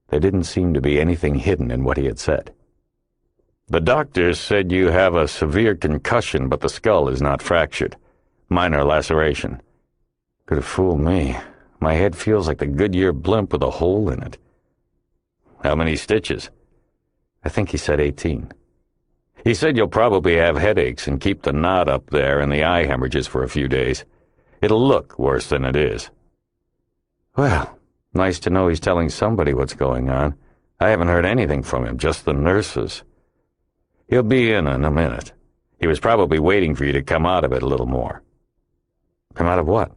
[SPEAKER 2] There didn't seem to be anything hidden in what he had said.
[SPEAKER 4] The doctors said you have a severe concussion, but the skull is not fractured. Minor laceration.
[SPEAKER 2] Could have fooled me. My head feels like the Goodyear blimp with a hole in it.
[SPEAKER 4] How many stitches?
[SPEAKER 2] I think he said 18.
[SPEAKER 4] He said you'll probably have headaches and keep the knot up there and the eye hemorrhages for a few days. It'll look worse than it is.
[SPEAKER 2] Well, nice to know he's telling somebody what's going on. I haven't heard anything from him, just the nurses.
[SPEAKER 4] He'll be in a minute. He was probably waiting for you to come out of it a little more.
[SPEAKER 2] Come out of what?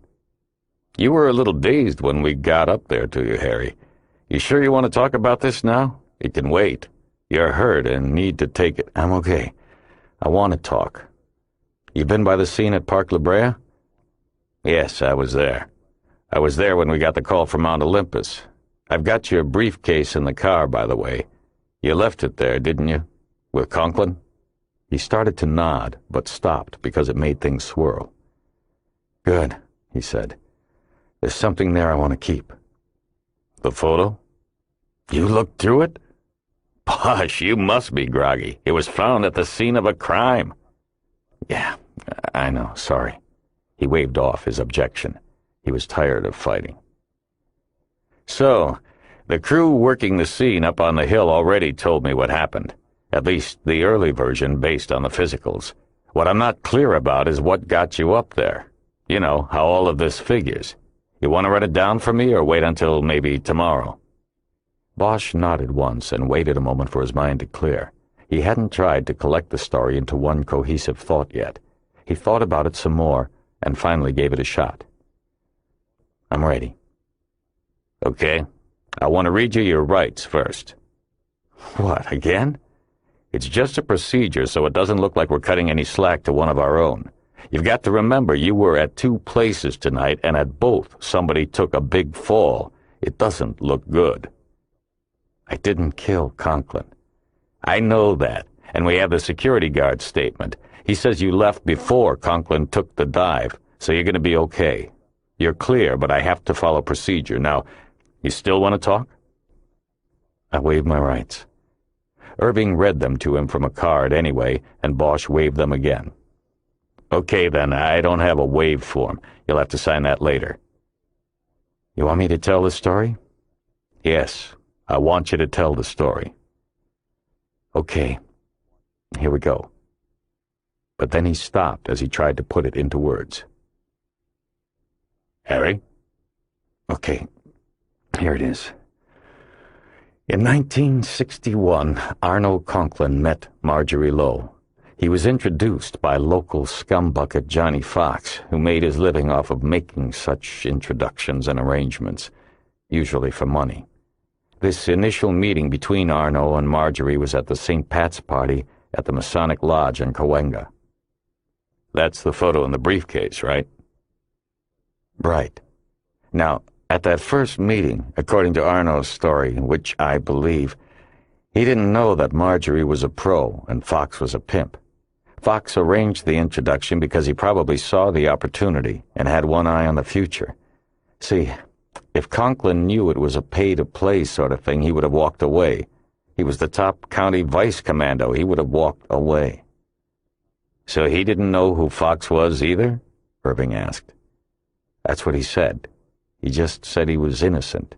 [SPEAKER 4] You were a little dazed when we got up there to you, Harry. You sure you want to talk about this now? It can wait. You're hurt and need to take it.
[SPEAKER 2] I'm okay. I want to talk. You been by the scene at Park La Brea?
[SPEAKER 4] Yes, I was there. I was there when we got the call from Mount Olympus. I've got your briefcase in the car, by the way. You left it there, didn't you? With Conklin?
[SPEAKER 2] He started to nod, but stopped because it made things swirl. Good, he said. There's something there I want to keep.
[SPEAKER 4] The photo? You looked through it? Bosh, you must be groggy. It was found at the scene of a crime.
[SPEAKER 2] Yeah, I know, sorry. He waved off his objection. He was tired of fighting.
[SPEAKER 4] So, the crew working the scene up on the hill already told me what happened. At least the early version based on the physicals. What I'm not clear about is what got you up there. You know, how all of this figures. You want to write it down for me or wait until maybe tomorrow?
[SPEAKER 2] Bosch nodded once and waited a moment for his mind to clear. He hadn't tried to collect the story into one cohesive thought yet. He thought about it some more and finally gave it a shot. I'm ready.
[SPEAKER 4] Okay. I want to read you your rights first.
[SPEAKER 2] What, again?
[SPEAKER 4] It's just a procedure so it doesn't look like we're cutting any slack to one of our own. You've got to remember you were at 2 places tonight, and at both somebody took a big fall. It doesn't look good.
[SPEAKER 2] I didn't kill Conklin.
[SPEAKER 4] I know that, and we have the security guard statement. He says you left before Conklin took the dive, so you're going to be okay. You're clear, but I have to follow procedure. Now, you still want to talk?
[SPEAKER 2] I waived my rights. Irving read them to him from a card anyway, and Bosch waived them again.
[SPEAKER 4] Okay, then, I don't have a waive form. You'll have to sign that later.
[SPEAKER 2] You want me to tell the story?
[SPEAKER 4] Yes, I want you to tell the story.
[SPEAKER 2] Okay, here we go. But then he stopped as he tried to put it into words.
[SPEAKER 4] Harry?
[SPEAKER 2] Okay, here it is. In 1961, Arnold Conklin met Marjorie Lowe. He was introduced by local scumbucket Johnny Fox, who made his living off of making such introductions and arrangements, usually for money. This initial meeting between Arno and Marjorie was at the St. Pat's party at the Masonic Lodge in Cahuenga.
[SPEAKER 4] That's the photo in the briefcase, right?
[SPEAKER 2] Right. Now, at that first meeting, according to Arno's story, which I believe, he didn't know that Marjorie was a pro and Fox was a pimp. Fox arranged the introduction because he probably saw the opportunity and had one eye on the future. See, if Conklin knew it was a pay-to-play sort of thing, he would have walked away. He was the top county vice commando. He would have walked away.
[SPEAKER 4] So he didn't know who Fox was either?
[SPEAKER 2] Irving asked. That's what he said. He just said he was innocent.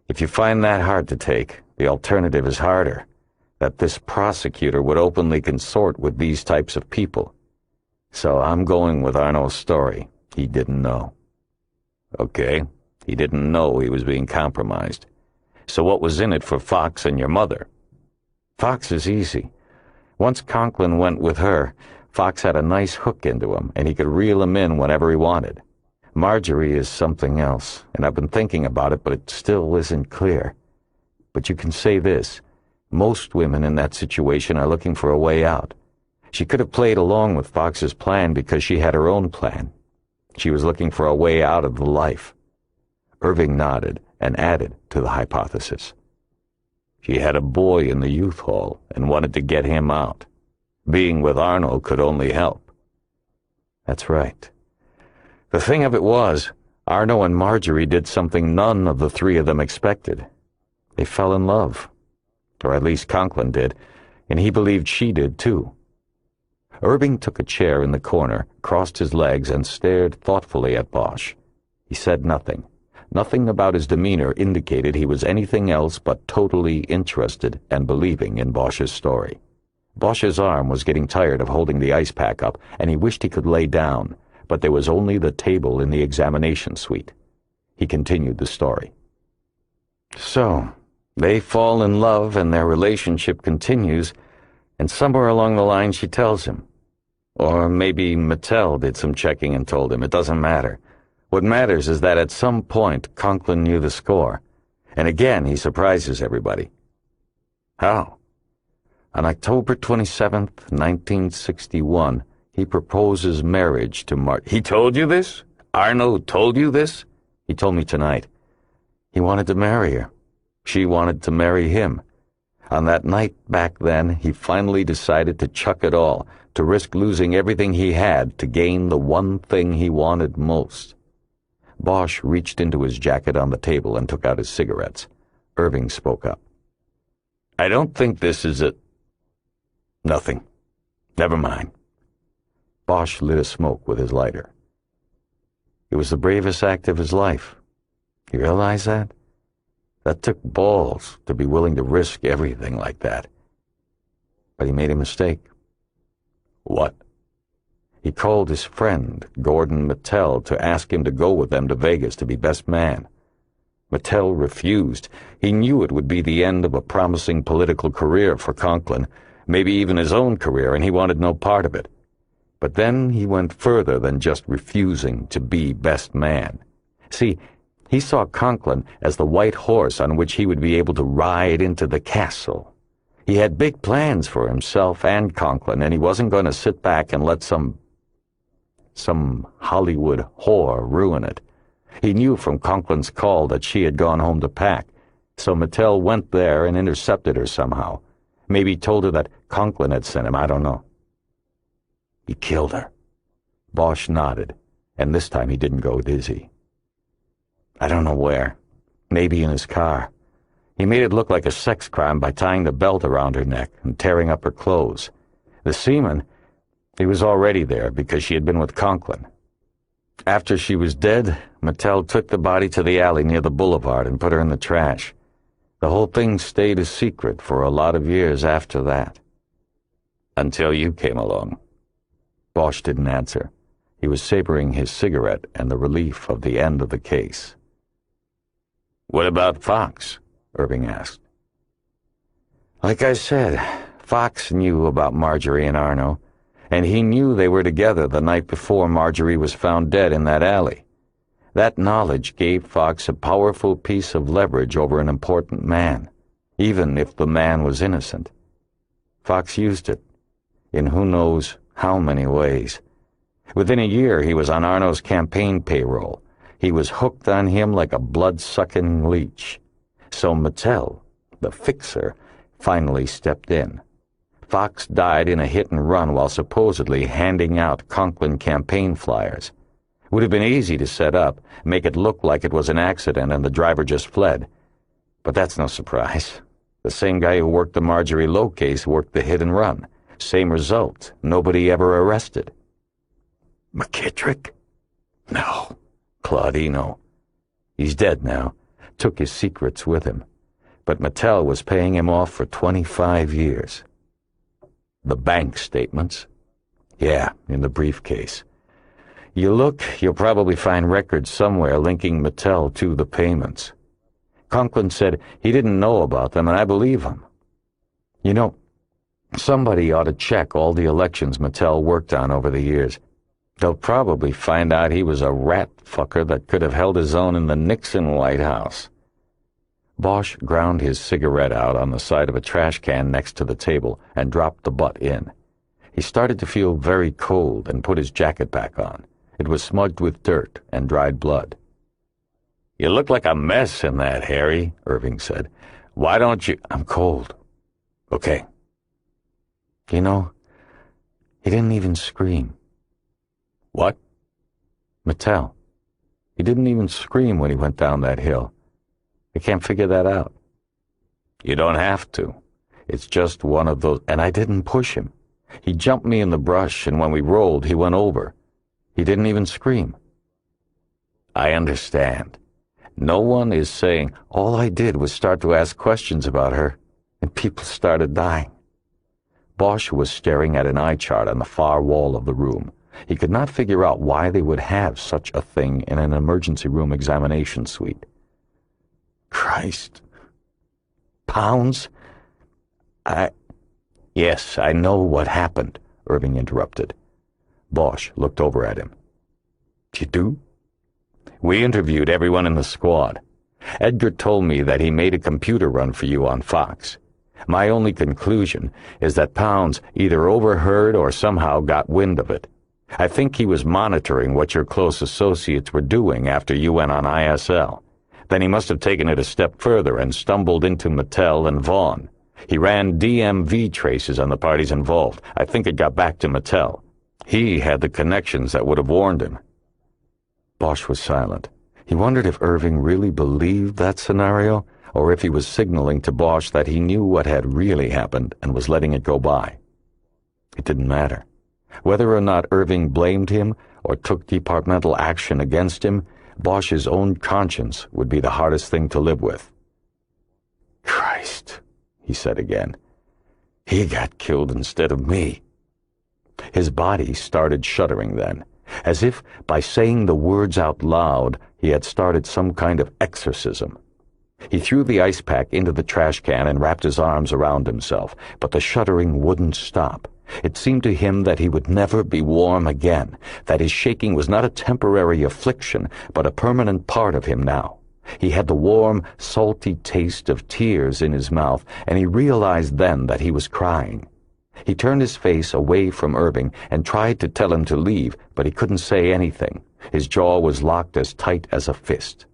[SPEAKER 2] If you find that hard to take, the alternative is harder. That this prosecutor would openly consort with these types of people. So I'm going with Arno's story. He didn't know.
[SPEAKER 4] Okay. He didn't know he was being compromised. So what was in it for Fox and your mother?
[SPEAKER 2] Fox is easy. Once Conklin went with her, Fox had a nice hook into him, and he could reel him in whenever he wanted. Marjorie is something else, and I've been thinking about it, but it still isn't clear. But you can say this. Most women in that situation are looking for a way out. She could have played along with Fox's plan because she had her own plan. She was looking for a way out of the life. Irving nodded and added to the hypothesis.
[SPEAKER 4] She had a boy in the youth hall and wanted to get him out. Being with Arnold could only help.
[SPEAKER 2] That's right. The thing of it was, Arno and Marjorie did something none of the 3 of them expected. They fell in love. Or at least Conklin did, and he believed she did too. Irving took a chair in the corner, crossed his legs, and stared thoughtfully at Bosch. He said nothing. Nothing about his demeanor indicated he was anything else but totally interested and believing in Bosch's story. Bosch's arm was getting tired of holding the ice pack up, and he wished he could lay down, but there was only the table in the examination suite. He continued the story. So, they fall in love and their relationship continues, and somewhere along the line she tells him. Or maybe Mattel did some checking and told him. It doesn't matter. What matters is that at some point Conklin knew the score, and again he surprises everybody. How? On October 27th, 1961, he proposes marriage to He told you this? Arno told you this? He told me tonight. He wanted to marry her. She wanted to marry him. On that night back then, he finally decided to chuck it all, to risk losing everything he had to gain the one thing he wanted most. Bosch reached into his jacket on the table and took out his cigarettes. Irving spoke up. I don't think this is it. Nothing. Never mind. Bosch lit a smoke with his lighter. It was the bravest act of his life. You realize that? That took balls to be willing to risk everything like that. But he made a mistake. What? He called his friend, Gordon Mattel, to ask him to go with them to Vegas to be best man. Mattel refused. He knew it would be the end of a promising political career for Conklin, maybe even his own career, and he wanted no part of it. But then he went further than just refusing to be best man. See, he saw Conklin as the white horse on which he would be able to ride into the castle. He had big plans for himself and Conklin, and he wasn't going to sit back and let some Hollywood whore ruin it. He knew from Conklin's call that she had gone home to pack, so Mattel went there and intercepted her somehow. Maybe told her that Conklin had sent him, I don't know. He killed her. Bosch nodded, and this time he didn't go dizzy. I don't know where. Maybe in his car. He made it look like a sex crime by tying the belt around her neck and tearing up her clothes. The semen, he was already there because she had been with Conklin. After she was dead, Mattel took the body to the alley near the boulevard and put her in the trash. The whole thing stayed a secret for a lot of years after that. Until you came along. Bosch didn't answer. He was savoring his cigarette and the relief of the end of the case. What about Fox? Irving asked. Like I said, Fox knew about Marjorie and Arno, and he knew they were together the night before Marjorie was found dead in that alley. That knowledge gave Fox a powerful piece of leverage over an important man, even if the man was innocent. Fox used it, in who knows how many ways. Within a year, he was on Arno's campaign payroll. He was hooked on him like a blood-sucking leech. So Mattel, the fixer, finally stepped in. Fox died in a hit-and-run while supposedly handing out Conklin campaign flyers. Would have been easy to set up, make it look like it was an accident and the driver just fled. But that's no surprise. The same guy who worked the Marjorie Lowe case worked the hit-and-run. Same result. Nobody ever arrested. McKittrick? No. Claudino. He's dead now. Took his secrets with him. But Mattel was paying him off for 25 years. The bank statements? Yeah, in the briefcase. You look, you'll probably find records somewhere linking Mattel to the payments. Conklin said he didn't know about them, and I believe him. You know, somebody ought to check all the elections Mattel worked on over the years. They'll probably find out he was a rat fucker that could have held his own in the Nixon White House. Bosch ground his cigarette out on the side of a trash can next to the table and dropped the butt in. He started to feel very cold and put his jacket back on. It was smudged with dirt and dried blood. You look like a mess in that, Harry, Irving said. Why don't you... I'm cold. Okay. You know, he didn't even scream. What? Mattel. He didn't even scream when he went down that hill. I can't figure that out.
[SPEAKER 1] You don't have to. It's just one of those, and I didn't push him. He jumped me in the brush, and when we rolled, he went over. He didn't even scream. I understand. No one is saying, all I did was start to ask questions about her, and people started dying. Bosch was staring at an eye chart on the far wall of the room. He could not figure out why they would have such a thing in an emergency room examination suite. Christ. Pounds? Yes, I know what happened, Irving interrupted. Bosch looked over at him. You do? We interviewed everyone in the squad. Edgar told me that he made a computer run for you on Fox. My only conclusion is that Pounds either overheard or somehow got wind of it. I think he was monitoring what your close associates were doing after you went on ISL. Then he must have taken it a step further and stumbled into Mattel and Vaughn. He ran DMV traces on the parties involved. I think it got back to Mattel. He had the connections that would have warned him. Bosch was silent. He wondered if Irving really believed that scenario, or if he was signaling to Bosch that he knew what had really happened and was letting it go by. It didn't matter. Whether or not Irving blamed him or took departmental action against him, Bosch's own conscience would be the hardest thing to live with. Christ, he said again. He got killed instead of me. His body started shuddering then, as if by saying the words out loud he had started some kind of exorcism. He threw the ice pack into the trash can and wrapped his arms around himself, but the shuddering wouldn't stop. It seemed to him that he would never be warm again, that his shaking was not a temporary affliction, but a permanent part of him now. He had the warm, salty taste of tears in his mouth, and he realized then that he was crying. He turned his face away from Irving and tried to tell him to leave, but he couldn't say anything. His jaw was locked as tight as a fist.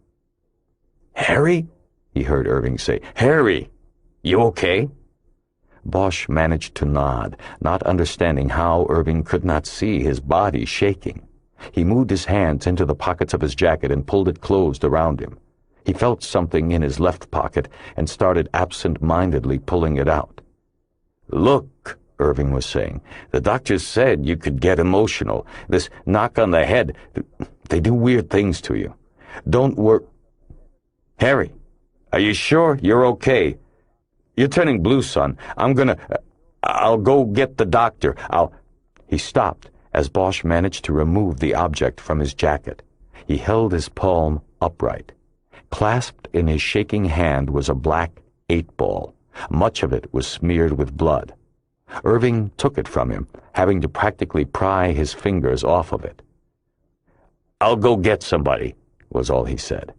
[SPEAKER 1] "Harry?" he heard Irving say. "Harry, you okay?" Bosch managed to nod, not understanding how Irving could not see his body shaking. He moved his hands into the pockets of his jacket and pulled it closed around him. He felt something in his left pocket and started absent-mindedly pulling it out. "Look," Irving was saying, "the doctors said you could get emotional. This knock on the head, they do weird things to you. Don't worry. Harry, are you sure you're okay? You're turning blue, son. I'll go get the doctor. He stopped as Bosch managed to remove the object from his jacket. He held his palm upright. Clasped in his shaking hand was a black 8-ball. Much of it was smeared with blood. Irving took it from him, having to practically pry his fingers off of it. "I'll go get somebody," was all he said.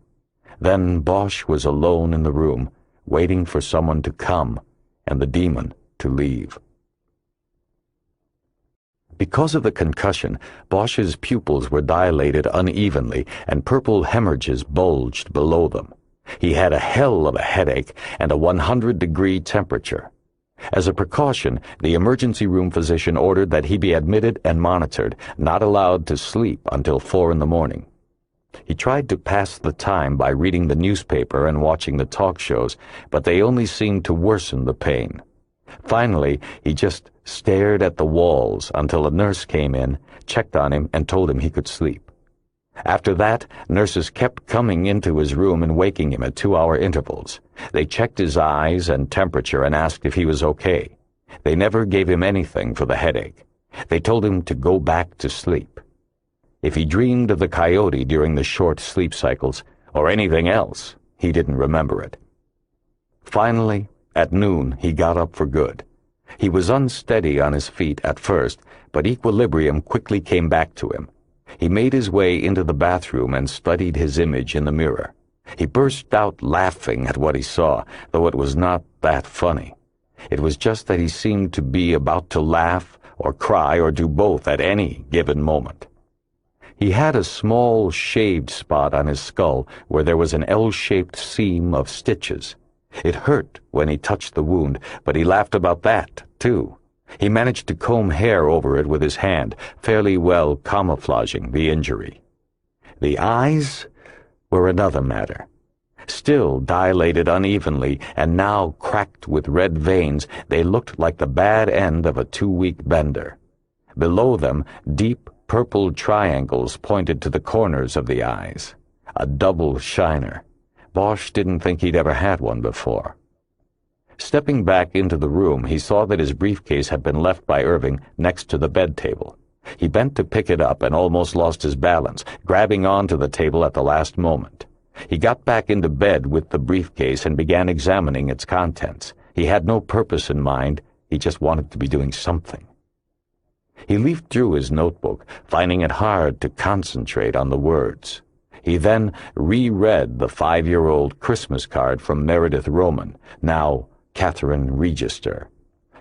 [SPEAKER 1] Then Bosch was alone in the room, waiting for someone to come and the demon to leave. Because of the concussion, Bosch's pupils were dilated unevenly and purple hemorrhages bulged below them. He had a hell of a headache and a 100-degree temperature. As a precaution, the emergency room physician ordered that he be admitted and monitored, not allowed to sleep until 4 in the morning. He tried to pass the time by reading the newspaper and watching the talk shows, but they only seemed to worsen the pain. Finally, he just stared at the walls until a nurse came in, checked on him, and told him he could sleep. After that, nurses kept coming into his room and waking him at 2-hour intervals. They checked his eyes and temperature and asked if he was okay. They never gave him anything for the headache. They told him to go back to sleep. If he dreamed of the coyote during the short sleep cycles, or anything else, he didn't remember it. Finally, at noon, he got up for good. He was unsteady on his feet at first, but equilibrium quickly came back to him. He made his way into the bathroom and studied his image in the mirror. He burst out laughing at what he saw, though it was not that funny. It was just that he seemed to be about to laugh or cry or do both at any given moment. He had a small shaved spot on his skull where there was an L-shaped seam of stitches. It hurt when he touched the wound, but he laughed about that, too. He managed to comb hair over it with his hand, fairly well camouflaging the injury. The eyes were another matter.
[SPEAKER 2] Still dilated unevenly and now cracked with red veins, they looked like the bad end of a 2-week bender. Below them, deep purple triangles pointed to the corners of the eyes. A double shiner. Bosch didn't think he'd ever had one before. Stepping back into the room, he saw that his briefcase had been left by Irving next to the bed table. He bent to pick it up and almost lost his balance, grabbing onto the table at the last moment. He got back into bed with the briefcase and began examining its contents. He had no purpose in mind. He just wanted to be doing something. He leafed through his notebook, finding it hard to concentrate on the words. He then reread the 5-year-old Christmas card from Meredith Roman, now Catherine Register.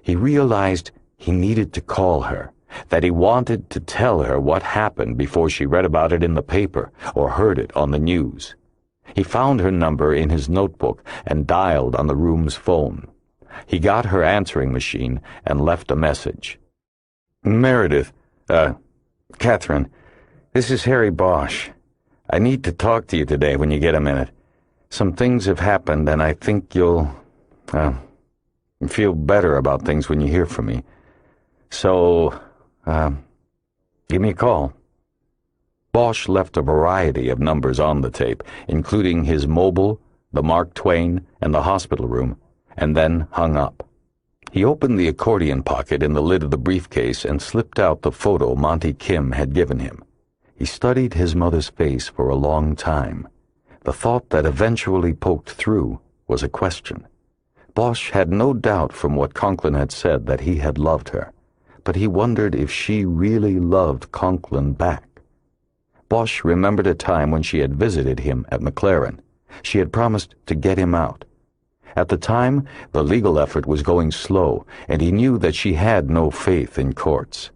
[SPEAKER 2] He realized he needed to call her, that he wanted to tell her what happened before she read about it in the paper or heard it on the news. He found her number in his notebook and dialed on the room's phone. He got her answering machine and left a message.
[SPEAKER 1] Meredith, Catherine, this is Harry Bosch. I need to talk to you today when you get a minute. Some things have happened and I think you'll, feel better about things when you hear from me. So, give me a call. Bosch left a variety of numbers on the tape, including his mobile, the Mark Twain, and the hospital room, and then hung up. He opened the accordion pocket in the lid of the briefcase and slipped out the photo Monty Kim had given him. He studied his mother's face for a long time. The thought that eventually poked through was a question. Bosch had no doubt from what Conklin had said that he had loved her, but he wondered if she really loved Conklin back. Bosch remembered a time when she had visited him at McLaren. She had promised to get him out. At the time, the legal effort was going slow, and he knew that she had no faith in courts.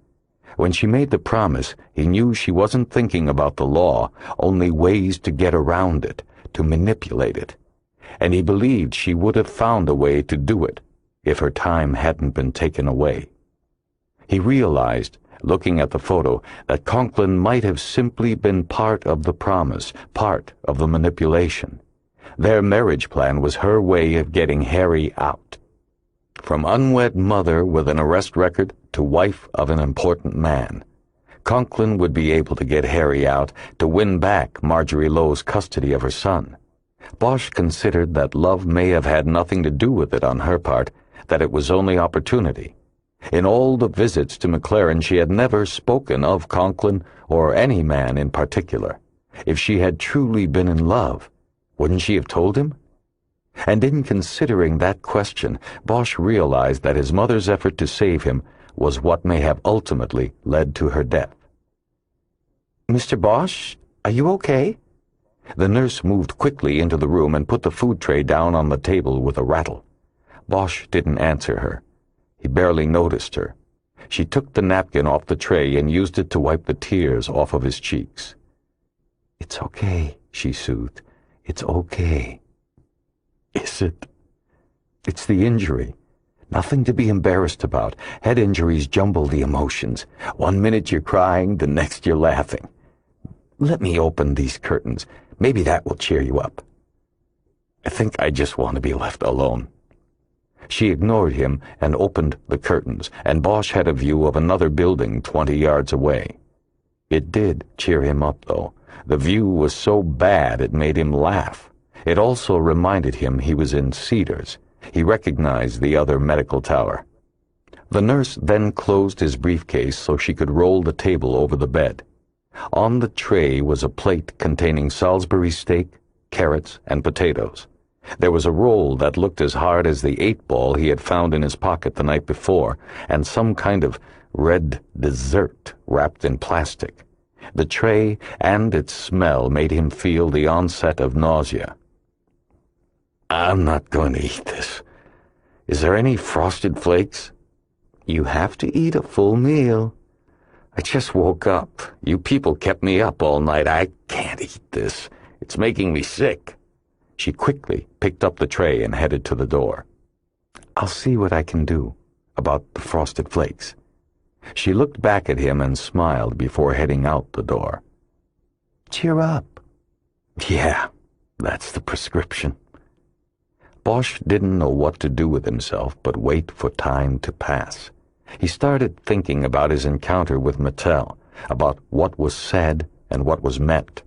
[SPEAKER 1] When she made the promise, he knew she wasn't thinking about the law, only ways to get around it, to manipulate it. And he believed she would have found a way to do it if her time hadn't been taken away. He realized, looking at the photo, that Conklin might have simply been part of the promise, part of the manipulation. Their marriage plan was her way of getting Harry out. From unwed mother with an arrest record to wife of an important man, Conklin would be able to get Harry out to win back Marjorie Lowe's custody of her son. Bosch considered that love may have had nothing to do with it on her part, that it was only opportunity. In all the visits to McLaren, she had never spoken of Conklin or any man in particular. If she had truly been in love, wouldn't she have told him? And in considering that question, Bosch realized that his mother's effort to save him was what may have ultimately led to her death. "Mr. Bosch, are you okay?" The nurse moved quickly into the room and put the food tray down on the table with a rattle. Bosch didn't answer her. He barely noticed her. She took the napkin off the tray and used it to wipe the tears off of his cheeks. "It's okay," she soothed. "It's okay." "Is it?" "It's the injury. Nothing to be embarrassed about. Head injuries jumble the emotions. One minute you're crying, the next you're laughing. Let me open these curtains. Maybe that will cheer you up." "I think I just want to be left alone." She ignored him and opened the curtains, and Bosch had a view of another building 20 yards away. It did cheer him up, though. The view was so bad it made him laugh. It also reminded him he was in Cedars. He recognized the other medical tower. The nurse then closed his briefcase so she could roll the table over the bed. On the tray was a plate containing Salisbury steak, carrots, and potatoes. There was a roll that looked as hard as the 8-ball he had found in his pocket the night before, and some kind of red dessert wrapped in plastic. The tray and its smell made him feel the onset of nausea. "I'm not going to eat this. Is there any Frosted Flakes?" "You have to eat a full meal." "I just woke up. You people kept me up all night. I can't eat this. It's making me sick." She quickly picked up the tray and headed to the door. "I'll see what I can do about the Frosted Flakes." She looked back at him and smiled before heading out the door. "Cheer up." "Yeah,
[SPEAKER 2] That's the prescription. Bosch didn't know what to do with himself but wait for time to pass. He started thinking about his encounter with Mattel, about what was said and what was meant.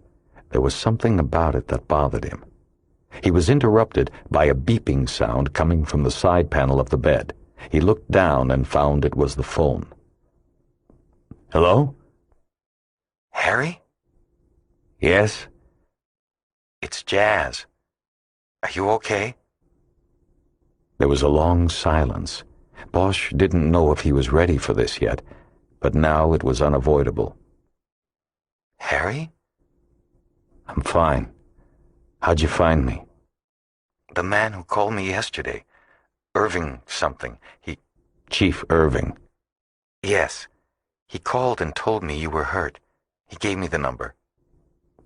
[SPEAKER 2] There was something about it that bothered him. He was interrupted by a beeping sound coming from the side panel of the bed. He looked down and found it was the phone. Hello?
[SPEAKER 7] Harry?
[SPEAKER 2] Yes?
[SPEAKER 7] It's Jazz. Are you okay?
[SPEAKER 2] There was a long silence. Bosch didn't know if he was ready for this yet, but now it was unavoidable.
[SPEAKER 7] Harry?
[SPEAKER 2] I'm fine. How'd you find me?
[SPEAKER 7] The man who called me yesterday. Irving something.
[SPEAKER 2] Chief Irving.
[SPEAKER 7] Yes. He called and told me you were hurt. He gave me the number.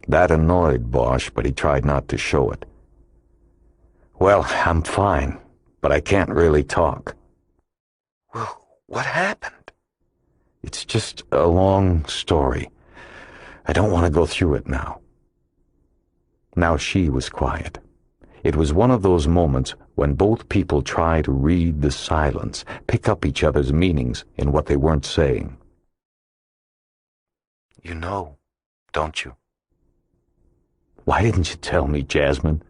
[SPEAKER 2] That annoyed Bosch, but he tried not to show it. Well, I'm fine, but I can't really talk.
[SPEAKER 7] Well, what happened?
[SPEAKER 2] It's just a long story. I don't want to go through it now. Now she was quiet. It was one of those moments when both people try to read the silence, pick up each other's meanings in what they weren't saying.
[SPEAKER 7] You know, don't you?
[SPEAKER 2] Why didn't you tell me, Jasmine?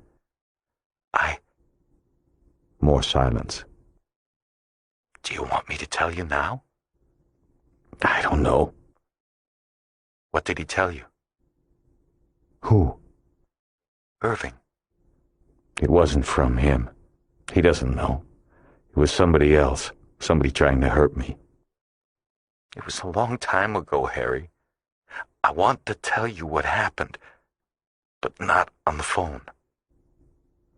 [SPEAKER 2] More silence.
[SPEAKER 7] Do you want me to tell you now?
[SPEAKER 2] I don't know.
[SPEAKER 7] What did he tell you?
[SPEAKER 2] Who?
[SPEAKER 7] Irving.
[SPEAKER 2] It wasn't from him. He doesn't know. It was somebody else, somebody trying to hurt me.
[SPEAKER 7] It was a long time ago, Harry. I want to tell you what happened, but not on the phone.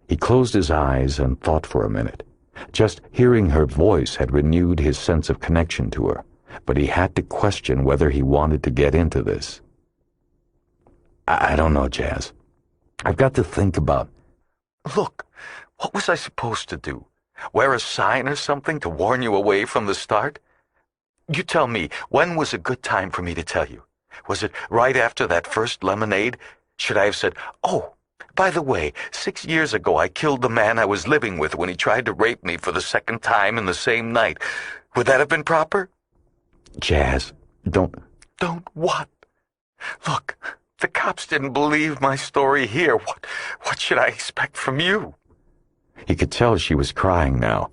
[SPEAKER 2] He closed his eyes and thought for a minute. Just hearing her voice had renewed his sense of connection to her, but he had to question whether he wanted to get into this. I don't know, Jazz. I've got to think about...
[SPEAKER 7] Look, what was I supposed to do? Wear a sign or something to warn you away from the start? You tell me, when was a good time for me to tell you? Was it right after that first lemonade? Should I have said, oh, by the way, 6 years ago I killed the man I was living with when he tried to rape me for the second time in the same night. Would that have been proper?
[SPEAKER 2] Jazz, don't...
[SPEAKER 7] Don't what? Look, the cops didn't believe my story here. What should I expect from you?
[SPEAKER 2] He could tell she was crying now.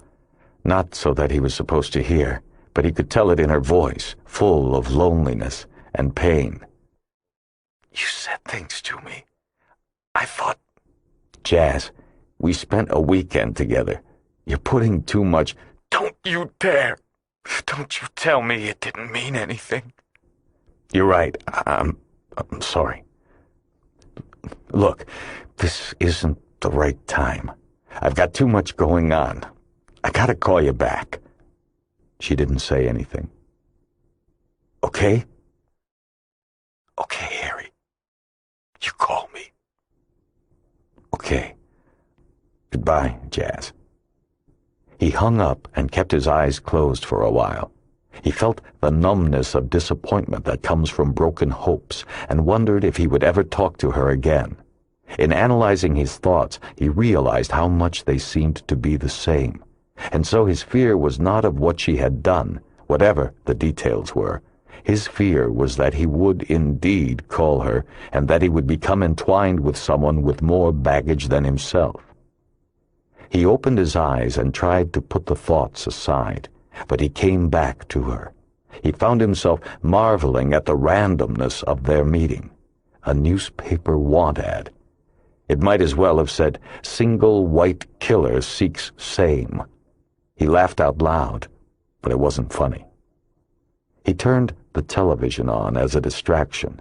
[SPEAKER 2] Not so that he was supposed to hear, but he could tell it in her voice, full of loneliness and pain.
[SPEAKER 7] You said things to me. I thought...
[SPEAKER 2] Jazz, we spent a weekend together. You're putting too much...
[SPEAKER 7] Don't you dare! Don't you tell me it didn't mean anything.
[SPEAKER 2] You're right. I'm sorry. Look, this isn't the right time. I've got too much going on. I gotta call you back. She didn't say anything. Okay?
[SPEAKER 7] Okay, Harry. You call me.
[SPEAKER 2] Okay. Goodbye, Jazz. He hung up and kept his eyes closed for a while. He felt the numbness of disappointment that comes from broken hopes and wondered if he would ever talk to her again. In analyzing his thoughts, he realized how much they seemed to be the same. And so his fear was not of what she had done, whatever the details were. His fear was that he would indeed call her, and that he would become entwined with someone with more baggage than himself. He opened his eyes and tried to put the thoughts aside, but he came back to her. He found himself marveling at the randomness of their meeting. A newspaper want ad. It might as well have said, "Single white killer seeks same." He laughed out loud, but it wasn't funny. He turned the television on as a distraction.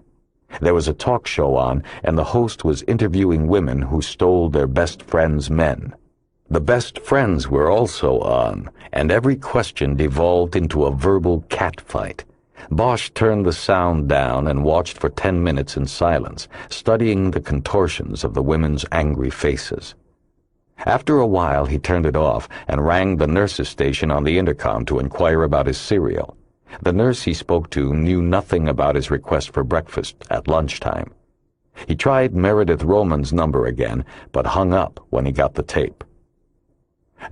[SPEAKER 2] There was a talk show on, and the host was interviewing women who stole their best friends' men. The best friends were also on, and every question devolved into a verbal catfight. Bosch turned the sound down and watched for 10 minutes in silence, studying the contortions of the women's angry faces. After a while, he turned it off and rang the nurse's station on the intercom to inquire about his cereal. The nurse he spoke to knew nothing about his request for breakfast at lunchtime. He tried Meredith Roman's number again, but hung up when he got the tape.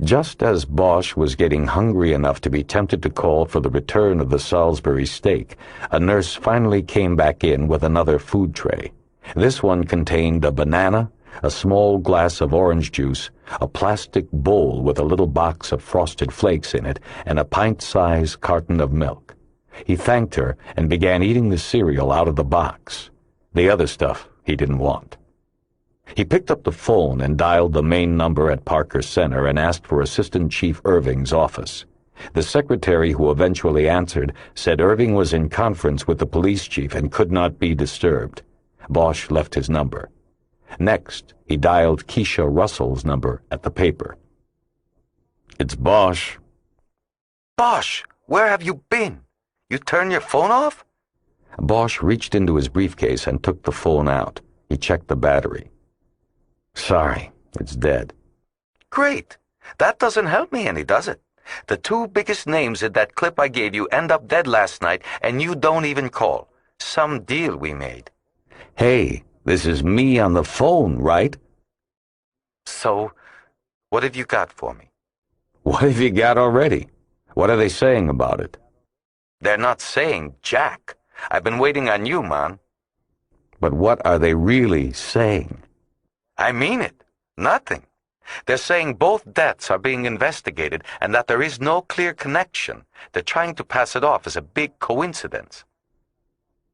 [SPEAKER 2] Just as Bosch was getting hungry enough to be tempted to call for the return of the Salisbury steak, a nurse finally came back in with another food tray. This one contained a banana, a small glass of orange juice, a plastic bowl with a little box of frosted flakes in it, and a pint-sized carton of milk. He thanked her and began eating the cereal out of the box. The other stuff he didn't want. He picked up the phone and dialed the main number at Parker Center and asked for Assistant Chief Irving's office. The secretary who eventually answered said Irving was in conference with the police chief and could not be disturbed. Bosch left his number. Next, he dialed Keisha Russell's number at the paper.
[SPEAKER 4] It's Bosch.
[SPEAKER 7] Bosch, where have you been? You turned your phone off?
[SPEAKER 2] Bosch reached into his briefcase and took the phone out. He checked the battery.
[SPEAKER 4] Sorry, it's dead.
[SPEAKER 7] Great. That doesn't help me any, does it? The two biggest names in that clip I gave you end up dead last night, and you don't even call. Some deal we made.
[SPEAKER 4] Hey, this is me on the phone, right?
[SPEAKER 7] So, what have you got for me?
[SPEAKER 4] What have you got already? What are they saying about it?
[SPEAKER 7] They're not saying jack. I've been waiting on you, man.
[SPEAKER 4] But what are they really saying?
[SPEAKER 7] I mean it. Nothing. They're saying both deaths are being investigated and that there is no clear connection. They're trying to pass it off as a big coincidence.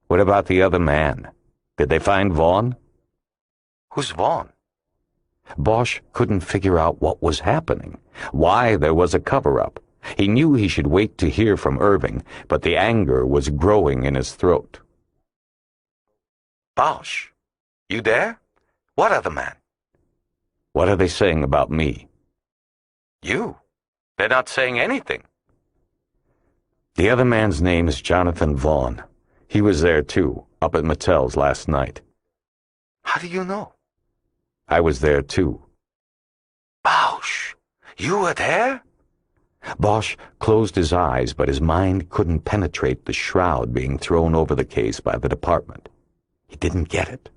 [SPEAKER 4] What about the other man? Did they find Vaughn?
[SPEAKER 7] Who's Vaughn?
[SPEAKER 2] Bosch couldn't figure out what was happening, why there was a cover-up. He knew he should wait to hear from Irving, but the anger was growing in his throat.
[SPEAKER 7] Bosch, you there? What other man?
[SPEAKER 2] What are they saying about me?
[SPEAKER 7] You. They're not saying anything.
[SPEAKER 2] The other man's name is Jonathan Vaughn. He was there too, up at Mattel's last night.
[SPEAKER 7] How do you know?
[SPEAKER 2] I was there too.
[SPEAKER 7] Bosch, you were there?
[SPEAKER 2] Bosch closed his eyes, but his mind couldn't penetrate the shroud being thrown over the case by the department. He didn't get it.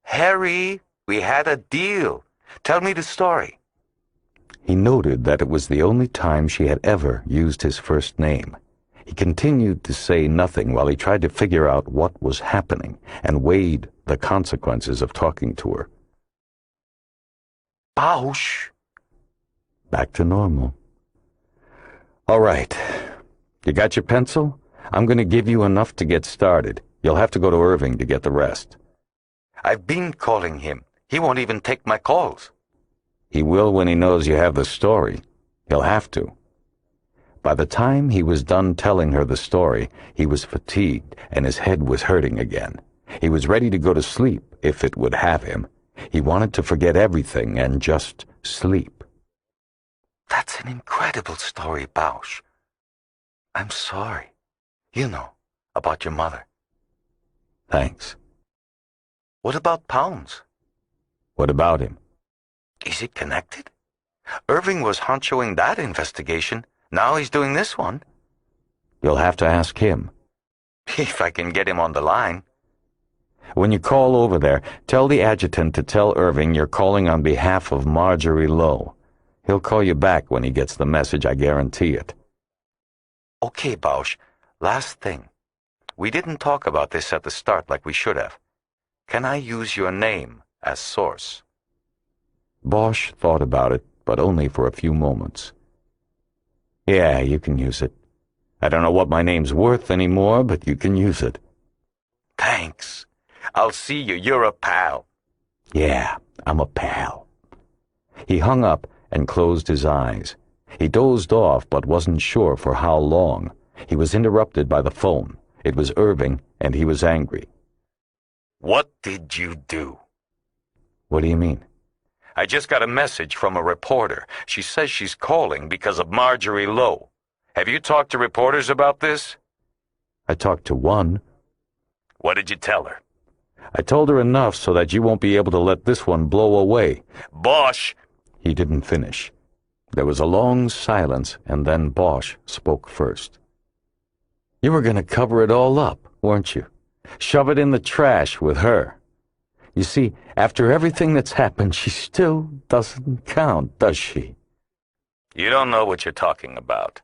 [SPEAKER 7] Harry, we had a deal. Tell me the story.
[SPEAKER 2] He noted that it was the only time she had ever used his first name. He continued to say nothing while he tried to figure out what was happening and weighed the consequences of talking to her.
[SPEAKER 7] Bosch.
[SPEAKER 2] Back to normal. All right. You got your pencil? I'm going to give you enough to get started. You'll have to go to Irving to get the rest.
[SPEAKER 7] I've been calling him. He won't even take my calls.
[SPEAKER 2] He will when he knows you have the story. He'll have to. By the time he was done telling her the story, he was fatigued and his head was hurting again. He was ready to go to sleep if it would have him. He wanted to forget everything and just sleep.
[SPEAKER 7] That's an incredible story, Bosch. I'm sorry. You know, about your mother.
[SPEAKER 2] Thanks.
[SPEAKER 7] What about Pounds?
[SPEAKER 2] What about him?
[SPEAKER 7] Is it connected? Irving was honchoing that investigation. Now he's doing this one.
[SPEAKER 2] You'll have to ask him.
[SPEAKER 7] If I can get him on the line.
[SPEAKER 2] When you call over there, tell the adjutant to tell Irving you're calling on behalf of Marjorie Lowe. He'll call you back when he gets the message, I guarantee it.
[SPEAKER 7] Okay, Bosch. Last thing. We didn't talk about this at the start like we should have. Can I use your name as source?
[SPEAKER 2] Bosch thought about it, but only for a few moments. Yeah, you can use it. I don't know what my name's worth anymore, but you can use it.
[SPEAKER 7] Thanks. I'll see you. You're a pal.
[SPEAKER 2] Yeah, I'm a pal. He hung up and closed his eyes. He dozed off, but wasn't sure for how long. He was interrupted by the phone. It was Irving, and he was angry.
[SPEAKER 7] What did you do?
[SPEAKER 2] What do you mean?
[SPEAKER 7] I just got a message from a reporter. She says she's calling because of Marjorie Lowe. Have you talked to reporters about this?
[SPEAKER 2] I talked to one.
[SPEAKER 7] What did you tell her?
[SPEAKER 2] I told her enough so that you won't be able to let this one blow away.
[SPEAKER 7] Bosch!
[SPEAKER 2] He didn't finish. There was a long silence, and then Bosch spoke first. You were going to cover it all up, weren't you? Shove it in the trash with her.
[SPEAKER 1] You see, after everything that's happened, she still doesn't count, does she?
[SPEAKER 4] You don't know what you're talking about.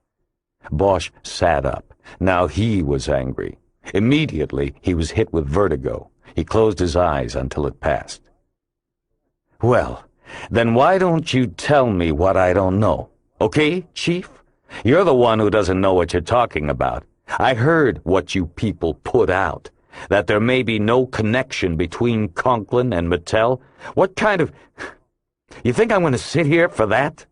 [SPEAKER 1] Bosch sat up. Now he was angry. Immediately, he was hit with vertigo. He closed his eyes until it passed. Well, then why don't you tell me what I don't know? Okay, Chief? You're the one who doesn't know what you're talking about. I heard what you people put out, that there may be no connection between Conklin and Mattel. What kind of... You think I'm going to sit here for that?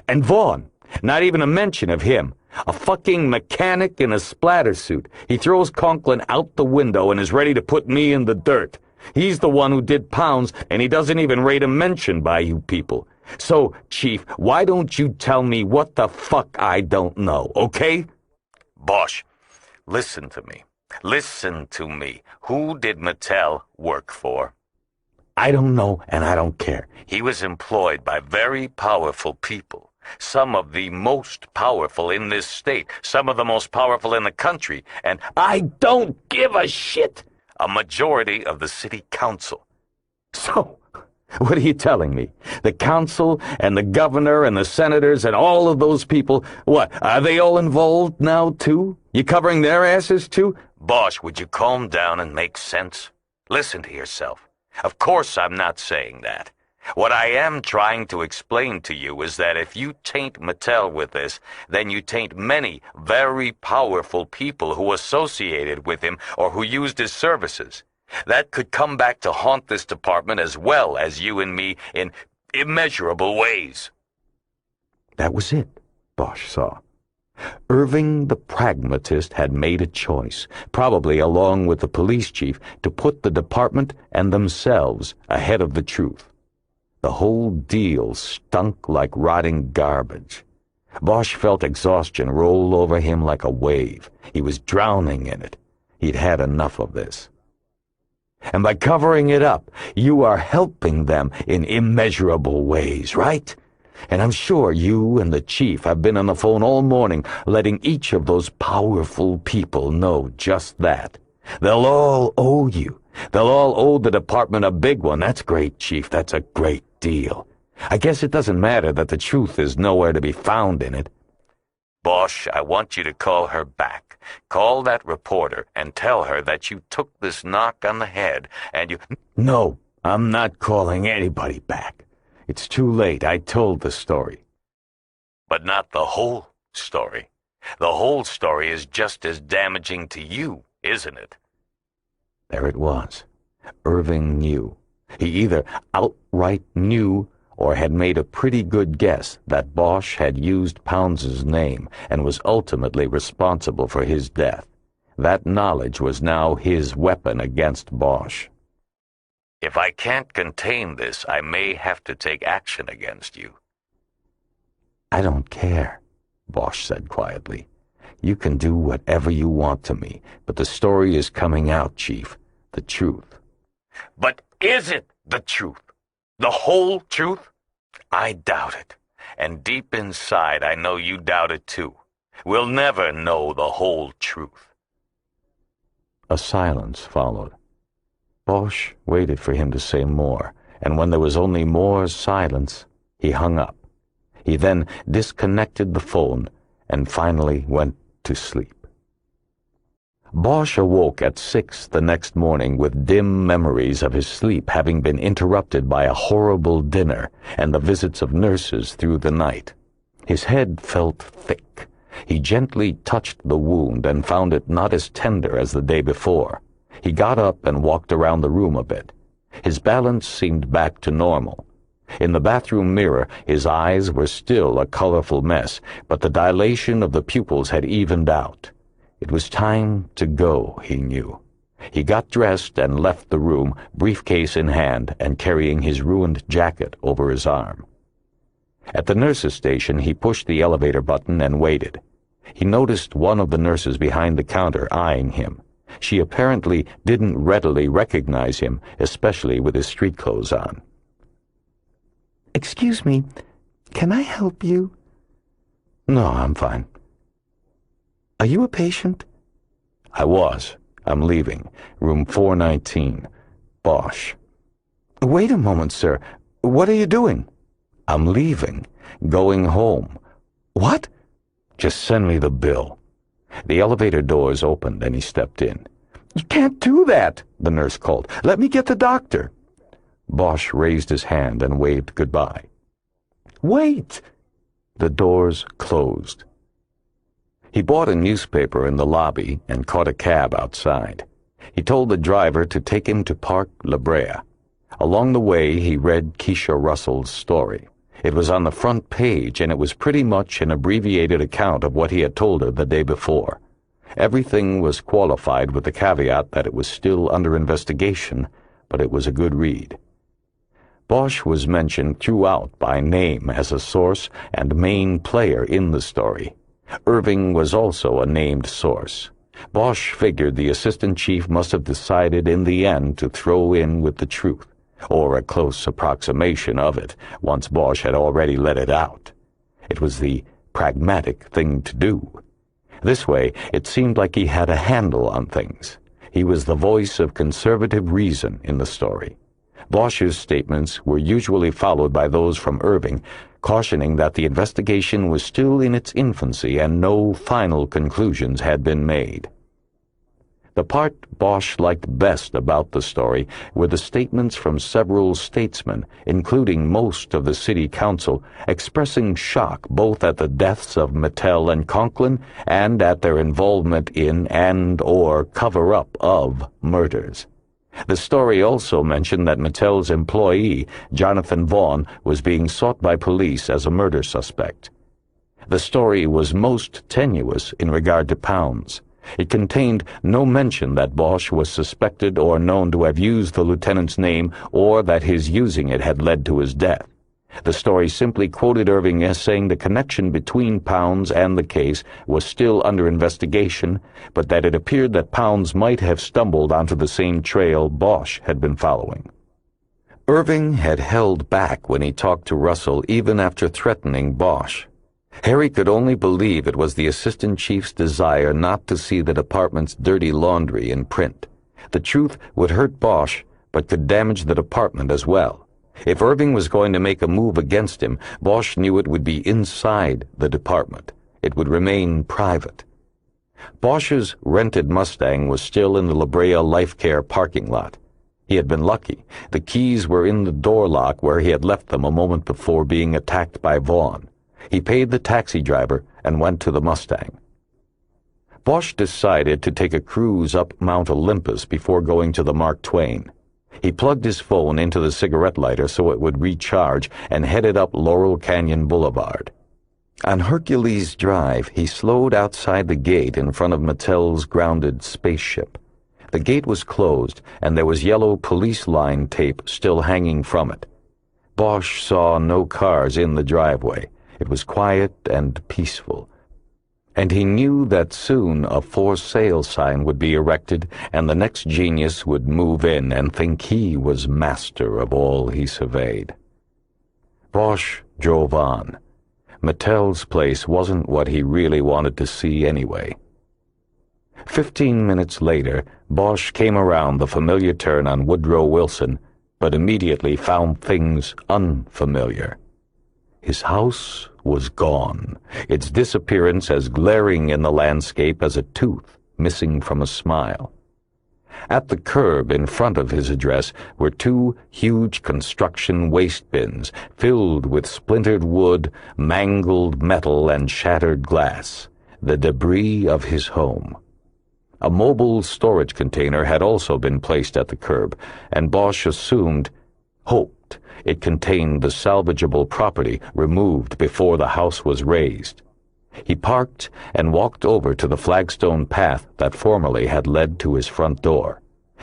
[SPEAKER 1] And Vaughn, not even a mention of him. A fucking mechanic in a splatter suit. He throws Conklin out the window and is ready to put me in the dirt. He's the one who did Pounds, and he doesn't even rate a mention by you people. So, Chief, why don't you tell me what the fuck I don't know, okay?
[SPEAKER 4] Bosch, listen to me. Listen to me. Who did Mattel work for?
[SPEAKER 1] I don't know, and I don't care.
[SPEAKER 4] He was employed by very powerful people. Some of the most powerful in this state. Some of the most powerful in the country. And
[SPEAKER 1] I don't give a shit!
[SPEAKER 4] A majority of the city council.
[SPEAKER 1] So, what are you telling me? The council and the governor and the senators and all of those people, what, are they all involved now, too? You covering their asses, too?
[SPEAKER 4] Bosch, would you calm down and make sense? Listen to yourself. Of course I'm not saying that. What I am trying to explain to you is that if you taint Mattel with this, then you taint many very powerful people who associated with him or who used his services. That could come back to haunt this department as well as you and me in immeasurable ways.
[SPEAKER 1] That was it, Bosch saw. Irving the pragmatist had made a choice, probably along with the police chief, to put the department and themselves ahead of the truth. The whole deal stunk like rotting garbage. Bosch felt exhaustion roll over him like a wave. He was drowning in it. He'd had enough of this. And by covering it up, you are helping them in immeasurable ways, right? And I'm sure you and the chief have been on the phone all morning letting each of those powerful people know just that. They'll all owe you. They'll all owe the department a big one. That's great, Chief. That's a great deal. I guess it doesn't matter that the truth is nowhere to be found in it.
[SPEAKER 4] Bosch, I want you to call her back. Call that reporter and tell her that you took this knock on the head and you...
[SPEAKER 1] No, I'm not calling anybody back. It's too late. I told the story.
[SPEAKER 4] But not the whole story. The whole story is just as damaging to you, isn't it?
[SPEAKER 1] There it was. Irving knew. He either outright knew or had made a pretty good guess that Bosch had used Pounds's name and was ultimately responsible for his death. That knowledge was now his weapon against Bosch.
[SPEAKER 4] If I can't contain this, I may have to take action against you.
[SPEAKER 1] I don't care, Bosch said quietly. You can do whatever you want to me, but the story is coming out, Chief. The truth.
[SPEAKER 4] But is it the truth? The whole truth? I doubt it. And deep inside, I know you doubt it too. We'll never know the whole truth.
[SPEAKER 1] A silence followed. Bosch waited for him to say more, and when there was only more silence, he hung up. He then disconnected the phone and finally went to sleep. Bosch awoke at 6 the next morning with dim memories of his sleep having been interrupted by a horrible dinner and the visits of nurses through the night. His head felt thick. He gently touched the wound and found it not as tender as the day before. He got up and walked around the room a bit. His balance seemed back to normal. In the bathroom mirror, his eyes were still a colorful mess, but the dilation of the pupils had evened out. It was time to go, he knew. He got dressed and left the room, briefcase in hand and carrying his ruined jacket over his arm. At the nurse's station, he pushed the elevator button and waited. He noticed one of the nurses behind the counter eyeing him. She apparently didn't readily recognize him, especially with his street clothes on. "Excuse me, can I help you?" "No, I'm fine." "Are you a patient?" "I was. I'm leaving. Room 419. Bosch." Wait a moment, sir. What are you doing?
[SPEAKER 4] I'm leaving. Going home.
[SPEAKER 1] What?
[SPEAKER 4] Just send me the bill.
[SPEAKER 2] The elevator doors opened and he stepped in.
[SPEAKER 1] You can't do that, the nurse called. Let me get the doctor.
[SPEAKER 2] Bosch raised his hand and waved goodbye.
[SPEAKER 1] Wait!
[SPEAKER 2] The doors closed. He bought a newspaper in the lobby and caught a cab outside. He told the driver to take him to Park La Brea. Along the way, he read Keisha Russell's story. It was on the front page, and it was pretty much an abbreviated account of what he had told her the day before. Everything was qualified with the caveat that it was still under investigation, but it was a good read. Bosch was mentioned throughout by name as a source and main player in the story. Irving was also a named source. Bosch figured the assistant chief must have decided in the end to throw in with the truth, or a close approximation of it, once Bosch had already let it out. It was the pragmatic thing to do. This way, it seemed like he had a handle on things. He was the voice of conservative reason in the story. Bosch's statements were usually followed by those from Irving, cautioning that the investigation was still in its infancy and no final conclusions had been made. The part Bosch liked best about the story were the statements from several statesmen, including most of the city council, expressing shock both at the deaths of Mattel and Conklin and at their involvement in and/or cover-up of murders. The story also mentioned that Mattel's employee, Jonathan Vaughn, was being sought by police as a murder suspect. The story was most tenuous in regard to Pounds. It contained no mention that Bosch was suspected or known to have used the lieutenant's name or that his using it had led to his death. The story simply quoted Irving as saying the connection between Pounds and the case was still under investigation, but that it appeared that Pounds might have stumbled onto the same trail Bosch had been following. Irving had held back when he talked to Russell even after threatening Bosch. Harry could only believe it was the assistant chief's desire not to see the department's dirty laundry in print. The truth would hurt Bosch, but could damage the department as well. If Irving was going to make a move against him, Bosch knew it would be inside the department. It would remain private. Bosch's rented Mustang was still in the La Brea Life Care parking lot. He had been lucky. The keys were in the door lock where he had left them a moment before being attacked by Vaughn. He paid the taxi driver and went to the Mustang. Bosch decided to take a cruise up Mount Olympus before going to the Mark Twain. He plugged his phone into the cigarette lighter so it would recharge and headed up Laurel Canyon Boulevard. On Hercules Drive, he slowed outside the gate in front of Mattel's grounded spaceship. The gate was closed, and there was yellow police line tape still hanging from it. Bosch saw no cars in the driveway. It was quiet and peaceful. And he knew that soon a for sale sign would be erected and the next genius would move in and think he was master of all he surveyed. Bosch drove on. Mattel's place wasn't what he really wanted to see anyway. 15 minutes later, Bosch came around the familiar turn on Woodrow Wilson, but immediately found things unfamiliar. His house was gone, its disappearance as glaring in the landscape as a tooth missing from a smile. At the curb in front of his address were two huge construction waste bins filled with splintered wood, mangled metal, and shattered glass, the debris of his home. A mobile storage container had also been placed at the curb, and Bosch hoped it contained the salvageable property removed before the house was razed. He parked and walked over to the flagstone path that formerly had led to his front door.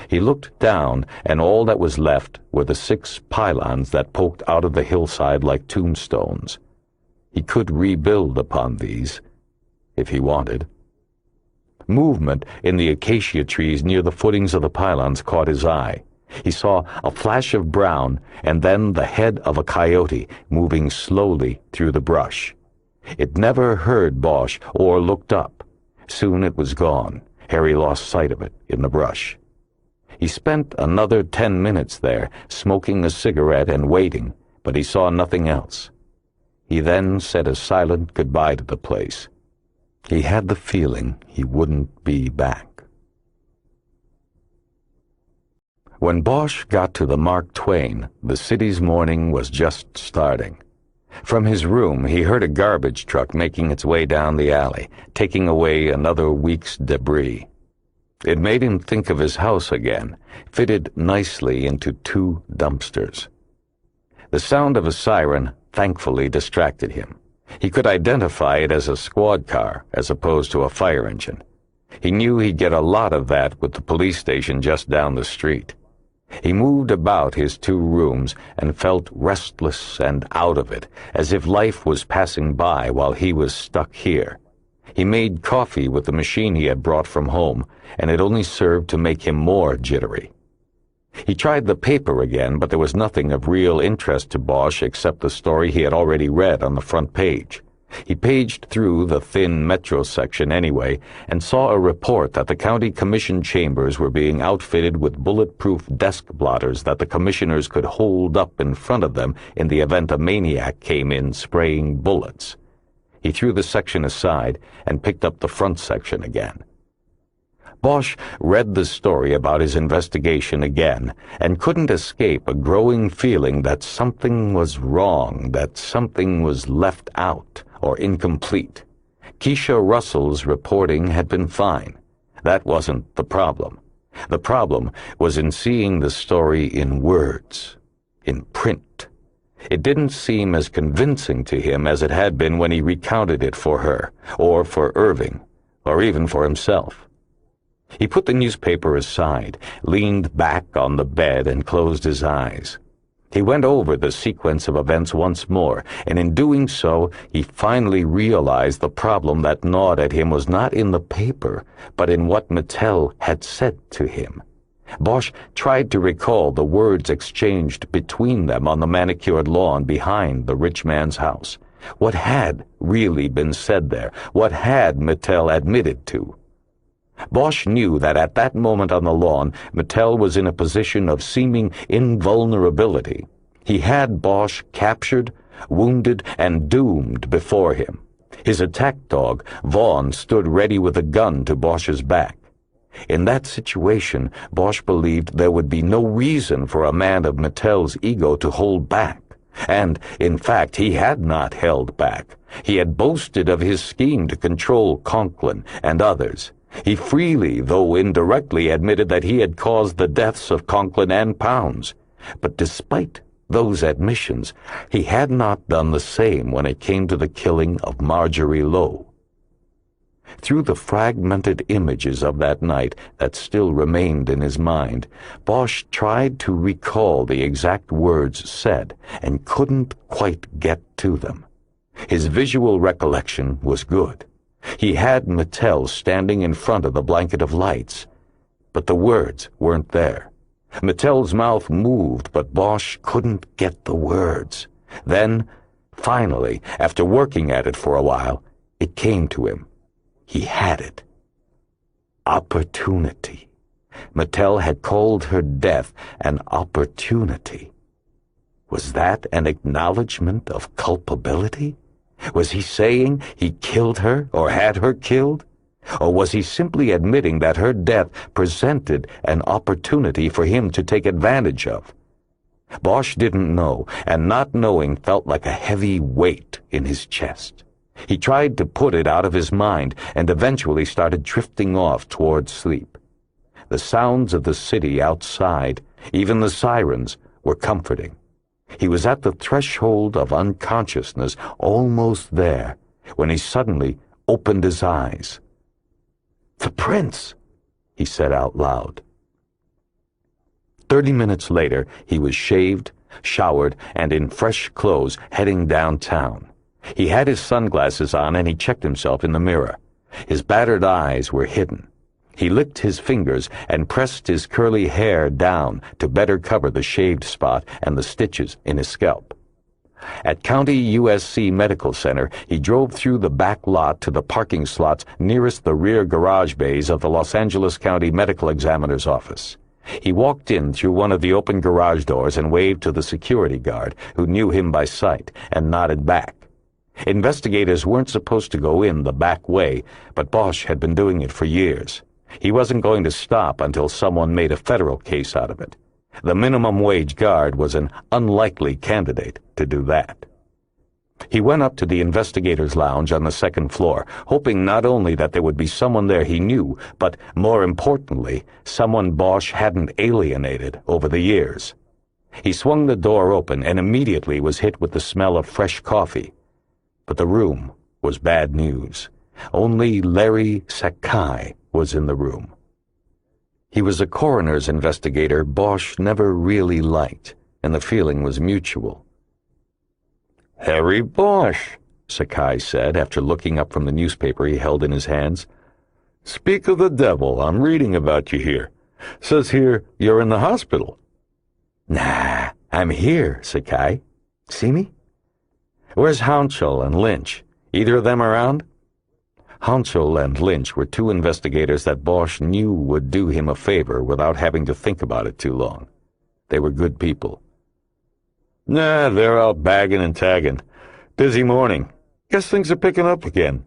[SPEAKER 2] He looked down, and all that was left were the 6 pylons that poked out of the hillside like tombstones. He could rebuild upon these, if he wanted. Movement in the acacia trees near the footings of the pylons caught his eye. He saw a flash of brown and then the head of a coyote moving slowly through the brush. It never heard Bosch or looked up. Soon it was gone. Harry lost sight of it in the brush. He spent another 10 minutes there, smoking a cigarette and waiting, but he saw nothing else. He then said a silent goodbye to the place. He had the feeling he wouldn't be back. When Bosch got to the Mark Twain, the city's morning was just starting. From his room, he heard a garbage truck making its way down the alley, taking away another week's debris. It made him think of his house again, fitted nicely into 2 dumpsters. The sound of a siren thankfully distracted him. He could identify it as a squad car as opposed to a fire engine. He knew he'd get a lot of that with the police station just down the street. He moved about his 2 rooms and felt restless and out of it, as if life was passing by while he was stuck here. He made coffee with the machine he had brought from home, and it only served to make him more jittery. He tried the paper again, but there was nothing of real interest to Bosch except the story he had already read on the front page. He paged through the thin metro section anyway and saw a report that the county commission chambers were being outfitted with bulletproof desk blotters that the commissioners could hold up in front of them in the event a maniac came in spraying bullets. He threw the section aside and picked up the front section again. Bosch read the story about his investigation again and couldn't escape a growing feeling that something was wrong, that something was left out or incomplete. Keisha Russell's reporting had been fine. That wasn't the problem. The problem was in seeing the story in words, in print. It didn't seem as convincing to him as it had been when he recounted it for her, or for Irving, or even for himself. He put the newspaper aside, leaned back on the bed, and closed his eyes. He went over the sequence of events once more, and in doing so, he finally realized the problem that gnawed at him was not in the paper, but in what Mattel had said to him. Bosch tried to recall the words exchanged between them on the manicured lawn behind the rich man's house. What had really been said there? What had Mattel admitted to? Bosch knew that at that moment on the lawn, Mattel was in a position of seeming invulnerability. He had Bosch captured, wounded, and doomed before him. His attack dog, Vaughn, stood ready with a gun to Bosch's back. In that situation, Bosch believed there would be no reason for a man of Mattel's ego to hold back. And, in fact, he had not held back. He had boasted of his scheme to control Conklin and others. He freely, though indirectly, admitted that he had caused the deaths of Conklin and Pounds. But despite those admissions, he had not done the same when it came to the killing of Marjorie Lowe. Through the fragmented images of that night that still remained in his mind, Bosch tried to recall the exact words said and couldn't quite get to them. His visual recollection was good. He had Mattel standing in front of the blanket of lights, but the words weren't there. Mattel's mouth moved, but Bosch couldn't get the words. Then, finally, after working at it for a while, it came to him. He had it. Opportunity. Mattel had called her death an opportunity. Was that an acknowledgement of culpability? Was he saying he killed her or had her killed? Or was he simply admitting that her death presented an opportunity for him to take advantage of? Bosch didn't know, and not knowing felt like a heavy weight in his chest. He tried to put it out of his mind and eventually started drifting off toward sleep. The sounds of the city outside, even the sirens, were comforting. He was at the threshold of unconsciousness, almost there, when he suddenly opened his eyes. "The prince," he said out loud. 30 minutes later, he was shaved, showered, and in fresh clothes heading downtown. He had his sunglasses on and he checked himself in the mirror. His battered eyes were hidden. He licked his fingers and pressed his curly hair down to better cover the shaved spot and the stitches in his scalp. At County USC Medical Center, he drove through the back lot to the parking slots nearest the rear garage bays of the Los Angeles County Medical Examiner's office.
[SPEAKER 1] He walked in through one of the open garage doors and waved to the security guard, who knew him by sight, and nodded back. Investigators weren't supposed to go in the back way, but Bosch had been doing it for years. He wasn't going to stop until someone made a federal case out of it. The minimum wage guard was an unlikely candidate to do that. He went up to the investigators' lounge on the second floor, hoping not only that there would be someone there he knew, but, more importantly, someone Bosch hadn't alienated over the years. He swung the door open and immediately was hit with the smell of fresh coffee. But the room was bad news. Only Larry Sakai was in the room. He was a coroner's investigator Bosch never really liked, and the feeling was mutual.
[SPEAKER 4] "Harry Bosch," Sakai said after looking up from the newspaper he held in his hands. "Speak of the devil, I'm reading about you here. Says here you're in the hospital."
[SPEAKER 1] "Nah, I'm here, Sakai. See me? Where's Hounshell and Lynch? Either of them around?" Hounshell and Lynch were two investigators that Bosch knew would do him a favor without having to think about it too long. They were good people.
[SPEAKER 4] "Nah, they're out bagging and tagging. Busy morning. Guess things are picking up again."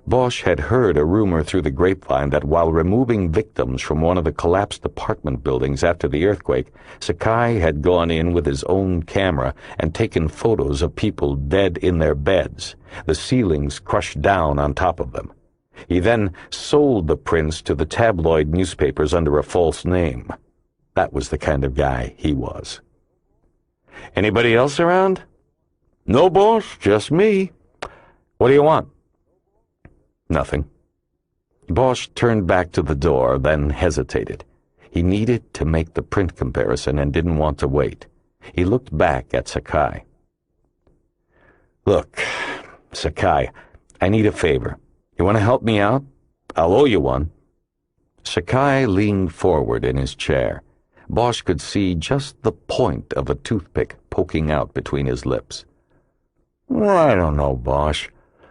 [SPEAKER 1] Bosch had heard a rumor through the grapevine that while removing victims from one of the collapsed apartment buildings after the earthquake, Sakai had gone in with his own camera and taken photos of people dead in their beds, the ceilings crushed down on top of them. He then sold the prints to the tabloid newspapers under a false name. That was the kind of guy he was.
[SPEAKER 4] "Anybody else around?" "No, boss, just me."
[SPEAKER 1] "What do you want?" "Nothing." Bosch turned back to the door, then hesitated. He needed to make the print comparison and didn't want to wait. He looked back at Sakai. "Look, Sakai, I need a favor. You want to help me out? I'll owe you one." Sakai leaned forward in his chair. Bosch could see just the point of a toothpick poking out between his lips.
[SPEAKER 4] "I don't know, Bosch.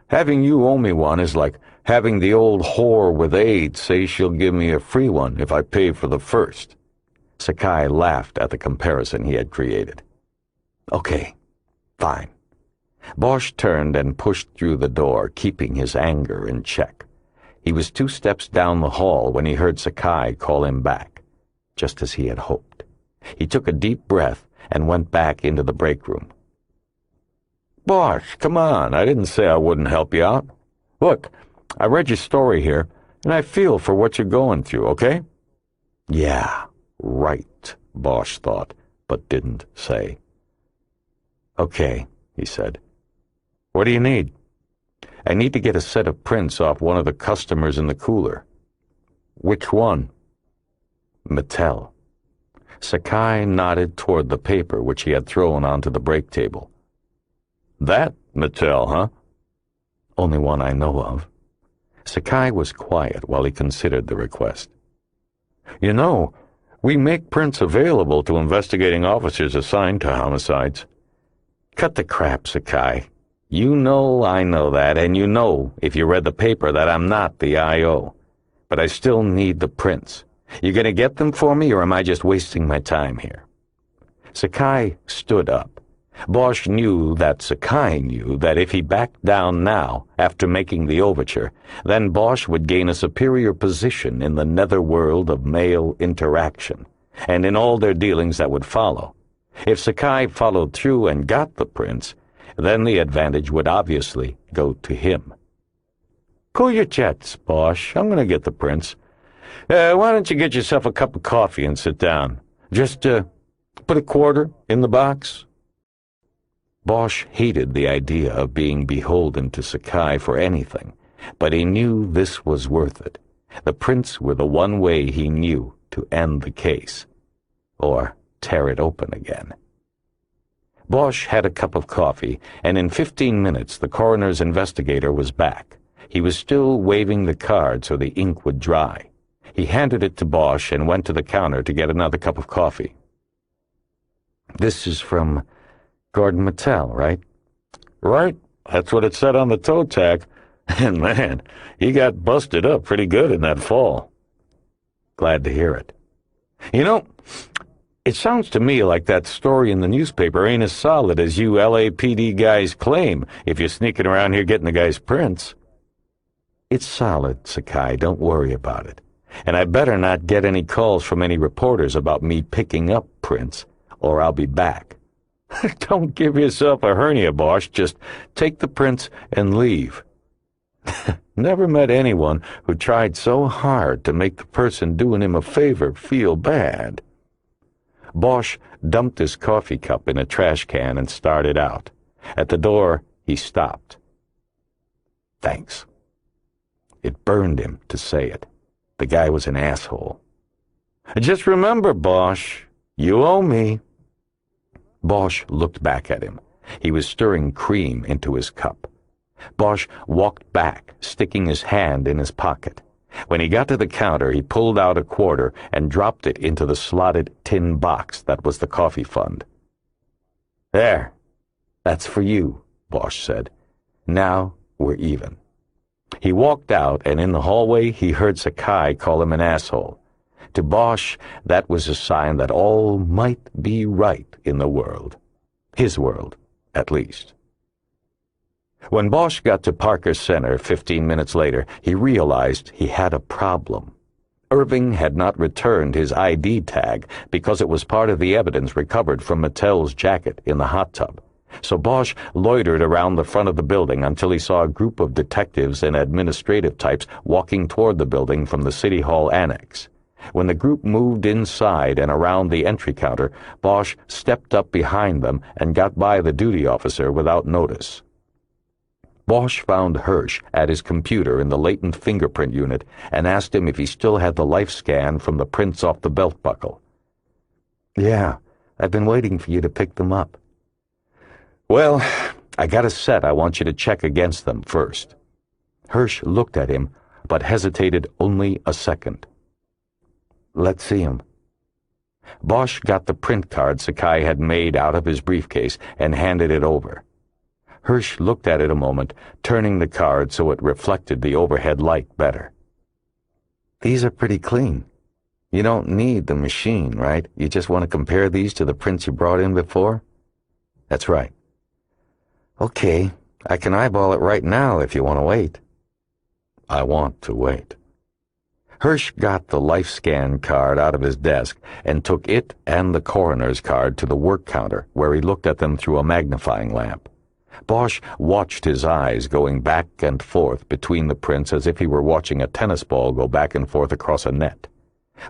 [SPEAKER 4] Having you owe me one is like having the old whore with AIDS say she'll give me a free one if I pay for the first."
[SPEAKER 1] Sakai laughed at the comparison he had created. "Okay, fine." Bosch turned and pushed through the door, keeping his anger in check. He was 2 steps down the hall when he heard Sakai call him back, just as he had hoped. He took a deep breath and went back into the break room.
[SPEAKER 4] "Bosch, come on. I didn't say I wouldn't help you out. Look, I read your story here, and I feel for what you're going through, okay?"
[SPEAKER 1] Yeah, right, Bosch thought, but didn't say. "Okay," he said. "What do you need?" "I need to get a set of prints off one of the customers in the cooler."
[SPEAKER 4] "Which one?"
[SPEAKER 1] "Mattel." Sakai nodded toward the paper which he had thrown onto the break table.
[SPEAKER 4] "That Mattel, huh?"
[SPEAKER 1] "Only one I know of." Sakai was quiet while he considered the request.
[SPEAKER 4] "You know, we make prints available to investigating officers assigned to homicides."
[SPEAKER 1] "Cut the crap, Sakai. You know I know that, and you know, if you read the paper, that I'm not the I.O. But I still need the prints. You gonna get them for me, or am I just wasting my time here?" Sakai stood up. Bosch knew that Sakai knew that if he backed down now, after making the overture, then Bosch would gain a superior position in the netherworld of male interaction, and in all their dealings that would follow. If Sakai followed through and got the prints, then the advantage would obviously go to him. "Cool your jets, Bosch. I'm going to get the prints. Why don't you get yourself a cup of coffee and sit down? Just put a quarter in the box." Bosch hated the idea of being beholden to Sakai for anything, but he knew this was worth it. The prints were the one way he knew to end the case, or tear it open again. Bosch had a cup of coffee, and in 15 minutes the coroner's investigator was back. He was still waving the card so the ink would dry. He handed it to Bosch and went to the counter to get another cup of coffee. "This is from Gordon Mattel, right?"
[SPEAKER 4] "Right. That's what it said on the toe tag. And man, he got busted up pretty good in that fall."
[SPEAKER 1] "Glad to hear it."
[SPEAKER 4] You know, it sounds to me like that story in the newspaper ain't as solid as you LAPD guys claim if you're sneaking around here getting the guy's prints.
[SPEAKER 1] It's solid, Sakai. Don't worry about it. And I better not get any calls from any reporters about me picking up prints, or I'll be back.
[SPEAKER 4] Don't give yourself a hernia, Bosch. Just take the prints and leave.
[SPEAKER 1] Never met anyone who tried so hard to make the person doing him a favor feel bad.
[SPEAKER 4] Bosch dumped his coffee cup in a trash can and started out. At the door, he stopped.
[SPEAKER 1] Thanks. It burned him to say it. The guy was an asshole.
[SPEAKER 4] Just remember, Bosch, you owe me.
[SPEAKER 1] Bosch looked back at him. He was stirring cream into his cup. Bosch walked back, sticking his hand in his pocket. When he got to the counter, he pulled out a quarter and dropped it into the slotted tin box that was the coffee fund.
[SPEAKER 4] There.
[SPEAKER 1] That's for you, Bosch said. Now we're even. He walked out, and in the hallway he heard Sakai call him an asshole. To Bosch, that was a sign that all might be right in the world. His world, at least. When Bosch got to Parker Center 15 minutes later, he realized he had a problem. Irving had not returned his ID tag because it was part of the evidence recovered from Mattel's jacket in the hot tub. So Bosch loitered around the front of the building until he saw a group of detectives and administrative types walking toward the building from the City Hall annex. When the group moved inside and around the entry counter, Bosch stepped up behind them and got by the duty officer without notice. Bosch found Hirsch at his computer in the latent fingerprint unit and asked him if he still had the life scan from the prints off the belt buckle.
[SPEAKER 2] Yeah, I've been waiting for you to pick them up.
[SPEAKER 1] Well, I got a set I want you to check against them first. Hirsch looked at him, but hesitated only a second.
[SPEAKER 2] Let's see him.
[SPEAKER 1] Bosch got the print card Sakai had made out of his briefcase and handed it over. Hirsch looked at it a moment, turning the card so it reflected the overhead light better.
[SPEAKER 2] These are pretty clean. You don't need the machine, right? You just want to compare these to the prints you brought in before?
[SPEAKER 1] That's right.
[SPEAKER 2] Okay, I can eyeball it right now if you want to wait.
[SPEAKER 1] I want to wait. Hirsch got the life scan card out of his desk and took it and the coroner's card to the work counter, where he looked at them through a magnifying lamp. Bosch watched his eyes going back and forth between the prints as if he were watching a tennis ball go back and forth across a net.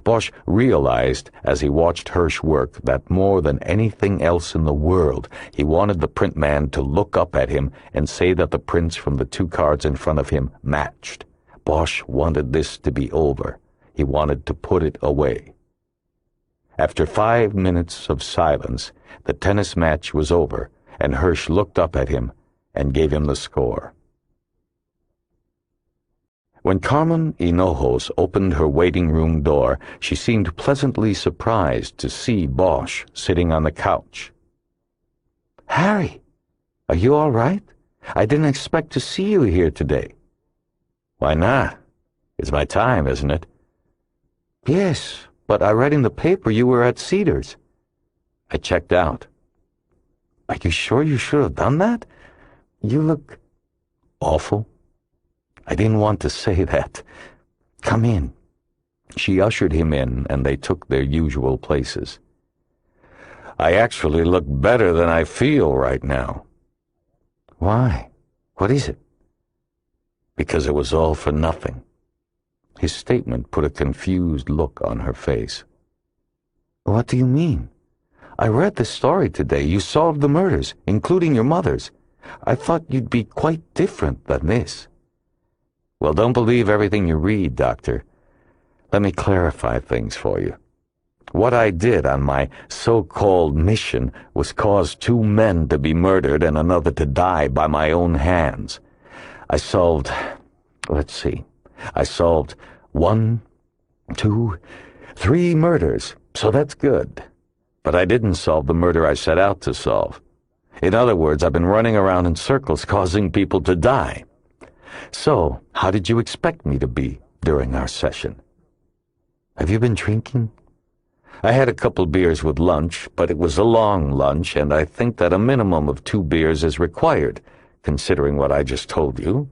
[SPEAKER 1] Bosch realized as he watched Hirsch work that more than anything else in the world, he wanted the print man to look up at him and say that the prints from the two cards in front of him matched. Bosch wanted this to be over. He wanted to put it away. After 5 minutes of silence, the tennis match was over, and Hirsch looked up at him and gave him the score. When Carmen Hinojos opened her waiting room door, she seemed pleasantly surprised to see Bosch sitting on the couch.
[SPEAKER 2] Harry, are you all right? I didn't expect to see you here today.
[SPEAKER 1] Why not? It's my time, isn't it?
[SPEAKER 2] Yes, but I read in the paper you were at Cedars.
[SPEAKER 1] I checked out.
[SPEAKER 2] Are you sure you should have done that? You look
[SPEAKER 1] awful.
[SPEAKER 2] I didn't want to say that. Come in.
[SPEAKER 1] She ushered him in, and they took their usual places. I actually look better than I feel right now.
[SPEAKER 2] Why? What is it?
[SPEAKER 1] Because it was all for nothing. His statement put a confused look on her face.
[SPEAKER 2] What do you mean? I read the story today. You solved the murders, including your mother's. I thought you'd be quite different than this.
[SPEAKER 1] Well, don't believe everything you read, Doctor. Let me clarify things for you. What I did on my so-called mission was cause 2 men to be murdered and another to die by my own hands. I solved 1, 2, 3 murders, so that's good. But I didn't solve the murder I set out to solve. In other words, I've been running around in circles causing people to die. So, how did you expect me to be during our session?
[SPEAKER 2] Have you been drinking?
[SPEAKER 1] I had a couple beers with lunch, but it was a long lunch, and I think that a minimum of 2 beers is required, considering what I just told you.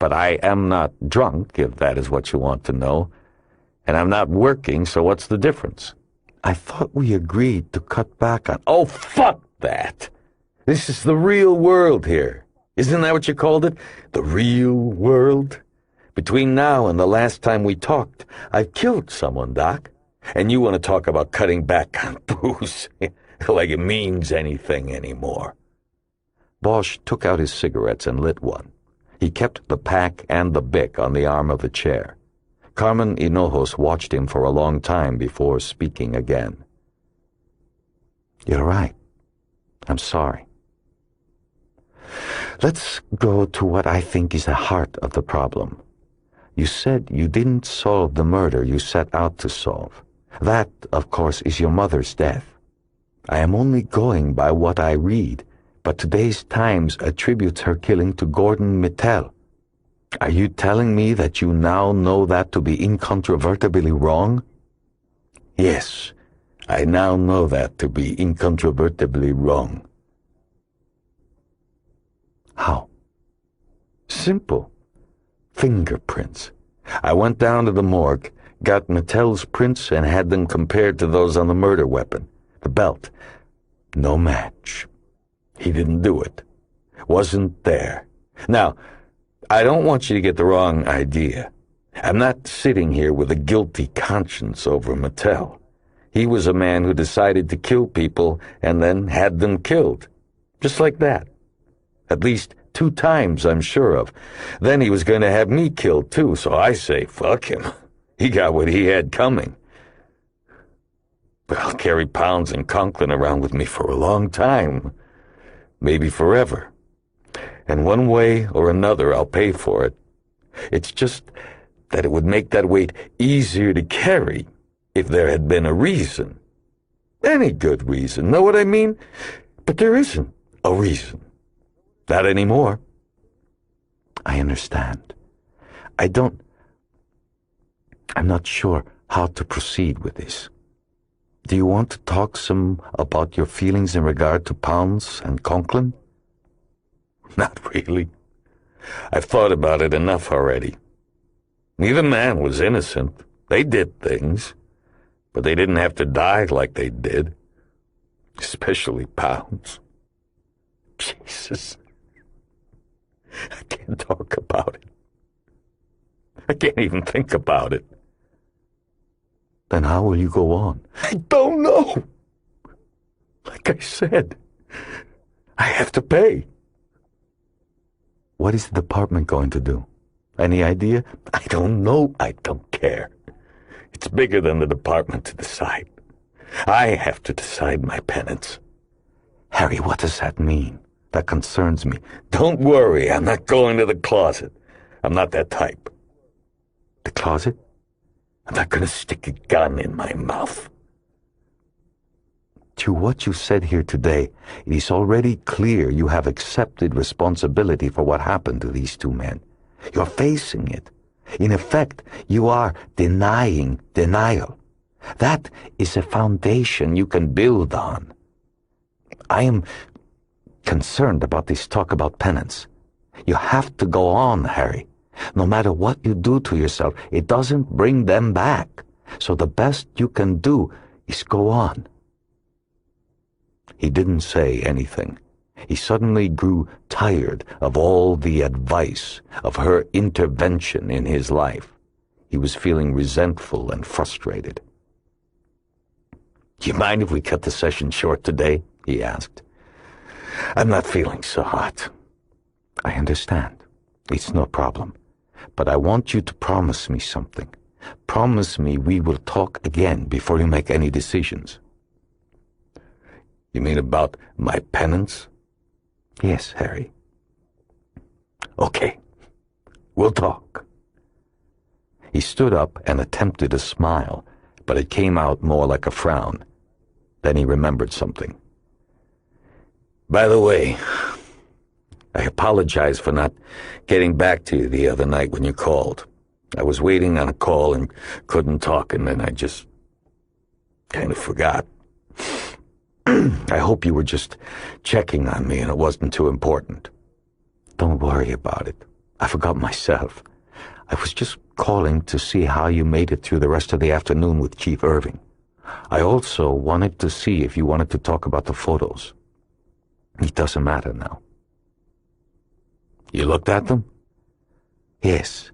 [SPEAKER 1] But I am not drunk, if that is what you want to know, and I'm not working, so what's the difference? I thought we agreed to cut back on— Oh, fuck that! This is the real world here. Isn't that what you called it? The real world? Between now and the last time we talked, I've killed someone, Doc. And you want to talk about cutting back on booze like it means anything anymore. Bosch took out his cigarettes and lit one. He kept the pack and the Bic on the arm of the chair. Carmen Hinojos watched him for a long time before speaking again. You're right. I'm sorry. Let's go to what I think is the heart of the problem. You said you didn't solve the murder you set out to solve. That, of course, is your mother's death. I am only going by what I read, but today's Times attributes her killing to Gordon Mittel. Are you telling me that you now know that to be incontrovertibly wrong? Yes, I now know that to be incontrovertibly wrong. How? Simple. Fingerprints. I went down to the morgue, got Mattel's prints, and had them compared to those on the murder weapon. The belt. No match. He didn't do it. Wasn't there. Now, I don't want you to get the wrong idea. I'm not sitting here with a guilty conscience over Mattel. He was a man who decided to kill people and then had them killed. Just like that. At least 2 times, I'm sure of. Then he was going to have me killed, too, so I say, fuck him. He got what he had coming. But I'll carry Pounds and Conklin around with me for a long time. Maybe forever. And one way or another, I'll pay for it. It's just that it would make that weight easier to carry if there had been a reason. Any good reason, know what I mean? But there isn't a reason. Not anymore. I understand. I'm not sure how to proceed with this. Do you want to talk some about your feelings in regard to Pounds and Conklin? Not really. I've thought about it enough already. Neither man was innocent. They did things, but they didn't have to die like they did. Especially Pounds. Jesus. I can't talk about it. I can't even think about it. Then how will you go on? I don't know. Like I said, I have to pay. What is the department going to do? Any idea? I don't know. I don't care. It's bigger than the department to decide. I have to decide my penance. Harry, what does that mean? That concerns me. Don't worry, I'm not going to the closet. I'm not that type. The closet? I'm not going to stick a gun in my mouth. To what you said here today, it is already clear you have accepted responsibility for what happened to these 2 men. You're facing it. In effect, you are denying denial. That is a foundation you can build on. I am concerned about this talk about penance. You have to go on, Harry. No matter what you do to yourself, it doesn't bring them back. So the best you can do is go on. He didn't say anything. He suddenly grew tired of all the advice, of her intervention in his life. He was feeling resentful and frustrated. Do you mind if we cut the session short today? He asked. I'm not feeling so hot. I understand. It's no problem. But I want you to promise me something. Promise me we will talk again before you make any decisions. You mean about my penance? Yes, Harry. Okay. We'll talk. He stood up and attempted a smile, but it came out more like a frown. Then he remembered something. By the way, I apologize for not getting back to you the other night when you called. I was waiting on a call and couldn't talk, and then
[SPEAKER 4] Kind of forgot. I hope you were just checking on me and it wasn't too important.
[SPEAKER 1] Don't worry about it. I forgot myself. I was just calling to see how you made it through the rest of the afternoon with Chief Irving. I also wanted to see if you wanted to talk about the photos. It doesn't matter now.
[SPEAKER 4] You looked at them?
[SPEAKER 1] Yes.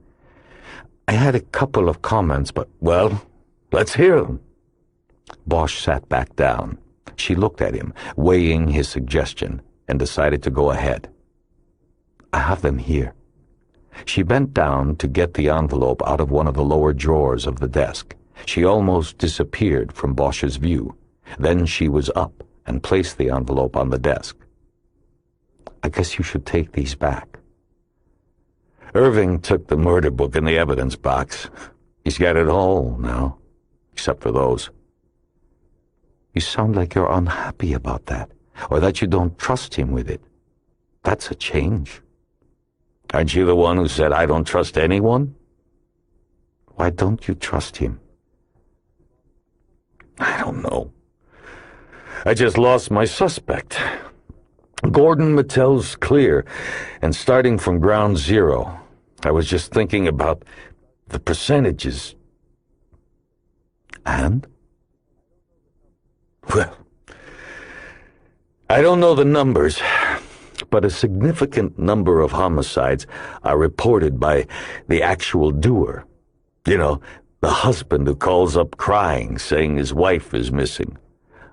[SPEAKER 1] I had a couple of comments, but...
[SPEAKER 4] Well, let's hear them.
[SPEAKER 1] Bosch sat back down. She looked at him, weighing his suggestion, and decided to go ahead. I have them here. She bent down to get the envelope out of one of the lower drawers of the desk. She almost disappeared from Bosch's view. Then she was up and placed the envelope on the desk. I guess you should take these back.
[SPEAKER 4] Irving took the murder book in the evidence box. He's got it all now, except for those.
[SPEAKER 1] You sound like you're unhappy about that, or that you don't trust him with it. That's a change.
[SPEAKER 4] Aren't you the one who said I don't trust anyone?
[SPEAKER 1] Why don't you trust him?
[SPEAKER 4] I don't know. I just lost my suspect. Gordon Mattel's clear, and starting from ground zero, I was just thinking about the percentages.
[SPEAKER 1] And?
[SPEAKER 4] Well, I don't know the numbers, but a significant number of homicides are reported by the actual doer. You know, the husband who calls up crying, saying his wife is missing.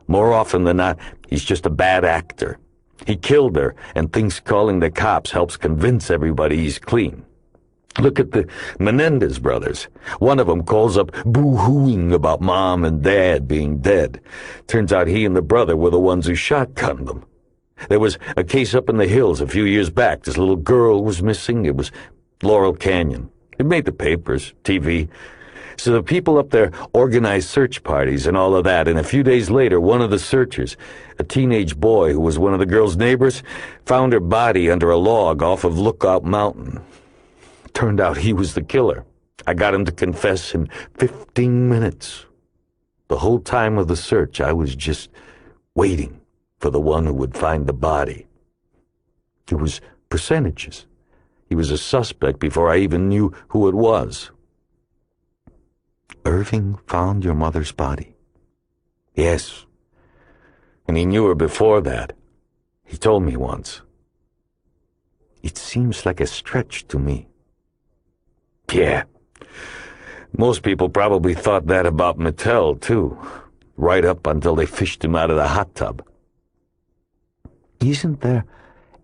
[SPEAKER 4] More often than not, he's just a bad actor. He killed her and thinks calling the cops helps convince everybody he's clean. Look at the Menendez brothers. One of them calls up boo-hooing about mom and dad being dead. Turns out he and the brother were the ones who shotgunned them. There was a case up in the hills a few years back. This little girl was missing. It was Laurel Canyon. It made the papers, TV. So the people up there organized search parties and all of that, and a few days later, one of the searchers, a teenage boy who was one of the girl's neighbors, found her body under a log off of Lookout Mountain. Turned out he was the killer. I got him to confess in 15 minutes. The whole time of the search, I was just waiting for the one who would find the body. It was percentages. He was a suspect before I even knew who it was.
[SPEAKER 1] Irving found your mother's body?
[SPEAKER 4] Yes. And he knew her before that. He told me once.
[SPEAKER 1] It seems like a stretch to me.
[SPEAKER 4] Yeah. Most people probably thought that about Mattel, too. Right up until they fished him out of the hot tub.
[SPEAKER 1] Isn't there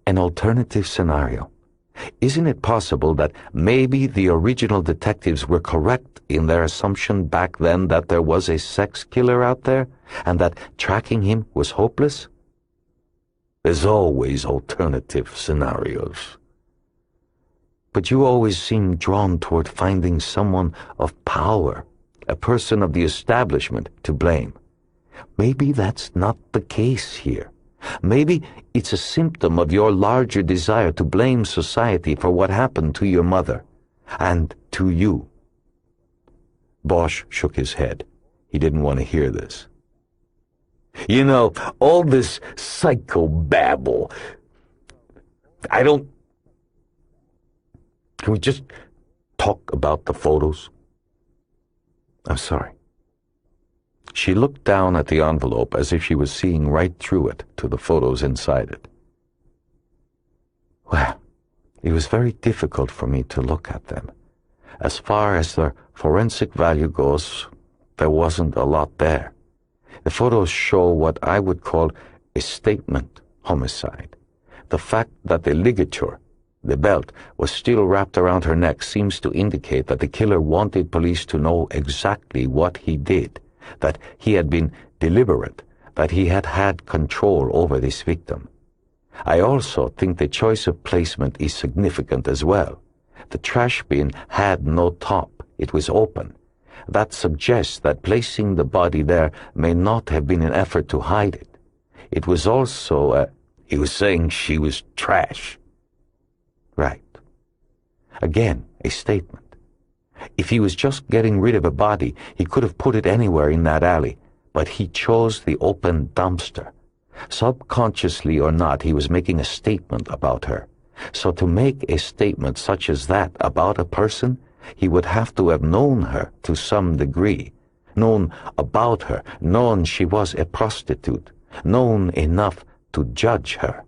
[SPEAKER 1] an alternative scenario? Isn't it possible that maybe the original detectives were correct in their assumption back then that there was a sex killer out there, and that tracking him was hopeless?
[SPEAKER 4] There's always alternative scenarios.
[SPEAKER 1] But you always seem drawn toward finding someone of power, a person of the establishment, to blame. Maybe that's not the case here. Maybe it's a symptom of your larger desire to blame society for what happened to your mother, and to you. Bosch shook his head. He didn't want to hear this.
[SPEAKER 4] You know, all this psychobabble, Can we just talk about the photos?
[SPEAKER 1] I'm sorry. She looked down at the envelope as if she was seeing right through it to the photos inside it. Well, it was very difficult for me to look at them. As far as their forensic value goes, there wasn't a lot there. The photos show what I would call a statement homicide. The fact that the ligature, the belt, was still wrapped around her neck seems to indicate that the killer wanted police to know exactly what he did, that he had been deliberate, that he had had control over this victim. I also think the choice of placement is significant as well. The trash bin had no top. It was open. That suggests that placing the body there may not have been an effort to hide it. It was also
[SPEAKER 4] He was saying she was trash.
[SPEAKER 1] Right. Again, a statement. If he was just getting rid of a body, he could have put it anywhere in that alley. but he chose the open dumpster. Subconsciously or not, he was making a statement about her. So to make a statement such as that about a person, he would have to have known her to some degree, known about her, known she was a prostitute, known enough to judge her.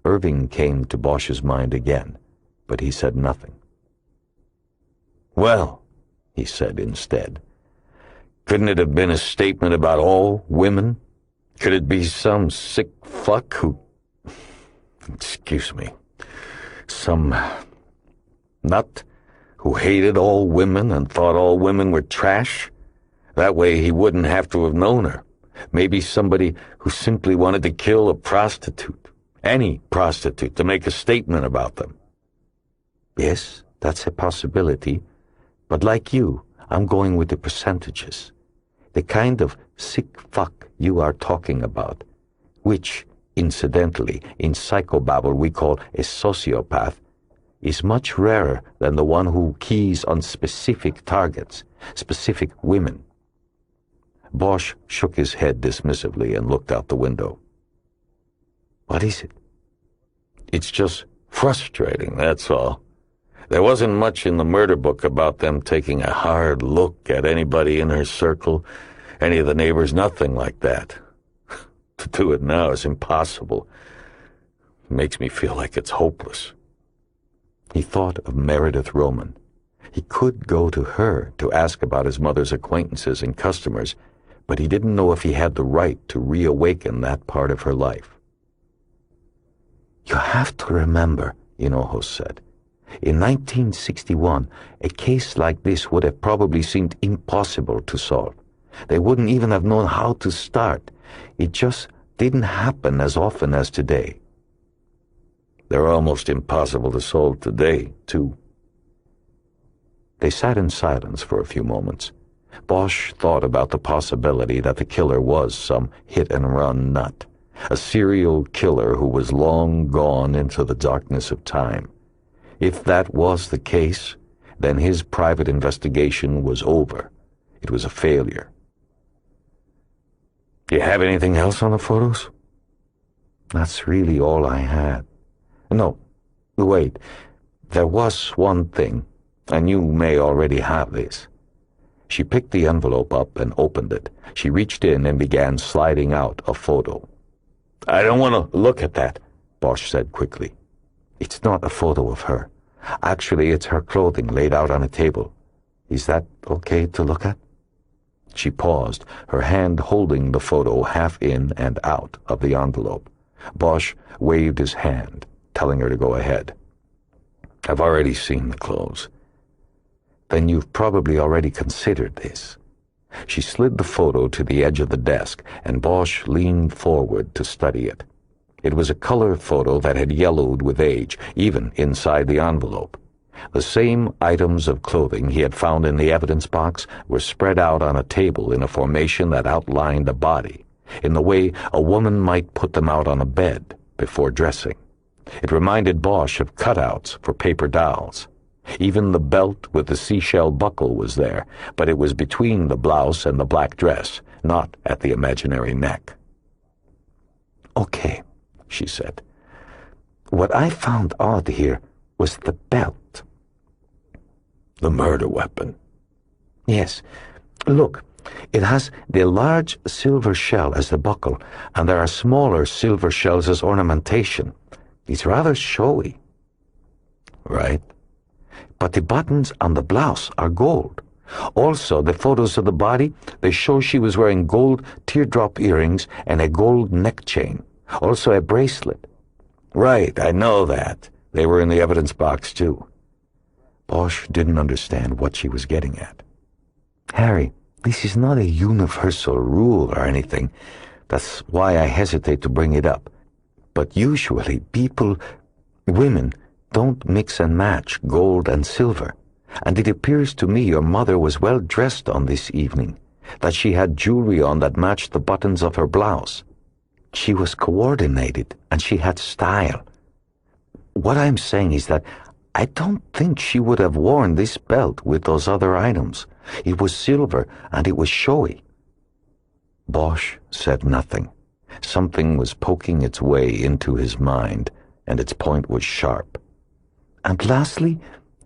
[SPEAKER 1] Irving came to Bosch's mind again, but he said nothing.
[SPEAKER 4] Well, he said instead, couldn't it have been a statement about all women? Could it be some sick fuck who... excuse me, some nut who hated all women and thought all women were trash? That way he wouldn't have to have known her. Maybe somebody who simply wanted to kill a prostitute, any prostitute, to make a statement about them.
[SPEAKER 1] Yes, that's a possibility. But like you, I'm going with the percentages. The kind of sick fuck you are talking about, which, incidentally, in psychobabble we call a sociopath, is much rarer than the one who keys on specific targets, specific women. Bosch shook his head dismissively and looked out the window. What is it?
[SPEAKER 4] It's just frustrating, that's all. There wasn't much in the murder book about them taking a hard look at anybody in her circle, any of the neighbors, nothing like that. To do it now is impossible. It makes me feel like it's hopeless.
[SPEAKER 1] He thought of Meredith Roman. He could go to her to ask about his mother's acquaintances and customers, but he didn't know if he had the right to reawaken that part of her life. You have to remember, Hinojos said. In 1961, a case like this would have probably seemed impossible to solve. They wouldn't even have known how to start. It just didn't happen as often as today.
[SPEAKER 4] They're almost impossible to solve today, too.
[SPEAKER 1] They sat in silence for a few moments. Bosch thought about the possibility that the killer was some hit-and-run nut, a serial killer who was long gone into the darkness of time. If that was the case, then his private investigation was over. It was a failure.
[SPEAKER 4] Do you have anything else on the photos?
[SPEAKER 1] That's really all I had. No, wait. There was one thing, and you may already have this. She picked the envelope up and opened it. She reached in and began sliding out a photo.
[SPEAKER 4] I don't want to look at that,
[SPEAKER 1] Bosch said quickly. It's not a photo of her. Actually, it's her clothing laid out on a table. Is that okay to look at? She paused, her hand holding the photo half in and out of the envelope. Bosch waved his hand, telling her to go ahead.
[SPEAKER 4] I've already seen the clothes.
[SPEAKER 1] Then you've probably already considered this. She slid the photo to the edge of the desk, and Bosch leaned forward to study it. It was a color photo that had yellowed with age, even inside the envelope. The same items of clothing he had found in the evidence box were spread out on a table in a formation that outlined a body, in the way a woman might put them out on a bed before dressing. It reminded Bosch of cutouts for paper dolls. Even the belt with the seashell buckle was there, but it was between the blouse and the black dress, not at the imaginary neck. Okay, she said. What I found odd here was the belt.
[SPEAKER 4] The murder weapon.
[SPEAKER 1] Yes. Look, it has the large silver shell as the buckle, and there are smaller silver shells as ornamentation. It's rather showy.
[SPEAKER 4] Right.
[SPEAKER 1] But the buttons on the blouse are gold. Also, the photos of the body, they show she was wearing gold teardrop earrings and a gold neck chain. Also a bracelet.
[SPEAKER 4] Right, I know that. They were in the evidence box, too.
[SPEAKER 1] Bosch didn't understand what she was getting at. Harry, this is not a universal rule or anything. That's why I hesitate to bring it up. But usually women, don't mix and match gold and silver. And it appears to me your mother was well dressed on this evening, that she had jewelry on that matched the buttons of her blouse. She was coordinated, and she had style. What I'm saying is that I don't think she would have worn this belt with those other items. It was silver, and it was showy. Bosch said nothing. Something was poking its way into his mind, and its point was sharp. And lastly,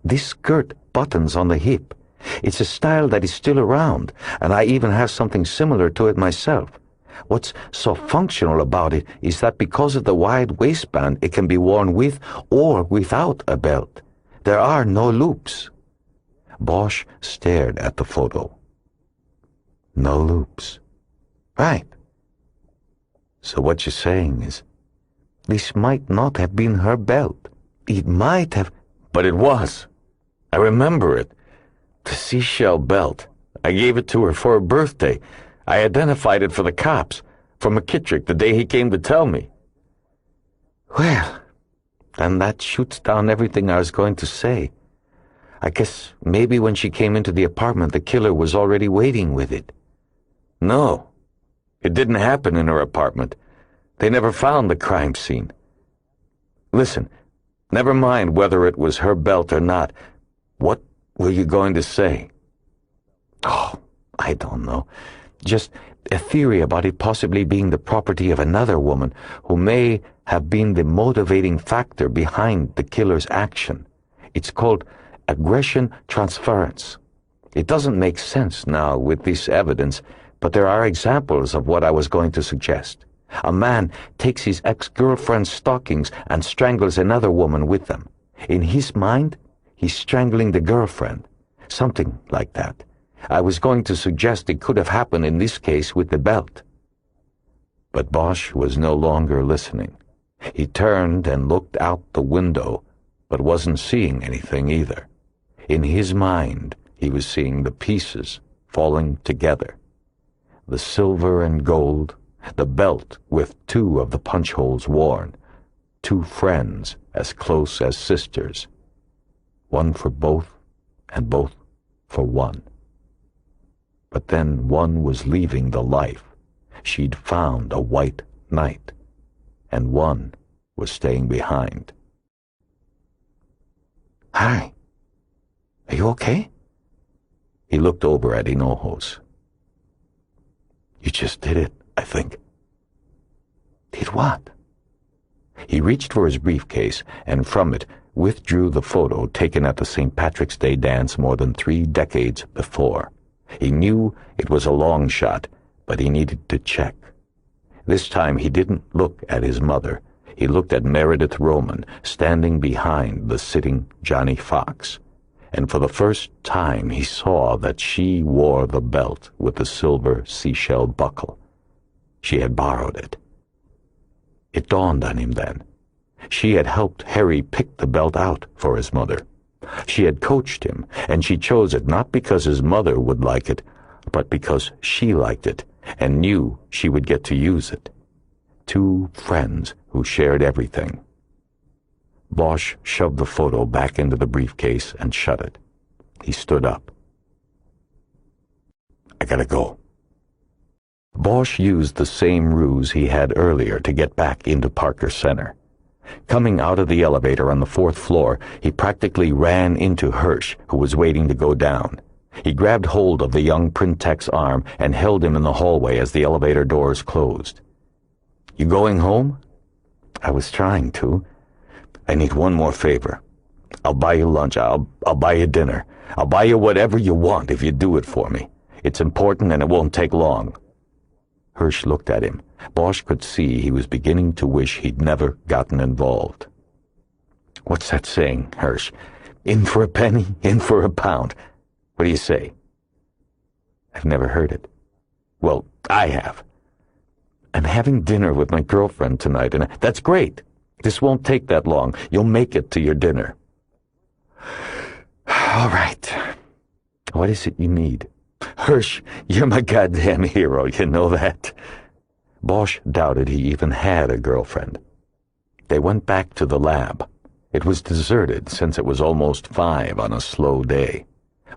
[SPEAKER 1] this skirt buttons on the hip. It's a style that is still around, and I even have something similar to it myself. What's so functional about it is that because of the wide waistband, it can be worn with or without a belt. There are no loops. Bosch stared at the photo. No loops. Right. So what you're saying is, this might not have been her belt. It might have, but it was. I remember it. The seashell belt. I gave it to her for her birthday. I identified it for the cops, for McKittrick, the day he came to tell me. Well, then that shoots down everything I was going to say. I guess maybe when she came into the apartment, the killer was already waiting with it. No, it didn't happen in her apartment. They never found the crime scene. Listen, never mind whether it was her belt or not. What were you going to say? Oh, I don't know. Just a theory about it possibly being the property of another woman who may have been the motivating factor behind the killer's action. It's called aggression transference. It doesn't make sense now with this evidence, but there are examples of what I was going to suggest. A man takes his ex-girlfriend's stockings and strangles another woman with them. In his mind, he's strangling the girlfriend. Something like that. I was going to suggest it could have happened in this case with the belt. But Bosch was no longer listening. He turned and looked out the window, but wasn't seeing anything either. In his mind, he was seeing the pieces falling together. The silver and gold, the belt with 2 of the punch holes worn, 2 friends as close as sisters, one for both and both for one. But then one was leaving the life. She'd found a white knight, and one was staying behind. Harry, are you okay? He looked over at Hinojos. You just did it, I think. Did what? He reached for his briefcase and from it withdrew the photo taken at the St. Patrick's Day dance more than 3 decades before. He knew it was a long shot, but he needed to check. This time he didn't look at his mother. He looked at Meredith Roman, standing behind the sitting Johnny Fox. And for the first time he saw that she wore the belt with the silver seashell buckle. She had borrowed it. It dawned on him then. She had helped Harry pick the belt out for his mother. She had coached him, and she chose it not because his mother would like it, but because she liked it and knew she would get to use it. 2 friends who shared everything. Bosch shoved the photo back into the briefcase and shut it. He stood up. I gotta go. Bosch used the same ruse he had earlier to get back into Parker Center. Coming out of the elevator on the 4th floor, he practically ran into Hirsch, who was waiting to go down. He grabbed hold of the young print tech's arm and held him in the hallway as the elevator doors closed. You going home? I was trying to. I need one more favor. I'll buy you lunch. I'll buy you dinner. I'll buy you whatever you want if you do it for me. It's important and it won't take long. Hirsch looked at him. Bosch could see he was beginning to wish he'd never gotten involved. What's that saying, Hirsch? In for a penny, in for a pound. What do you say? I've never heard it. Well, I have. I'm having dinner with my girlfriend tonight, and that's great. This won't take that long. You'll make it to your dinner. All right. What is it you need? Hirsch, you're my goddamn hero, you know that? Bosch doubted he even had a girlfriend. They went back to the lab. It was deserted since it was almost 5 on a slow day.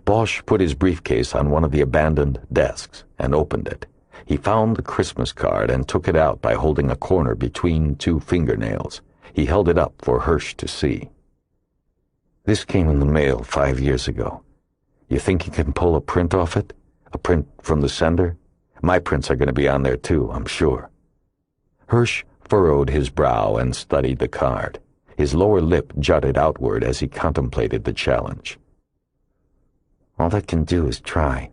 [SPEAKER 1] Bosch put his briefcase on one of the abandoned desks and opened it. He found the Christmas card and took it out by holding a corner between 2 fingernails. He held it up for Hirsch to see. This came in the mail 5 years ago. You think you can pull a print off it? A print from the sender? My prints are going to be on there too, I'm sure. Hirsch furrowed his brow and studied the card. His lower lip jutted outward as he contemplated the challenge. All I can do is try.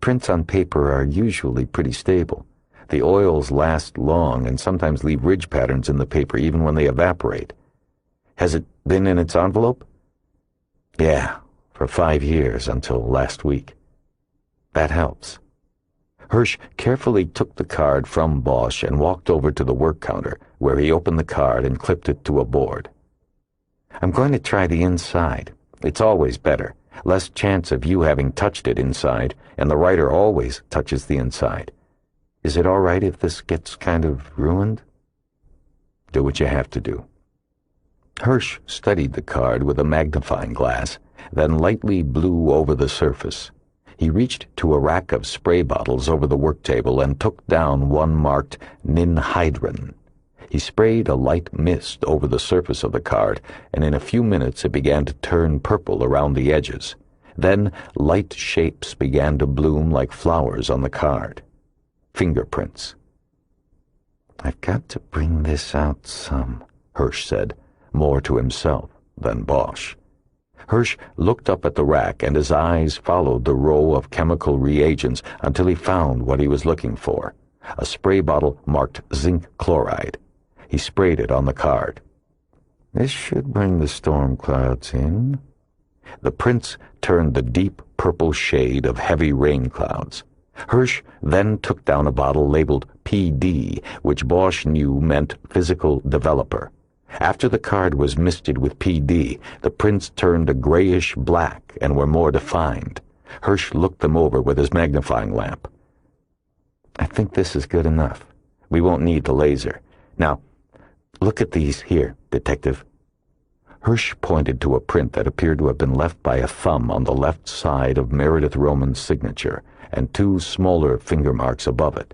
[SPEAKER 1] Prints on paper are usually pretty stable. The oils last long and sometimes leave ridge patterns in the paper even when they evaporate. Has it been in its envelope? Yeah, for 5 years until last week. That helps. Hirsch carefully took the card from Bosch and walked over to the work counter, where he opened the card and clipped it to a board. I'm going to try the inside. It's always better. Less chance of you having touched it inside, and the writer always touches the inside. Is it all right if this gets kind of ruined? Do what you have to do. Hirsch studied the card with a magnifying glass, then lightly blew over the surface. He reached to a rack of spray bottles over the work table and took down one marked ninhydrin. He sprayed a light mist over the surface of the card, and in a few minutes it began to turn purple around the edges. Then light shapes began to bloom like flowers on the card. Fingerprints. I've got to bring this out some, Hirsch said, more to himself than Bosch. Hirsch looked up at the rack, and his eyes followed the row of chemical reagents until he found what he was looking for, a spray bottle marked zinc chloride. He sprayed it on the card. This should bring the storm clouds in. The prints turned the deep purple shade of heavy rain clouds. Hirsch then took down a bottle labeled PD, which Bosch knew meant physical developer. After the card was misted with PD, the prints turned a grayish black and were more defined. Hirsch looked them over with his magnifying lamp. I think this is good enough. We won't need the laser. Now, look at these here, Detective. Hirsch pointed to a print that appeared to have been left by a thumb on the left side of Meredith Roman's signature, and 2 smaller finger marks above it.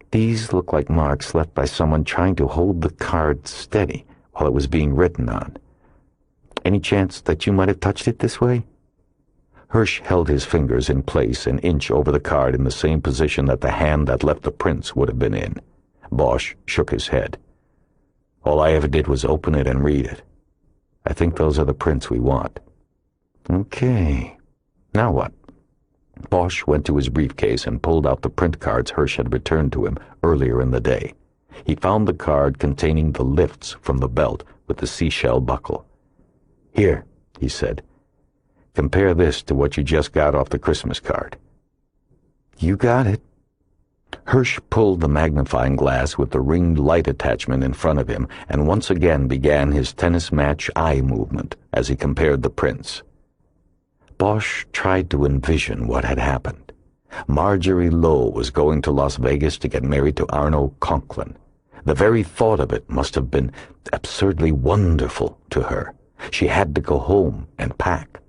[SPEAKER 1] These look like marks left by someone trying to hold the card steady while it was being written on. Any chance that you might have touched it this way? Hirsch held his fingers in place an inch over the card in the same position that the hand that left the prints would have been in. Bosch shook his head. All I ever did was open it and read it. I think those are the prints we want. Okay. Now what? Bosch went to his briefcase and pulled out the print cards Hirsch had returned to him earlier in the day. He found the card containing the lifts from the belt with the seashell buckle. Here, he said. Compare this to what you just got off the Christmas card. You got it. Hirsch pulled the magnifying glass with the ringed light attachment in front of him and once again began his tennis match eye movement as he compared the prints. Bosch tried to envision what had happened. Marjorie Lowe was going to Las Vegas to get married to Arno Conklin. The very thought of it must have been absurdly wonderful to her. She had to go home and pack.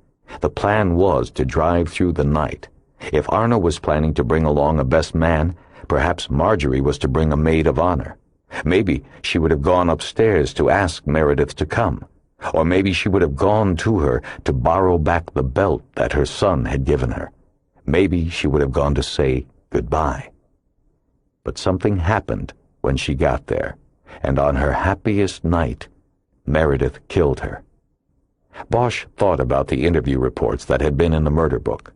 [SPEAKER 1] The plan was to drive through the night. If Arno was planning to bring along a best man, perhaps Marjorie was to bring a maid of honor. Maybe she would have gone upstairs to ask Meredith to come. Or maybe she would have gone to her to borrow back the belt that her son had given her. Maybe she would have gone to say goodbye. But something happened when she got there, and on her happiest night, Meredith killed her. Bosch thought about the interview reports that had been in the murder book.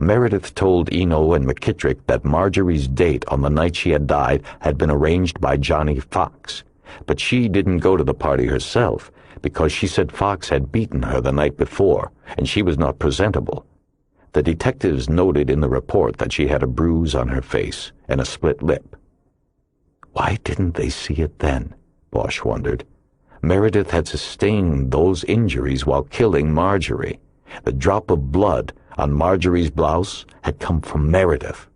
[SPEAKER 1] Meredith told Eno and McKittrick that Marjorie's date on the night she had died had been arranged by Johnny Fox, but she didn't go to the party herself because she said Fox had beaten her the night before, and she was not presentable. The detectives noted in the report that she had a bruise on her face and a split lip. Why didn't they see it then? Bosch wondered. Meredith had sustained those injuries while killing Marjorie. The drop of blood on Marjorie's blouse had come from Meredith.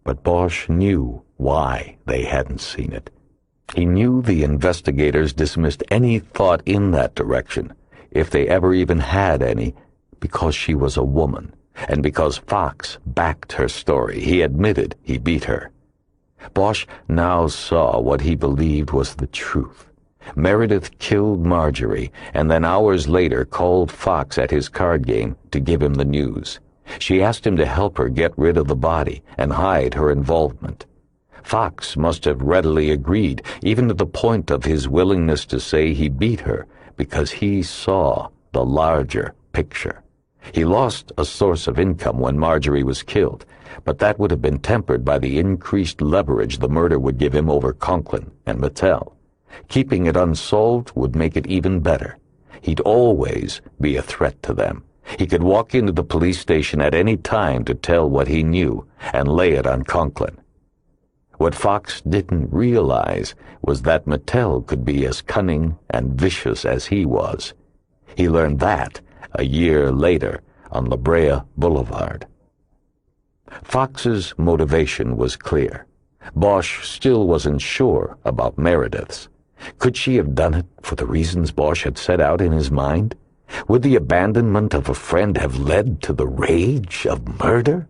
[SPEAKER 1] But Bosch knew why they hadn't seen it. He knew the investigators dismissed any thought in that direction, if they ever even had any, because she was a woman, and because Fox backed her story. He admitted he beat her. Bosch now saw what he believed was the truth. Meredith killed Marjorie, and then hours later called Fox at his card game to give him the news. She asked him to help her get rid of the body and hide her involvement. Fox must have readily agreed, even to the point of his willingness to say he beat her, because he saw the larger picture. He lost a source of income when Marjorie was killed, but that would have been tempered by the increased leverage the murder would give him over Conklin and Mattel. Keeping it unsolved would make it even better. He'd always be a threat to them. He could walk into the police station at any time to tell what he knew and lay it on Conklin. What Fox didn't realize was that Mattel could be as cunning and vicious as he was. He learned that a year later on La Brea Boulevard. Fox's motivation was clear. Bosch still wasn't sure about Meredith's. Could she have done it for the reasons Bosch had set out in his mind? Would the abandonment of a friend have led to the rage of murder?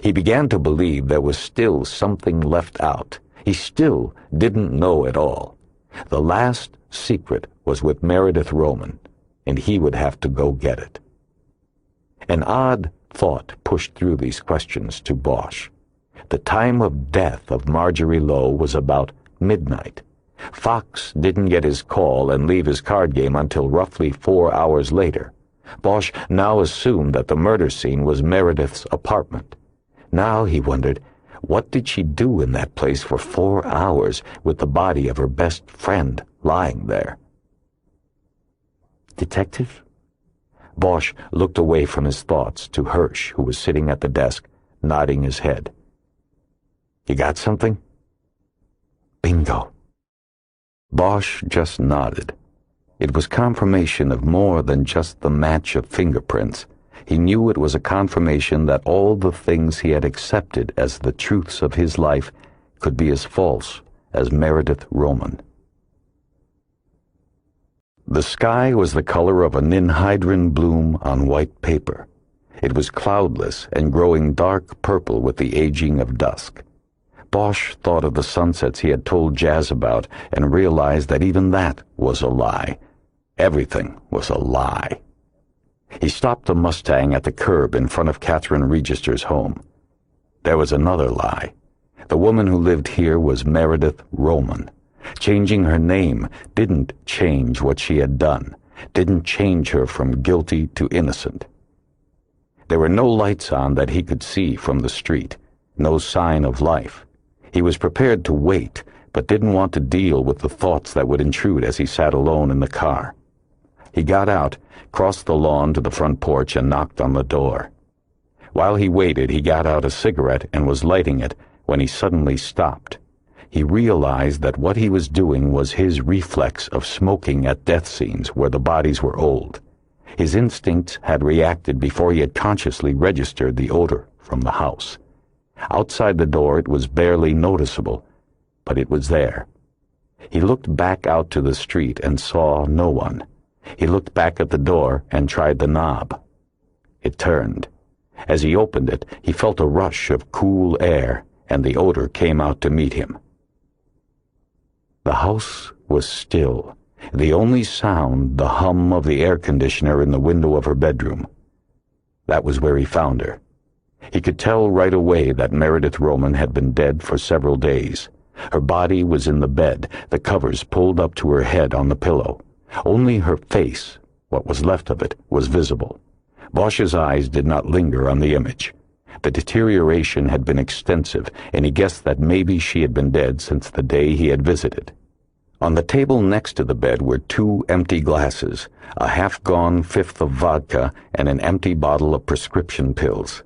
[SPEAKER 1] He began to believe there was still something left out. He still didn't know it all. The last secret was with Meredith Roman, and he would have to go get it. An odd thought pushed through these questions to Bosch. The time of death of Marjorie Lowe was about midnight. Fox didn't get his call and leave his card game until roughly 4 hours later. Bosch now assumed that the murder scene was Meredith's apartment. Now he wondered, what did she do in that place for 4 hours with the body of her best friend lying there? Detective? Bosch looked away from his thoughts to Hirsch, who was sitting at the desk, nodding his head. You got something? Bingo. Bosch just nodded. It was confirmation of more than just the match of fingerprints. He knew it was a confirmation that all the things he had accepted as the truths of his life could be as false as Meredith Roman. The sky was the color of a ninhydrin bloom on white paper. It was cloudless and growing dark purple with the aging of dusk. Bosch thought of the sunsets he had told Jazz about and realized that even that was a lie. Everything was a lie. He stopped the Mustang at the curb in front of Catherine Register's home. There was another lie. The woman who lived here was Meredith Roman. Changing her name didn't change what she had done, didn't change her from guilty to innocent. There were no lights on that he could see from the street, no sign of life. He was prepared to wait, but didn't want to deal with the thoughts that would intrude as he sat alone in the car. He got out, crossed the lawn to the front porch, and knocked on the door. While he waited, he got out a cigarette and was lighting it when he suddenly stopped. He realized that what he was doing was his reflex of smoking at death scenes where the bodies were old. His instincts had reacted before he had consciously registered the odor from the house. Outside the door it was barely noticeable, but it was there. He looked back out to the street and saw no one. He looked back at the door and tried the knob. It turned. As he opened it, he felt a rush of cool air, and the odor came out to meet him. The house was still. The only sound, the hum of the air conditioner in the window of her bedroom. That was where he found her. He could tell right away that Meredith Roman had been dead for several days. Her body was in the bed, the covers pulled up to her head on the pillow. Only her face, what was left of it, was visible. Bosch's eyes did not linger on the image. The deterioration had been extensive, and he guessed that maybe she had been dead since the day he had visited. On the table next to the bed were 2 empty glasses, a half-gone fifth of vodka, and an empty bottle of prescription pills.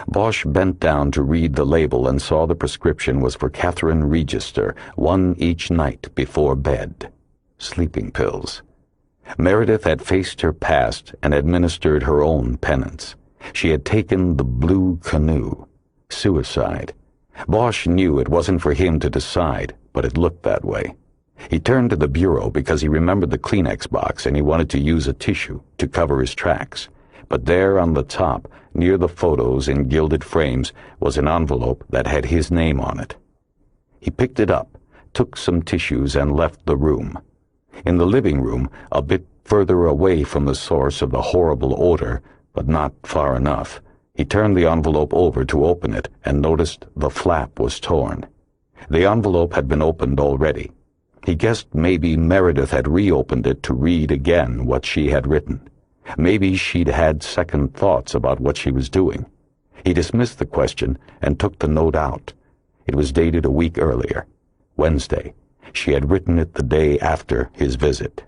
[SPEAKER 1] Bosch bent down to read the label and saw the prescription was for Catherine Register, 1 each night before bed. Sleeping pills. Meredith had faced her past and administered her own penance. She had taken the blue canoe. Suicide. Bosch knew it wasn't for him to decide, but it looked that way. He turned to the bureau because he remembered the Kleenex box and he wanted to use a tissue to cover his tracks. But there on the top, near the photos in gilded frames, was an envelope that had his name on it. He picked it up, took some tissues, and left the room. In the living room, a bit further away from the source of the horrible odor, but not far enough,
[SPEAKER 2] He turned the envelope over to open it and noticed the flap was torn. The envelope had been opened already. He guessed maybe Meredith had reopened it to read again what she had written. Maybe she'd had second thoughts about what she was doing. He dismissed the question and took the note out. It was dated a week earlier, Wednesday. She had written it the day after his visit.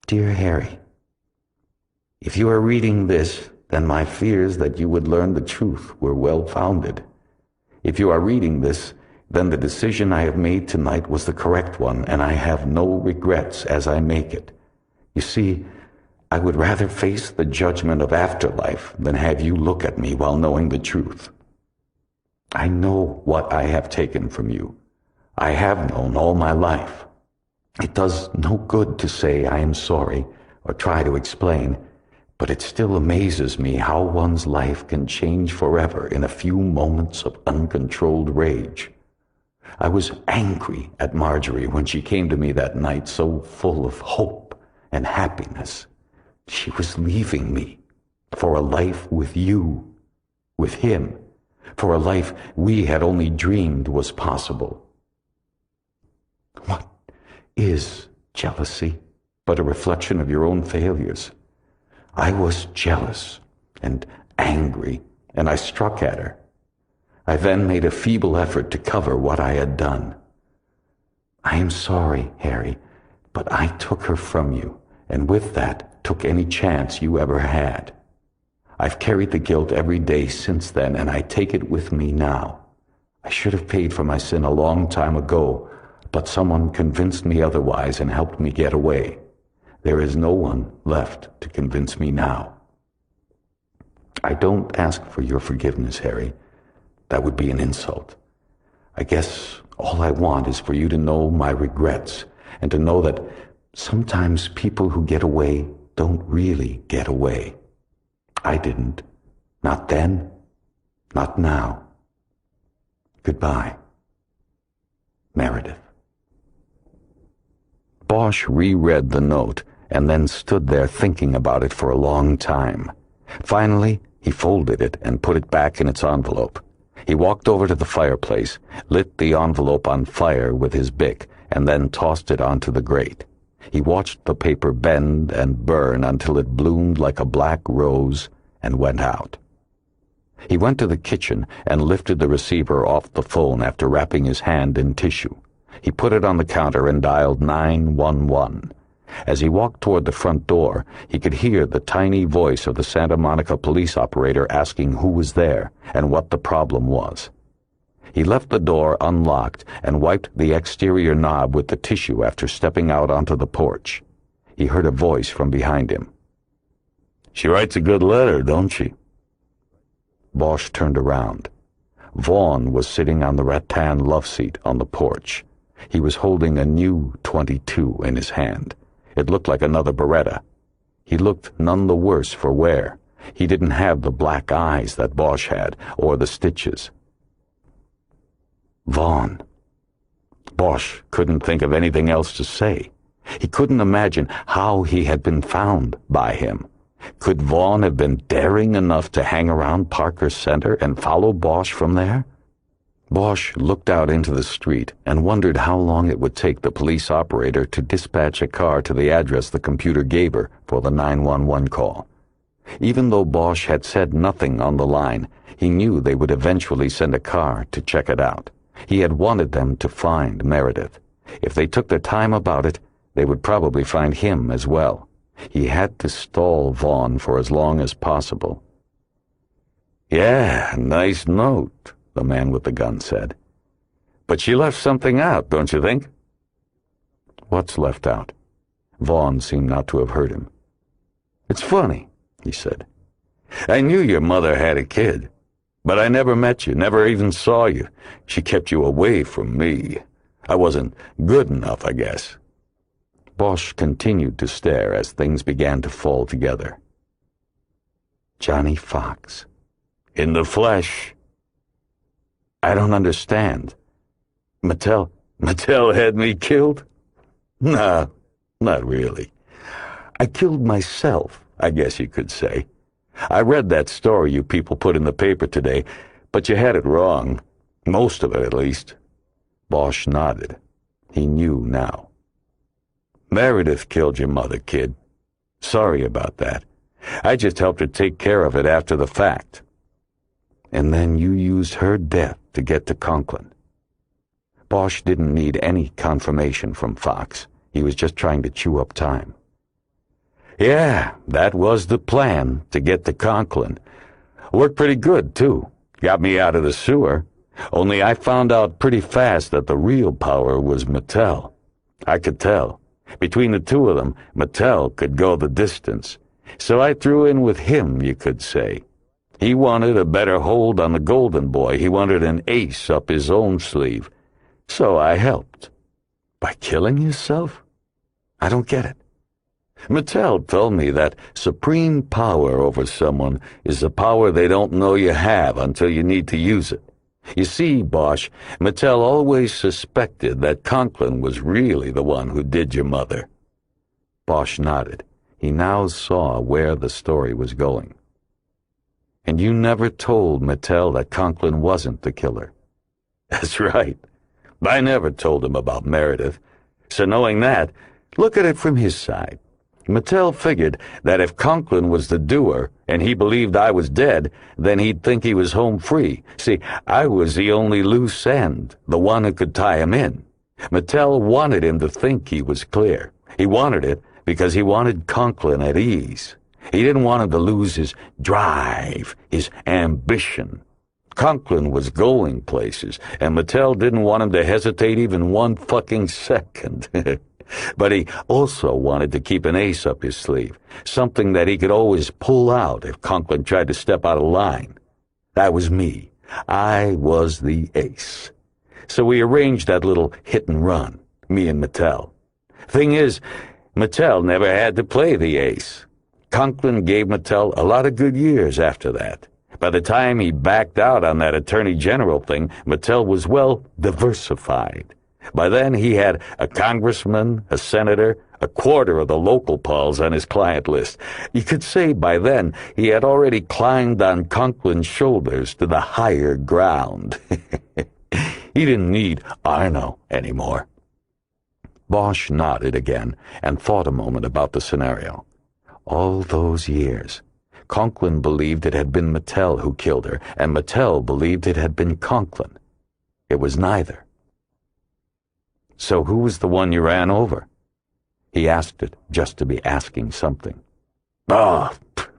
[SPEAKER 1] Dear Harry, if you are reading this, then my fears that you would learn the truth were well-founded. If you are reading this, then the decision I have made tonight was the correct one, and I have no regrets as I make it. You see, I would rather face the judgment of afterlife than have you look at me while knowing the truth. I know what I have taken from you. I have known all my life. It does no good to say I am sorry or try to explain, but it still amazes me how one's life can change forever in a few moments of uncontrolled rage. I was angry at Marjorie when she came to me that night so full of hope and happiness. She was leaving me for a life with you, with him, for a life we had only dreamed was possible. What is jealousy but a reflection of your own failures? I was jealous and angry, and I struck at her. I then made a feeble effort to cover what I had done. I am sorry, Harry, but I took her from you, and with that took any chance you ever had. I've carried the guilt every day since then, and I take it with me now. I should have paid for my sin a long time ago, but someone convinced me otherwise and helped me get away. There is no one left to convince me now. I don't ask for your forgiveness, Harry. That would be an insult. I guess all I want is for you to know my regrets and to know that sometimes people who get away don't really get away. I didn't. Not then. Not now. Goodbye. Meredith.
[SPEAKER 2] Bosch reread the note and then stood there thinking about it for a long time. Finally, he folded it and put it back in its envelope. He walked over to the fireplace, lit the envelope on fire with his Bic, and then tossed it onto the grate. He watched the paper bend and burn until it bloomed like a black rose and went out. He went to the kitchen and lifted the receiver off the phone after wrapping his hand in tissue. He put it on the counter and dialed 911. As he walked toward the front door, he could hear the tiny voice of the Santa Monica police operator asking who was there and what the problem was. He left the door unlocked and wiped the exterior knob with the tissue after stepping out onto the porch. He heard a voice from behind him.
[SPEAKER 4] She writes a good letter, don't she?
[SPEAKER 2] Bosch turned around. Vaughn was sitting on the rattan loveseat on the porch. He was holding a new .22 in his hand. It looked like another Beretta. He looked none the worse for wear. He didn't have the black eyes that Bosch had, or the stitches. Vaughn. Bosch couldn't think of anything else to say. He couldn't imagine how he had been found by him. Could Vaughn have been daring enough to hang around Parker Center and follow Bosch from there? Bosch looked out into the street and wondered how long it would take the police operator to dispatch a car to the address the computer gave her for the 911 call. Even though Bosch had said nothing on the line, he knew they would eventually send a car to check it out. He had wanted them to find Meredith. If they took their time about it, they would probably find him as well. He had to stall Vaughn for as long as possible.
[SPEAKER 4] Yeah, nice note, the man with the gun said. But she left something out, don't you think?
[SPEAKER 2] What's left out? Vaughn seemed not to have heard him.
[SPEAKER 4] It's funny, he said. I knew your mother had a kid, but I never met you, never even saw you. She kept you away from me. I wasn't good enough, I guess.
[SPEAKER 2] Bosch continued to stare as things began to fall together. Johnny Fox.
[SPEAKER 4] In the flesh.
[SPEAKER 2] I don't understand.
[SPEAKER 4] Mattel had me killed? Nah, not really. I killed myself, I guess you could say. I read that story you people put in the paper today, but you had it wrong. Most of it, at least."
[SPEAKER 2] Bosch nodded. He knew now.
[SPEAKER 4] "Meredith killed your mother, kid. Sorry about that. I just helped her take care of it after the fact."
[SPEAKER 2] "And then you used her death to get to Conklin." Bosch didn't need any confirmation from Fox. He was just trying to chew up time.
[SPEAKER 4] "Yeah, that was the plan, to get to Conklin. Worked pretty good, too. Got me out of the sewer. Only I found out pretty fast that the real power was Mattel. I could tell. Between the two of them, Mattel could go the distance. So I threw in with him, you could say. He wanted a better hold on the Golden Boy. He wanted an ace up his own sleeve. So I helped." "By killing yourself? I don't get it." "Mattel told me that supreme power over someone is a power they don't know you have until you need to use it. You see, Bosch, Mattel always suspected that Conklin was really the one who did your mother."
[SPEAKER 2] Bosch nodded. He now saw where the story was going. "And you never told Mattel that Conklin wasn't the killer?"
[SPEAKER 4] "That's right. I never told him about Meredith. So knowing that, look at it from his side. Mattel figured that if Conklin was the doer and he believed I was dead, then he'd think he was home free. See, I was the only loose end, the one who could tie him in. Mattel wanted him to think he was clear. He wanted it because he wanted Conklin at ease. He didn't want him to lose his drive, his ambition. Conklin was going places, and Mattel didn't want him to hesitate even one fucking second. But he also wanted to keep an ace up his sleeve, something that he could always pull out if Conklin tried to step out of line. That was me. I was the ace. So we arranged that little hit and run, me and Mattel. Thing is, Mattel never had to play the ace. Conklin gave Mattel a lot of good years after that. By the time he backed out on that Attorney General thing, Mattel was well diversified. By then, he had a congressman, a senator, a quarter of the local pals on his client list. You could say by then he had already climbed on Conklin's shoulders to the higher ground. He didn't need Arno anymore.
[SPEAKER 2] Bosch nodded again and thought a moment about the scenario. All those years, Conklin believed it had been Mattel who killed her, and Mattel believed it had been Conklin. It was neither. "So who was the one you ran over?" He asked it just to be asking something.
[SPEAKER 4] "Oh,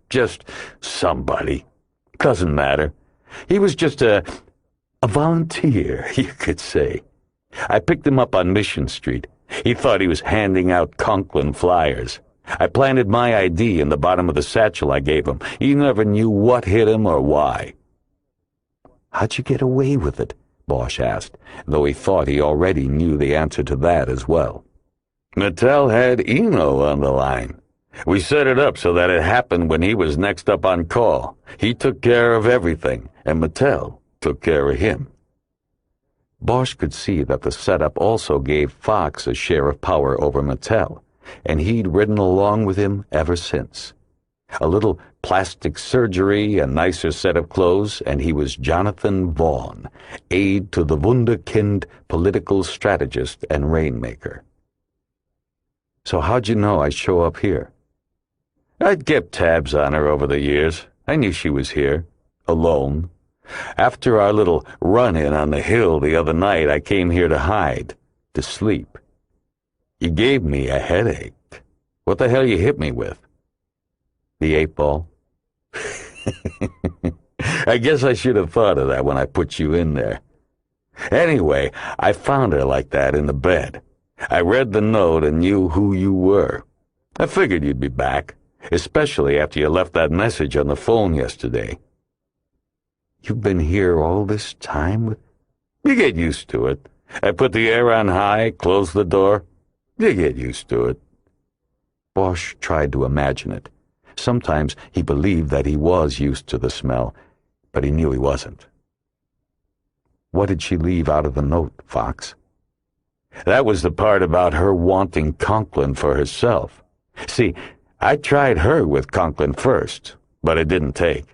[SPEAKER 4] just somebody. Doesn't matter. He was just a volunteer, you could say. I picked him up on Mission Street. He thought he was handing out Conklin flyers. I planted my ID in the bottom of the satchel I gave him. He never knew what hit him or why."
[SPEAKER 2] "How'd you get away with it?" Bosch asked, though he thought he already knew the answer to that as well.
[SPEAKER 4] Mattel had Eno on the line. We set it up so that it happened when he was next up on call. He took care of everything, and Mattel took care of him.
[SPEAKER 2] Bosch could see that the setup also gave Fox a share of power over Mattel, and he'd ridden along with him ever since. A little plastic surgery, a nicer set of clothes, and he was Jonathan Vaughn, aide to the wunderkind political strategist and rainmaker. "So how'd you know I'd show up here?"
[SPEAKER 4] "I'd kept tabs on her over the years. I knew she was here, alone. After our little run-in on the hill the other night, I came here to hide, to sleep. You gave me a headache. What the hell you hit me with?"
[SPEAKER 2] "The 8-ball.
[SPEAKER 4] I guess I should have thought of that when I put you in there. Anyway, I found her like that in the bed. I read the note and knew who you were. I figured you'd be back, especially after you left that message on the phone yesterday."
[SPEAKER 2] "You've been here all this time?"
[SPEAKER 4] "You get used to it. I put the air on high, closed the door. You get used to it."
[SPEAKER 2] Bosch tried to imagine it. Sometimes he believed that he was used to the smell, but he knew he wasn't. "What did she leave out of the note, Fox?"
[SPEAKER 4] "That was the part about her wanting Conklin for herself. See, I tried her with Conklin first. But it didn't take.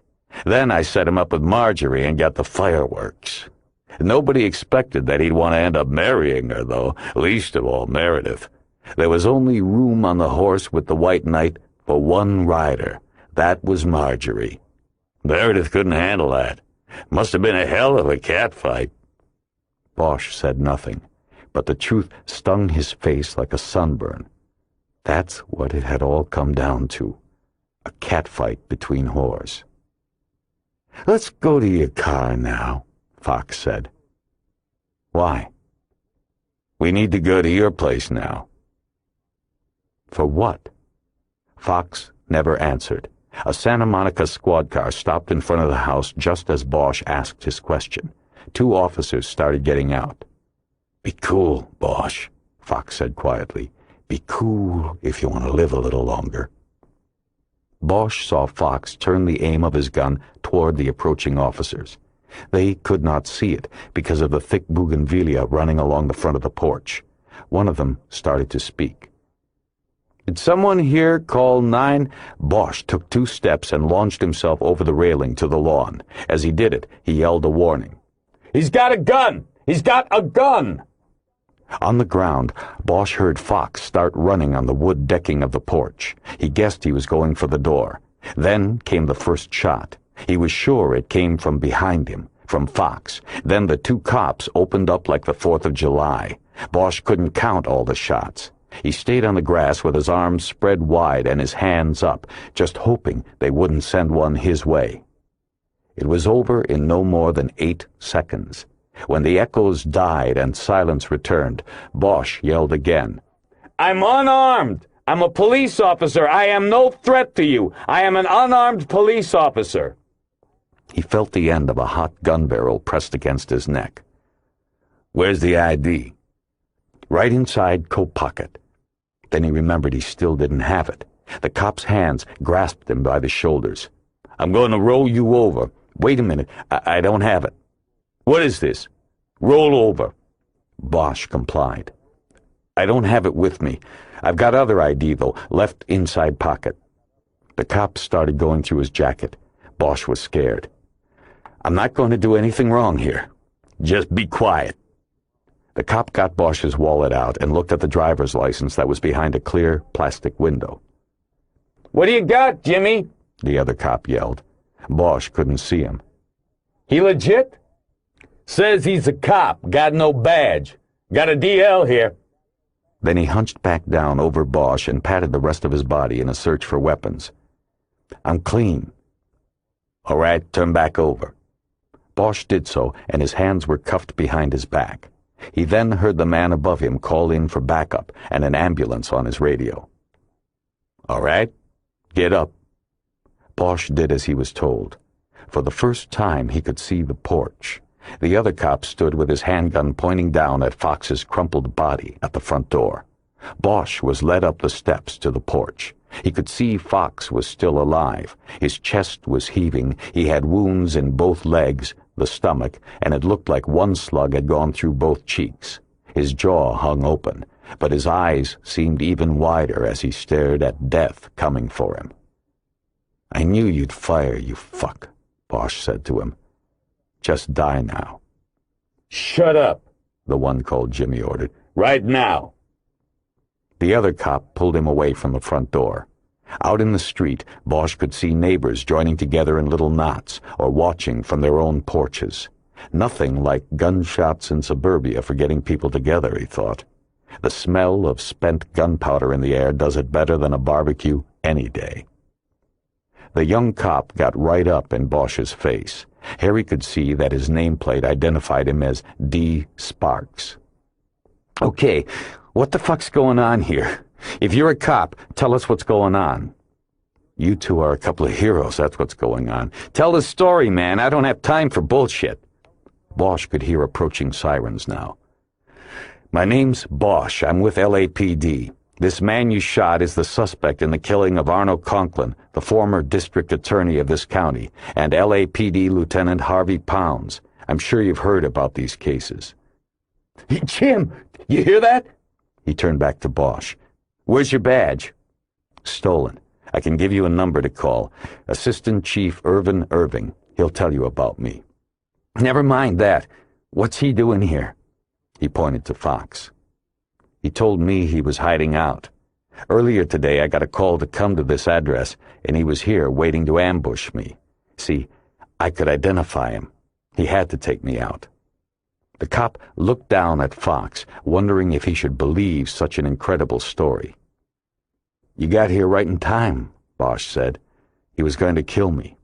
[SPEAKER 4] Then I set him up with Marjorie and got the fireworks. Nobody expected that he'd want to end up marrying her, though, least of all Meredith. There was only room on the horse with the White Knight for one rider. That was Marjorie. Meredith couldn't handle that. Must have been a hell of a catfight.
[SPEAKER 2] Bosch said nothing, but the truth stung his face like a sunburn. That's what it had all come down to, a catfight between whores.
[SPEAKER 4] "Let's go to your car now," Fox said.
[SPEAKER 2] "Why?"
[SPEAKER 4] "We need to go to your place now."
[SPEAKER 2] "For what?" Fox never answered. A Santa Monica squad car stopped in front of the house just as Bosch asked his question. 2 officers started getting out.
[SPEAKER 4] "Be cool, Bosch," Fox said quietly. "Be cool if you want to live a little longer."
[SPEAKER 2] Bosch saw Fox turn the aim of his gun toward the approaching officers. They could not see it because of the thick bougainvillea running along the front of the porch. One of them started to speak.
[SPEAKER 4] "Did someone here call 9?
[SPEAKER 2] Bosch took 2 steps and launched himself over the railing to the lawn. As he did it, he yelled a warning.
[SPEAKER 4] "He's got a gun! He's got a gun!"
[SPEAKER 2] On the ground, Bosch heard Fox start running on the wood decking of the porch. He guessed he was going for the door. Then came the first shot. He was sure it came from behind him, from Fox. Then the 2 cops opened up like the 4th of July. Bosch couldn't count all the shots. He stayed on the grass with his arms spread wide and his hands up, just hoping they wouldn't send one his way. It was over in no more than 8 seconds. When the echoes died and silence returned, Bosch yelled again.
[SPEAKER 4] "I'm unarmed! I'm a police officer! I am no threat to you! I am an unarmed police officer!"
[SPEAKER 2] He felt the end of a hot gun barrel pressed against his neck.
[SPEAKER 4] "Where's the ID?"
[SPEAKER 2] "Right inside coat pocket." Then he remembered he still didn't have it. The cop's hands grasped him by the shoulders.
[SPEAKER 4] "I'm going to roll you over."
[SPEAKER 2] "Wait a minute. I don't have it."
[SPEAKER 4] "What is this?" "Roll over."
[SPEAKER 2] Bosch complied. "I don't have it with me. I've got other ID, though, left inside pocket." The cop started going through his jacket. Bosch was scared. "I'm not going to do anything wrong here."
[SPEAKER 4] "Just be quiet."
[SPEAKER 2] The cop got Bosch's wallet out and looked at the driver's license that was behind a clear plastic window.
[SPEAKER 4] "What do you got, Jimmy?"
[SPEAKER 2] the other cop yelled. Bosch couldn't see him.
[SPEAKER 4] "He legit?" "Says he's a cop, got no badge. Got a DL here."
[SPEAKER 2] Then he hunched back down over Bosch and patted the rest of his body in a search for weapons. "I'm clean."
[SPEAKER 4] "All right, turn back over."
[SPEAKER 2] Bosch did so, and his hands were cuffed behind his back. He then heard the man above him call in for backup and an ambulance on his radio.
[SPEAKER 4] "All right, get up."
[SPEAKER 2] Bosch did as he was told. For the first time he could see the porch. The other cop stood with his handgun pointing down at Fox's crumpled body at the front door. Bosch was led up the steps to the porch. He could see Fox was still alive. His chest was heaving. He had wounds in both legs, the stomach, and it looked like one slug had gone through both cheeks. His jaw hung open, but his eyes seemed even wider as he stared at death coming for him. "I knew you'd fire, you fuck," Bosch said to him. "Just die now."
[SPEAKER 4] "Shut up,"
[SPEAKER 2] the one called Jimmy ordered.
[SPEAKER 4] "Right now."
[SPEAKER 2] The other cop pulled him away from the front door. Out in the street, Bosch could see neighbors joining together in little knots or watching from their own porches. Nothing like gun shops in suburbia for getting people together, he thought. The smell of spent gunpowder in the air does it better than a barbecue any day. The young cop got right up in Bosch's face. Harry could see that his nameplate identified him as D. Sparks. "Okay, what the fuck's going on here? If you're a cop, tell us what's going on." "You two are a couple of heroes, that's what's going on." "Tell the story, man. I don't have time for bullshit." Bosch could hear approaching sirens now. "My name's Bosch. I'm with LAPD. This man you shot is the suspect in the killing of Arno Conklin, the former district attorney of this county, and LAPD Lieutenant Harvey Pounds. I'm sure you've heard about these cases."
[SPEAKER 4] "Hey, Jim, you hear that?"
[SPEAKER 2] He turned back to Bosch.
[SPEAKER 4] "Where's your badge?"
[SPEAKER 2] "Stolen. I can give you a number to call. Assistant Chief Irvin Irving. He'll tell you about me." "Never mind that. What's he doing here?" He pointed to Fox. "He told me he was hiding out. Earlier today I got a call to come to this address, and he was here waiting to ambush me. See, I could identify him. He had to take me out." The cop looked down at Fox, wondering if he should believe such an incredible story. "You got here right in time," Bosch said. "He was going to kill me."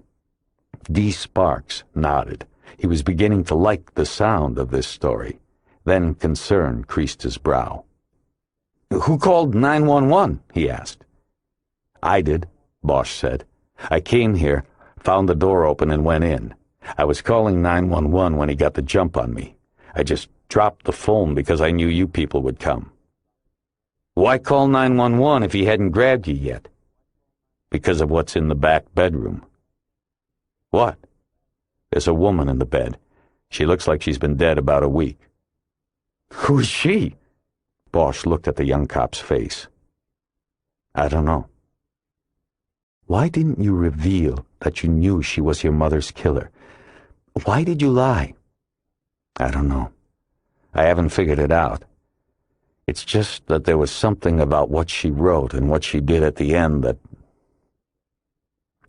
[SPEAKER 2] D. Sparks nodded. He was beginning to like the sound of this story. Then concern creased his brow. "Who called 911? he asked. "I did," Bosch said. "I came here, found the door open, and went in. I was calling 911 when he got the jump on me. I just dropped the phone because I knew you people would come." "Why call 911 if he hadn't grabbed you yet?" "Because of what's in the back bedroom." "What?" "There's a woman in the bed. She looks like she's been dead about a week." "Who is she?" Bosch looked at the young cop's face. "I don't know." "Why didn't you reveal that you knew she was your mother's killer? Why did you lie?" "I don't know. I haven't figured it out. It's just that there was something about what she wrote and what she did at the end that...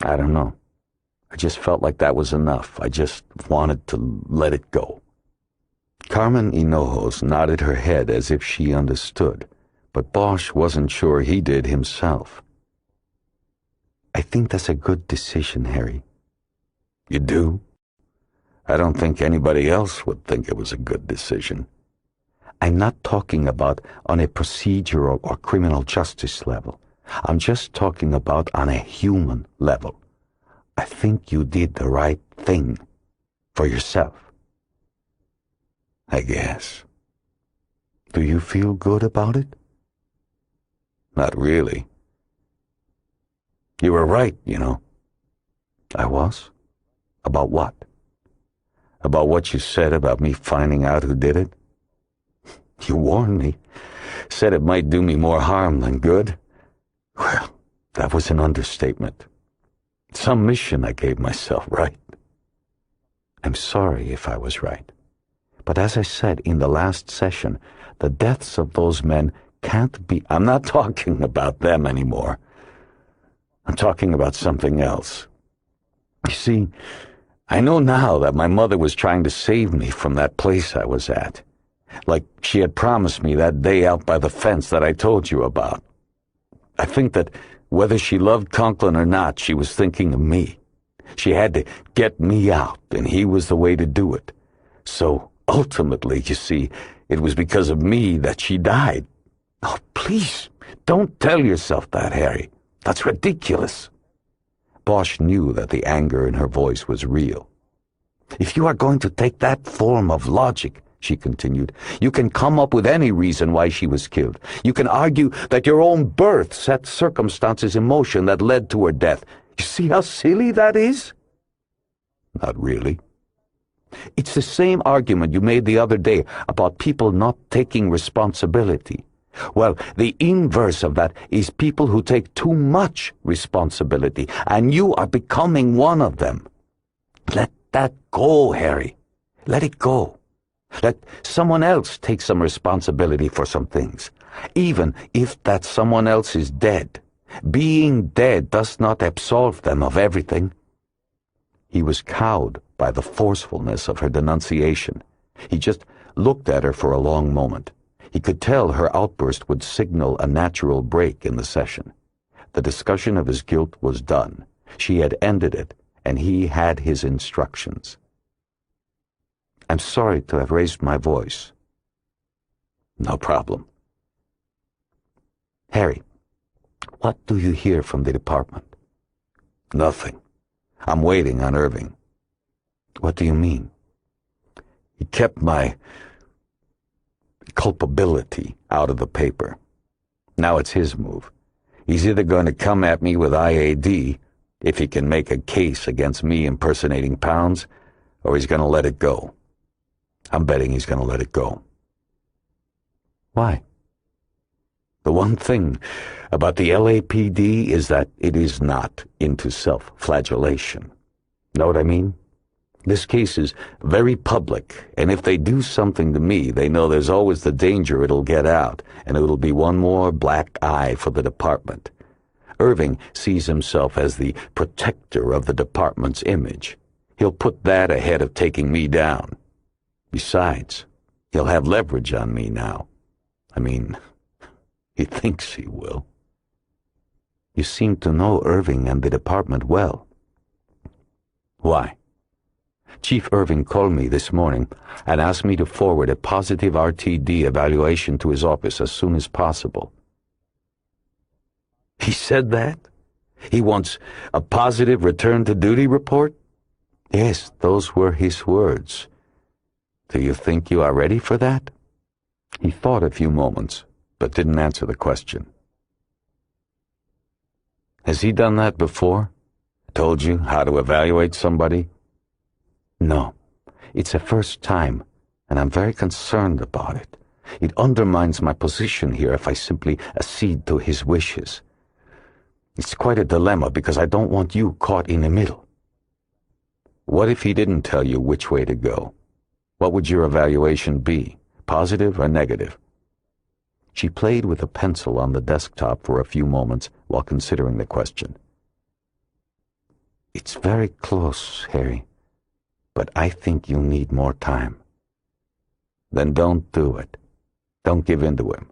[SPEAKER 2] I don't know. I just felt like that was enough. I just wanted to let it go." Carmen Hinojos nodded her head as if she understood, but Bosch wasn't sure he did himself. "I think that's a good decision, Harry." "You do?" "I don't think anybody else would think it was a good decision." "I'm not talking about on a procedural or criminal justice level. I'm just talking about on a human level. I think you did the right thing for yourself." "I guess." "Do you feel good about it?" "Not really." "You were right, you know." "I was? About what?" "About what you said about me finding out who did it." "You warned me. Said it might do me more harm than good." "Well, that was an understatement. Some mission I gave myself, right?" "I'm sorry if I was right. But as I said in the last session, the deaths of those men can't be..." "I'm not talking about them anymore. I'm talking about something else. You see, I know now that my mother was trying to save me from that place I was at, like she had promised me that day out by the fence that I told you about. I think that whether she loved Conklin or not, she was thinking of me. She had to get me out, and he was the way to do it. So ultimately, you see, it was because of me that she died." "Oh, please, don't tell yourself that, Harry. That's ridiculous." Bosch knew that the anger in her voice was real. "If you are going to take that form of logic," she continued, "you can come up with any reason why she was killed. You can argue that your own birth set circumstances in motion that led to her death. You see how silly that is?" "Not really." "It's the same argument you made the other day about people not taking responsibility. Well, the inverse of that is people who take too much responsibility, and you are becoming one of them. Let that go, Harry. Let it go. Let someone else take some responsibility for some things, even if that someone else is dead. Being dead does not absolve them of everything." He was cowed by the forcefulness of her denunciation. He just looked at her for a long moment. He could tell her outburst would signal a natural break in the session. The discussion of his guilt was done. She had ended it, and he had his instructions. "I'm sorry to have raised my voice." "No problem." "Harry, what do you hear from the department?" "Nothing. I'm waiting on Irving." "What do you mean?" "He kept my culpability out of the paper. Now it's his move. He's either going to come at me with IAD, if he can make a case against me impersonating Pounds, or he's going to let it go. I'm betting he's going to let it go." "Why?"
[SPEAKER 1] The one thing about the LAPD is that it is not into self-flagellation. Know what I mean? This case is very public, and if they do something to me, they know there's always the danger it'll get out, and it'll be one more black eye for the department. Irving sees himself as the protector of the department's image. He'll put that ahead of taking me down. Besides, he'll have leverage on me now. I mean, he thinks he will. You seem to know Irving and the department well. Why? Chief Irving called me this morning and asked me to forward a positive RTD evaluation to his office as soon as possible. He said that? He wants a positive return-to-duty report? Yes, those were his words. Do you think you are ready for that? He thought a few moments, but didn't answer the question. Has he done that before? Told you how to evaluate somebody? No, it's the first time, and I'm very concerned about it. It undermines my position here if I simply accede to his wishes. It's quite a dilemma because I don't want you caught in the middle. What if he didn't tell you which way to go? What would your evaluation be, positive or negative? She played with a pencil on the desktop for a few moments while considering the question. It's very close, Harry, but I think you need more time. Then don't do it. Don't give in to him.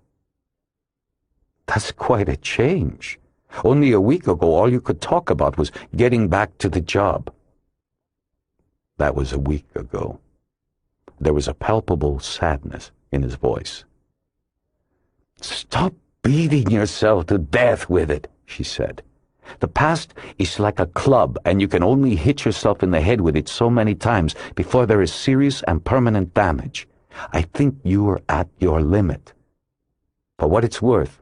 [SPEAKER 1] That's quite a change. Only a week ago, all you could talk about was getting back to the job. That was a week ago. There was a palpable sadness in his voice. Stop beating yourself to death with it, she said. The past is like a club, and you can only hit yourself in the head with it so many times before there is serious and permanent damage. I think you are at your limit. For what it's worth,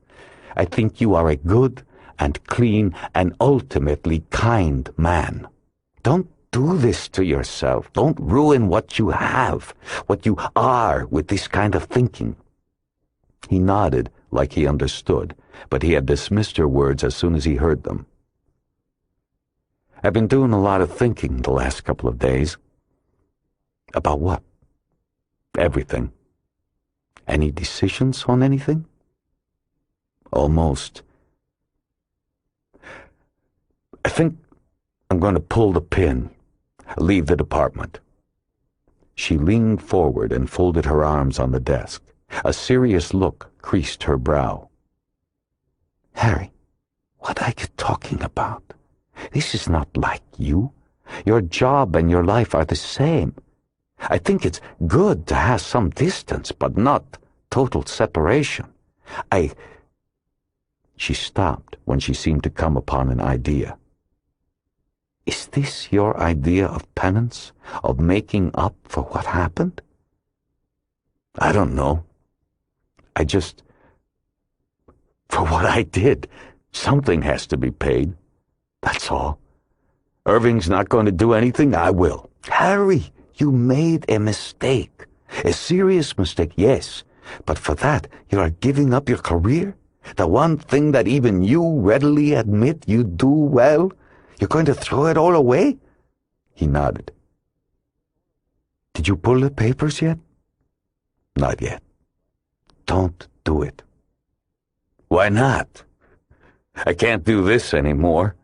[SPEAKER 1] I think you are a good and clean and ultimately kind man. Don't do this to yourself. Don't ruin what you have, what you are with this kind of thinking. He nodded like he understood, but he had dismissed her words as soon as he heard them. I've been doing a lot of thinking the last couple of days. About what? Everything. Any decisions on anything? Almost. I think I'm going to pull the pin, leave the department. She leaned forward and folded her arms on the desk. A serious look creased her brow. Harry, what are you talking about? This is not like you. Your job and your life are the same. I think it's good to have some distance, but not total separation. She stopped when she seemed to come upon an idea. Is this your idea of penance, of making up for what happened? I don't know. For what I did, something has to be paid. That's all. Irving's not going to do anything, I will. Harry, you made a mistake. A serious mistake, yes. But for that, you are giving up your career? The one thing that even you readily admit you do well? You're going to throw it all away? He nodded. Did you pull the papers yet? Not yet. Don't do it. Why not? I can't do this anymore.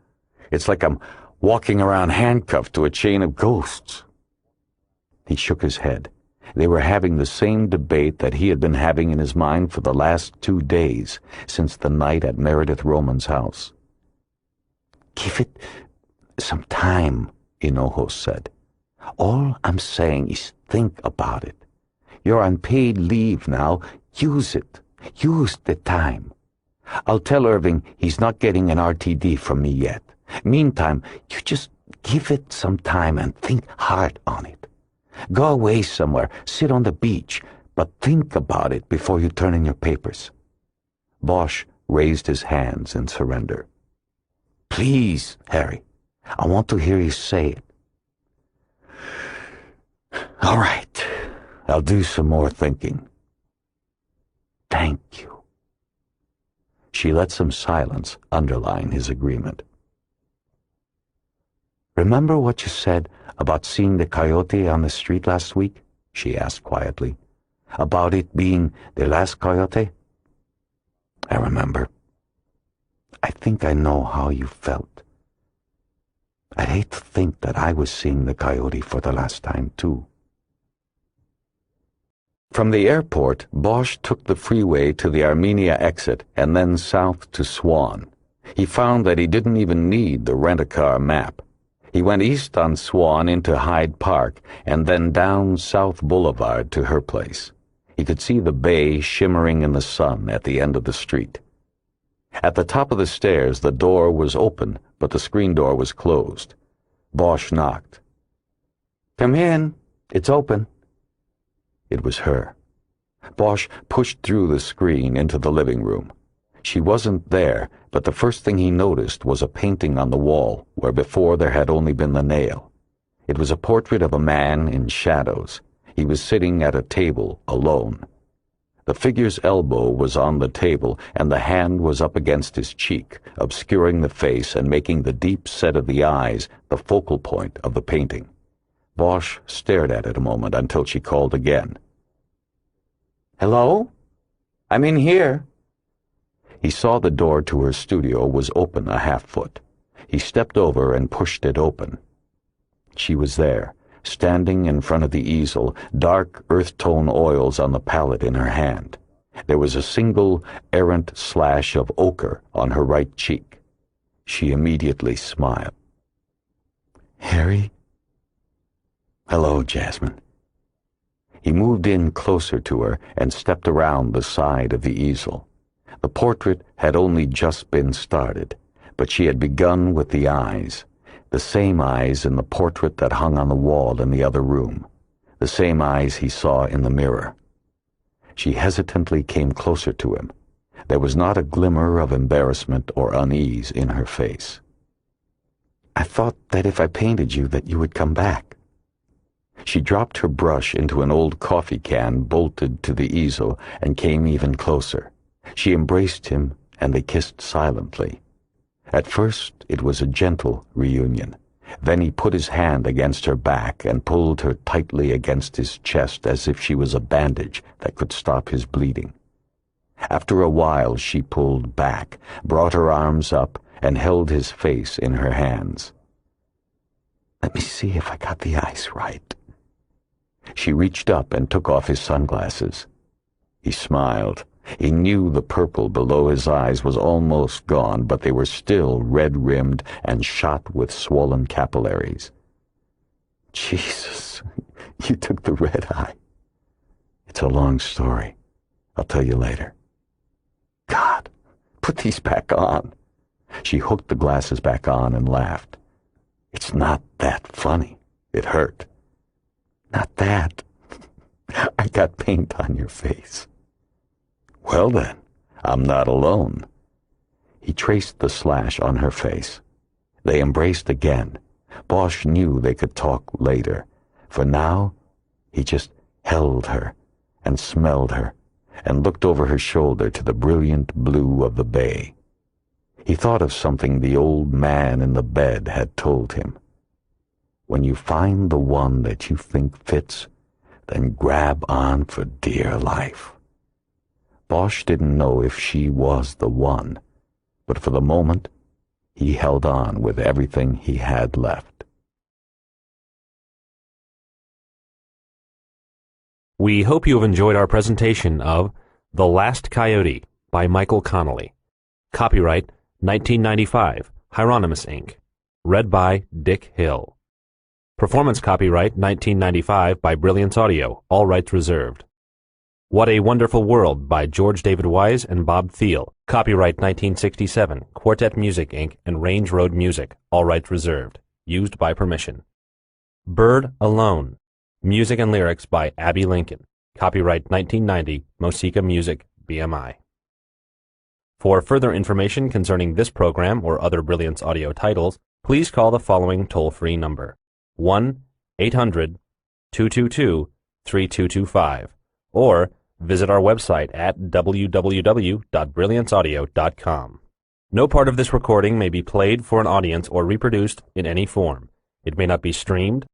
[SPEAKER 1] It's like I'm walking around handcuffed to a chain of ghosts. He shook his head. They were having the same debate that he had been having in his mind for the last 2 days, since the night at Meredith Roman's house. Give it some time, Inojo said. All I'm saying is think about it. You're on paid leave now. Use it. Use the time. I'll tell Irving he's not getting an RTD from me yet. Meantime, you just give it some time and think hard on it. Go away somewhere, sit on the beach, but think about it before you turn in your papers. Bosch raised his hands in surrender. Please, Harry, I want to hear you say it. All right, I'll do some more thinking. Thank you.
[SPEAKER 2] She let some silence underline his agreement. "Remember what you said about seeing the coyote on the street last week?" she asked quietly. "About it being the last coyote?" "I remember. I think I know how you felt. I'd hate to think that I was seeing the coyote for the last time, too."
[SPEAKER 1] From the airport, Bosch took the freeway to the Armenia exit and then south to Swan. He found that he didn't even need the rent-a-car map. He went east on Swan into Hyde Park and then down South Boulevard to her place. He could see the bay shimmering in the sun at the end of the street. At the top of the stairs, the door was open, but the screen door was closed. Bosch knocked. "Come in. It's open." It was her. Bosch pushed through the screen into the living room. She wasn't there, but the first thing he noticed was a painting on the wall where before there had only been the nail. It was a portrait of a man in shadows. He was sitting at a table alone. The figure's elbow was on the table, and the hand was up against his cheek, obscuring the face and making the deep set of the eyes the focal point of the painting. Bosch stared at it a moment until she called again. "Hello? I'm in here." He saw the door to her studio was open a half-foot. He stepped over and pushed it open. She was there, standing in front of the easel, dark earth-tone oils on the palette in her hand. There was a single errant slash of ochre on her right cheek. She immediately smiled. "Harry?" "Hello, Jasmine." He moved in closer to her and stepped around the side of the easel. The portrait had only just been started, but she had begun with the eyes, the same eyes in the portrait that hung on the wall in the other room, the same eyes he saw in the mirror. She hesitantly came closer to him. There was not a glimmer of embarrassment or unease in her face. "I thought that if I painted you that you would come back." She dropped her brush into an old coffee can bolted to the easel and came even closer. She embraced him, and they kissed silently. At first it was a gentle reunion. Then he put his hand against her back and pulled her tightly against his chest as if she was a bandage that could stop his bleeding. After a while she pulled back, brought her arms up, and held his face in her hands. "Let me see if I got the eyes right." She reached up and took off his sunglasses. He smiled. He knew the purple below his eyes was almost gone, but they were still red-rimmed and shot with swollen capillaries. "Jesus, you took the red eye." "It's a long story. I'll tell you later." "God, put these back on." She hooked the glasses back on and laughed. "It's not that funny. It hurt." "Not that. I got paint on your face." "Well then, I'm not alone." He traced the slash on her face. They embraced again. Bosch knew they could talk later. For now, he just held her and smelled her and looked over her shoulder to the brilliant blue of the bay. He thought of something the old man in the bed had told him. When you find the one that you think fits, then grab on for dear life. Bosch didn't know if she was the one, but for the moment, he held on with everything he had left.
[SPEAKER 8] We hope you have enjoyed our presentation of The Last Coyote by Michael Connelly. Copyright 1995, Hieronymus Inc. Read by Dick Hill. Performance copyright 1995 by Brilliance Audio, all rights reserved. What a Wonderful World by George David Wise and Bob Thiel. Copyright 1967, Quartet Music Inc. and Range Road Music, all rights reserved. Used by permission. Bird Alone. Music and lyrics by Abby Lincoln. Copyright 1990, Mosika Music, BMI. For further information concerning this program or other Brilliance Audio titles, please call the following toll-free number: 1-800-222-3225 or visit our website at www.brillianceaudio.com. No part of this recording may be played for an audience or reproduced in any form. It may not be streamed,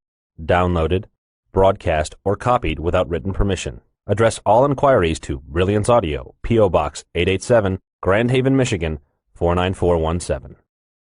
[SPEAKER 8] downloaded, broadcast, or copied without written permission. Address all inquiries to Brilliance Audio, P.O. Box 887, Grand Haven, Michigan 49417.